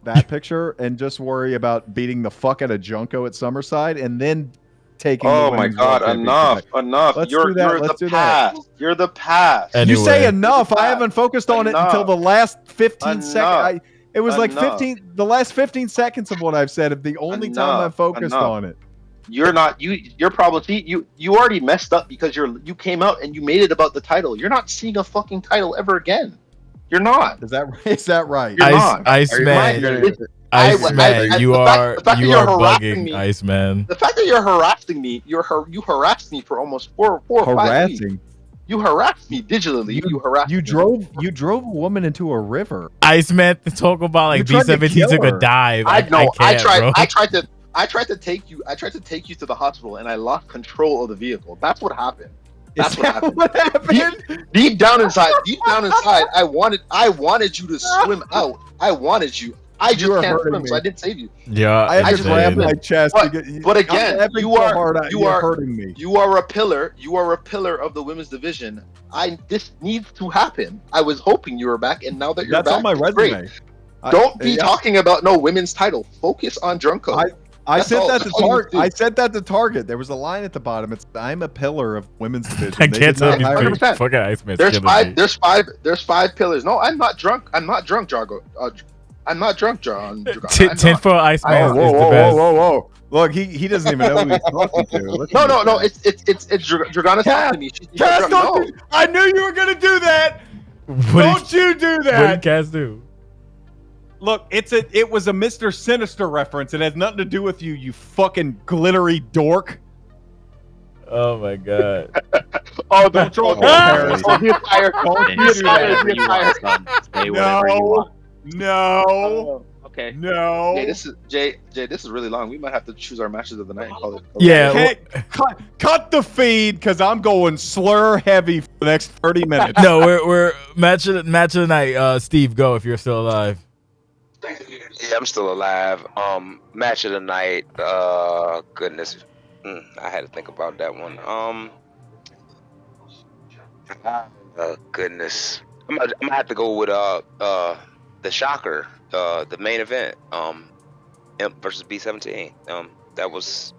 that picture and just worry about beating the fuck out of Junko at Summerside and then taking. Oh the my women's God! world Enough! championship. Enough! Let's You're do that. Let's the do that. past. You're the past. Anyway. You say enough. I haven't focused on it Enough. until the last 15 Enough. seconds. It was like Enough. 15. The last 15 seconds of what I've said is the only time I've focused on it. You're not your problem. See, you already messed up because you came out and you made it about the title. You're not seeing a fucking title ever again. You're not. Is that right? You're not. Iceman. It's- Iceman, you the are fact that you're harassing bugging, me- Iceman. The fact that you're harassing me, you harassed me for almost four or 5 weeks. Harassing. You harassed me digitally. You harassed You me. drove a woman into a river. Iceman to talk about like You tried to B17 kill took her. a dive. I know. I can't, bro. tried to take you. I tried to take you to the hospital, and I lost control of the vehicle. That's what happened. That's Is what that happened. what happened? Deep down inside, I wanted you to swim out. I wanted you. I You just are can't hurting swim, me. so I didn't save you. Yeah, I have to just grab insane. my chest. But again, I'm laughing you so are- hard at you are- hurting me. You are a pillar. You are a pillar of the women's division. This needs to happen. I was hoping you were back, and now that you're That's back, on my it's resume. great. Don't be talking about no women's title. Focus on Junko. I That's said all- that to that's all you Target. do. I said that to Target. There was a line at the bottom. It's I'm a pillar of women's division. I They can't did tell not you hire me. 100%. fucking Iceman's There's killing five. me. There's five pillars. No, I'm not drunk. I'm not drunk, Jargo. I'm not drunk, John. Tinfoil Iceman Oh, is whoa, the whoa, best. whoa, whoa, whoa! Look, he doesn't even know who he's talking to. Listen to No. this. It's Dragana's talking to me. She's Cass, not drunk. don't do- I knew you were gonna do that. What Don't you do What that? did Cass do? Look, it was a Mr. Sinister reference. It has nothing to do with you, you fucking glittery dork. Oh my god. Oh, don't draw a comparison. Don't be a fire. Don't Say you do that. whatever you want, son. Say whatever you want. No, Okay. no. Jay, this is really long. We might have to choose our matches of the night and call it. Yeah. Okay, cut the feed because I'm going slur heavy for the next 30 minutes. No, we're match of the night. Steve, go if you're still alive. Yeah, I'm still alive. Match of the night. Goodness, I had to think about that one. Goodness, I'm gonna have to go with the shocker, the main event, Imp versus B17. That was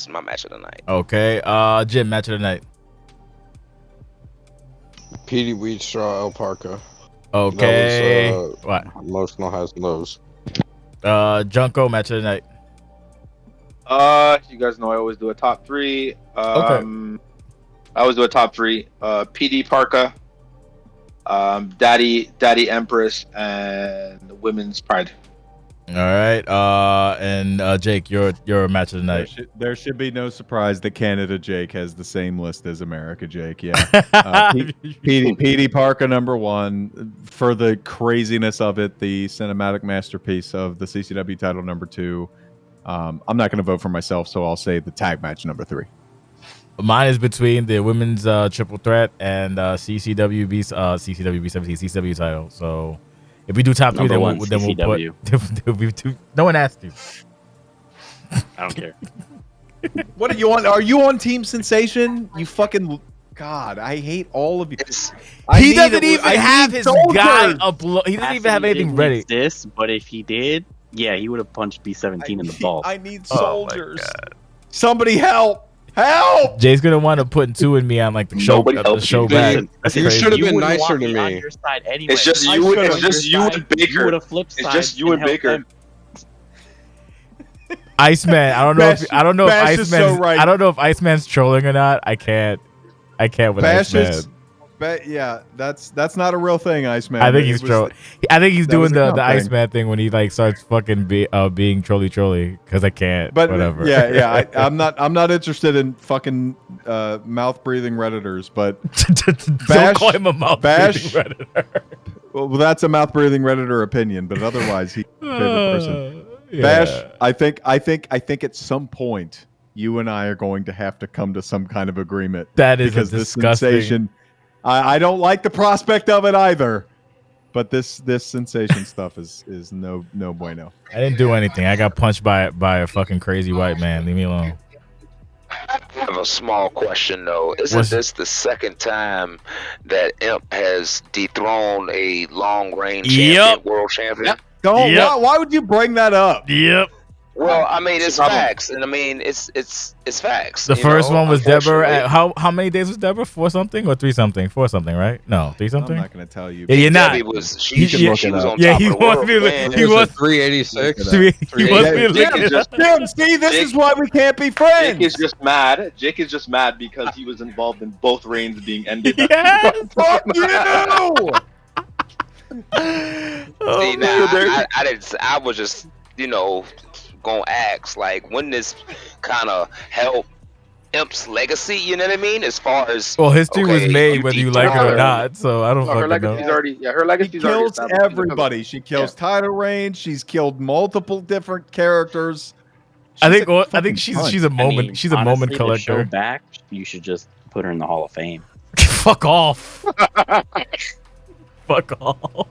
my match of the night. Okay. Jim, match of the night. Petey Wheatstraw, El Parka. Okay. That was, What? Emotional highs and lows. Junko, match of the night. You guys know I always do a top three. Okay. I always do a top three. PD Parka, Daddy Empress, and Women's Pride. All right. And Jake, your match of the night. There should be no surprise that Canada Jake has the same list as America Jake. Yeah. Petey Parka #1 for the craziness of it, the cinematic masterpiece of the CCW title #2. I'm not going to vote for myself, so I'll say the tag match #3. Mine is between the women's triple threat and CCW B17 title. So if we do top three, Number then one, we'll CCW. put. No one asked you. I don't care. What are you on? Are you on Team Sensation? You fucking God! I hate all of you. He doesn't even have his guy upload. He doesn't even have anything didn't ready. Exist, but if he did, yeah, he would have punched B17 in the balls. I need Oh my soldiers. Somebody help! Help! Jay's gonna want to put two in me on like the show. Nobody The helps show you. back. Listen, That's You crazy. should have been wouldn't nicer want to me on me. your side anyway. It's just I you. should've It's on just your you side. and Baker. You would have flipped It's side just you and helped Baker. them. Iceman. I don't know if Bash is so Iceman's. right. I don't know if Iceman's trolling or not. I can't with Bash Iceman. is, yeah, that's not a real thing, Iceman. I think It he's was- trolling. I think he's that doing was a the comp thing. Iceman thing when he like starts fucking being trolly because I can't. But whatever. yeah, I'm not interested in fucking mouth breathing redditors. But Don't Bash- call him a mouth Bash- breathing redditor. well, that's a mouth breathing redditor opinion. But otherwise, he's my favorite person. Yeah. Bash, I think at some point you and I are going to have to come to some kind of agreement. That is a because this disgusting. sensation. I don't like the prospect of it either. But this sensation stuff is no bueno. I didn't do anything. I got punched by a fucking crazy white man. Leave me alone. I have a small question though. Isn't What's- this the second time that Imp has dethroned a long range Yep. world champion? Don't. Yep. Why would you bring that up? Yep. Well, I mean, it's problem. facts, and I mean, it's facts. The you first know, one was Deborah. unfortunately. How many days was Deborah? 4 something or 3 something? 4 something, right? No, 3 I'm something. not going to tell you. Yeah, you're not. Debbie was she, You she, can look she it was up. on Yeah, top he of the wants world. me to- man. he wants- 386. He wants me to Jake look is it up. just Jim, see, this Jake- is why we can't be Jake friends. is just mad. Jake is just mad because he was involved in both reigns being ended. Yes. Fuck you! Oh, See, man. now, I didn't. I was just, gonna ask like when this kind of help Imp's legacy. You know what I mean? As far as Well, history was okay, made whether you like it or dethroned her. not. So I don't No, her fucking know. legacy's already. Yeah, her She legacy's already kills established. everybody. She kills title reigns. She's killed multiple different characters. I She's think. a I fucking think she's cunt. she's a moment. I mean, she's a honestly, moment to collector. show back, you should just put her in the Hall of Fame. Fuck off. Fuck off.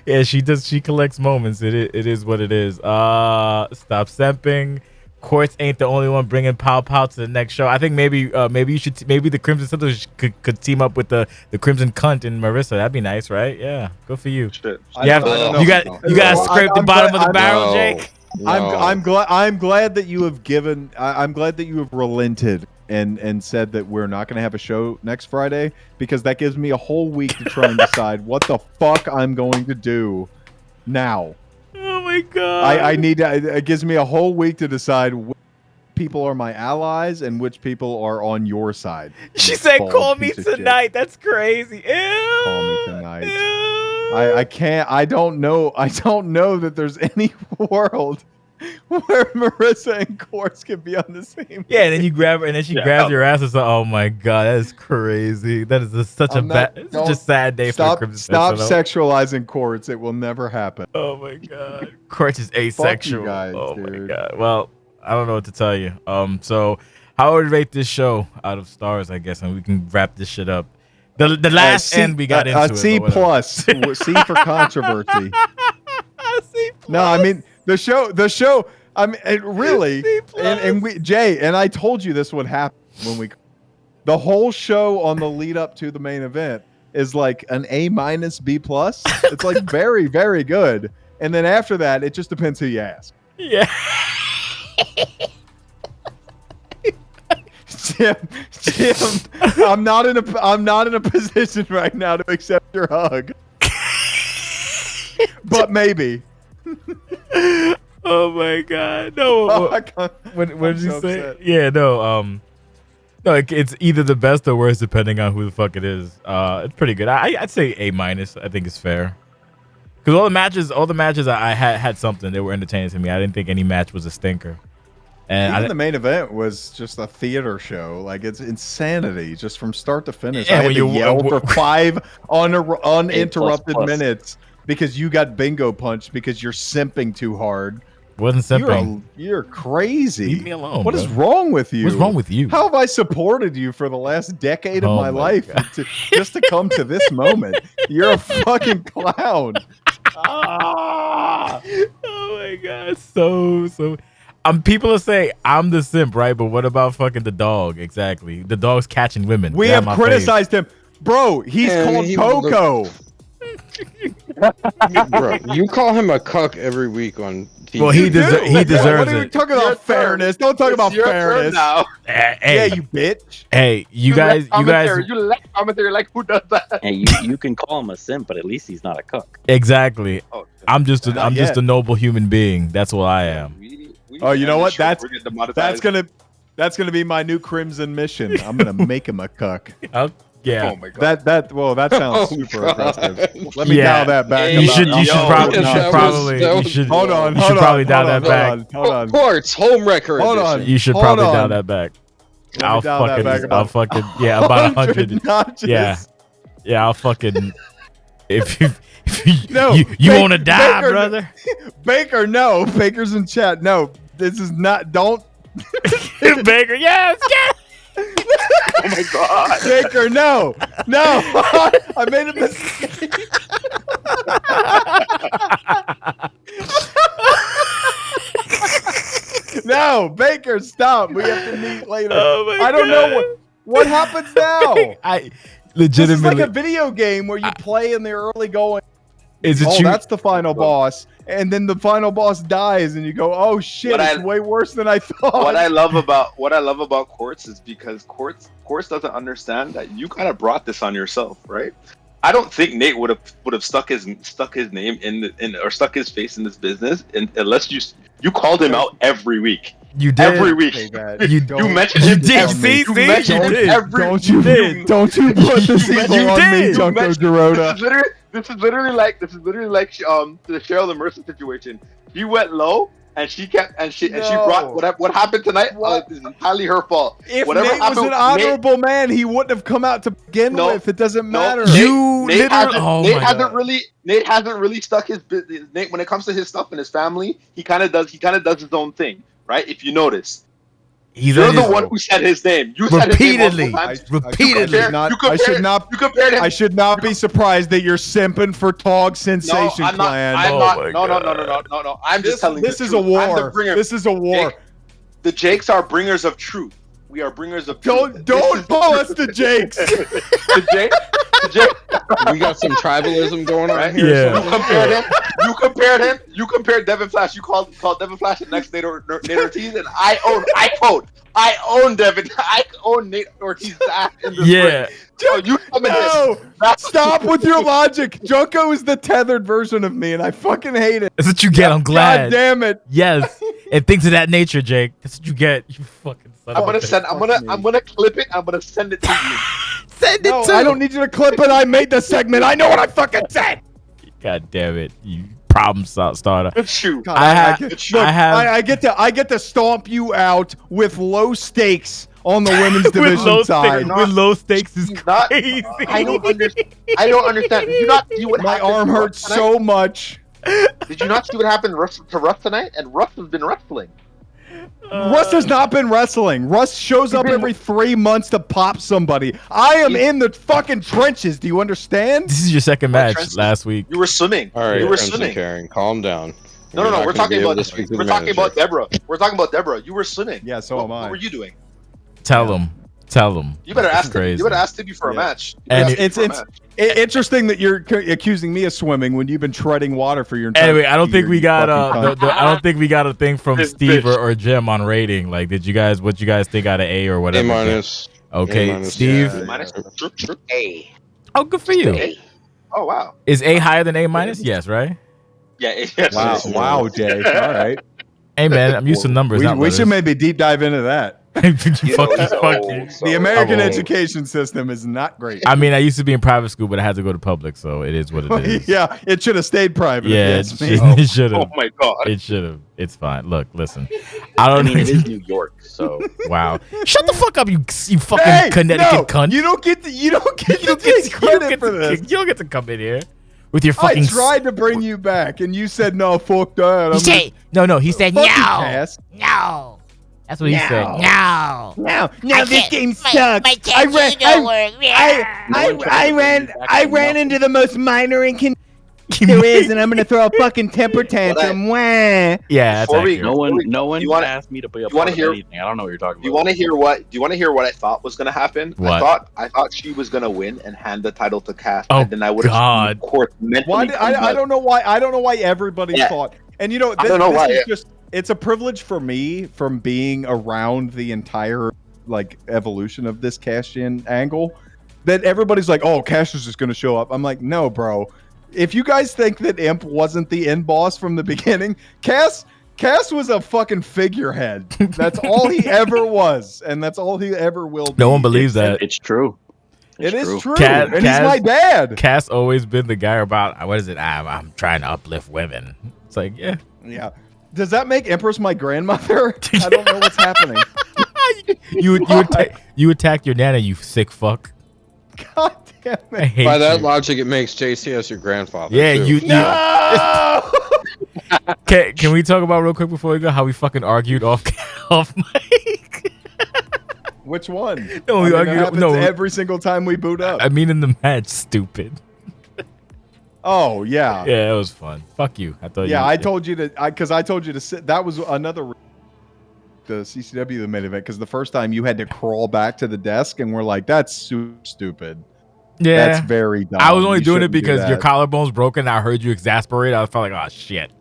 Yeah, she does. She collects moments. It is what it is. Stop semping. Quartz ain't the only one bringing Pow Pow to the next show. I think maybe you should maybe the Crimson Sisters could team up with the Crimson Cunt and Marissa. That'd be nice, right? Yeah, good for you. Shit. I You have don't know. you got to scrape the I'm bottom glad- of the barrel, No. Jake. I'm glad that you have given. I'm glad that you have relented and said that we're not going to have a show next Friday, because that gives me a whole week to try and decide what the fuck I'm going to do now. Oh my god. I need to, it gives me a whole week to decide which people are my allies and which people are on your side. She You said, bald "Call me piece of shit. tonight." That's crazy. Ew. Call me tonight. Ew. I can't. I don't know that there's any world where Marissa and Quartz can be on the same. Yeah, and then you grab her, and then she grabs your ass and says, "Oh my god, that is crazy. That is such I'm a not- bad, don't- such a sad day for the Stop Crimson stop Sentinel." sexualizing Quartz. It will never happen. Oh my god, Quartz is asexual. guys, oh my dude. god. Well, I don't know what to tell you. So how would you rate this show out of stars? I guess, and we can wrap this shit up. The last end we got into C it. but whatever. plus. C for controversy. C+. No, I mean the show. I mean, it really, C+. and we, Jay, and I told you this would happen when the whole show on the lead up to the main event is like an A minus B plus. It's like very, very good. And then after that, it just depends who you ask. Yeah. Jim, I'm not in a position right now to accept your hug. But maybe. Oh my god. No. Oh, I can't- What I'm did you so say? upset. Yeah, no. No, it's either the best or worst depending on who the fuck it is. It's pretty good. I'd say A minus. I think it's fair. Because all the matches I had something. They were entertaining to me. I didn't think any match was a stinker. And Even the main event was just a theater show. Like, it's insanity, just from start to finish. Yeah, I had when to you- yell for 5 uninterrupted A++. minutes because you got bingo punched because you're simping too hard. wasn't simping. You're crazy. Leave me alone. What bro. is wrong with you? What's wrong with you? How have I supported you for the last decade of Oh my my life just to come to this moment? You're a fucking clown. Ah! Oh my god, so. People are saying I'm the simp, right? But what about fucking the dog? Exactly, the dog's catching women. We Get out have my face. criticized him. Bro, he's Man, called he was Coco. Bro, you call him a cuck every week on TV. Well, he You do. deserves What are we it. talking Your about turn. fairness? Don't talk about Your turn fairness. now. Hey, Yeah, you bitch. hey, you guys, You let commentary like who does that? And you can call him a simp, but at least he's not a cuck. exactly. Oh, I'm just Not just yet. a noble human being. That's what I am. Oh, you know what? That's That's That's gonna be my new Crimson mission. I'm gonna make him a cuck. Yeah. Oh my god. That sounds Oh, super God. aggressive. Let me Yeah. dial that back. You You about- should Yo, probably that was- Hold on. you Hold should on, probably dial hold that back. on, Hold on. Quartz, home record. Hold edition. on. You should Hold probably on. dial that back. Let me I'll dial that back fucking about about 100. notches. Yeah, I'll fucking if you No, you want to die, Baker- brother. Baker, no. Baker's in chat. No, this is not. Don't. Baker, yes, yes. Oh my god. Baker, no. I made a mistake. No, Baker, stop. We have to meet later. Oh my I don't God. know what happens now. I This is legitimately. like a video game where you play and they're early going. Is it Oh, you? that's the final boss. And then the final boss dies and you go, oh shit, What it's I- way worse than I thought. What I love about Quartz is because Quartz doesn't understand that you kind of brought this on yourself, right? I don't think Nate would have stuck his name in or stuck his face in this business unless you called him out every week. You did. Every week. Say that. You- Don't- mentioned You him. did. See, You See, mentioned you him did. every Don't you did. don't you put this evil You on me, did. Junko Jiirota. This is literally like the Cheryl and Mercer situation. She went low and she brought what happened tonight. Is entirely her fault. If Whatever Nate was happened- an honorable man, he wouldn't have come out to begin No. with. It doesn't matter. You Nate literally. Oh my God. Nate hasn't really stuck his business. Nate, when it comes to his stuff and his family, he kind of does his own thing, right? If you notice, He's you're on the his- one who said his name. You said his name repeatedly. multiple times. Repeatedly. You compared him. I should not be surprised that you're simping for Tog No, Sensation I'm not. Clan. I'm Oh not. my No. God. I'm just telling you. This the is a truth. I'm the war. bringer. This is a war. Jake, the Jakes are bringers of truth. We are bringers of truth. Don't call us the Jakes. The Jake. We got some tribalism going on Right? here. Yeah. You compared Devin Flash. You called Devin Flash the next Nate Ortiz, and I own Devin. I own Nate Ortiz's ass in this Yeah. ring. So you come in No, this. stop with your logic. Junko is the tethered version of me, and I fucking hate it. That's what you get. I'm God glad. damn it. Yes. And things of that nature, Jake. That's what you get. You fucking son I'm of a gonna bitch. send. I'm gonna clip it. I'm gonna send it to you. Send it No, to I don't need you to clip it. I made the segment. I know what I fucking said. God damn it. You problem starter. Good shoe. God, I have- I get to stomp you out with low stakes on the women's division side. with low stakes is He's not- crazy. I don't understand. Did you not see what My happened arm to hurts Russ tonight? so much. Did you not see what happened to Russ tonight? And Russ has been wrestling. Russ has not been wrestling. Russ shows up every 3 months to pop somebody. I am in the fucking trenches. Do you understand? This is your second match Francis? last week. You were swimming. All right, you were Prince and swimming. Karen, calm down. No. You're not We're gonna talking be able about to speak to the we're talking manager. about Deborah. We're talking about Deborah. You were swimming. Yeah, so am I. What were you doing? Tell him. Tell him. You better ask. Crazy. You better ask Tibby for a Yeah. match. You And better ask Tibby it's for a match. interesting that you're accusing me of swimming when you've been treading water for your entire Anyway, I don't think year, we you got fucking cunt. I don't think we got a thing from This Steve bitch. or Jim on rating. Like, what you guys think out of A or A whatever? minus. Okay, A-. Steve. Yeah. Minus. Sure. Hey, Oh, good for you. hey. Oh wow. Is A higher than A minus? Yes, right? Yeah. Yes. Wow, Yes. wow, Jake. All right. Hey man, I'm used to numbers. We, not we should letters. maybe deep dive into that. You fuck So- you. so- The American Oh. education system is not great. I mean, I used to be in private school, but I had to go to public, so it is what it is. Yeah, it should have stayed private. Yeah, if it you ask me. should Oh have. my god. It should have. It's fine. Look, listen. I I don't mean, it know. is New York, so Wow. Shut the fuck up, you fucking Hey, Connecticut no, cunt. You don't get to take you credit don't get for to- this. You don't get to come in here with your I fucking. tried to bring you back, and you said no. Fuck that. He said no. He said no. Fuck you, Cass. No. That's what he said. No. No, this game sucks. I ran into the most minor inconvenience there is, and I'm gonna throw a fucking temper tantrum. Wah. Yeah, that's Before we- accurate. no one You wanna- asked me to be a you part wanna of hear- anything. I don't know what you're talking Do you about. want to hear what? Do you want to hear what I thought was going to happen? What? I thought she was going to win and hand the title to Cass. Oh, and then I would have God. of course mentally. Why? I don't know why. I don't know why everybody Yeah. thought. And you know, I don't know this why, is yeah. just. It's a privilege for me from being around the entire like evolution of this cash-in angle. That everybody's like, "Oh, Cash is just going to show up." I'm like, "No, bro. If you guys think that Imp wasn't the end boss from the beginning, Cass was a fucking figurehead. That's all he ever was, and that's all he ever will be. No one believes that. It's true. It is true. Cass- And he's my dad. Cass always been the guy about what is it? I'm trying to uplift women. It's like, yeah. Yeah. Does that make Empress my grandmother? I don't know what's happening. You attacked your nana, you sick fuck. God damn I it. hate By that you. logic, it makes JCS your grandfather. Yeah, too. you. No! Can we talk about real quick before we go how we fucking argued off mic? Which one? No, I we mean, argue. it happens No, every single time we boot up. I mean in the match. Stupid. Oh yeah. Yeah, it was fun. Fuck you. I thought. Yeah, you, I told you to. Because I told you to sit. That was another. The CCW the main event because the first time you had to crawl back to the desk and we're like, that's super stupid. Yeah, that's very dumb. I was only doing it shouldn't do because your that. collarbone's broken. I heard you exasperated. I felt like, oh shit.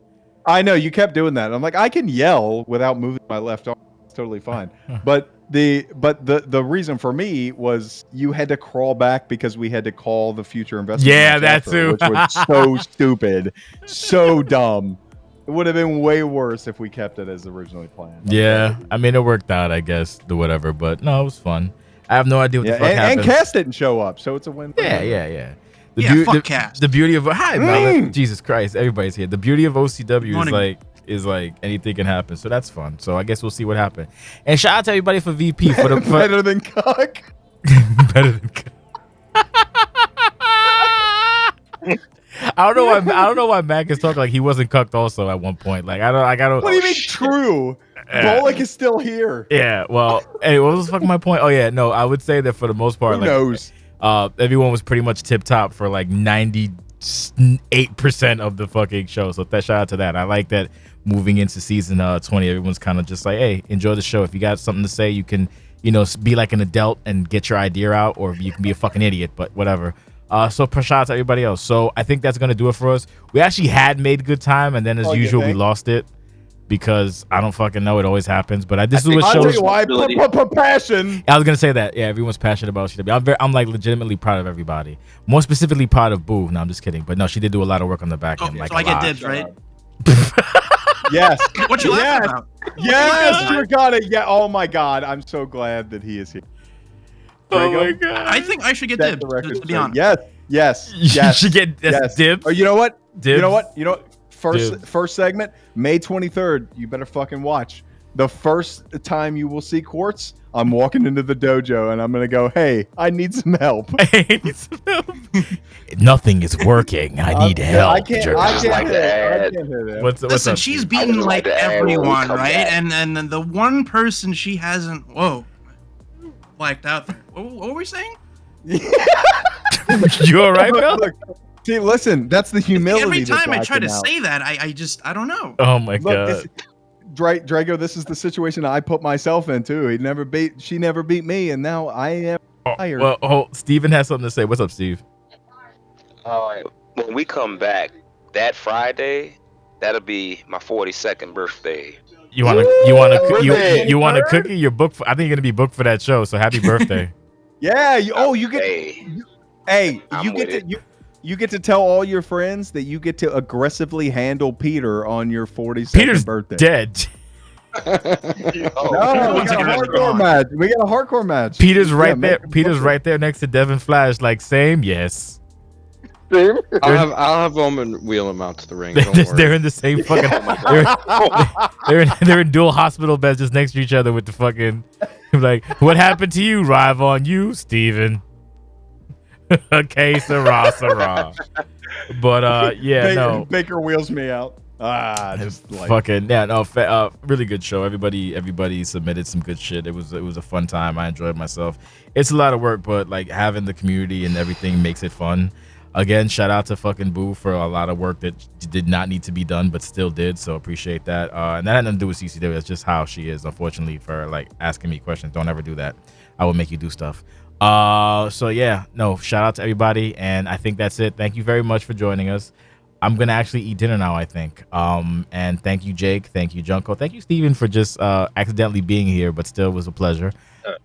I know you kept doing that. I'm like, I can yell without moving my left arm. It's totally fine. But the reason for me was you had to crawl back because we had to call the future investment. Yeah, match that after, too. which was so stupid, so dumb. It would have been way worse if we kept it as originally planned. Yeah, I mean it worked out, I guess, the whatever. But no, it was fun. I have no idea what the fuck happened. And Cass didn't show up, so it's a win. Yeah. Fuck Cass. The beauty of hi, Melon. Jesus Christ, everybody's here. The beauty of OCW is like anything can happen, so that's fun. So I guess we'll see what happens. And shout out to everybody for VP for the better than Cock. better than Cock. I don't know why Mac is talking like he wasn't cucked also at one point. Like I don't. What do you mean true? Bolek is still here. Yeah. Well, hey, what was the fuck my point? Oh yeah, no, I would say that for the most part, Who knows? Everyone was pretty much tip top for like 98% of the fucking show. So shout out to that. I like that moving into season 20, everyone's kind of just like, hey, enjoy the show. If you got something to say, you can, be like an adult and get your idea out, or you can be a fucking idiot, but whatever. So shout out to everybody else. So I think that's gonna do it for us. We actually had made good time, and then as usual we lost it because I don't fucking know. It always happens. But this is what I'll tell shows. you why. Passion. I was gonna say that. Yeah, everyone's passionate about CW. I'm like legitimately proud of everybody. More specifically, proud of Boo. No, I'm just kidding. But no, she did do a lot of work on the back end. Okay, Like so I get dibs, right? Yes. What you laughing about? Yes, you got it. Yeah. Oh my God, I'm so glad that he is here. Oh my God. I think I should get Set dibs, the record to be straight. honest. Yes. You should get dibs. Oh, you know what? Dibs. You know what? Dibs. First segment, May 23rd. You better fucking watch. The first time you will see Quartz, I'm walking into the dojo and I'm gonna go, hey, I need some help. Nothing is working. I need help. I can't hit it. Listen, up, she's Steve? beaten like everyone, come right? back. And then the one person she hasn't, blacked out there. What were we saying? You all right, Bill? Look, see, listen, that's the humility. Every time I that's try to lacking out. say that, I don't know. Oh my God. Drago, this is the situation I put myself into. She never beat me, and now I am tired. Well, Steven has something to say. What's up, Steve? When we come back that Friday, that'll be my 42nd birthday. You want a cookie? You're booked. I think you're gonna be booked for that show. So happy birthday. Yeah. You get. Hey, you get to tell all your friends that you get to aggressively handle Peter on your 42nd Peter's birthday. dead. No, we got a hardcore match. We got a hardcore match. Peter's right there. Peter's right there next to Devin Flash. Like same. Yes. Same. I'll have Roman wheel him out to the ring. Don't worry. They're in the same fucking. They're in dual hospital beds just next to each other with the fucking. Like, what happened to you? Rive on you, Steven. Okay, Sarah. But no. Baker wheels me out. Just like Fucking yeah, no, really good show. Everybody submitted some good shit. It was a fun time. I enjoyed myself. It's a lot of work, but like having the community and everything makes it fun. Again, shout out to fucking Boo for a lot of work that did not need to be done, but still did. So appreciate that. And that had nothing to do with CCW. That's just how she is. Unfortunately, for like asking me questions, don't ever do that. I will make you do stuff. So yeah, no, shout out to everybody, and I think that's it. Thank you very much for joining us. I'm gonna actually eat dinner now, I think. And thank you, Jake. Thank you, Junko. Thank you, Steven, for just accidentally being here, but still was a pleasure.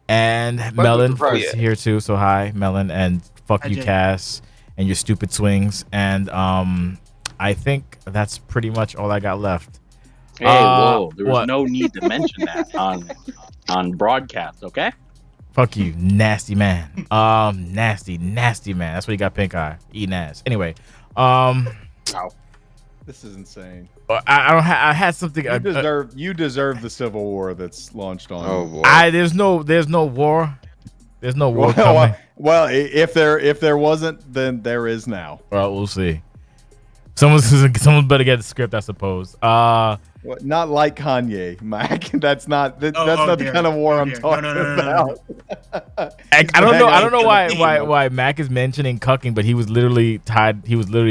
And Melon is here too. So hi, Melon, and fuck Hi, you, Jake. Cass, and your stupid swings. And I think that's pretty much all I got left. Hey, whoa! There was what? no need to mention that on broadcast. Okay. Fuck you, nasty man. Nasty man. That's why you got pink eye. Eating ass. Anyway, this is insane. I had something. You deserve the civil war that's launched on. Oh boy. There's no war. There's no war coming. Well, if there wasn't, then there is now. Well, we'll see. Someone better get the script, I suppose. Not like Kanye, Mac. That's not the dear. kind of war Oh, I'm dear. talking No. about. I don't know Hey, why Mac is mentioning cucking, but he was literally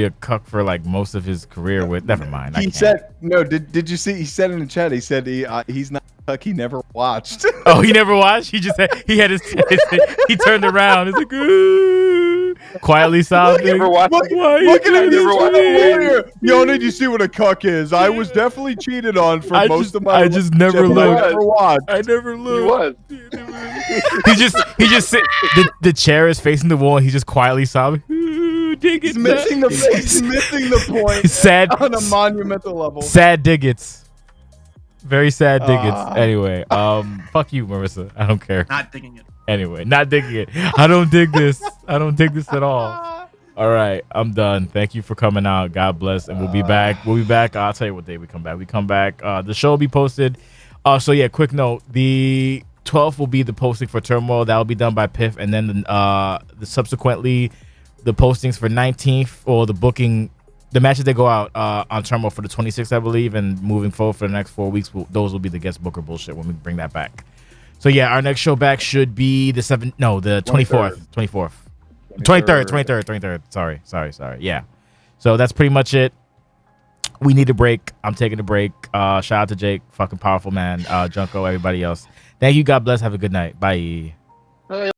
a cuck for like most of his career with. Never mind. He said no. Did you see? He said in the chat. He said he's not a cuck. He never watched. Oh, he never watched. He just he had his he turned around. He's like, ooh, quietly sobbing. Never watched. Look at him. He's warrior. Yo, did you see what a cuck is? I was definitely cheated on for most of my life. I just never I looked. never watched. I never He looked. was. He just sit. The chair is facing the wall, and he's just quietly sobbing. Ooh, dig it. He's missing the point. Sad on a monumental level. Sad diggets. Very sad diggets. Anyway, fuck you, Marissa. I don't care. Not digging it. Anyway, not digging it. I don't dig this. I don't dig this at all. All right, I'm done. Thank you for coming out. God bless, and we'll be back. We'll be back. I'll tell you what day we come back. We come back. The show will be posted. So yeah, quick note: the 12th will be the posting for Turmoil. That will be done by Piff, and then the subsequently the postings for 19th or the booking. The matches that go out on Turmoil for the 26th, I believe, and moving forward for the next 4 weeks, those will be the guest booker bullshit when we bring that back. So yeah, our next show back should be the 24th. 23rd. Sorry. Yeah. So that's pretty much it. We need a break. I'm taking a break. Shout out to Jake, fucking powerful man, Junko, everybody else. Thank you. God bless. Have a good night. Bye.